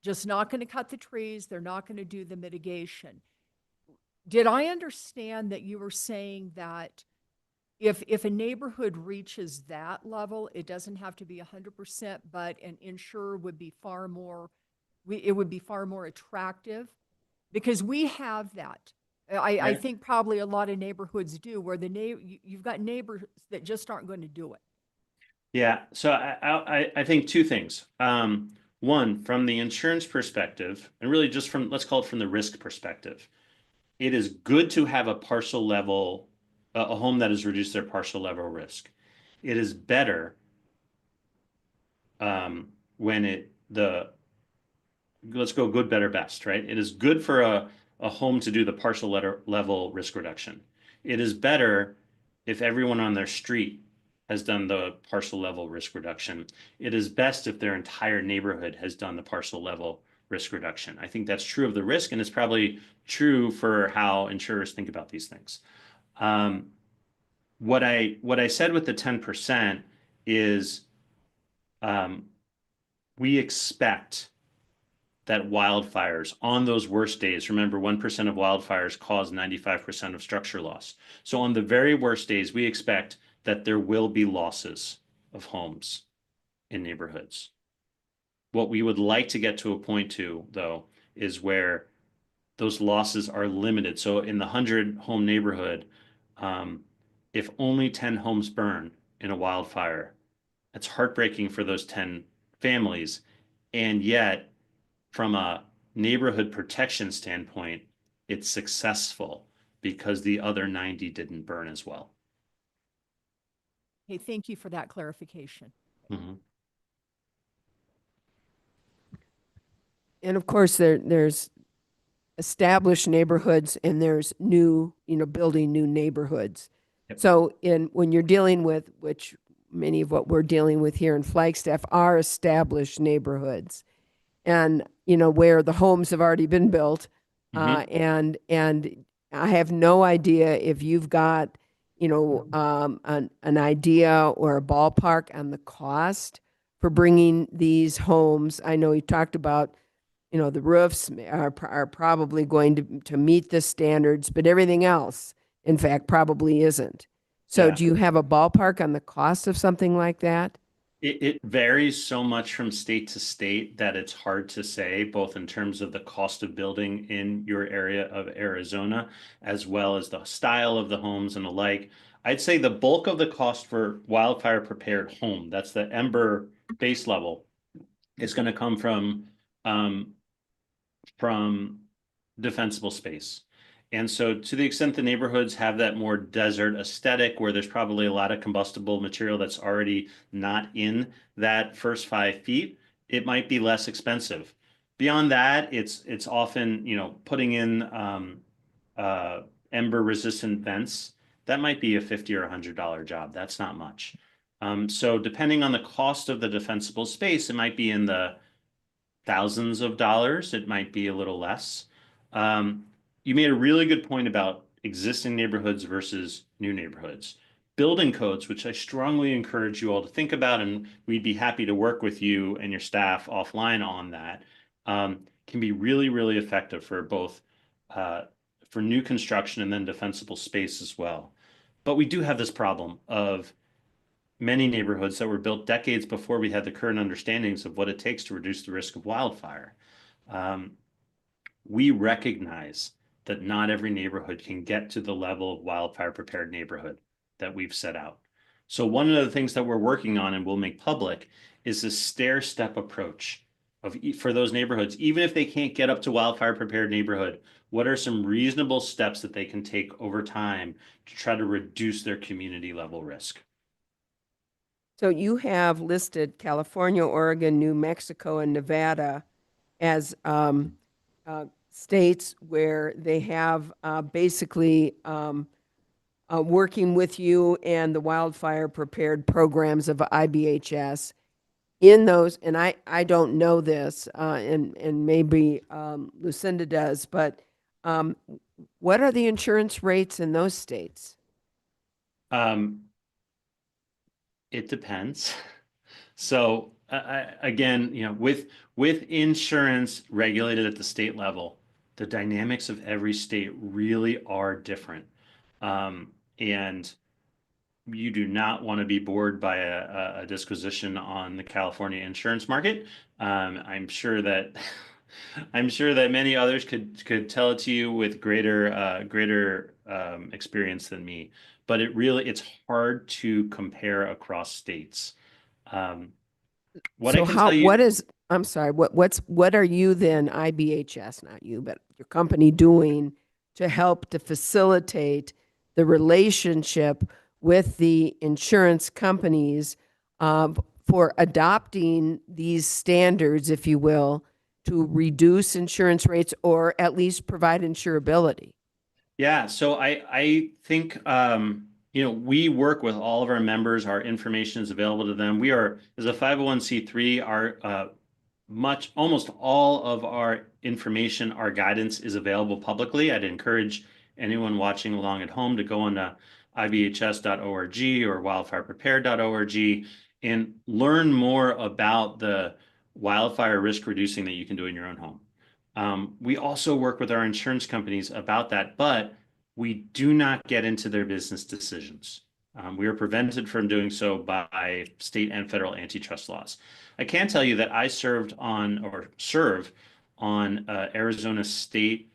just not going to cut the trees, they're not going to do the mitigation. Did I understand that you were saying that if a neighborhood reaches that level, it doesn't have to be 100%, but an insurer would be it would be far more attractive? Because we have that. I think probably a lot of neighborhoods do, where you've got neighbors that just aren't going to do it. Yeah, so I think two things. One, from the insurance perspective, and really just from, let's call it from the risk perspective, it is good to have a partial level, a home that has reduced their partial level risk. It is better when let's go good, better, best, right? It is good for a home to do the partial level risk reduction. It is better if everyone on their street has done the partial level risk reduction. It is best if their entire neighborhood has done the partial level risk reduction. I think that's true of the risk, and it's probably true for how insurers think about these things. What I said with the 10% is we expect that wildfires on those worst days, remember 1% of wildfires cause 95% of structure loss. So on the very worst days, we expect that there will be losses of homes in neighborhoods. What we would like to get to a point to, though, is where those losses are limited. So in the 100-home neighborhood, if only 10 homes burn in a wildfire, it's heartbreaking for those 10 families. And yet, from a neighborhood protection standpoint, it's successful because the other 90 didn't burn as well. Hey, thank you for that clarification. Mm-hmm. And of course, there's established neighborhoods and there's new, building new neighborhoods. Yep. So when you're dealing with, which many of what we're dealing with here in Flagstaff are established neighborhoods, and where the homes have already been built, and I have no idea if you've got an idea or a ballpark on the cost for bringing these homes. I know you talked about the roofs are probably going to meet the standards, but everything else, in fact, probably isn't. So Yeah. do you have a ballpark on the cost of something like that? It varies so much from state to state that it's hard to say, both in terms of the cost of building in your area of Arizona, as well as the style of the homes and the like. I'd say the bulk of the cost for wildfire prepared home, that's the Ember base level, is going to come from defensible space. And so to the extent the neighborhoods have that more desert aesthetic where there's probably a lot of combustible material that's already not in that first 5 feet, it might be less expensive. Beyond that, it's often, putting in ember resistant vents. That might be a $50 or $100 job. That's not much. So depending on the cost of the defensible space, it might be in the thousands of dollars. It might be a little less. You made a really good point about existing neighborhoods versus new neighborhoods. Building codes, which I strongly encourage you all to think about, and we'd be happy to work with you and your staff offline on that, can be really, really effective for both for new construction and then defensible space as well. But we do have this problem of many neighborhoods that were built decades before we had the current understandings of what it takes to reduce the risk of wildfire. We recognize that not every neighborhood can get to the level of wildfire prepared neighborhood that we've set out. So one of the things that we're working on and we'll make public is a stair-step approach for those neighborhoods. Even if they can't get up to wildfire prepared neighborhood, what are some reasonable steps that they can take over time to try to reduce their community level risk? So you have listed California, Oregon, New Mexico, and Nevada as states where they have basically working with you and the wildfire prepared programs of IBHS. In those, and I don't know this, and maybe Lucinda does, but what are the insurance rates in those states? It depends. So again, with insurance regulated at the state level, the dynamics of every state really are different. And you do not want to be bored by a disquisition on the California insurance market. I'm sure that many others could tell it to you with greater experience than me. But it's hard to compare across states. What I can tell you, I'm sorry, what are you then, IBHS, not you, but your company doing to help to facilitate the relationship with the insurance companies for adopting these standards, if you will, to reduce insurance rates or at least provide insurability? Yeah, so I think we work with all of our members. Our information is available to them. We are, as a 501c3, our almost all of our information, our guidance is available publicly. I'd encourage anyone watching along at home to go on to ibhs.org or wildfireprepared.org and learn more about the wildfire risk reducing that you can do in your own home. We also work with our insurance companies about that, but we do not get into their business decisions. We are prevented from doing so by state and federal antitrust laws. I can tell you that I serve on Arizona State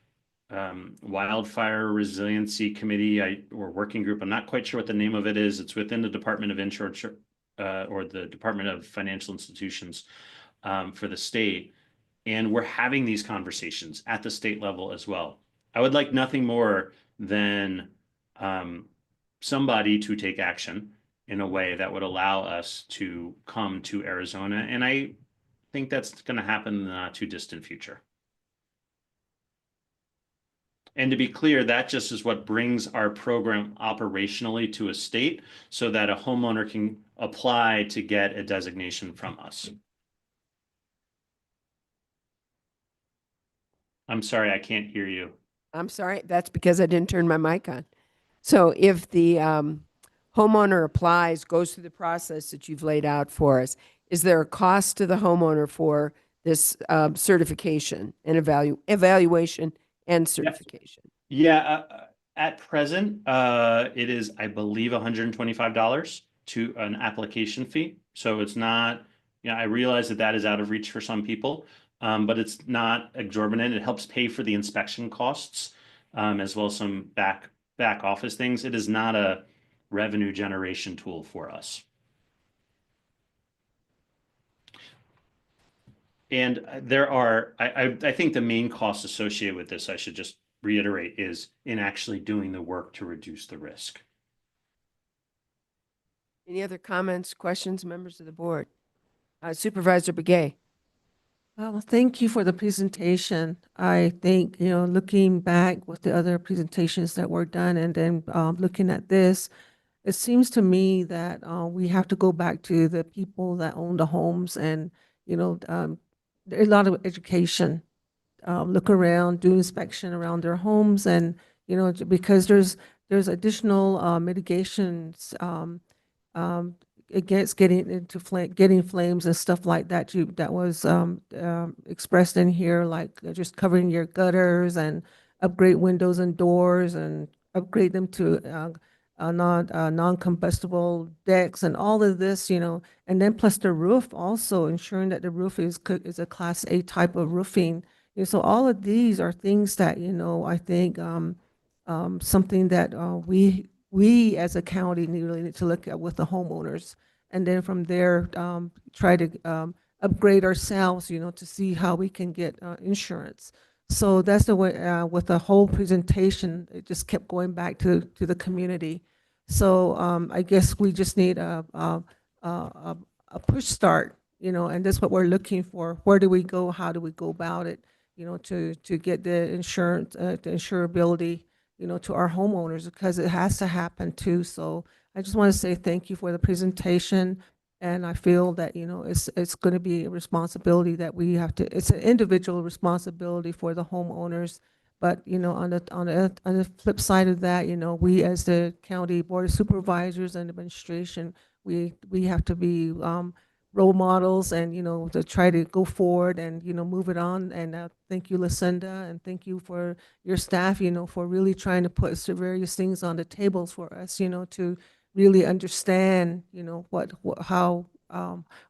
Wildfire Resiliency Committee or working group. I'm not quite sure what the name of it is. It's within the Department of Insurance or the Department of Financial Institutions for the state. And we're having these conversations at the state level as well. I would like nothing more than somebody to take action in a way that would allow us to come to Arizona. And I think that's going to happen in the not too distant future. And to be clear, that just is what brings our program operationally to a state so that a homeowner can apply to get a designation from us. I'm sorry, I can't hear you. I'm sorry, that's because I didn't turn my mic on. So if the homeowner applies, goes through the process that you've laid out for us, is there a cost to the homeowner for this certification and evaluation and certification? Yeah, at present, it is, I believe, $125 to an application fee. So it's not, I realize that that is out of reach for some people, but it's not exorbitant. It helps pay for the inspection costs, as well as some back office things. It is not a revenue generation tool for us. And there are, I think the main cost associated with this, I should just reiterate, is in actually doing the work to reduce the risk. Any other comments, questions, members of the board? Supervisor Begay. Well, thank you for the presentation. I think, looking back with the other presentations that were done and then looking at this, it seems to me that we have to go back to the people that own the homes and, there's a lot of education. Look around, do inspection around their homes and, because there's additional mitigations against getting into getting flames and stuff like that that was expressed in here, like just covering your gutters and upgrade windows and doors and upgrade them to non-combustible decks and all of this, and then plus the roof also ensuring that the roof is a Class A type of roofing. So all of these are things that, I think something that we as a county really need to look at with the homeowners. And then from there, try to upgrade ourselves, to see how we can get insurance. So that's the way, with the whole presentation, it just kept going back to the community. So I guess we just need a push start, and that's what we're looking for. Where do we go? How do we go about it? To get the insurance, the insurability, to our homeowners, because it has to happen too. So I just want to say thank you for the presentation. And I feel that, it's going to be a responsibility that we have to, it's an individual responsibility for the homeowners. But, on the flip side of that, we as the county board of supervisors and administration, we have to be role models and, to try to go forward and, move it on. And thank you, Lucinda, and thank you for your staff, for really trying to put various things on the tables for us, to really understand, how,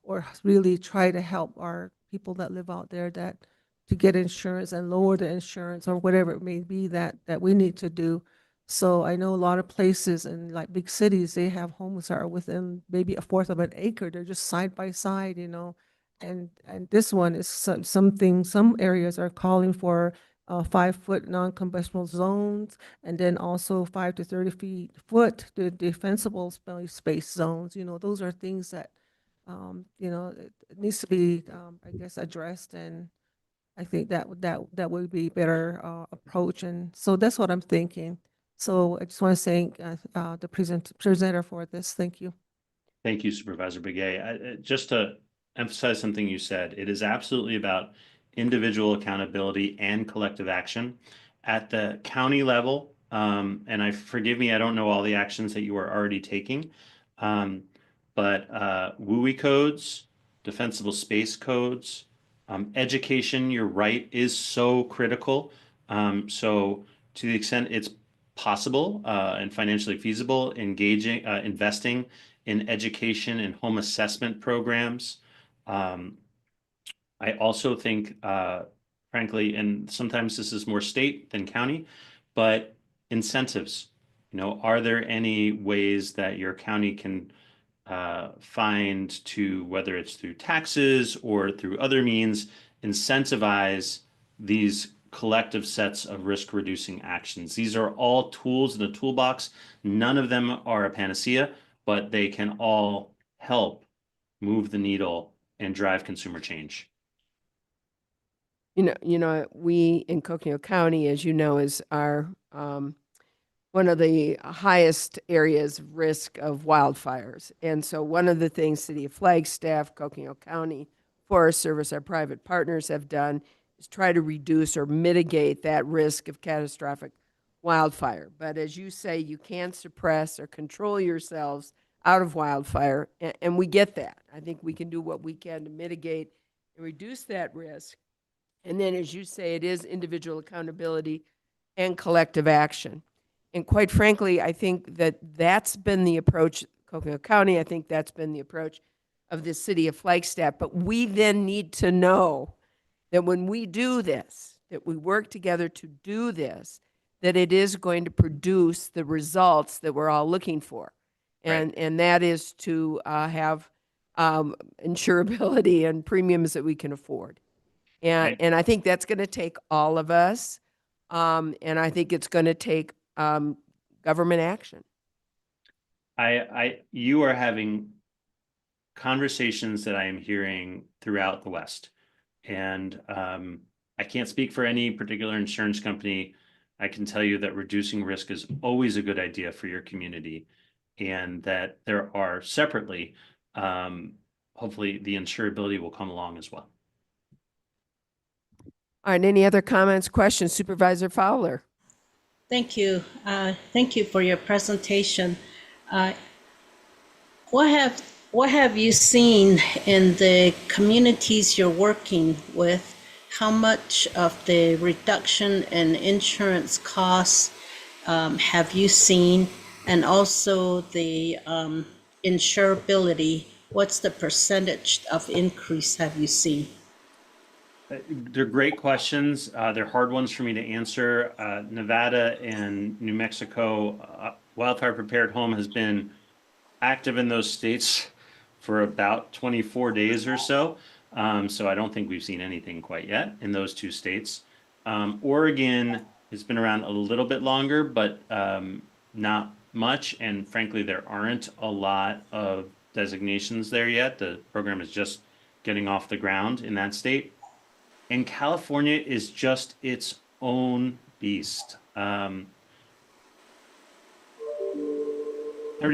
or really try to help our people that live out there to get insurance and lower the insurance or whatever it may be that we need to do. So I know a lot of places in like big cities, they have homes that are within maybe a fourth of an acre. They're just side by side, and this one is some areas are calling for 5-foot non-combustible zones, and then also 5 to 30 foot the defensible space zones. Those are things that it needs to be I guess addressed, and I think that would be better approach. And so that's what I'm thinking. So I just want to thank the presenter for this. Thank you. Thank you, Supervisor Begay. Just to emphasize something you said, it is absolutely about individual accountability and collective action at the county level. And forgive me, I don't know all the actions that you are already taking, but WUI codes, defensible space codes, education, you're right, is so critical. So to the extent it's possible and financially feasible, investing in education and home assessment programs. I also think, frankly, and sometimes this is more state than county, but incentives. Are there any ways that your county can find to, whether it's through taxes or through other means, incentivize these collective sets of risk reducing actions? These are all tools in the toolbox. None of them are a panacea, but they can all help move the needle and drive consumer change. We in Coconino County, as you know, is our one of the highest areas of risk of wildfires. And so one of the things City of Flagstaff, Coconino County, Forest Service, our private partners have done is try to reduce or mitigate that risk of catastrophic wildfire. But as you say, you can't suppress or control yourselves out of wildfire, and we get that. I think we can do what we can to mitigate and reduce that risk. And then, as you say, it is individual accountability and collective action. And quite frankly, I think that that's been the approach, Coconino County, I think that's been the approach of the city of Flagstaff. But we then need to know that when we do this, that we work together to do this, that it is going to produce the results that we're all looking for. And that is to have insurability and premiums that we can afford. And I think that's going to take all of us. And I think it's going to take government action. You are having conversations that I am hearing throughout the West. And I can't speak for any particular insurance company. I can tell you that reducing risk is always a good idea for your community, and that there are separately, hopefully the insurability will come along as well. All right, any other comments, questions? Supervisor Fowler. Thank you. Thank you for your presentation. What have you seen in the communities you're working with? How much of the reduction in insurance costs have you seen? And also the insurability, what's the percentage of increase have you seen? They're great questions. They're hard ones for me to answer. Nevada and New Mexico, Wildfire Prepared Home has been active in those states for about 24 days or so. So I don't think we've seen anything quite yet in those two states. Oregon has been around a little bit longer, but not much. And frankly, there aren't a lot of designations there yet. The program is just getting off the ground in that state. And California is just its own beast. 30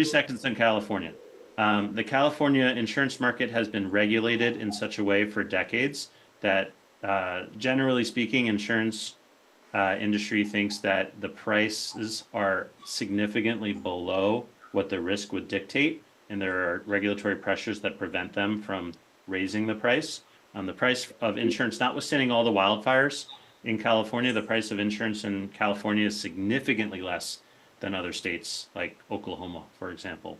seconds on California. The California insurance market has been regulated in such a way for decades that, generally speaking, insurance industry thinks that the prices are significantly below what the risk would dictate, and there are regulatory pressures that prevent them from raising the price. The price of insurance, notwithstanding all the wildfires in California, the price of insurance in California is significantly less than other states like Oklahoma, for example.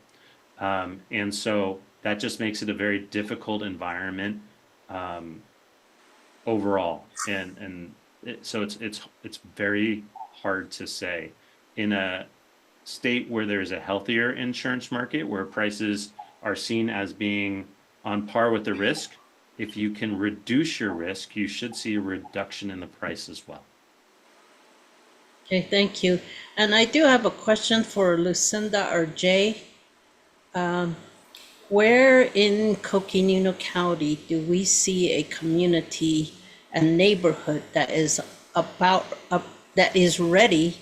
And so that just makes it a very difficult environment overall. So it's very hard to say. In a state where there's a healthier insurance market, where prices are seen as being on par with the risk, if you can reduce your risk, you should see a reduction in the price as well. Okay, thank you. And I do have a question for Lucinda or Jay. Where in Coconino County do we see a community, a neighborhood that is that is ready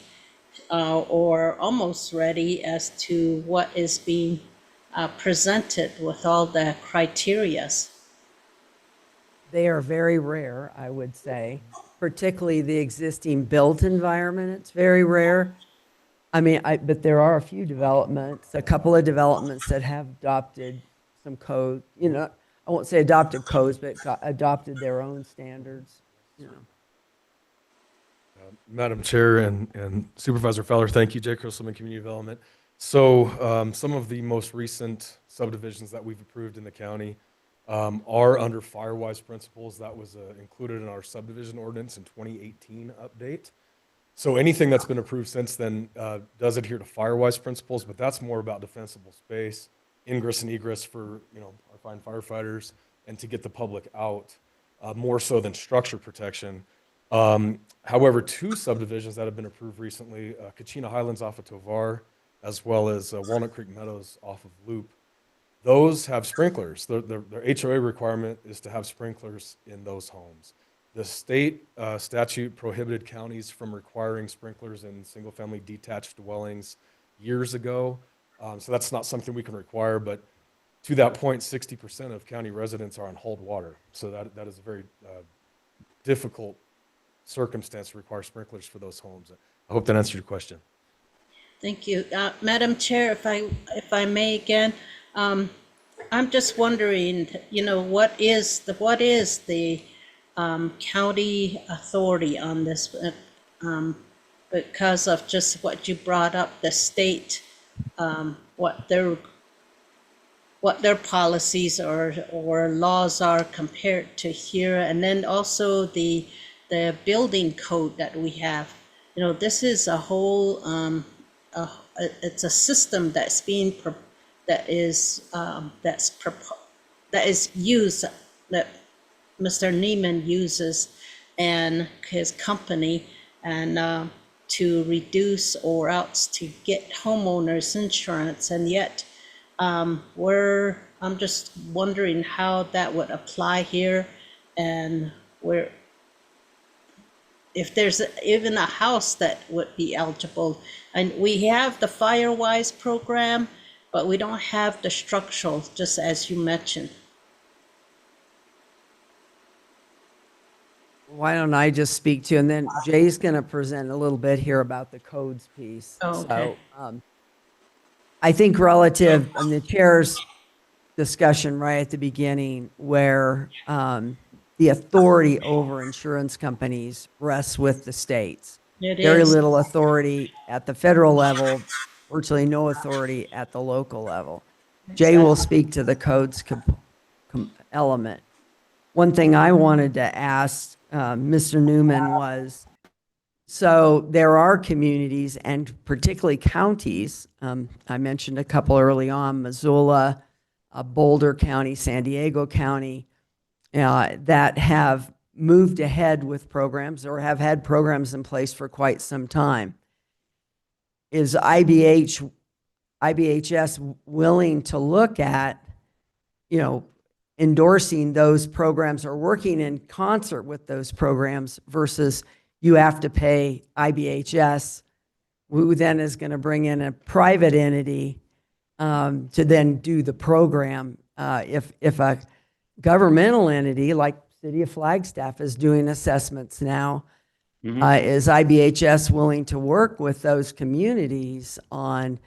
or almost ready as to what is being presented with all the criterias? They are very rare, I would say, particularly the existing built environment. It's very rare. I mean, but there are a few developments, a couple of developments that have adopted some code, I won't say adopted codes, but adopted their own standards, Madam Chair and Supervisor Fowler, thank you, Jay Christelman, Community Development. So some of the most recent subdivisions that we've approved in the county are under Firewise principles. That was included in our subdivision ordinance in 2018 update. So anything that's been approved since then does adhere to Firewise principles, but that's more about defensible space, ingress and egress for our fine firefighters, and to get the public out, more so than structure protection. However, two subdivisions that have been approved recently, Kachina Highlands off of Tovar, as well as Walnut Creek Meadows off of Loop, those have sprinklers. Their HOA requirement is to have sprinklers in those homes. The state statute prohibited counties from requiring sprinklers in single-family detached dwellings years ago. So that's not something we can require, but to that point, 60% of county residents are on hold water. So that is a very difficult circumstance to require sprinklers for those homes. I hope that answered your question. Thank you. Madam Chair, if I may again, I'm just wondering, what is the county authority on this? Because of just what you brought up, the state, what their policies or laws are compared to here, and then also the building code that we have. This is a whole it's a system that's being that is used, that Mr. Neiman uses and his company, and to reduce or else to get homeowners insurance, and yet I'm just wondering how that would apply here, and if there's even a house that would be eligible. And we have the Firewise program, but we don't have the structural, just as you mentioned. Why don't I just speak to, and then Jay's going to present a little bit here about the codes piece. Oh, okay. So I think relative, and the chair's discussion right at the beginning, where the authority over insurance companies rests with the states. Very little authority at the federal level, virtually no authority at the local level. Jay will speak to the codes element. One thing I wanted to ask Mr. Newman was, so there are communities and particularly counties, I mentioned a couple early on, Missoula, Boulder County, San Diego County, that have moved ahead with programs or have had programs in place for quite some time. Is IBHS willing to look at, endorsing those programs or working in concert with those programs versus you have to pay IBHS, who then is going to bring in a private entity to then do the program. If a governmental entity like City of Flagstaff is doing assessments now, is IBHS willing to work with those communities on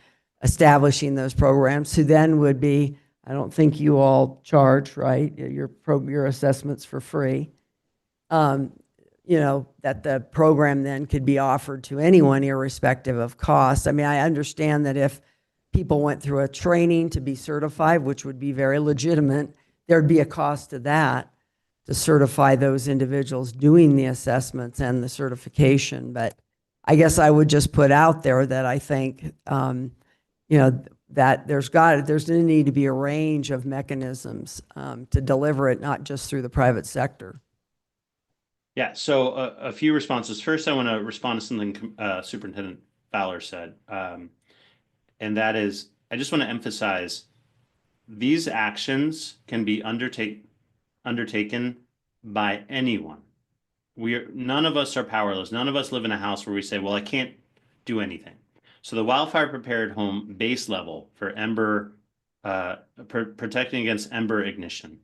establishing those programs, who then would be, I don't think you all charge, right? Your assessments for free. That the program then could be offered to anyone irrespective of cost. I mean, I understand that if people went through a training to be certified, which would be very legitimate, there'd be a cost to that to certify those individuals doing the assessments and the certification. But I guess I would just put out there that I think, that there's going to need to be a range of mechanisms to deliver it, not just through the private sector. Yeah, so a few responses. First, I want to respond to something Superintendent Fowler said, and that is, I just want to emphasize these actions can be undertaken by anyone. None of us are powerless. None of us live in a house where we say, well, I can't do anything. So the wildfire prepared home base level for ember, protecting against ember ignition,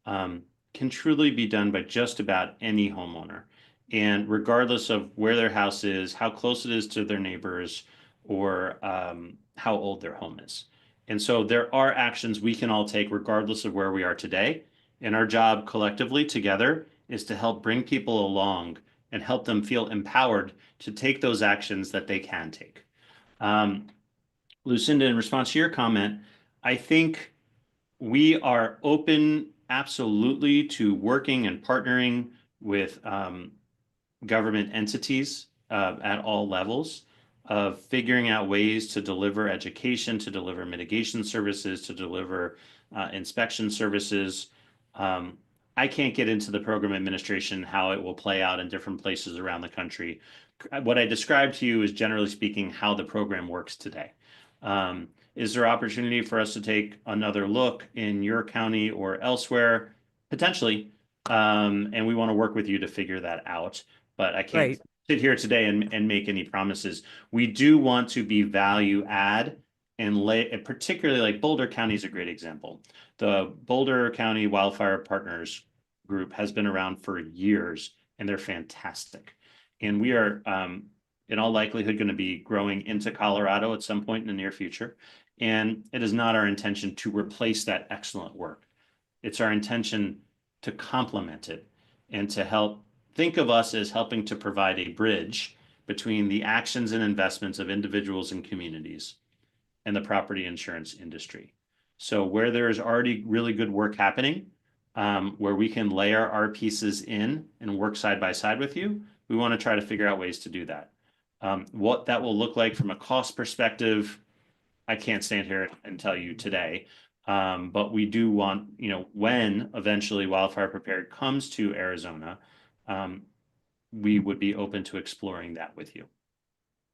can truly be done by just about any homeowner. And regardless of where their house is, how close it is to their neighbors, or how old their home is. And so there are actions we can all take regardless of where we are today. And our job collectively together is to help bring people along and help them feel empowered to take those actions that they can take. Lucinda, in response to your comment, I think we are open absolutely to working and partnering with government entities at all levels, of figuring out ways to deliver education, to deliver mitigation services, to deliver inspection services. I can't get into the program administration, how it will play out in different places around the country. What I described to you is, generally speaking, how the program works today. Is there opportunity for us to take another look in your county or elsewhere? Potentially. and we want to work with you to figure that out. But I can't Great. sit here today and make any promises. We do want to be value add and particularly like Boulder County is a great example. The Boulder County Wildfire Partners group has been around for years and they're fantastic. And we are in all likelihood going to be growing into Colorado at some point in the near future. And it is not our intention to replace that excellent work. It's our intention to complement it and to help think of us as helping to provide a bridge between the actions and investments of individuals and communities and the property insurance industry. So where there is already really good work happening, where we can layer our pieces in and work side by side with you, we want to try to figure out ways to do that. What that will look like from a cost perspective, I can't stand here and tell you today. But we do want, when eventually Wildfire Prepared comes to Arizona, we would be open to exploring that with you.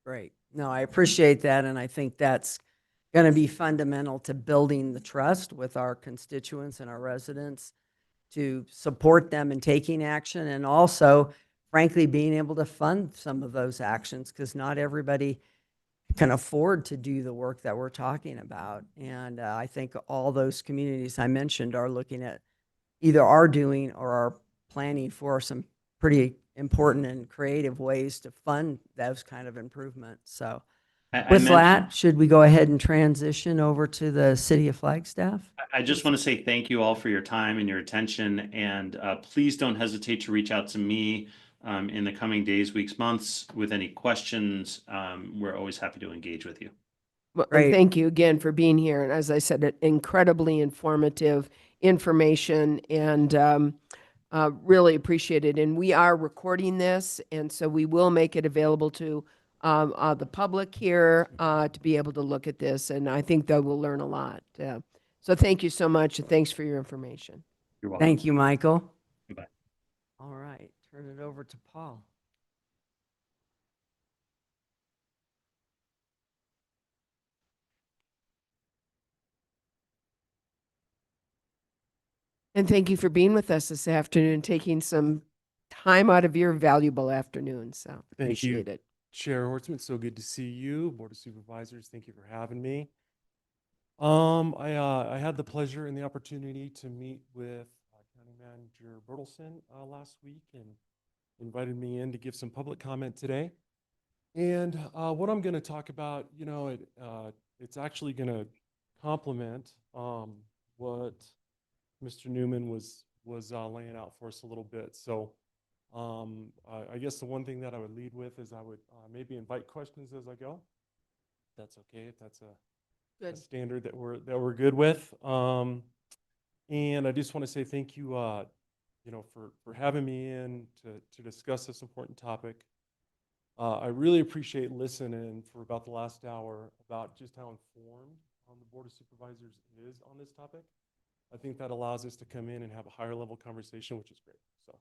Great. No, I appreciate that. And I think that's going to be fundamental to building the trust with our constituents and our residents to support them in taking action and also, frankly, being able to fund some of those actions because not everybody can afford to do the work that we're talking about. And I think all those communities I mentioned are looking at either are doing or are planning for some pretty important and creative ways to fund those kind of improvements. So with that, should we go ahead and transition over to the City of Flagstaff? I just want to say thank you all for your time and your attention. And please don't hesitate to reach out to me in the coming days, weeks, months with any questions. We're always happy to engage with you. Well, and thank you again for being here. And as I said, incredibly informative information and really appreciate it. And we are recording this, and so we will make it available to the public here to be able to look at this. And I think they will learn a lot. So thank you so much, and thanks for your information. You're welcome. Thank you, Michael. Goodbye. All right, turn it over to Paul. And thank you for being with us this afternoon, taking some time out of your valuable afternoon. So Thank you, appreciate it. Chair Horstman. So good to see you. Board of Supervisors, thank you for having me. I had the pleasure and the opportunity to meet with County Manager Bertelsen last week and invited me in to give some public comment today. And what I'm going to talk about, it's actually going to complement what Mr. Newman was laying out for us a little bit. So I guess the one thing that I would lead with is I would maybe invite questions as I go. That's okay, if that's a standard that we're good with. And I just want to say thank you, for having me in to discuss this important topic. I really appreciate listening for about the last hour about just how informed the Board of Supervisors is on this topic. I think that allows us to come in and have a higher level conversation, which is great. So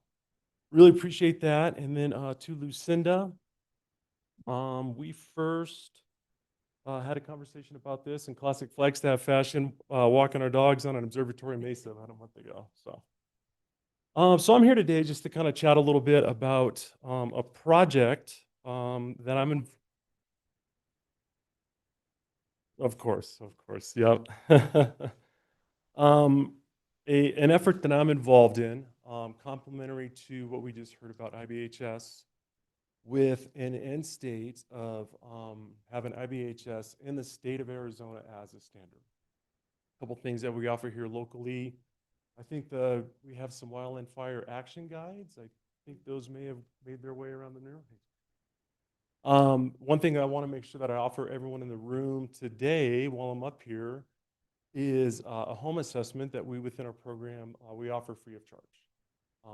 really appreciate that. And then to Lucinda, we first had a conversation about this in classic Flagstaff fashion, walking our dogs on an observatory mesa about a month ago. So I'm here today just to kind of chat a little bit about a project that I'm in. Of course, yep. An effort that I'm involved in, complementary to what we just heard about IBHS, with an end state of having IBHS in the state of Arizona as a standard. A couple things that we offer here locally. I think we have some wildland fire action guides. I think those may have made their way around the room. One thing I want to make sure that I offer everyone in the room today while I'm up here is a home assessment that we, within our program, we offer free of charge.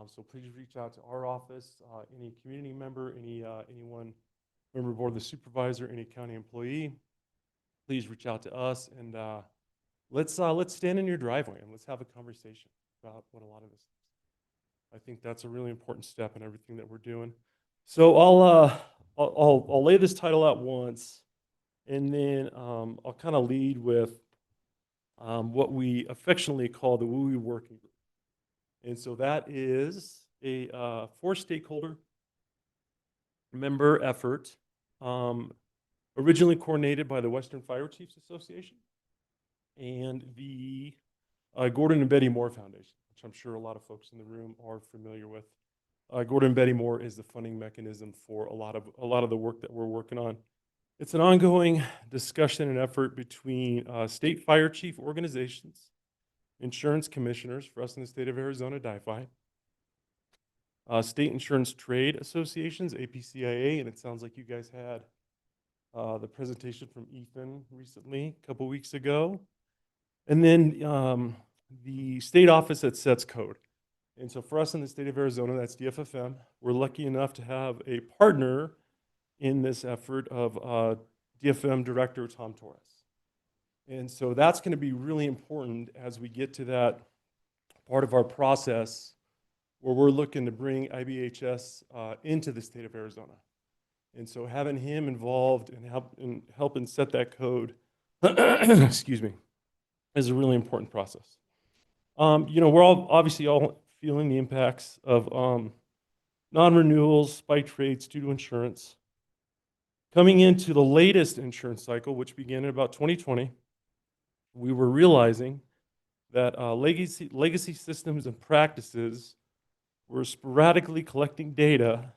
So please reach out to our office, any community member, anyone, member of Board of the Supervisor, any county employee, please reach out to us and let's stand in your driveway and let's have a conversation about what a lot of this is. I think that's a really important step in everything that we're doing. So I'll lay this title out once, and then I'll kind of lead with what we affectionately call the WUI working group. And so that is a 4-stakeholder member effort, originally coordinated by the Western Fire Chiefs Association and the Gordon and Betty Moore Foundation, which I'm sure a lot of folks in the room are familiar with. Gordon and Betty Moore is the funding mechanism for a lot of the work that we're working on. It's an ongoing discussion and effort between state fire chief organizations, insurance commissioners, for us in the state of Arizona, DIFI, state insurance trade associations, APCIA, and it sounds like you guys had the presentation from Ethan recently, a couple weeks ago. And then the state office that sets code. And so for us in the state of Arizona, that's DFFM. We're lucky enough to have a partner in this effort of DFM Director Tom Torres. And so that's going to be really important as we get to that part of our process where we're looking to bring IBHS into the state of Arizona. And so having him involved and helping set that code, excuse me, is a really important process. We're obviously all feeling the impacts of non-renewals, spiked rates due to insurance. Coming into the latest insurance cycle, which began in about 2020, we were realizing that legacy systems and practices were sporadically collecting data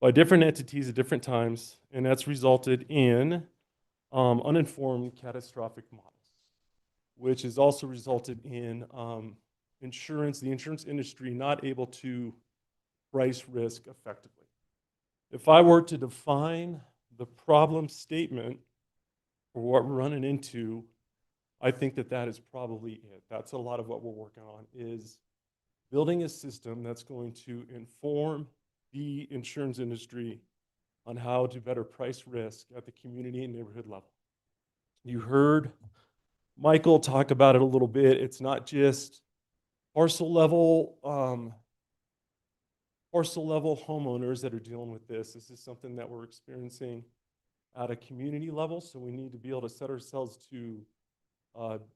by different entities at different times, and that's resulted in uninformed catastrophic models, which has also resulted in the insurance industry not able to price risk effectively. If I were to define the problem statement for what we're running into, I think that is probably it. That's a lot of what we're working on, is building a system that's going to inform the insurance industry on how to better price risk at the community and neighborhood level. You heard Michael talk about it a little bit. It's not just parcel level homeowners that are dealing with this. This is something that we're experiencing at a community level, so we need to be able to set ourselves to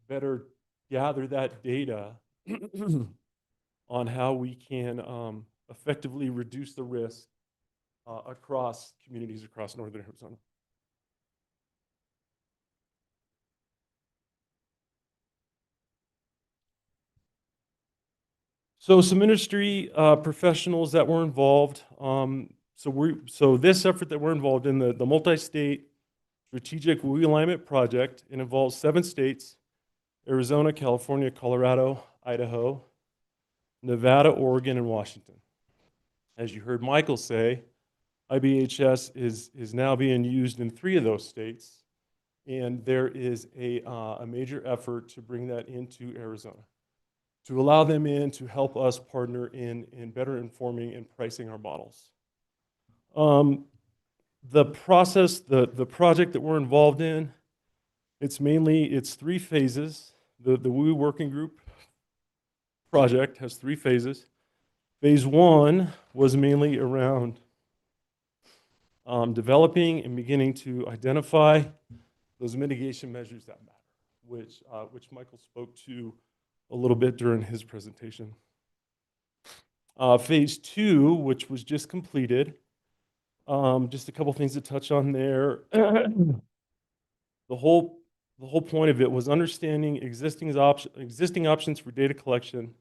better gather that data on how we can effectively reduce the risk across communities across northern Arizona. So some industry professionals that were involved. So this effort that we're involved in, the multi-state strategic realignment project, it involves 7 states: Arizona, California, Colorado, Idaho, Nevada, Oregon, and Washington. As you heard Michael say, IBHS is now being used in 3 of those states, and there is a major effort to bring that into Arizona, to allow them in to help us partner in better informing and pricing our models. The process, the project that we're involved in, it's 3 phases. The WU Working Group project has 3 phases. Phase 1 was mainly around developing and beginning to identify those mitigation measures that matter, which Michael spoke to a little bit during his presentation. Phase 2, which was just completed, just a couple things to touch on there. The whole point of it was understanding existing options for data collection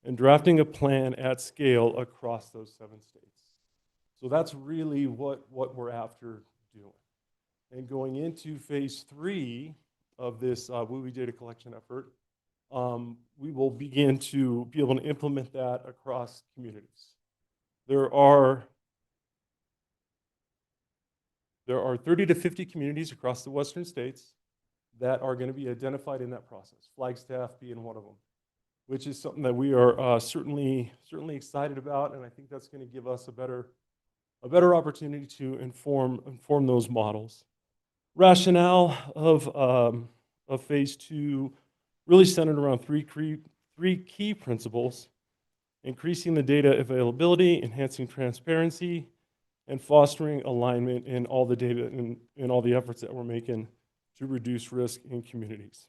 and drafting a plan at scale across those 7 states. So that's really what we're after doing. And going into phase 3 of this WUI data collection effort, we will begin to be able to implement that across communities. There are 30 to 50 communities across the western states that are going to be identified in that process, Flagstaff being one of them, which is something that we are certainly excited about, and I think that's going to give us a better opportunity to inform those models. Rationale of phase 2 really centered around three key principles: increasing the data availability, enhancing transparency, and fostering alignment in all the data and in all the efforts that we're making to reduce risk in communities.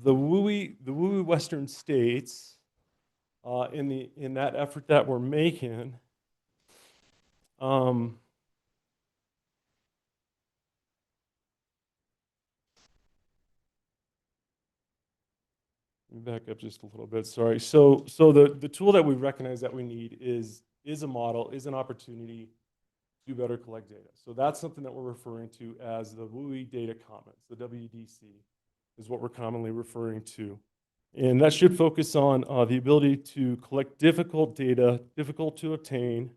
the WUI Western states, in that effort that we're making, let me back up just a little bit, sorry. So the tool that we recognize that we need is a model, is an opportunity to better collect data. So that's something that we're referring to as the WUI Data Commons, the WDC is what we're commonly referring to. And that should focus on the ability to collect difficult data, difficult to obtain,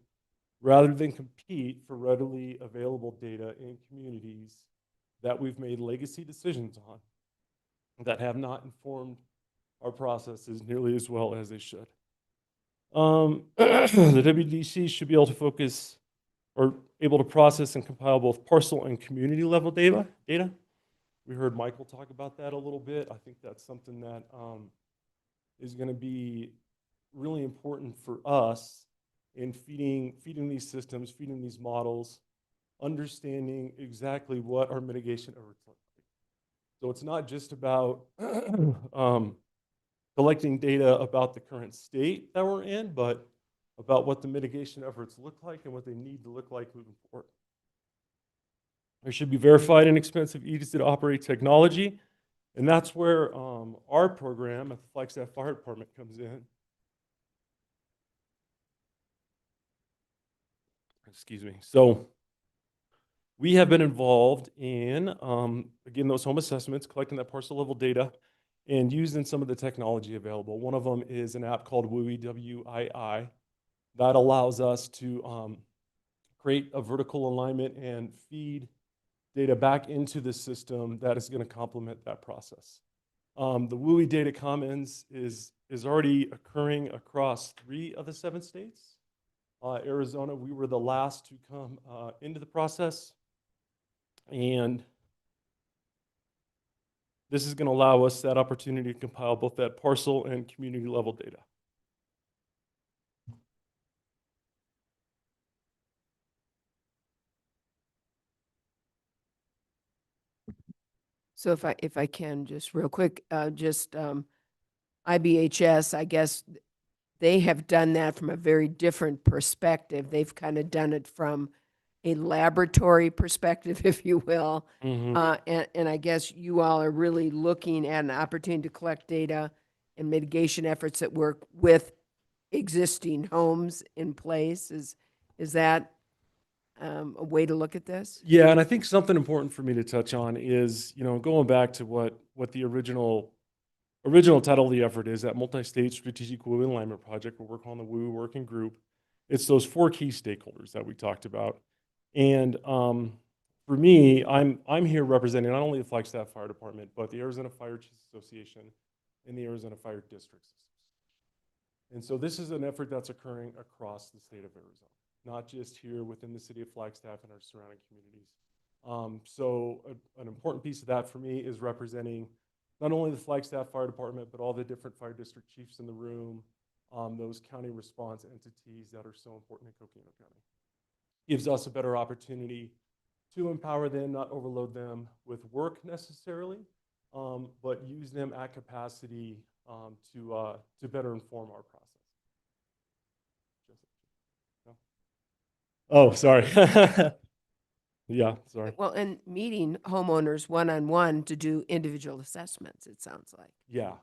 rather than compete for readily available data in communities that we've made legacy decisions on that have not informed our processes nearly as well as they should. The WDC should be able to focus or able to process and compile both parcel and community level data. We heard Michael talk about that a little bit. I think that's something that is going to be really important for us in feeding these systems, feeding these models, understanding exactly what our mitigation efforts look like. So it's not just about collecting data about the current state that we're in, but about what the mitigation efforts look like and what they need to look like moving forward. There should be verified, inexpensive, easy to operate technology. And that's where our program at the Flagstaff Fire Department comes in. Excuse me. So we have been involved in, again, those home assessments, collecting that parcel level data and using some of the technology available. One of them is an app called WUI, W-I-I, that allows us to create a vertical alignment and feed data back into the system that is going to complement that process. The WUI Data Commons is already occurring across 3 of the 7 states. Arizona, we were the last to come into the process. And this is going to allow us that opportunity to compile both that parcel and community level data. So if I can just real quick, IBHS, I guess they have done that from a very different perspective. They've kind of done it from a laboratory perspective, if you will. And I guess you all are really looking at an opportunity to collect data and mitigation efforts that work with existing homes in place. Is that a way to look at this? Yeah, and I think something important for me to touch on is, going back to what the original title of the effort is, that multi-state strategic WUI alignment project we're working on, the WUI working group. It's those 4 key stakeholders that we talked about. And for me, I'm here representing not only the Flagstaff Fire Department, but the Arizona Fire Chiefs Association and the Arizona Fire Districts. And so this is an effort that's occurring across the state of Arizona, not just here within the city of Flagstaff and our surrounding communities. So an important piece of that for me is representing not only the Flagstaff Fire Department, but all the different fire district chiefs in the room, those county response entities that are so important in Coconino County. Gives us a better opportunity to empower them, not overload them with work necessarily, but use them at capacity to better inform our process. Oh, sorry. Yeah, sorry. Well, and meeting homeowners one-on-one to do individual assessments, it sounds like. Yeah.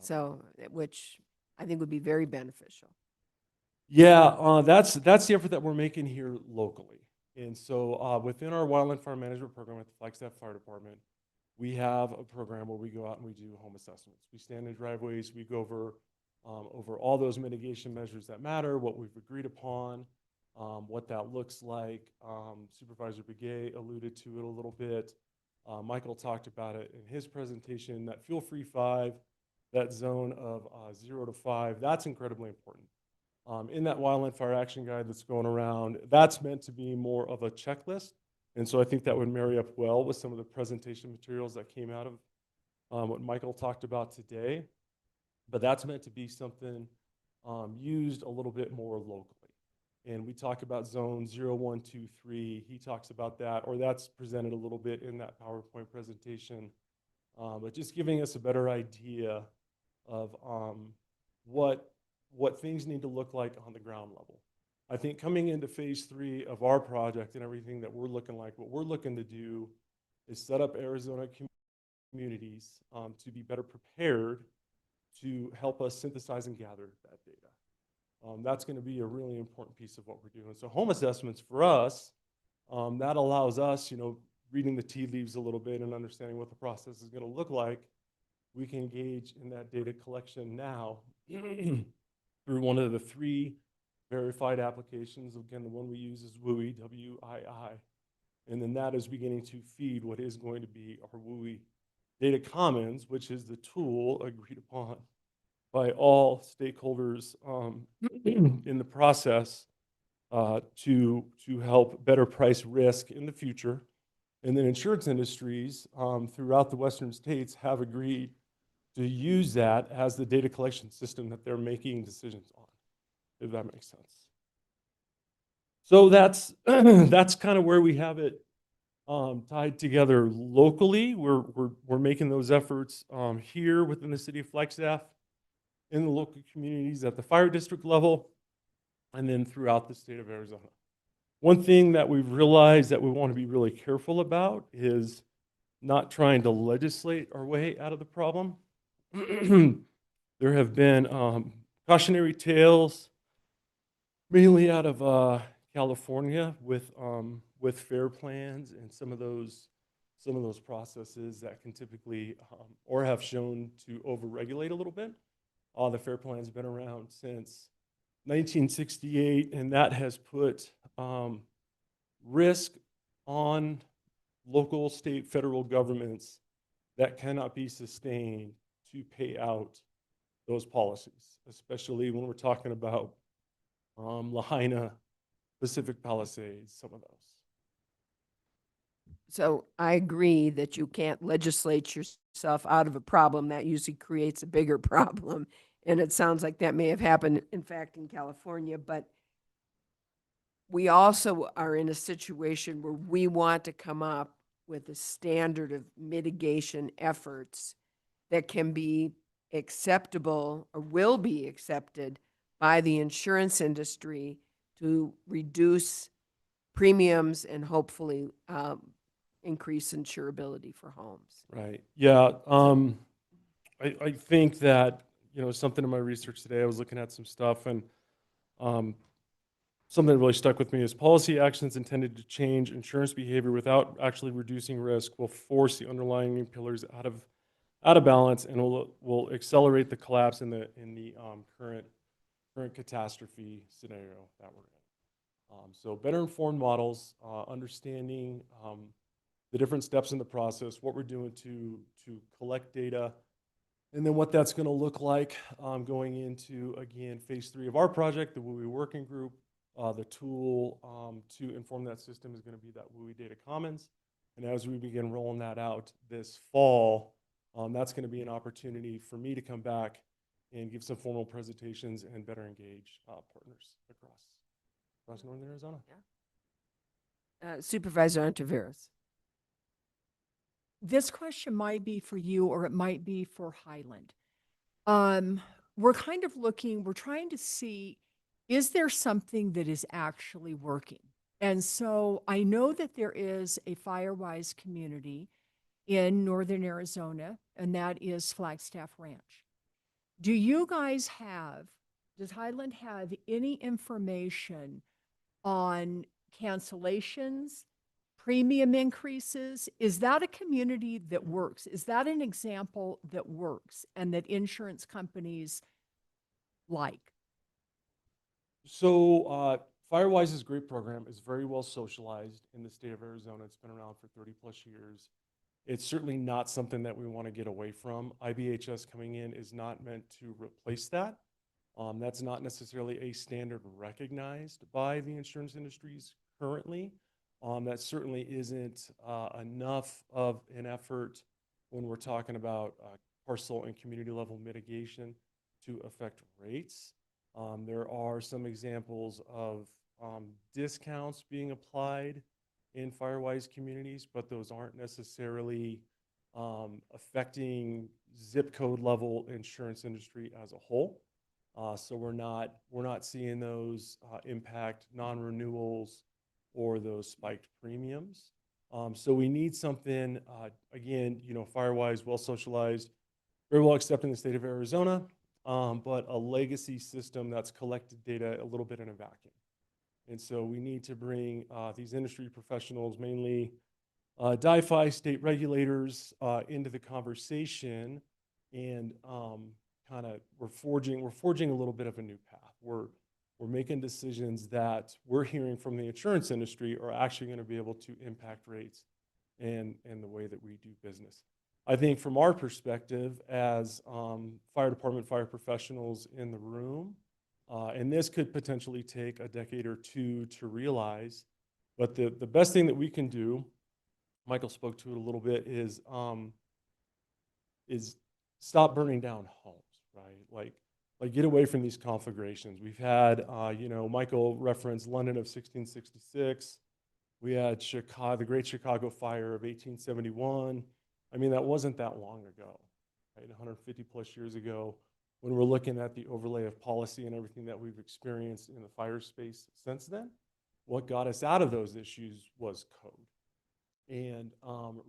So, which I think would be very beneficial. Yeah, that's the effort that we're making here locally. And so within our wildland fire management program at the Flagstaff Fire Department, we have a program where we go out and we do home assessments. We stand in driveways, we go over all those mitigation measures that matter, what we've agreed upon, what that looks like. Supervisor Begay alluded to it a little bit. Michael talked about it in his presentation, that fuel-free 5, that zone of 0 to 5, that's incredibly important. In that wildland fire action guide that's going around, that's meant to be more of a checklist. And so I think that would marry up well with some of the presentation materials that came out of what Michael talked about today. But that's meant to be something used a little bit more locally. And we talk about zone 0, 1, 2, 3. He talks about that, or that's presented a little bit in that PowerPoint presentation. but just giving us a better idea of what things need to look like on the ground level. I think coming into phase 3 of our project and everything that we're looking like, what we're looking to do is set up Arizona communities to be better prepared to help us synthesize and gather that data. That's going to be a really important piece of what we're doing. So home assessments for us, that allows us, reading the tea leaves a little bit and understanding what the process is going to look like. We can engage in that data collection now through one of the 3 verified applications. Again, the one we use is WUI, W-I-I. And then that is beginning to feed what is going to be our WUI Data Commons, which is the tool agreed upon by all stakeholders in the process to help better price risk in the future. And then insurance industries throughout the Western states have agreed to use that as the data collection system that they're making decisions on, if that makes sense. So that's that's kind of where we have it tied together locally. We're making those efforts here within the city of Flagstaff, in the local communities at the fire district level, and then throughout the state of Arizona. One thing that we've realized that we want to be really careful about is not trying to legislate our way out of the problem. There have been cautionary tales, mainly out of California, with fair plans and some of those processes that can typically or have shown to overregulate a little bit. The fair plan's been around since 1968, and that has put risk on local, state, federal governments that cannot be sustained to pay out those policies, especially when we're talking about Lahaina, Pacific Palisades, some of those. So I agree that you can't legislate yourself out of a problem. That usually creates a bigger problem. And it sounds like that may have happened, in fact, in California. But we also are in a situation where we want to come up with a standard of mitigation efforts that can be acceptable or will be accepted by the insurance industry to reduce premiums and hopefully increase insurability for homes. Right. Yeah. I think that, something in my research today, I was looking at some stuff, and something that really stuck with me is policy actions intended to change insurance behavior without actually reducing risk will force the underlying pillars out of balance and will accelerate the collapse in the current catastrophe scenario that we're in. So better informed models, understanding the different steps in the process, what we're doing to collect data, and then what that's going to look like going into, again, phase 3 of our project, the WUI working group. The tool to inform that system is going to be that WUI Data Commons. And as we begin rolling that out this fall, that's going to be an opportunity for me to come back and give some formal presentations and better engage partners across Northern Arizona. Supervisor Antiveros. This question might be for you or it might be for Highland. We're kind of looking, we're trying to see, is there something that is actually working? And so I know that there is a Firewise community in Northern Arizona, and that is Flagstaff Ranch. Do you guys does Highland have any information on cancellations, premium increases? Is that a community that works? Is that an example that works and that insurance companies like? So Firewise's great program is very well socialized in the state of Arizona. It's been around for 30 plus years. It's certainly not something that we want to get away from. IBHS coming in is not meant to replace that. That's not necessarily a standard recognized by the insurance industries currently. That certainly isn't enough of an effort when we're talking about parcel and community level mitigation to affect rates. There are some examples of discounts being applied in Firewise communities, but those aren't necessarily affecting zip code level insurance industry as a whole. So we're not seeing those impact non-renewals or those spiked premiums. So we need something, again, Firewise, well socialized, very well accepted in the state of Arizona, but a legacy system that's collected data a little bit in a vacuum. And so we need to bring these industry professionals, mainly DIFI state regulators, into the conversation, and we're forging a little bit of a new path. We're making decisions that we're hearing from the insurance industry are actually going to be able to impact rates and the way that we do business. I think from our perspective as fire department, fire professionals in the room, and this could potentially take a decade or two to realize, but the best thing that we can do, Michael spoke to it a little bit, is stop burning down homes, right? Like get away from these conflagrations. We've had, Michael referenced London of 1666. We had Chicago, the Great Chicago Fire of 1871. I mean, that wasn't that long ago, right? 150 plus years ago, when we're looking at the overlay of policy and everything that we've experienced in the fire space since then, what got us out of those issues was code. And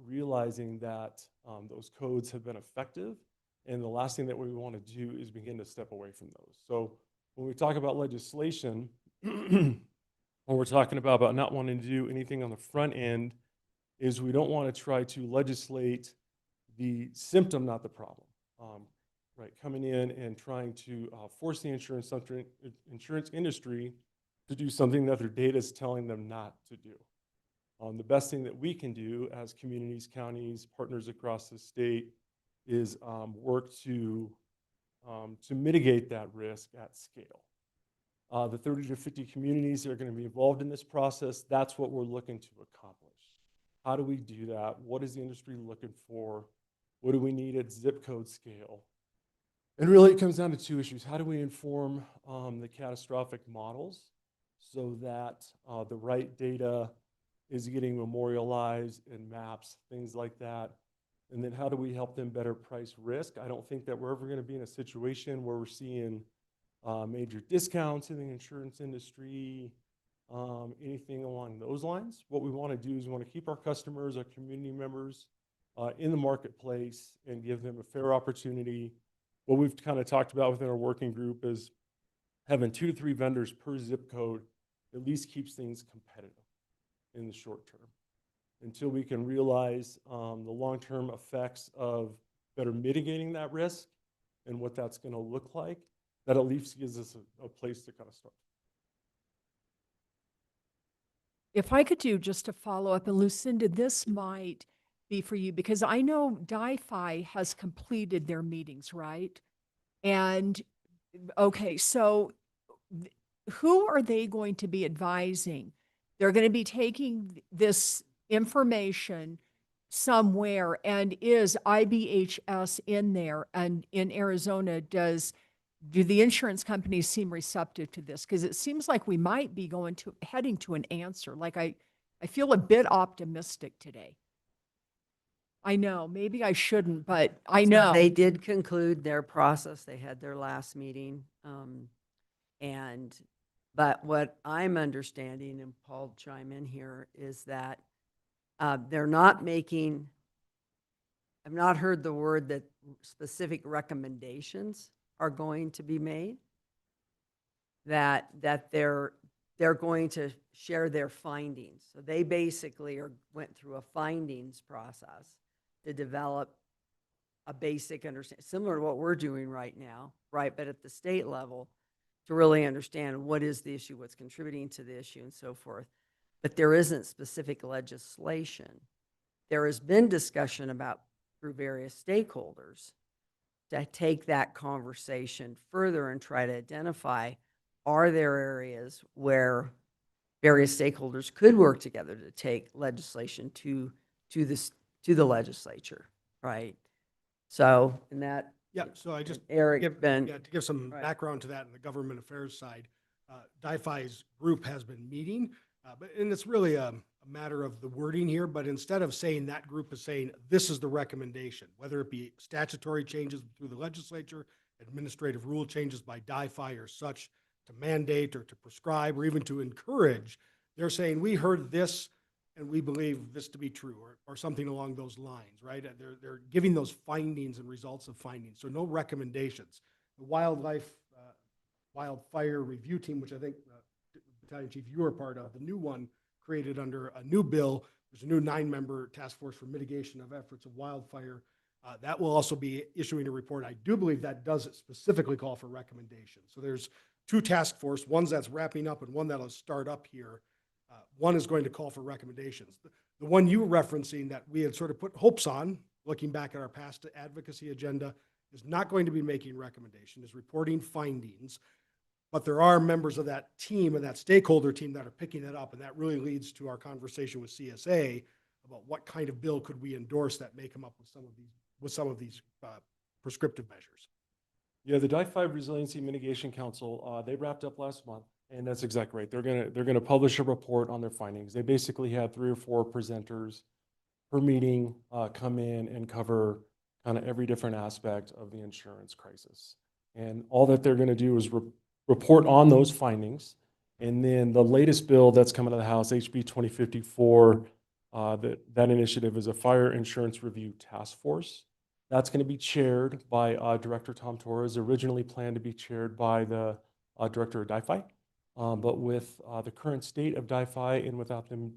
realizing that those codes have been effective, and the last thing that we want to do is begin to step away from those. So when we talk about legislation, when we're talking about not wanting to do anything on the front end, is we don't want to try to legislate the symptom, not the problem. Right, coming in and trying to force the insurance industry to do something that their data is telling them not to do. The best thing that we can do as communities, counties, partners across the state is work to mitigate that risk at scale. The 30 to 50 communities that are going to be involved in this process, that's what we're looking to accomplish. How do we do that? What is the industry looking for? What do we need at zip code scale? And really it comes down to two issues. How do we inform the catastrophic models so that the right data is getting memorialized in maps, things like that? And then how do we help them better price risk? I don't think that we're ever going to be in a situation where we're seeing major discounts in the insurance industry, anything along those lines. What we want to do is we want to keep our customers, our community members in the marketplace and give them a fair opportunity. What we've kind of talked about within our working group is having 2 to 3 vendors per zip code at least keeps things competitive in the short term, until we can realize the long-term effects of better mitigating that risk and what that's going to look like. That at least gives us a place to kind of start. If I could do just a follow up, and Lucinda, this might be for you, because I know DIFI has completed their meetings, right? And okay, so who are they going to be advising? They're going to be taking this information somewhere, and is IBHS in there? And in Arizona, do the insurance companies seem receptive to this? Because it seems like we might be heading to an answer. Like I feel a bit optimistic today. I know, maybe I shouldn't, but I know. They did conclude their process. They had their last meeting. But what I'm understanding, and Paul chime in here, is that they're not making, I've not heard the word that specific recommendations are going to be made, that they're going to share their findings. So they basically went through a findings process to develop a basic understanding, similar to what we're doing right now, right? But at the state level, to really understand what is the issue, what's contributing to the issue, and so forth. But there isn't specific legislation. There has been discussion about, through various stakeholders, to take that conversation further and try to identify, are there areas where various stakeholders could work together to take legislation to the legislature, right? So, in that, Yeah, so I just Eric, to give some right. background to that in the government affairs side, DIFI's group has been meeting, and it's really a a matter of the wording here, but instead of saying that group is saying, this is the recommendation, whether it be statutory changes through the legislature, administrative rule changes by DIFI or such to mandate or to prescribe or even to encourage, they're saying, we heard this and we believe this to be true, or something along those lines, right? They're giving those findings and results of findings, so no recommendations. The wildfire review team, which I think Battalion Chief, you are part of, the new one created under a new bill. There's a new 9-member task force for mitigation of efforts of wildfire. That will also be issuing a report. I do believe that does specifically call for recommendations. So there's 2 task force, one's that's wrapping up and one that'll start up here. One is going to call for recommendations. The one you were referencing that we had sort of put hopes on, looking back at our past advocacy agenda, is not going to be making recommendations, is reporting findings. But there are members of that team and that stakeholder team that are picking that up, and that really leads to our conversation with CSA about what kind of bill could we endorse that may come up with some of these prescriptive measures. Yeah, the DIFI Resiliency Mitigation Council, they wrapped up last month, and that's exactly right. They're gonna publish a report on their findings. They basically had 3 or 4 presenters per meeting come in and cover kind of every different aspect of the insurance crisis. And all that they're gonna do is report on those findings. And then the latest bill that's coming out of the House, HB 2054, that initiative is a fire insurance review task force. That's going to be chaired by Director Tom Torres, originally planned to be chaired by the Director of DIFI. But with the current state of DIFI and without them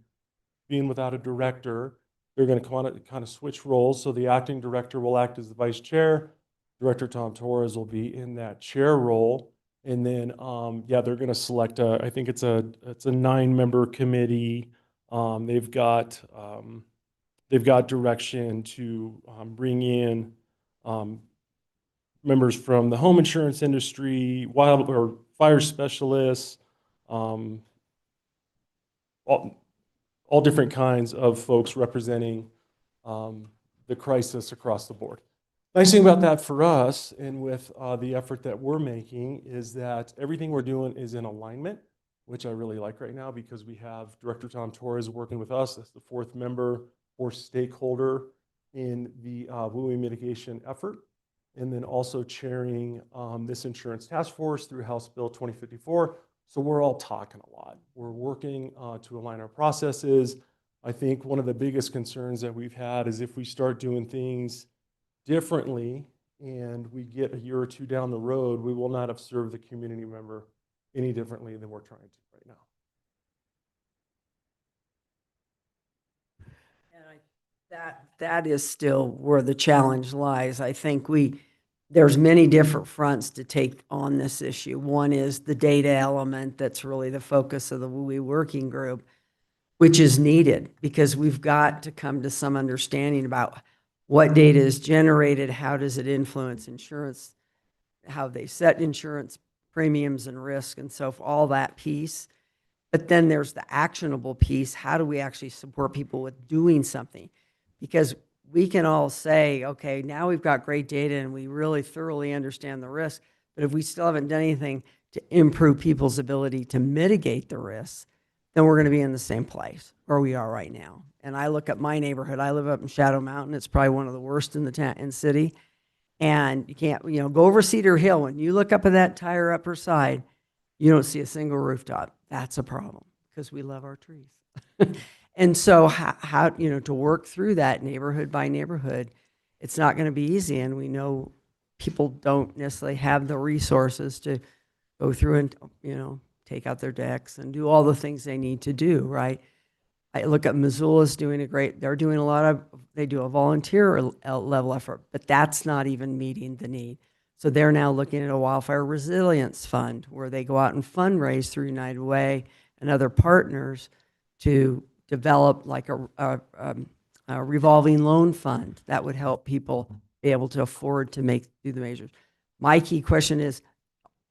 being without a director, they're going to kind of switch roles. So the acting director will act as the vice chair. Director Tom Torres will be in that chair role. And then, yeah, they're going to select I think it's a 9-member committee. They've got direction to bring in members from the home insurance industry, wild or fire specialists, all different kinds of folks representing the crisis across the board. Nice thing about that for us, and with the effort that we're making, is that everything we're doing is in alignment, which I really like right now, because we have Director Tom Torres working with us as the 4th member or stakeholder in the WUI mitigation effort, and then also chairing this insurance task force through House Bill 2054. So we're all talking a lot. We're working to align our processes. I think one of the biggest concerns that we've had is if we start doing things differently and we get a year or 2 down the road, we will not have served the community member any differently than we're trying to right now. That is still where the challenge lies. I think there's many different fronts to take on this issue. One is the data element that's really the focus of the WUI working group, which is needed because we've got to come to some understanding about what data is generated, how does it influence insurance, how they set insurance premiums and risk, and so all that piece. But then there's the actionable piece. How do we actually support people with doing something? Because we can all say, okay, now we've got great data and we really thoroughly understand the risk, but if we still haven't done anything to improve people's ability to mitigate the risks, then we're going to be in the same place where we are right now. And I look at my neighborhood. I live up in Shadow Mountain. It's probably one of the worst in the city. And you can't, go over Cedar Hill. When you look up at that entire upper side, you don't see a single rooftop. That's a problem because we love our trees. And so how to work through that neighborhood by neighborhood, it's not going to be easy. And we know people don't necessarily have the resources to go through and, take out their decks and do all the things they need to do, right? I look at Missoula's doing they're doing they do a volunteer level effort, but that's not even meeting the need. So they're now looking at a wildfire resilience fund where they go out and fundraise through United Way and other partners to develop like a revolving loan fund that would help people be able to afford to do the measures. My key question is,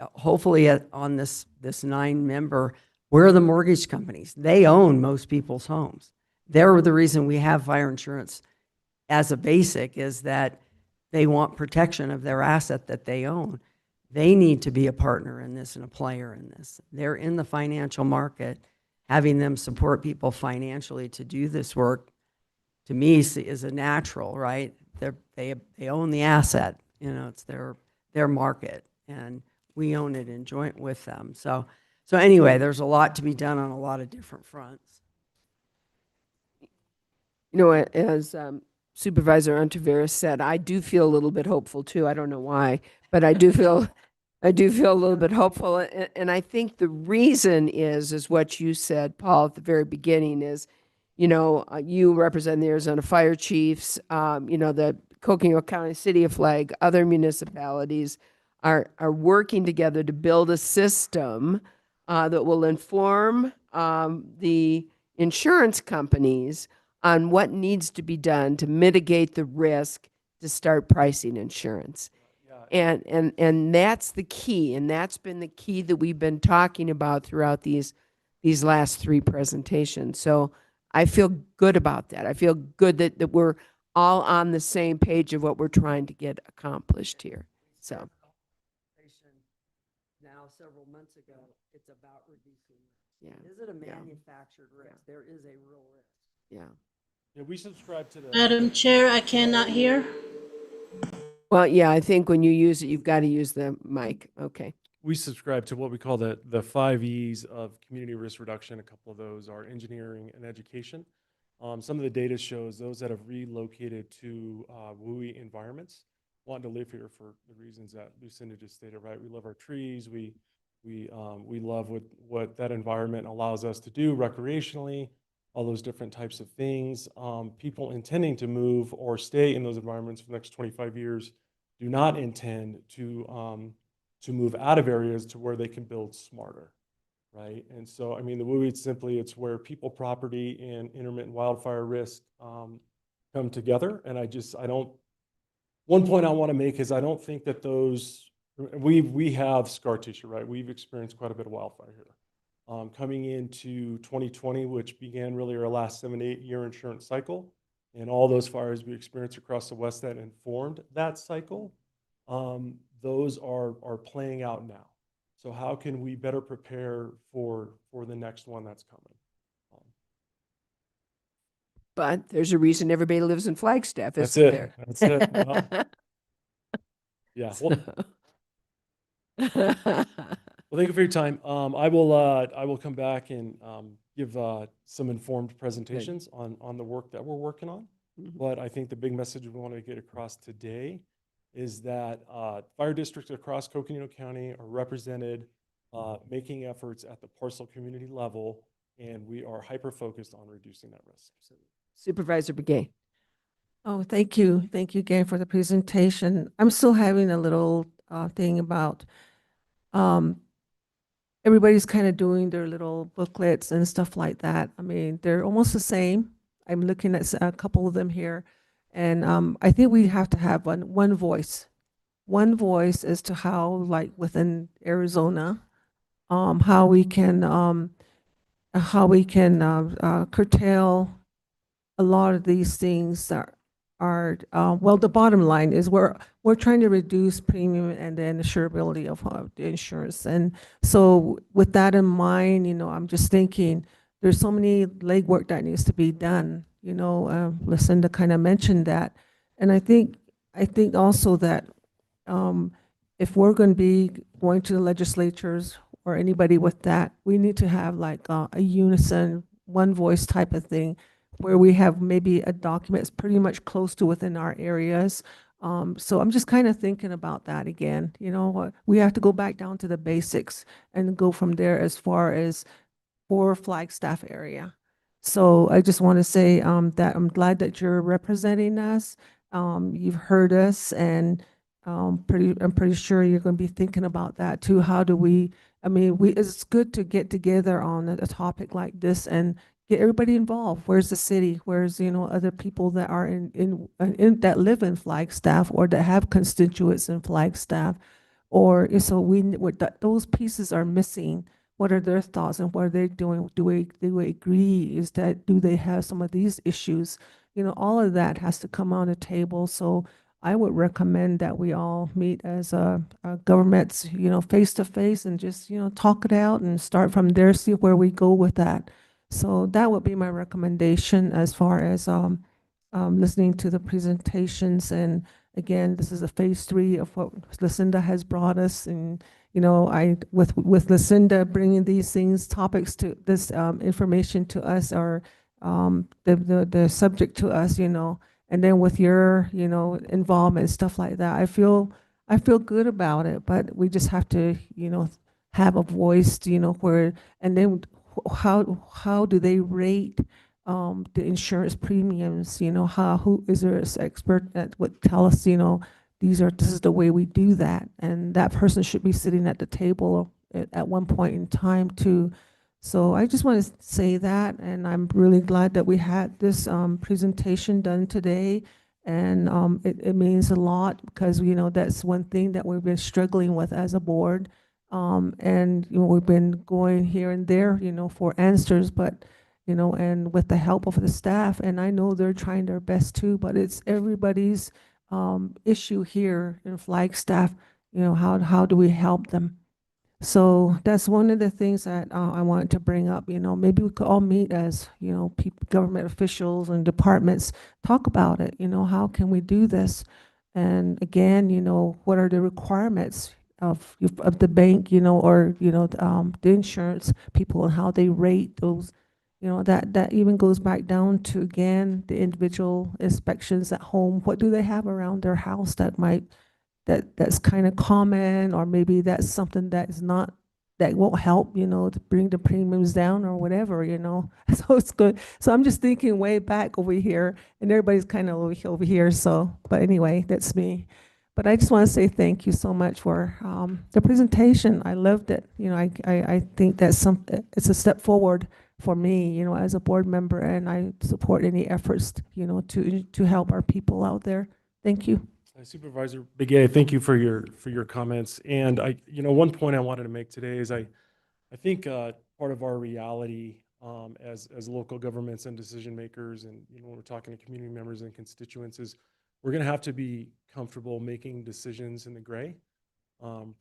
hopefully on this 9-member, where are the mortgage companies? They own most people's homes. They're the reason we have fire insurance as a basic, is that they want protection of their asset that they own. They need to be a partner in this and a player in this. They're in the financial market, having them support people financially to do this work, to me, is a natural, right? They own the asset, you know, it's their market, and we own it in joint with them. So anyway, there's a lot to be done on a lot of different fronts. You know, as Supervisor Ontiveros said, I do feel a little bit hopeful too. I don't know why, but I do feel a little bit hopeful. And I think the reason is what you said, Paul, at the very beginning is, you know, you represent the Arizona Fire Chiefs, you know, the Coconino County, City of Flag, other municipalities are working together to build a system that will inform the insurance companies on what needs to be done to mitigate the risk to start pricing insurance. And that's the key, and that's been the key that we've been talking about throughout these last three presentations. So I feel good about that. I feel good that we're all on the same page of what we're trying to get accomplished here. So Now, several months ago, it's about reducing risk. Yeah. Is it a Yeah. manufactured risk? There is a real risk. yeah. Yeah, we subscribe to the. Madam Chair, I cannot hear. Well, yeah, I think when you use it, you've got to use the mic. Okay. We subscribe to what we call the 5 E's of community risk reduction. A couple of those are engineering and education. Some of the data shows those that have relocated to WUI environments want to live here for the reasons that Lucinda just stated, right? We love our trees. We love what that environment allows us to do recreationally, all those different types of things. People intending to move or stay in those environments for the next 25 years do not intend to move out of areas to where they can build smarter, right? And so, I mean, the WUI, it's where people, property, and intermittent wildfire risk come together. And one point I want to make is I don't think that we have scar tissue, right? We've experienced quite a bit of wildfire here. Coming into 2020, which began really our last 7 to 8 year insurance cycle, and all those fires we experienced across the West that informed that cycle, those are playing out now. So how can we better prepare for the next one that's coming? But there's a reason everybody lives in Flagstaff, That's isn't it. there? That's it. Well, yeah. Well, well, thank you for your time. I will come back and give some informed presentations on the work that we're working on. Mhm. But I think the big message we want to get across today is that fire districts across Coconino County are represented, making efforts at the parcel community level, and we are hyper-focused on reducing that risk. Supervisor Begay. Oh, thank you. Thank you again for the presentation. I'm still having a little thing about everybody's kind of doing their little booklets and stuff like that. I mean, they're almost the same. I'm looking at a couple of them here. And I think we have to have one voice as to how, like within Arizona, how we can curtail a lot of these things that are, well, the bottom line is we're trying to reduce premium and then insurability of the insurance. And so with that in mind, you know, I'm just thinking there's so many legwork that needs to be done. You know, Lucinda kind of mentioned that. And I think also that if we're going to be going to the legislatures or anybody with that, we need to have like a unison, one voice type of thing, where we have maybe a document that's pretty much close to within our areas. So I'm just kind of thinking about that again. You know, we have to go back down to the basics and go from there as far as for Flagstaff area. So I just want to say that I'm glad that you're representing us. You've heard us, and I'm pretty sure you're going to be thinking about that too. How do we? I mean, it's good to get together on a topic like this and get everybody involved. Where's the city? Where's, you know, other people that are in that live in Flagstaff or that have constituents in Flagstaff, or so those pieces are missing. What are their thoughts and what are they doing? Do we agree? Do they have some of these issues? You know, all of that has to come on the table. So I would recommend that we all meet as governments, face to face and just, talk it out and start from there, see where we go with that. So that would be my recommendation as far as listening to the presentations. And again, this is a phase 3 of what Lucinda has brought us. And, with Lucinda bringing these topics to this information to us, or the subject to us, and then with your, involvement and stuff like that, I feel good about it. But we just have to, have a voice, where, and then how do they rate the insurance premiums? Who is there an expert that would tell us, this is the way we do that, and that person should be sitting at the table at one point in time too. So I just want to say that, and I'm really glad that we had this presentation done today, and it means a lot because that's one thing that we've been struggling with as a board, and we've been going here and there, for answers, but and with the help of the staff, and I know they're trying their best too, but it's everybody's issue here in Flagstaff. How do we help them? So that's one of the things that I wanted to bring up. Maybe we could all meet as, people, government officials and departments, talk about it. How can we do this? And again, what are the requirements of the bank, or, the insurance people, and how they rate those, that even goes back down to, again, the individual inspections at home. What do they have around their house that's kind of common, or maybe that's something that won't help, to bring the premiums down or whatever, So it's good. So I'm just thinking way back over here, and everybody's kind of over here. So, but anyway, that's me. But I just want to say thank you so much for the presentation. I loved it. I think that's it's a step forward for me, as a board member, and I support any efforts, to help our people out there. Thank you. Supervisor Begay, thank you for your comments. And one point I wanted to make today is I think part of our reality as local governments and decision makers, and when we're talking to community members and constituents, is we're going to have to be comfortable making decisions in the gray,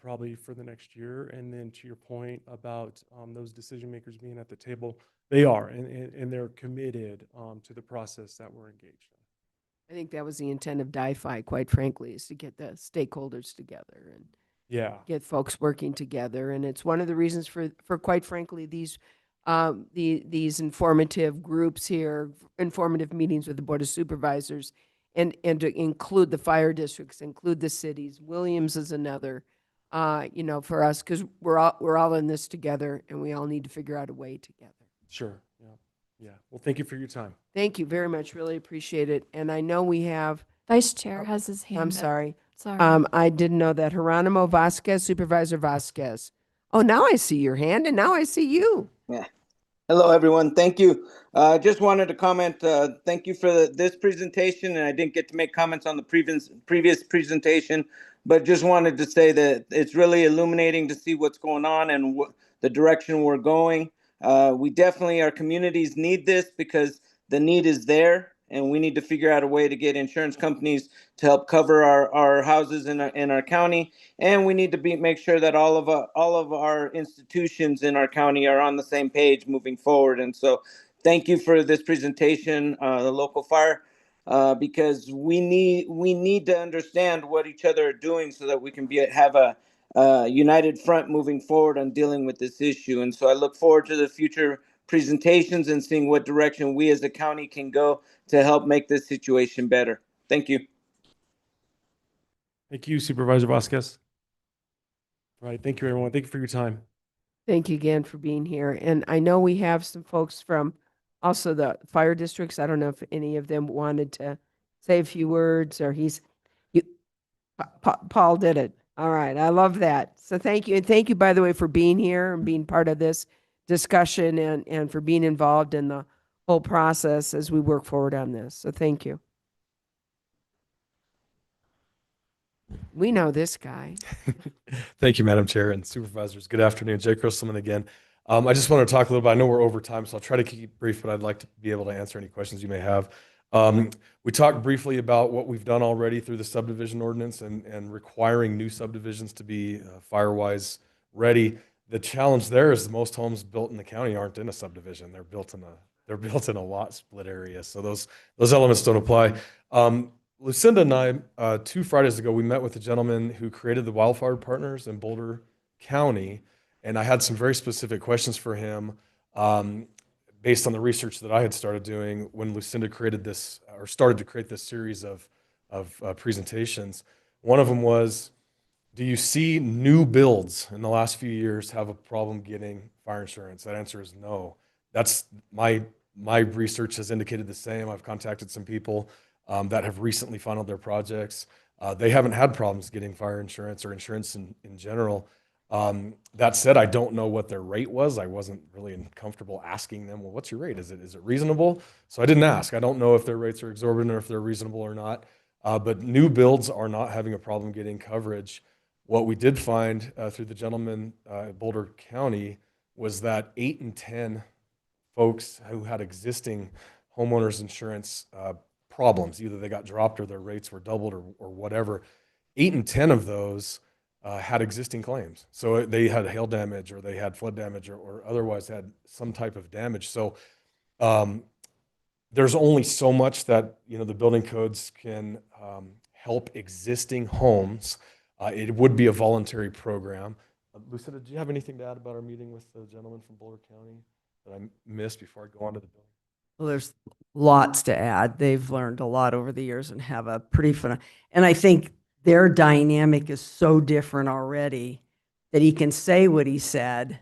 probably for the next year. And then to your point about those decision makers being at the table, they are, and they're committed to the process that we're engaged in. I think that was the intent of DIFI, quite frankly, is to get the stakeholders together and get folks working together. And it's one of the reasons for quite frankly, these informative groups here, informative meetings with the Board of Supervisors, and to include the fire districts, include the cities. Williams is another, for us, because we're all in this together, and we all need to figure out a way together. Sure. Yeah. Well, thank you for your time. Thank you very much. Really appreciate it. And I know we have Vice Chair has his hand I'm up. sorry. Sorry. I didn't know that. Geronimo Vasquez, Supervisor Vasquez. Oh, now I see your hand, and now I see you. Yeah. Hello, everyone. Thank you. Just wanted to comment. Thank you for this presentation, and I didn't get to make comments on the previous presentation, but just wanted to say that it's really illuminating to see what's going on and the direction we're going. We definitely, our communities need this because the need is there, and we need to figure out a way to get insurance companies to help cover our houses in our county. And we need to make sure that all of our institutions in our county are on the same page moving forward. And so thank you for this presentation, the local fire, because we need to understand what each other are doing so that we can have a united front moving forward on dealing with this issue. And so I look forward to the future presentations and seeing what direction we as a county can go to help make this situation better. Thank you. Thank you, Supervisor Vasquez. All right. Thank you, everyone. Thank you for your time. Thank you again for being here. And I know we have some folks from also the fire districts. I don't know if any of them wanted to say a few words, or Paul did it. All right. I love that. So thank you. And thank you, by the way, for being here and being part of this discussion, and for being involved in the whole process as we work forward on this. So thank you. We know this guy. Thank you, Madam Chair and Supervisors. Good afternoon. Jay Christelman again. I just want to talk a little bit. I know we're over time, so I'll try to keep it brief, but I'd like to be able to answer any questions you may have. We talked briefly about what we've done already through the subdivision ordinance and requiring new subdivisions to be Firewise ready. The challenge there is most homes built in the county aren't in a subdivision. They're built in a lot split area. So those elements don't apply. Lucinda and I, 2 Fridays ago, we met with a gentleman who created the Wildfire Partners in Boulder County, and I had some very specific questions for him based on the research that I had started doing when Lucinda created this, or started to create this series of presentations. One of them was, do you see new builds in the last few years have a problem getting fire insurance? That answer is no. That's my research has indicated the same. I've contacted some people that have recently funded their projects. They haven't had problems getting fire insurance or insurance in general. That said, I don't know what their rate was. I wasn't really comfortable asking them, well, what's your rate? Is it reasonable? So I didn't ask. I don't know if their rates are exorbitant or if they're reasonable or not. But new builds are not having a problem getting coverage. What we did find through the gentleman at Boulder County was that 8 in 10 folks who had existing homeowners insurance problems, either they got dropped or their rates were doubled or whatever, 8 in 10 of those had existing claims. So they had hail damage or they had flood damage or otherwise had some type of damage. So there's only so much that the building codes can help existing homes. It would be a voluntary program. Lucinda, do you have anything to add about our meeting with the gentleman from Boulder County that I missed before I go on to the bill? Well, there's lots to add. They've learned a lot over the years and have a pretty fun. And I think their dynamic is so different already that he can say what he said,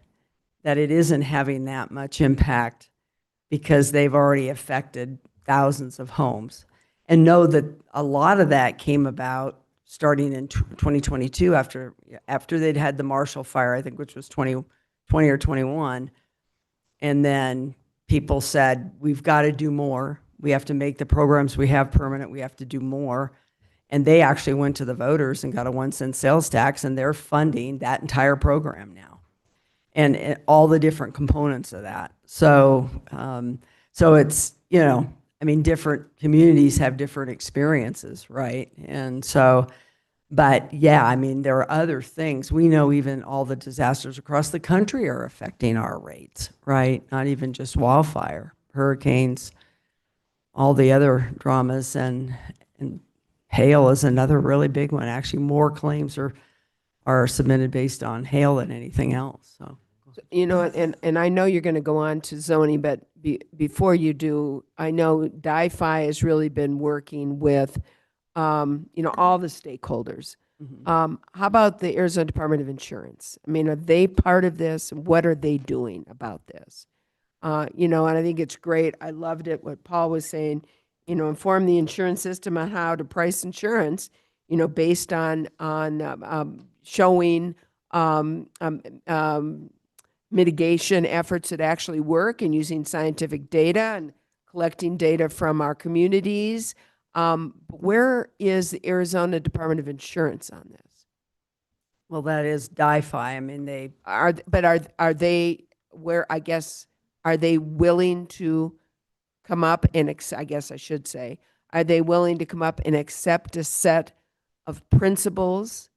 that it isn't having that much impact because they've already affected thousands of homes. And know that a lot of that came about starting in 2022 after they'd had the Marshall Fire, I think, which was 2020 or 21. And then people said, we've got to do more. We have to make the programs we have permanent. We have to do more. And they actually went to the voters and got a 1-cent sales tax, and they're funding that entire program now. And all the different components of that. So, so it's, different communities have different experiences, right? And so, but yeah, there are other things. We know even all the disasters across the country are affecting our rates, right? Not even just wildfire, hurricanes, all the other dramas, and hail is another really big one. Actually, more claims are submitted based on hail than anything else. So, and I know you're going to go on to zoning, but before you do, I know DIFI has really been working with all the stakeholders. How about the Arizona Department of Insurance? Are they part of this? What are they doing about this? And I think it's great. I loved it, what Paul was saying, inform the insurance system on how to price insurance, based on showing mitigation efforts that actually work and using scientific data and collecting data from our communities. Where is the Arizona Department of Insurance on this? well, that is DIFI. They Are they where, I guess, are they willing to come up and I guess I should say, are they willing to come up and accept a set of principles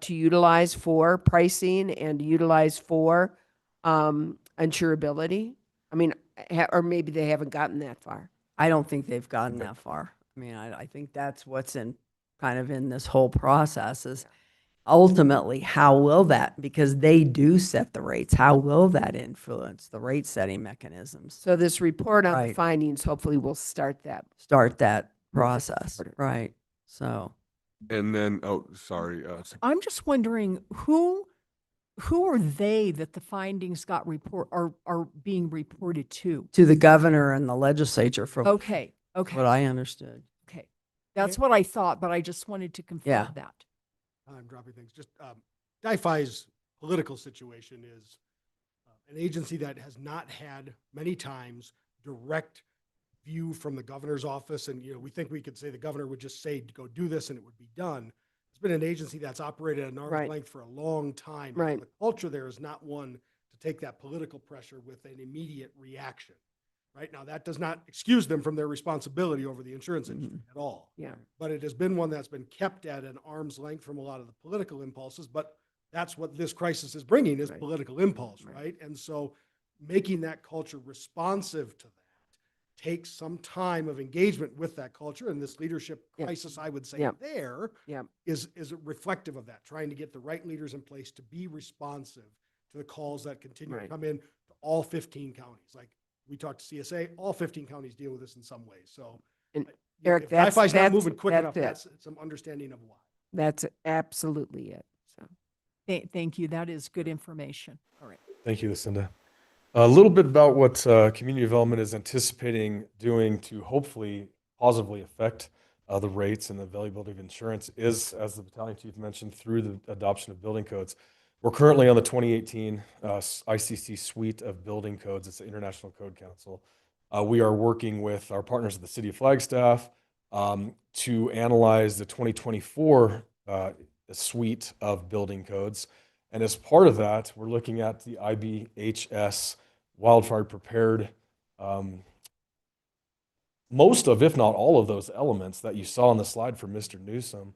to utilize for pricing and utilize for insurability? Or maybe they haven't gotten that far. I don't think they've gotten that far. I think that's what's in this whole process is ultimately how will that, because they do set the rates, how will that influence the rate setting mechanisms? So this report on the Right. findings hopefully will start that. Process, right? So, And then, oh, sorry. I'm just wondering who are they that the findings are being reported to? to the governor and the legislature, from Okay. what I understood. Okay. That's what I thought, but I just wanted to confirm Yeah. that. I'm dropping things. Just DIFI's political situation is an agency that has not had many times direct view from the governor's office. And, we think we could say the governor would just say, go do this and it would be done. It's been an agency that's operated at an arm's Right. length for a long time. Right. The culture there is not one to take that political pressure with an immediate reaction, right? Now, that does not excuse them from their responsibility over the insurance industry at all. Yeah. But it has been one that's been kept at an arm's length from a lot of the political impulses, but that's what this crisis is bringing, is political impulse, right? And so making that culture responsive to that takes some time of engagement with that culture, and this leadership crisis, I would say, there is reflective of that, trying to get the right leaders in place to be responsive to the calls that continue to come in to all 15 counties. Like we talked to CSA, all 15 counties deal with this in some way. So And you know, Eric, if that's Wi-Fi's not that's moving quick that's enough, it. that's some understanding of why. That's absolutely it. So Thank you. That is good information. All right. Thank you, Lucinda. A little bit about what community development is anticipating doing to hopefully positively affect the rates and the availability of insurance is, as the battalion chief mentioned, through the adoption of building codes. We're currently on the 2018 ICC suite of building codes. It's the International Code Council. We are working with our partners at the City of Flagstaff to analyze the 2024 suite of building codes. And as part of that, we're looking at the IBHS wildfire prepared, most of, if not all of those elements that you saw on the slide from Mr. Newsom.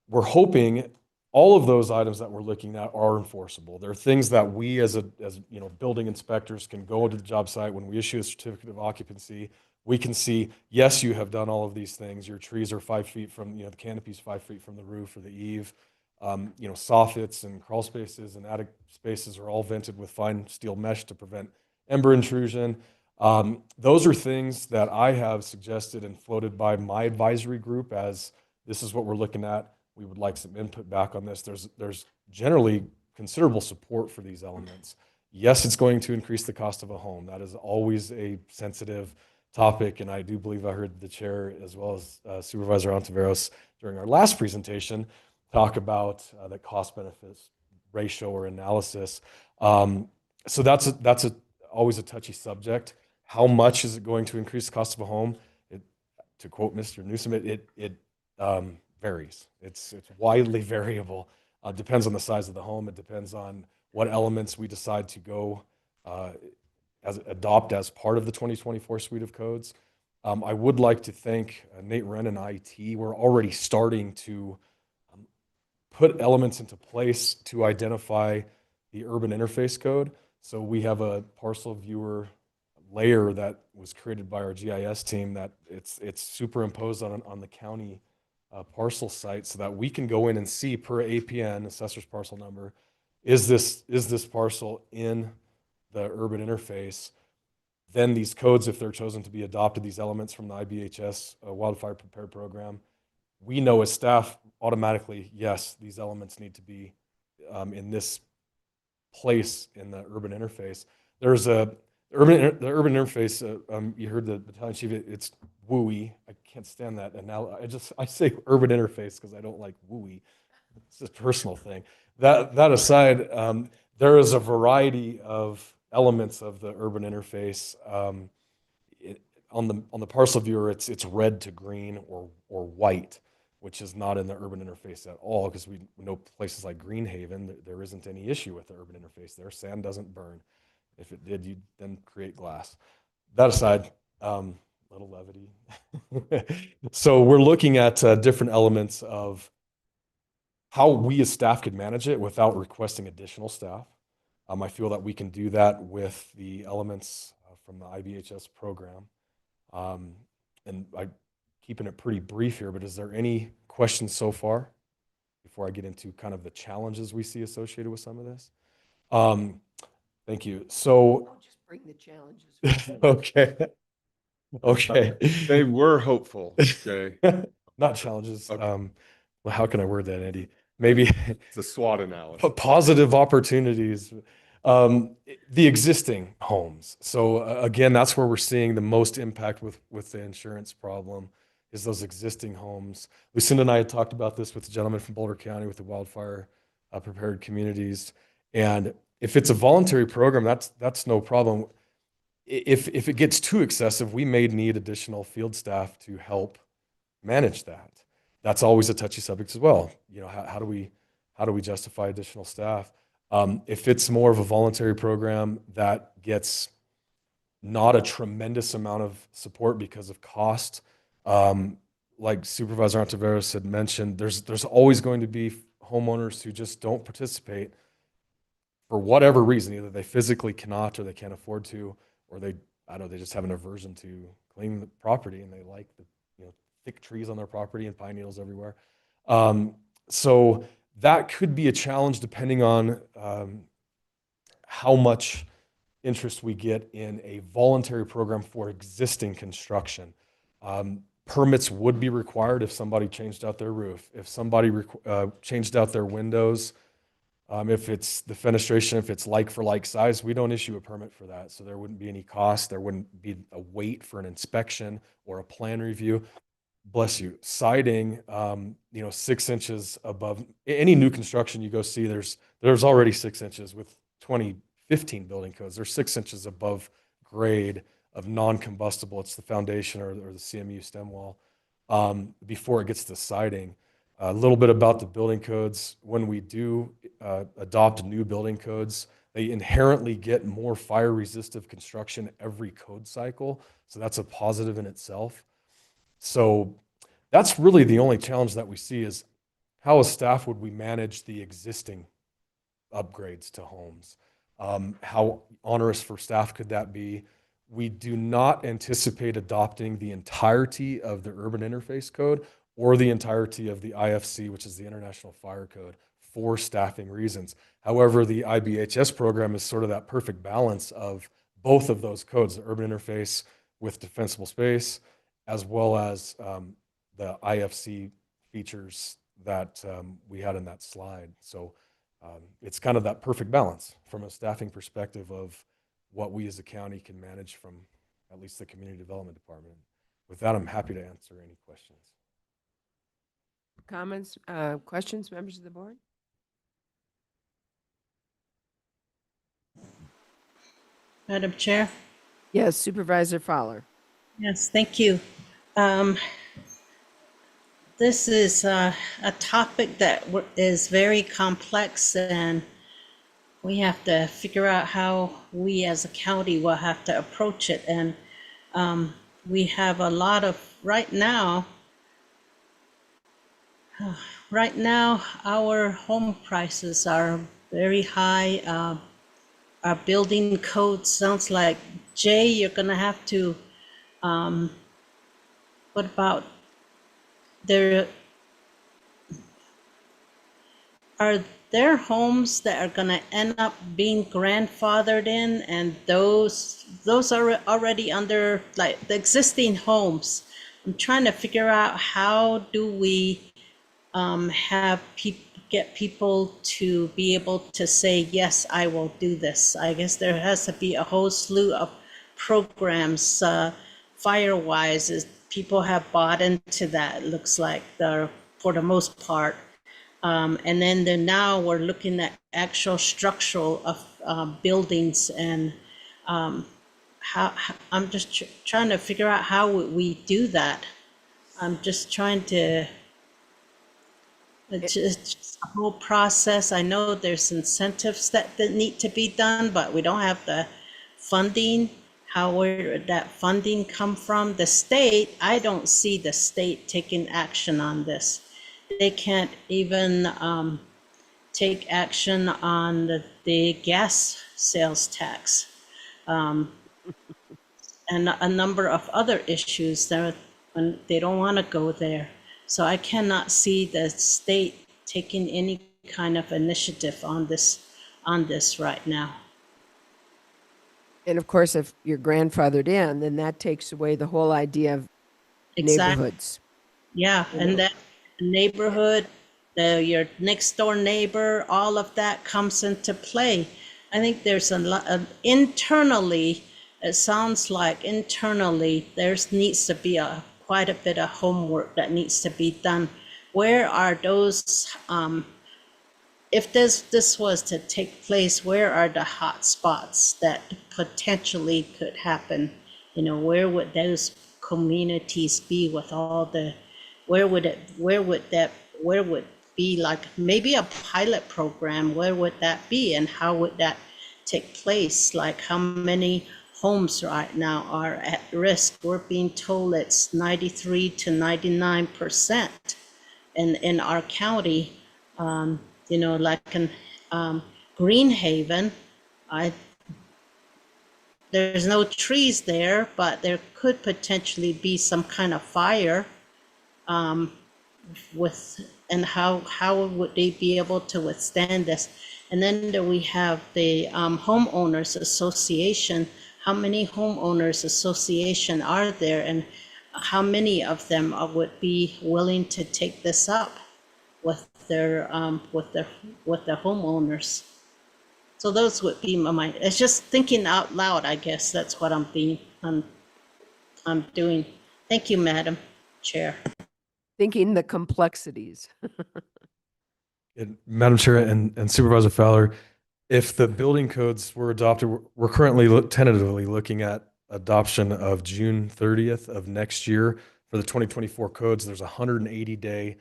We're hoping all of those items that we're looking at are enforceable. They're things that we as you know, building inspectors can go to the job site when we issue a certificate of occupancy. We can see, yes, you have done all of these things. Your trees are 5 feet from, you know, the canopy's 5 feet from the roof or the eave. You know, soffits and crawl spaces and attic spaces are all vented with fine steel mesh to prevent ember intrusion. Those are things that I have suggested and floated by my advisory group as this is what we're looking at. We would like some input back on this. There's generally considerable support for these elements. Yes, it's going to increase the cost of a home. That is always a sensitive topic, and I do believe I heard the chair as well as Supervisor Ontiveros during our last presentation talk about the cost benefits ratio or analysis. So that's always a touchy subject. How much is it going to increase the cost of a home? To quote Mr. Newsom, it varies. It's widely variable. Depends on the size of the home. It depends on what elements we decide to go adopt as part of the 2024 suite of codes. I would like to thank Nate Wren and IT. We're already starting to put elements into place to identify the urban interface code. So we have a parcel viewer layer that was created by our GIS team that it's superimposed on the county parcel site so that we can go in and see per APN, assessor's parcel number, is this parcel in the urban interface? Then these codes, if they're chosen to be adopted, these elements from the IBHS wildfire prepared program, we know as staff automatically, yes, these elements need to be in this place in the urban interface. There's the urban interface. You heard the battalion chief. It's wooey. I can't stand that. And now I say urban interface because I don't like wooey. It's a personal thing. That aside, there is a variety of elements of the urban interface. On the parcel viewer, it's red to green or white, which is not in the urban interface at all, because we know places like Greenhaven, there isn't any issue with the urban interface there. Sand doesn't burn. If it did, you'd then create glass. That aside, little levity. So we're looking at different elements of how we as staff could manage it without requesting additional staff. I feel that we can do that with the elements from the IBHS program. And keeping it pretty brief here, but is there any questions so far before I get into kind of the challenges we see associated with some of this? Thank you. So don't just bring the challenges. okay. Okay. They were hopeful. Okay. Not challenges. Okay. Well, how can I word that, Andy? Maybe it's a SWOT analysis. Positive opportunities. The existing homes. So again, that's where we're seeing the most impact with the insurance problem is those existing homes. Lucinda and I had talked about this with the gentleman from Boulder County with the wildfire prepared communities. And if it's a voluntary program, that's no problem. If it gets too excessive, we may need additional field staff to help manage that. That's always a touchy subject as well. You know, how do we justify additional staff? If it's more of a voluntary program that gets not a tremendous amount of support because of cost. Like Supervisor Ontiveros had mentioned, there's always going to be homeowners who just don't participate for whatever reason. Either they physically cannot, or they can't afford to, or they, I don't know, they just have an aversion to cleaning the property, and they like the, you know, thick trees on their property and pine needles everywhere. So that could be a challenge depending on how much interest we get in a voluntary program for existing construction. Permits would be required if somebody changed out their roof, if somebody changed out their windows, if it's the fenestration, if it's like for like size, we don't issue a permit for that. So there wouldn't be any cost. There wouldn't be a wait for an inspection or a plan review. Bless you. Siding, 6 inches above any new construction you go see, there's already 6 inches with 2015 building codes. They're 6 inches above grade of non-combustible. It's the foundation or the CMU stem wall before it gets to siding. A little bit about the building codes. When we do adopt new building codes, they inherently get more fire resistive construction every code cycle. So that's a positive in itself. So that's really the only challenge that we see is how as staff would we manage the existing upgrades to homes? How onerous for staff could that be? We do not anticipate adopting the entirety of the urban interface code or the entirety of the IFC, which is the International Fire Code, for staffing reasons. However, the IBHS program is sort of that perfect balance of both of those codes, the urban interface with defensible space, as well as the IFC features that we had in that slide. So it's kind of that perfect balance from a staffing perspective of what we as a county can manage from at least the community development department. With that, I'm happy to answer any questions. Comments, questions, members of the board? Madam Chair? Yes, Supervisor Fowler. Yes, thank you. This is a topic that is very complex, and we have to figure out how we as a county will have to approach it. And we have a lot of, right now, our home prices are very high. Our building code sounds like, Jay, you're gonna have to, what about, are there homes that are gonna end up being grandfathered in, and those are already under, like, the existing homes? I'm trying to figure out how do we get people to be able to say, yes, I will do this. I guess there has to be a whole slew of programs, fire-wise, as people have bought into that, it looks like, for the most part. And then now we're looking at actual structural of buildings, and how I'm just trying to figure out how we do that. I'm just trying to, it's just a whole process. I know there's incentives that need to be done, but we don't have the funding. Where that funding come from? The state, I don't see the state taking action on this. They can't even take action on the gas sales tax, and a number of other issues that they don't want to go there. So I cannot see the state taking any kind of initiative on this right now. And of course, if you're grandfathered in, then that takes away the whole idea of neighborhoods. Yeah, and that neighborhood, your next door neighbor, all of that comes into play. I think there's a lot of internally, it sounds like internally, needs to be quite a bit of homework that needs to be done. Where are those, if this was to take place, where are the hot spots that potentially could happen? Where would those communities be with all the, where would be, like, maybe a pilot program? Where would that be, and how would that take place? Like, how many homes right now are at risk. We're being told it's 93 to 99%. And in our county, you know, like in Greenhaven, there's no trees there, but there could potentially be some kind of fire and how would they be able to withstand this? And then we have the homeowners association. How many homeowners association are there, and how many of them would be willing to take this up with their homeowners? So those would be my mind. It's just thinking out loud, I guess. That's what I'm doing. Thank you, Madam Chair. Thinking the complexities. And Madam Chair and Supervisor Fowler, if the building codes were adopted, we're currently tentatively looking at adoption of June 30th of next year for the 2024 codes. There's a 180-day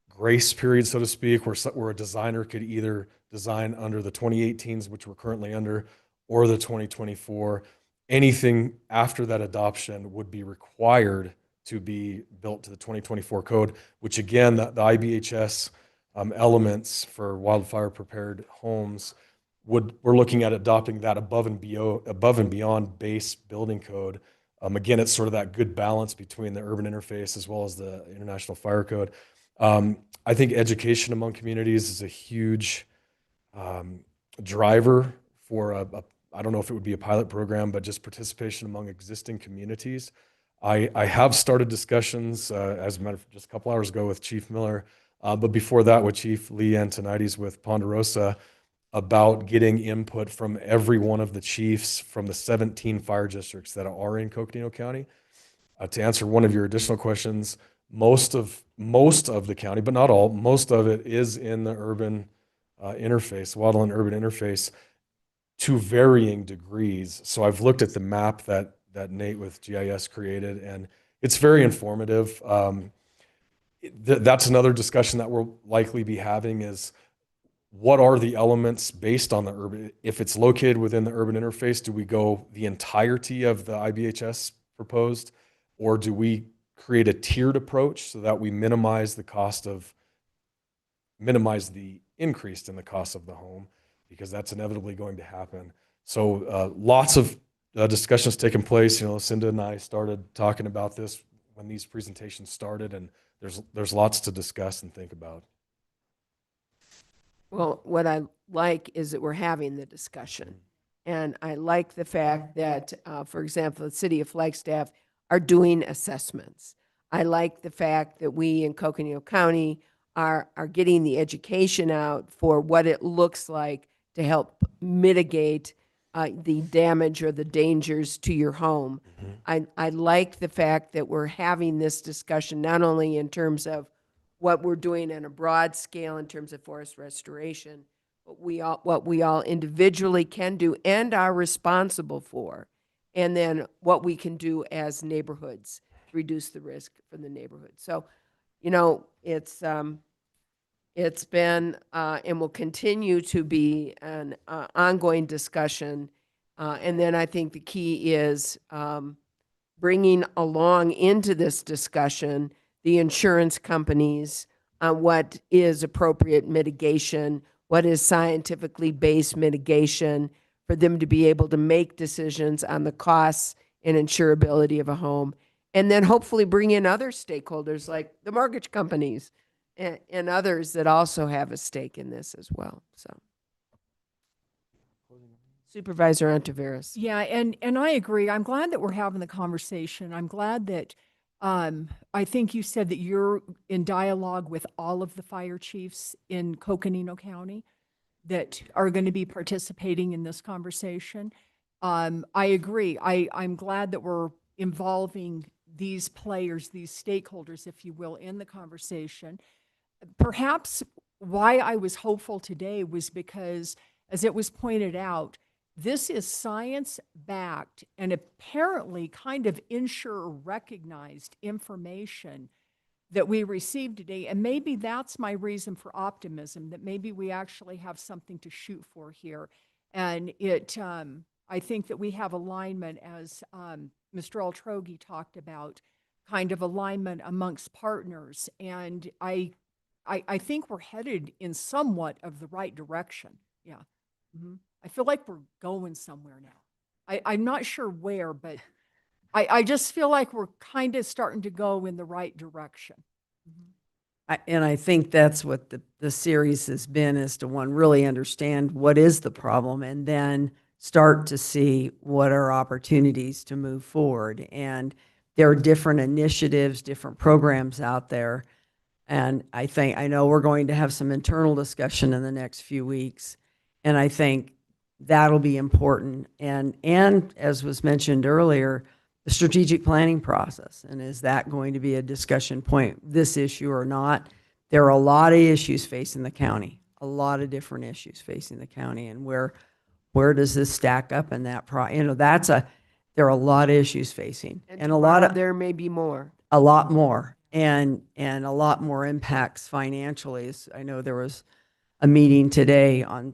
grace period, so to speak, where a designer could either design under the 2018s, which we're currently under, or the 2024. Anything after that adoption would be required to be built to the 2024 code, which again, the IBHS elements for wildfire prepared homes we're looking at adopting that above and beyond base building code. Again, it's sort of that good balance between the urban interface as well as the International Fire Code. I think education among communities is a huge driver for I don't know if it would be a pilot program, but just participation among existing communities. I have started discussions, as a matter of just a couple hours ago with Chief Miller, but before that with Chief Lee Antonides with Ponderosa, about getting input from every one of the chiefs from the 17 fire districts that are in Coconino County. To answer one of your additional questions, most of the county, but not all, most of it is in the urban interface, wildland urban interface, to varying degrees. So I've looked at the map that Nate with GIS created, and it's very informative. That's another discussion that we'll likely be having is, what are the elements based on the urban? If it's located within the urban interface, do we go the entirety of the IBHS proposed, or do we create a tiered approach so that we minimize the increase in the cost of the home, because that's inevitably going to happen. So lots of discussions taking place. You know, Cinda and I started talking about this when these presentations started, and there's lots to discuss and think about. Well, what I like is that we're having the discussion. And I like the fact that, for example, the city of Flagstaff are doing assessments. I like the fact that we in Coconino County are getting the education out for what it looks like to help mitigate the damage or the dangers to your home. I like the fact that we're having this discussion, not only in terms of what we're doing on a broad scale in terms of forest restoration, but what we all individually can do and are responsible for, and then what we can do as neighborhoods to reduce the risk from the neighborhood. So, you know, it's been and will continue to be an ongoing discussion. And then I think the key is bringing along into this discussion the insurance companies on what is appropriate mitigation, what is scientifically based mitigation, for them to be able to make decisions on the costs and insurability of a home. And then hopefully bring in other stakeholders like the mortgage companies and others that also have a stake in this as well. So. Supervisor Antiveros. Yeah, and I agree. I'm glad that we're having the conversation. I'm glad that I think you said that you're in dialogue with all of the fire chiefs in Coconino County that are going to be participating in this conversation. I agree. I'm glad that we're involving these players, these stakeholders, if you will, in the conversation. Perhaps why I was hopeful today was because, as it was pointed out, this is science-backed and apparently kind of insurer-recognized information that we received today. And maybe that's my reason for optimism, that maybe we actually have something to shoot for here. And I think that we have alignment, as Mr. Altrogi talked about, kind of alignment amongst partners. And I think we're headed in somewhat of the right direction. Yeah. I feel like we're going somewhere now. I'm not sure where, but I just feel like we're kind of starting to go in the right direction. And I think that's what the series has been, is to one, really understand what is the problem and then start to see what are opportunities to move forward. And there are different initiatives, different programs out there. And I know we're going to have some internal discussion in the next few weeks. And I think that'll be important. And as was mentioned earlier, the strategic planning process. And is that going to be a discussion point, this issue or not? There are a lot of issues facing the county, a lot of different issues facing the county. And where does this stack up in that there are a lot of issues facing, and a lot of, there may be more. a lot more, and a lot more impacts financially. I know there was a meeting today on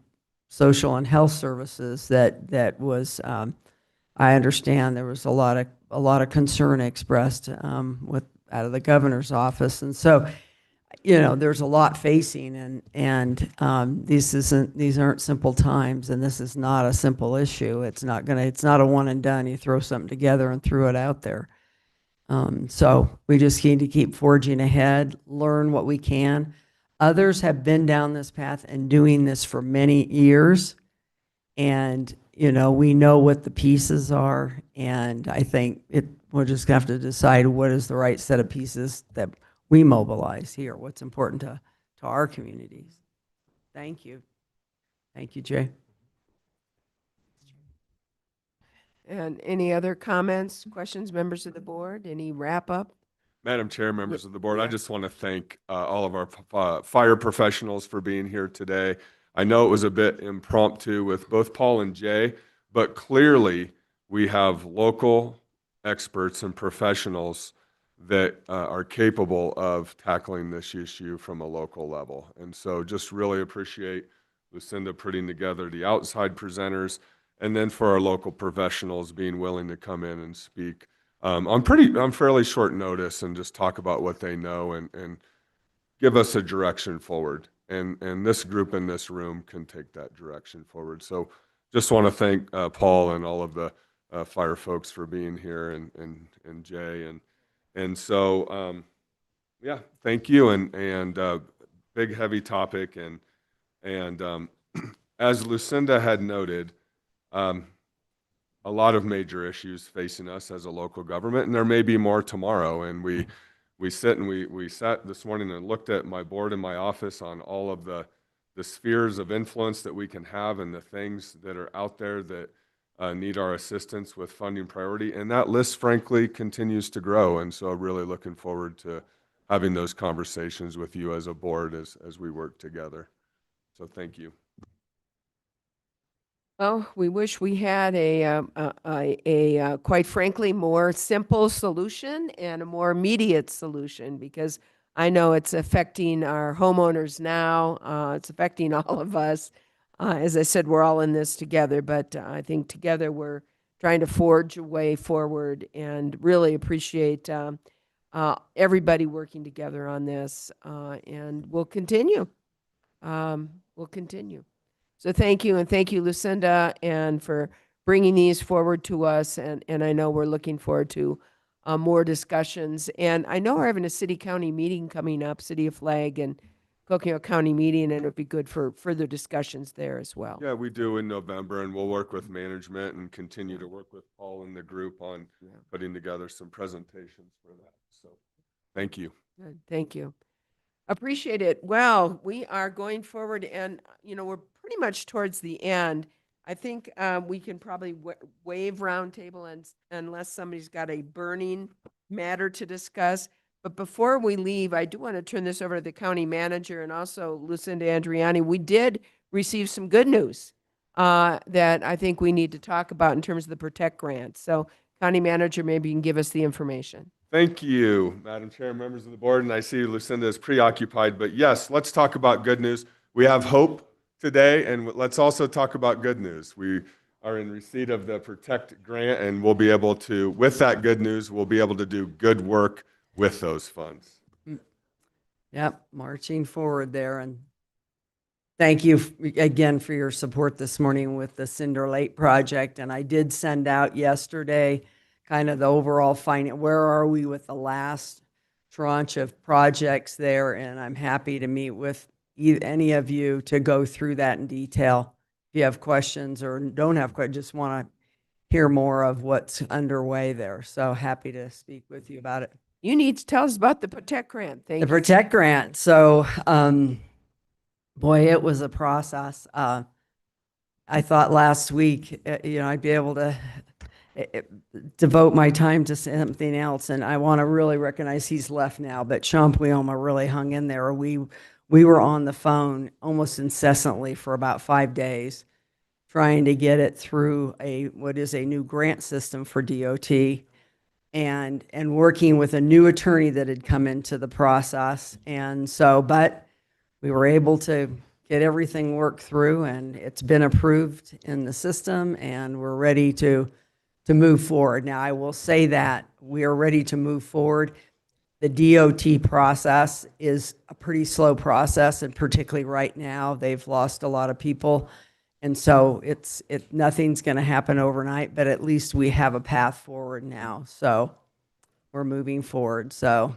social and health services that was, I understand there was a lot of concern expressed out of the governor's office. And so, there's a lot facing, and these aren't simple times, and this is not a simple issue. It's not a one and done. You throw something together and throw it out there. So we just need to keep forging ahead, learn what we can. Others have been down this path and doing this for many years. And, we know what the pieces are. And I think we'll just have to decide what is the right set of pieces that we mobilize here, what's important to our communities. Thank you. Thank you, Jay. And any other comments, questions, members of the board? Any wrap up? Madam Chair, members of the board, I yeah. just want to thank all of our fire professionals for being here today. I know it was a bit impromptu with both Paul and Jay, but clearly we have local experts and professionals that are capable of tackling this issue from a local level. And so just really appreciate Lucinda putting together the outside presenters, and then for our local professionals being willing to come in and speak on fairly short notice and just talk about what they know and give us a direction forward. And this group in this room can take that direction forward. So just want to thank Paul and all of the fire folks for being here, and Jay. And so, yeah, thank you. And big, heavy topic. And as Lucinda had noted, a lot of major issues facing us as a local government, and there may be more tomorrow. And we sat this morning and looked at my board in my office on all of the spheres of influence that we can have and the things that are out there that need our assistance with funding priority. And that list, frankly, continues to grow. And so really looking forward to having those conversations with you as a board as we work together. So thank you. Well, we wish we had a quite frankly, more simple solution and a more immediate solution, because I know it's affecting our homeowners now. It's affecting all of us. As I said, we're all in this together, but I think together we're trying to forge a way forward, and really appreciate everybody working together on this, and we'll continue. We'll continue. So thank you, and thank you, Lucinda, and for bringing these forward to us. And I know we're looking forward to more discussions. And I know we're having a city-county meeting coming up, City of Flag and Coconino County meeting, and it would be good for further discussions there as well. Yeah, we do in November, and we'll work with management and continue to work with Paul and the group on putting together some presentations for that. So thank you. Good. Thank you. Appreciate it. Well, we are going forward, and we're pretty much towards the end. I think we can probably waive roundtable unless somebody's got a burning matter to discuss. But before we leave, I do want to turn this over to the county manager and also Lucinda Andriani. We did receive some good news that I think we need to talk about in terms of the Protect grant. So, county manager, maybe you can give us the information. Thank you, Madam Chair, members of the board. And I see Lucinda is preoccupied, but yes, let's talk about good news. We have hope today, and let's also talk about good news. We are in receipt of the Protect grant, and we'll be able to, with that good news, we'll be able to do good work with those funds. Yep, marching forward there. And thank you again for your support this morning with the Cinder Lake project. And I did send out yesterday kind of the overall where are we with the last tranche of projects there? And I'm happy to meet with any of you to go through that in detail. If you have questions or don't have questions, just want to hear more of what's underway there. So happy to speak with you about it. You need to tell us about the Protect grant. Thank The you. Protect grant. So, boy, it was a process. I thought last week, I'd be able to devote my time to something else. And I want to really recognize he's left now, but Champwioma really hung in there. We were on the phone almost incessantly for about 5 days trying to get it through what is a new grant system for DOT and working with a new attorney that had come into the process. And so, but we were able to get everything worked through, and it's been approved in the system, and we're ready to move forward. Now, I will say that we are ready to move forward. The DOT process is a pretty slow process, and particularly right now, they've lost a lot of people. And so nothing's going to happen overnight, but at least we have a path forward now. So we're moving forward. So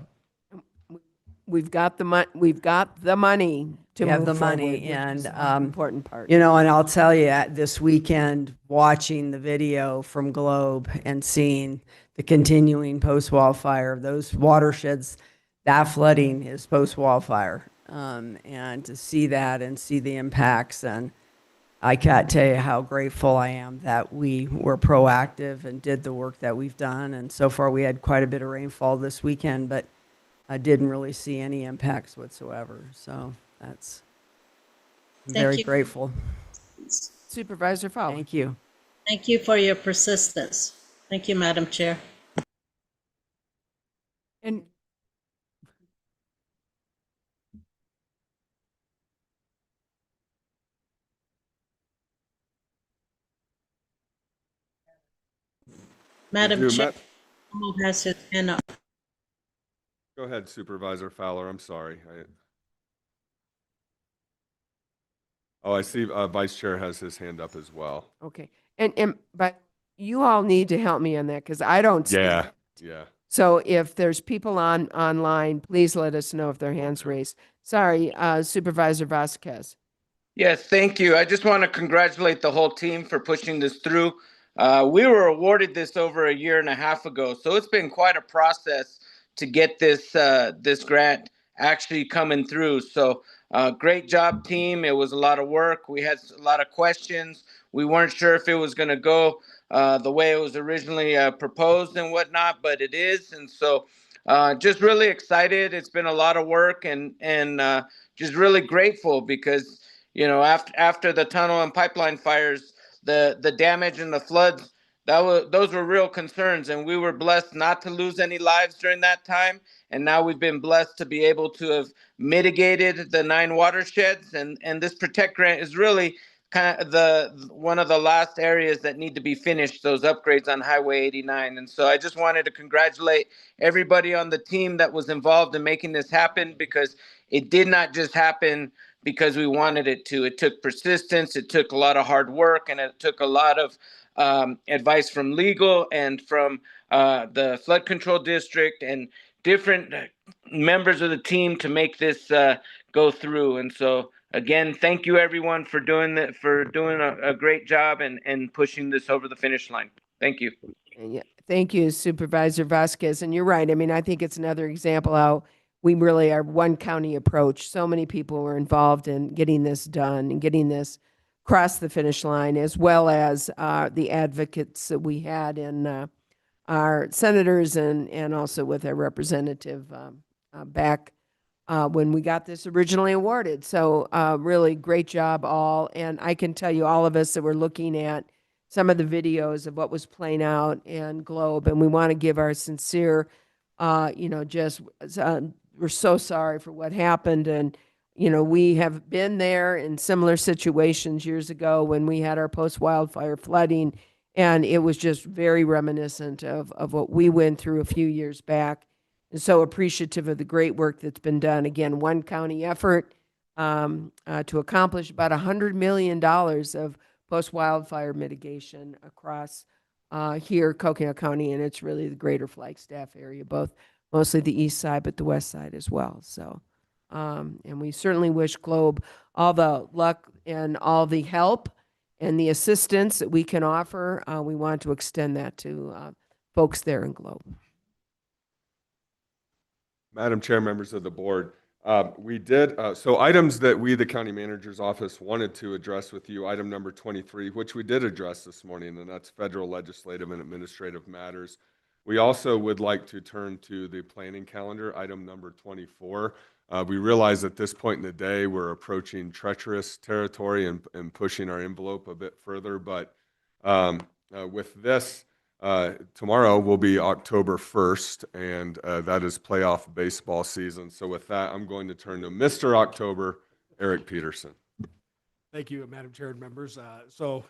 we've got the money. We've got the money to we have move the forward, money, which and is the important part. and I'll tell you, this weekend, watching the video from Globe and seeing the continuing post-wildfire, those watersheds, that flooding is post-wildfire, and to see that and see the impacts, and I can't tell you how grateful I am that we were proactive and did the work that we've done. And so far, we had quite a bit of rainfall this weekend, but I didn't really see any impacts whatsoever. So I'm very grateful. Supervisor Fowler. Thank you. Thank you for your persistence. Thank you, Madam Chair. And We do. Chair, someone has his hand up. Go ahead, Supervisor Fowler. I'm sorry. I see Vice Chair has his hand up as well. okay, but you all need to help me on that because I don't see Yeah, it. yeah. So if there's people online, please let us know if their hands raised. Sorry, Supervisor Vasquez. Yes, thank you. I just want to congratulate the whole team for pushing this through. We were awarded this over a year and a half ago, so it's been quite a process to get this grant actually coming through. So great job, team. It was a lot of work. We had a lot of questions. We weren't sure if it was going to go the way it was originally proposed and whatnot, but it is. And so just really excited. It's been a lot of work and just really grateful because after the tunnel and pipeline fires, the damage and the floods, those were real concerns, and we were blessed not to lose any lives during that time. And now we've been blessed to be able to have mitigated the 9 watersheds, and this Protect grant is really kind of one of the last areas that need to be finished, those upgrades on Highway 89. And so I just wanted to congratulate everybody on the team that was involved in making this happen, because it did not just happen because we wanted it to. It took persistence, it took a lot of hard work, and it took a lot of advice from legal and from the flood control district and different members of the team to make this go through. And so again, thank you everyone for doing that, for doing a great job and pushing this over the finish line. Thank you. Yeah, thank you, Supervisor Vasquez. And you're right. I mean, I think it's another example how we really are one county approach. So many people were involved in getting this done and getting this across the finish line, as well as the advocates that we had in our senators and also with our representative back when we got this originally awarded. So really great job all. And I can tell you, all of us that were looking at some of the videos of what was playing out in Globe, and we want to give our sincere, we're so sorry for what happened. And, you know, we have been there in similar situations years ago when we had our post-wildfire flooding, and it was just very reminiscent of what we went through a few years back. And so appreciative of the great work that's been done. Again, one county effort to accomplish about $100 million of post-wildfire mitigation across here, Coconino County, and it's really the greater Flagstaff area, both mostly the east side, but the west side as well. So, and we certainly wish Globe all the luck and all the help and the assistance that we can offer. We want to extend that to folks there in Globe. Madam Chair, members of the board, we did, so items that we, the county manager's office, wanted to address with you, item number 23, which we did address this morning, and that's federal legislative and administrative matters. We also would like to turn to the planning calendar, item number 24. We realize at this point in the day, we're approaching treacherous territory and pushing our envelope a bit further, but with this, tomorrow will be October 1st, and that is playoff baseball season. So with that, I'm going to turn to Mr. October, Eric Peterson. Thank you, Madam Chair and members. So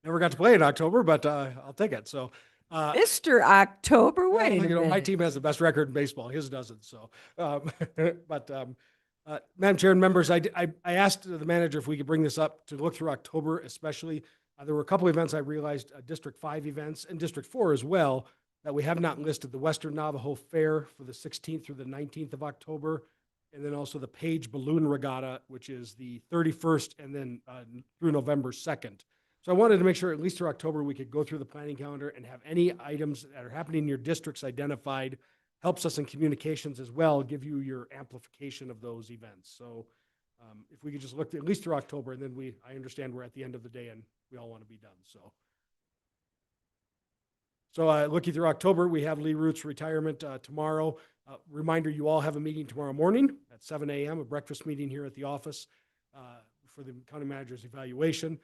never got to play in October, but I'll take it. So Mr. October, well, wait a you know, minute. my team has the best record in baseball. His doesn't. So, Madam Chair and members, I asked the manager if we could bring this up to look through October, especially. There were a couple events I realized, District 5 events and District 4 as well, that we have not listed. The Western Navajo Fair for the 16th through the 19th of October, and then also the Page Balloon Regatta, which is the 31st and then through November 2nd. So I wanted to make sure at least through October we could go through the planning calendar and have any items that are happening in your districts identified. Helps us in communications as well, give you your amplification of those events. So if we could just look at least through October, and then I understand we're at the end of the day and we all want to be done. So looking through October, we have Lee Root's retirement tomorrow. Reminder, you all have a meeting tomorrow morning at 7 a.m., a breakfast meeting here at the office for the county manager's evaluation.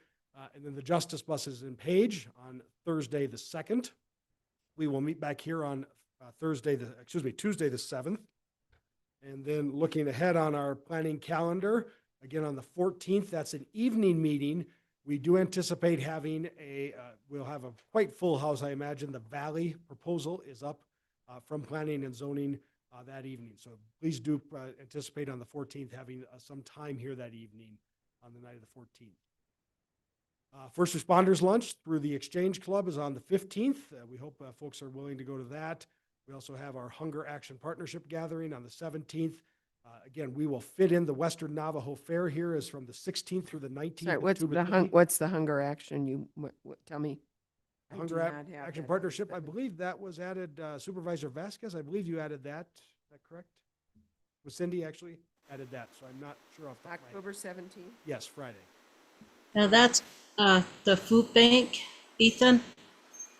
And then the Justice Bus is in Page on Thursday the 2nd. We will meet back here on Tuesday the 7th. And then looking ahead on our planning calendar, again on the 14th, that's an evening meeting. We do anticipate having we'll have a quite full house, I imagine. The Valley proposal is up from planning and zoning that evening. So please do anticipate on the 14th having some time here that evening on the night of the 14th. First Responders Lunch through the Exchange Club is on the 15th. We hope folks are willing to go to that. We also have our Hunger Action Partnership gathering on the 17th. Again, we will fit in the Western Navajo Fair here is from the 16th through the 19th. Sorry, what's the Hunger Action? Tell me. Hunger Action Partnership, I believe that was added, Supervisor Vasquez, I believe you added that. Is that correct? Was Cindy actually added that? So I'm not sure off the top of my head. October 17th? Yes, Friday. Now that's the food bank, Ethan.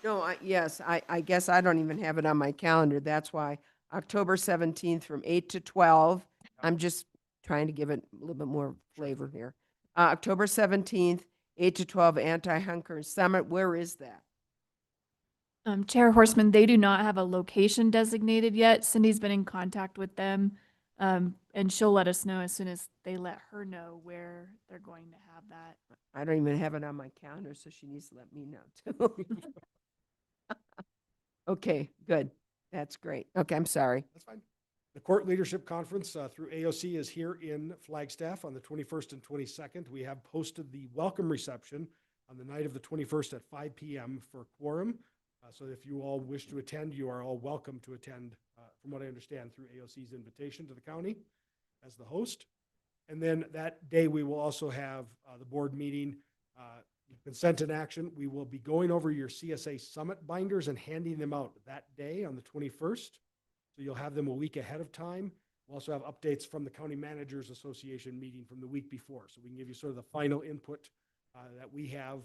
No, yes, I guess I don't even have it on my calendar. That's why October 17th from 8 to 12. I'm just trying to give it a little bit more flavor here. October 17th, 8 to 12, Anti-Hunger Summit. Where is that? Chair Horseman, they do not have a location designated yet. Cindy's been in contact with them, and she'll let us know as soon as they let her know where they're going to have that. I don't even have it on my calendar, so she needs to let me know too. Okay, good. That's great. Okay, I'm sorry. That's fine. The Court Leadership Conference through AOC is here in Flagstaff on the 21st and 22nd. We have posted the welcome reception on the night of the 21st at 5 p.m. for quorum. So if you all wish to attend, you are all welcome to attend, from what I understand, through AOC's invitation to the county as the host. And then that day, we will also have the board meeting, consent and action. We will be going over your CSA summit binders and handing them out that day on the 21st. So you'll have them a week ahead of time. We'll also have updates from the County Managers Association meeting from the week before. So we can give you sort of the final input that we have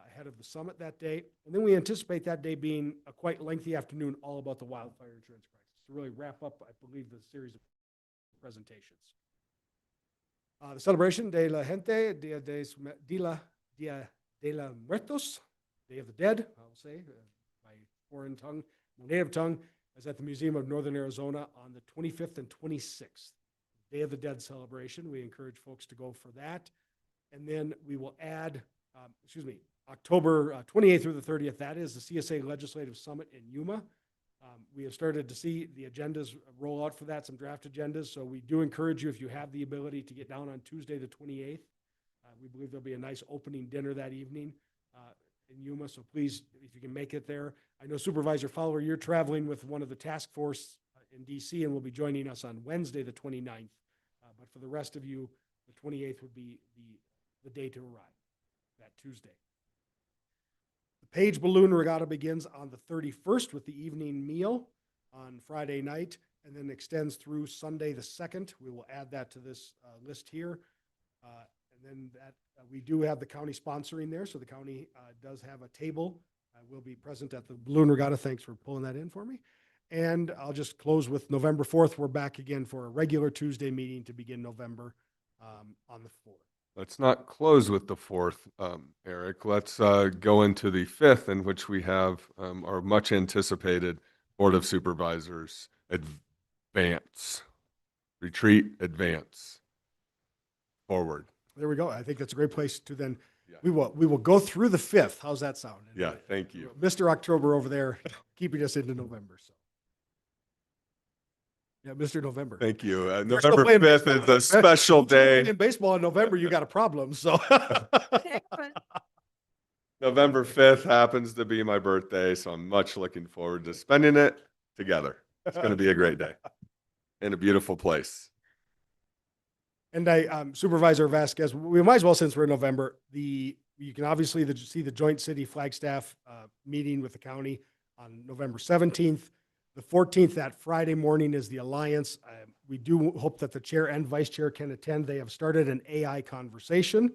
ahead of the summit that day. And then we anticipate that day being a quite lengthy afternoon all about the wildfire insurance crisis to really wrap up, I believe, the series of presentations. The celebration de la gente, Dia de la Muertos, Day of the Dead, I'll say, my foreign tongue, my native tongue, is at the Museum of Northern Arizona on the 25th and 26th. Day of the Dead celebration. We encourage folks to go for that. And then we will add, October 28th through the 30th, that is the CSA Legislative Summit in Yuma. We have started to see the agendas roll out for that, some draft agendas. So we do encourage you, if you have the ability, to get down on Tuesday, the 28th. We believe there'll be a nice opening dinner that evening in Yuma. So please, if you can make it there. I know Supervisor Fowler, you're traveling with one of the task force in DC and will be joining us on Wednesday, the 29th. But for the rest of you, the 28th would be the day to arrive, that Tuesday. The Page Balloon Regatta begins on the 31st with the evening meal on Friday night and then extends through Sunday the 2nd. We will add that to this list here. And then we do have the county sponsoring there, so the county does have a table. We'll be present at the Balloon Regatta. Thanks for pulling that in for me. And I'll just close with November 4th. We're back again for a regular Tuesday meeting to begin November on the 4th. Let's not close with the 4th, Eric. Let's go into the 5th, in which we have our much anticipated Board of Supervisors retreat advance forward. There we go. I think that's a great place to then, we will go through the 5th. How's that sound? Yeah, thank you. Mr. October over there, keeping us into November. So. Yeah, Mr. November. Thank you. You're November still playing 5th is a special day. In baseball in November, you got a problem. So November 5th happens to be my birthday, so I'm much looking forward to spending it together. It's going to be a great day in a beautiful place. And Supervisor Vasquez, we might as well, since we're in November, you can obviously see the Joint City Flagstaff meeting with the county on November 17th. The 14th, that Friday morning, is the Alliance. We do hope that the chair and vice chair can attend. They have started an AI conversation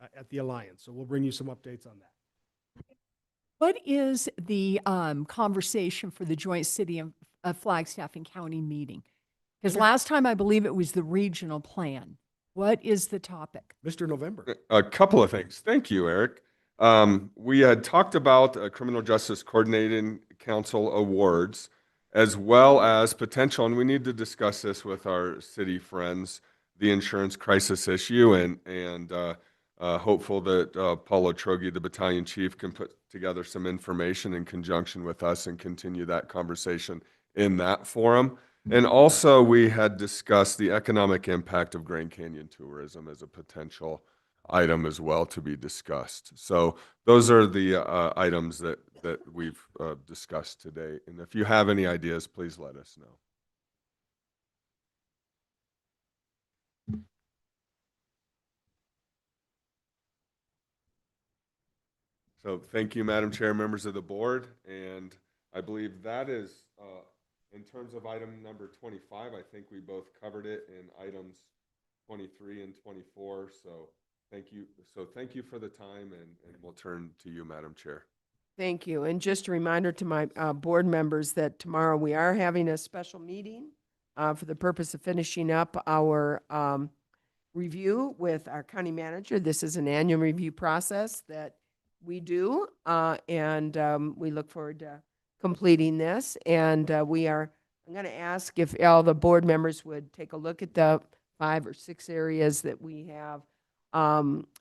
at the Alliance. So we'll bring you some updates on that. What is the conversation for the Joint City of Flagstaff and County meeting? Because last time I believe it was the regional plan. What is the topic? Mr. November. A couple of things. Thank you, Eric. We had talked about Criminal Justice Coordinating Council awards, as well as potential, and we need to discuss this with our city friends, the insurance crisis issue, and hopeful that Paulo Trogi, the battalion chief, can put together some information in conjunction with us and continue that conversation in that forum. And also, we had discussed the economic impact of Grand Canyon tourism as a potential item as well to be discussed. So those are the items that we've discussed today. And if you have any ideas, please let us know. So thank you, Madam Chair, members of the board. And I believe that is, in terms of item number 25, I think we both covered it in items 23 and 24. So thank you. So thank you for the time, and we'll turn to you, Madam Chair. Thank you. And just a reminder to my board members that tomorrow we are having a special meeting for the purpose of finishing up our review with our county manager. This is an annual review process that we do, and we look forward to completing this. And I'm going to ask if all the board members would take a look at the 5 or 6 areas that we have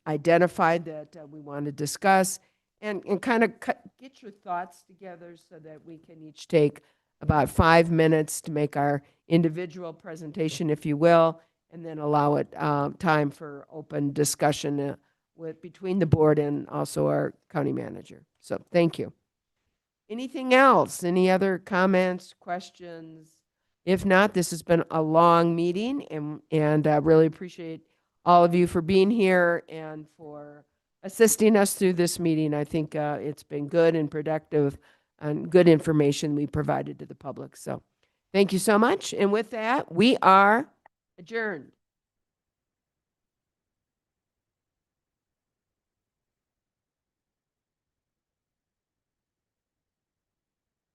identified that we want to discuss, and kind of get your thoughts together so that we can each take about 5 minutes to make our individual presentation, if you will, and then allow it time for open discussion between the board and also our county manager. So thank you. Anything else? Any other comments, questions? If not, this has been a long meeting, and I really appreciate all of you for being here and for assisting us through this meeting. I think it's been good and productive and good information we provided to the public. So thank you so much. And with that, we are adjourned.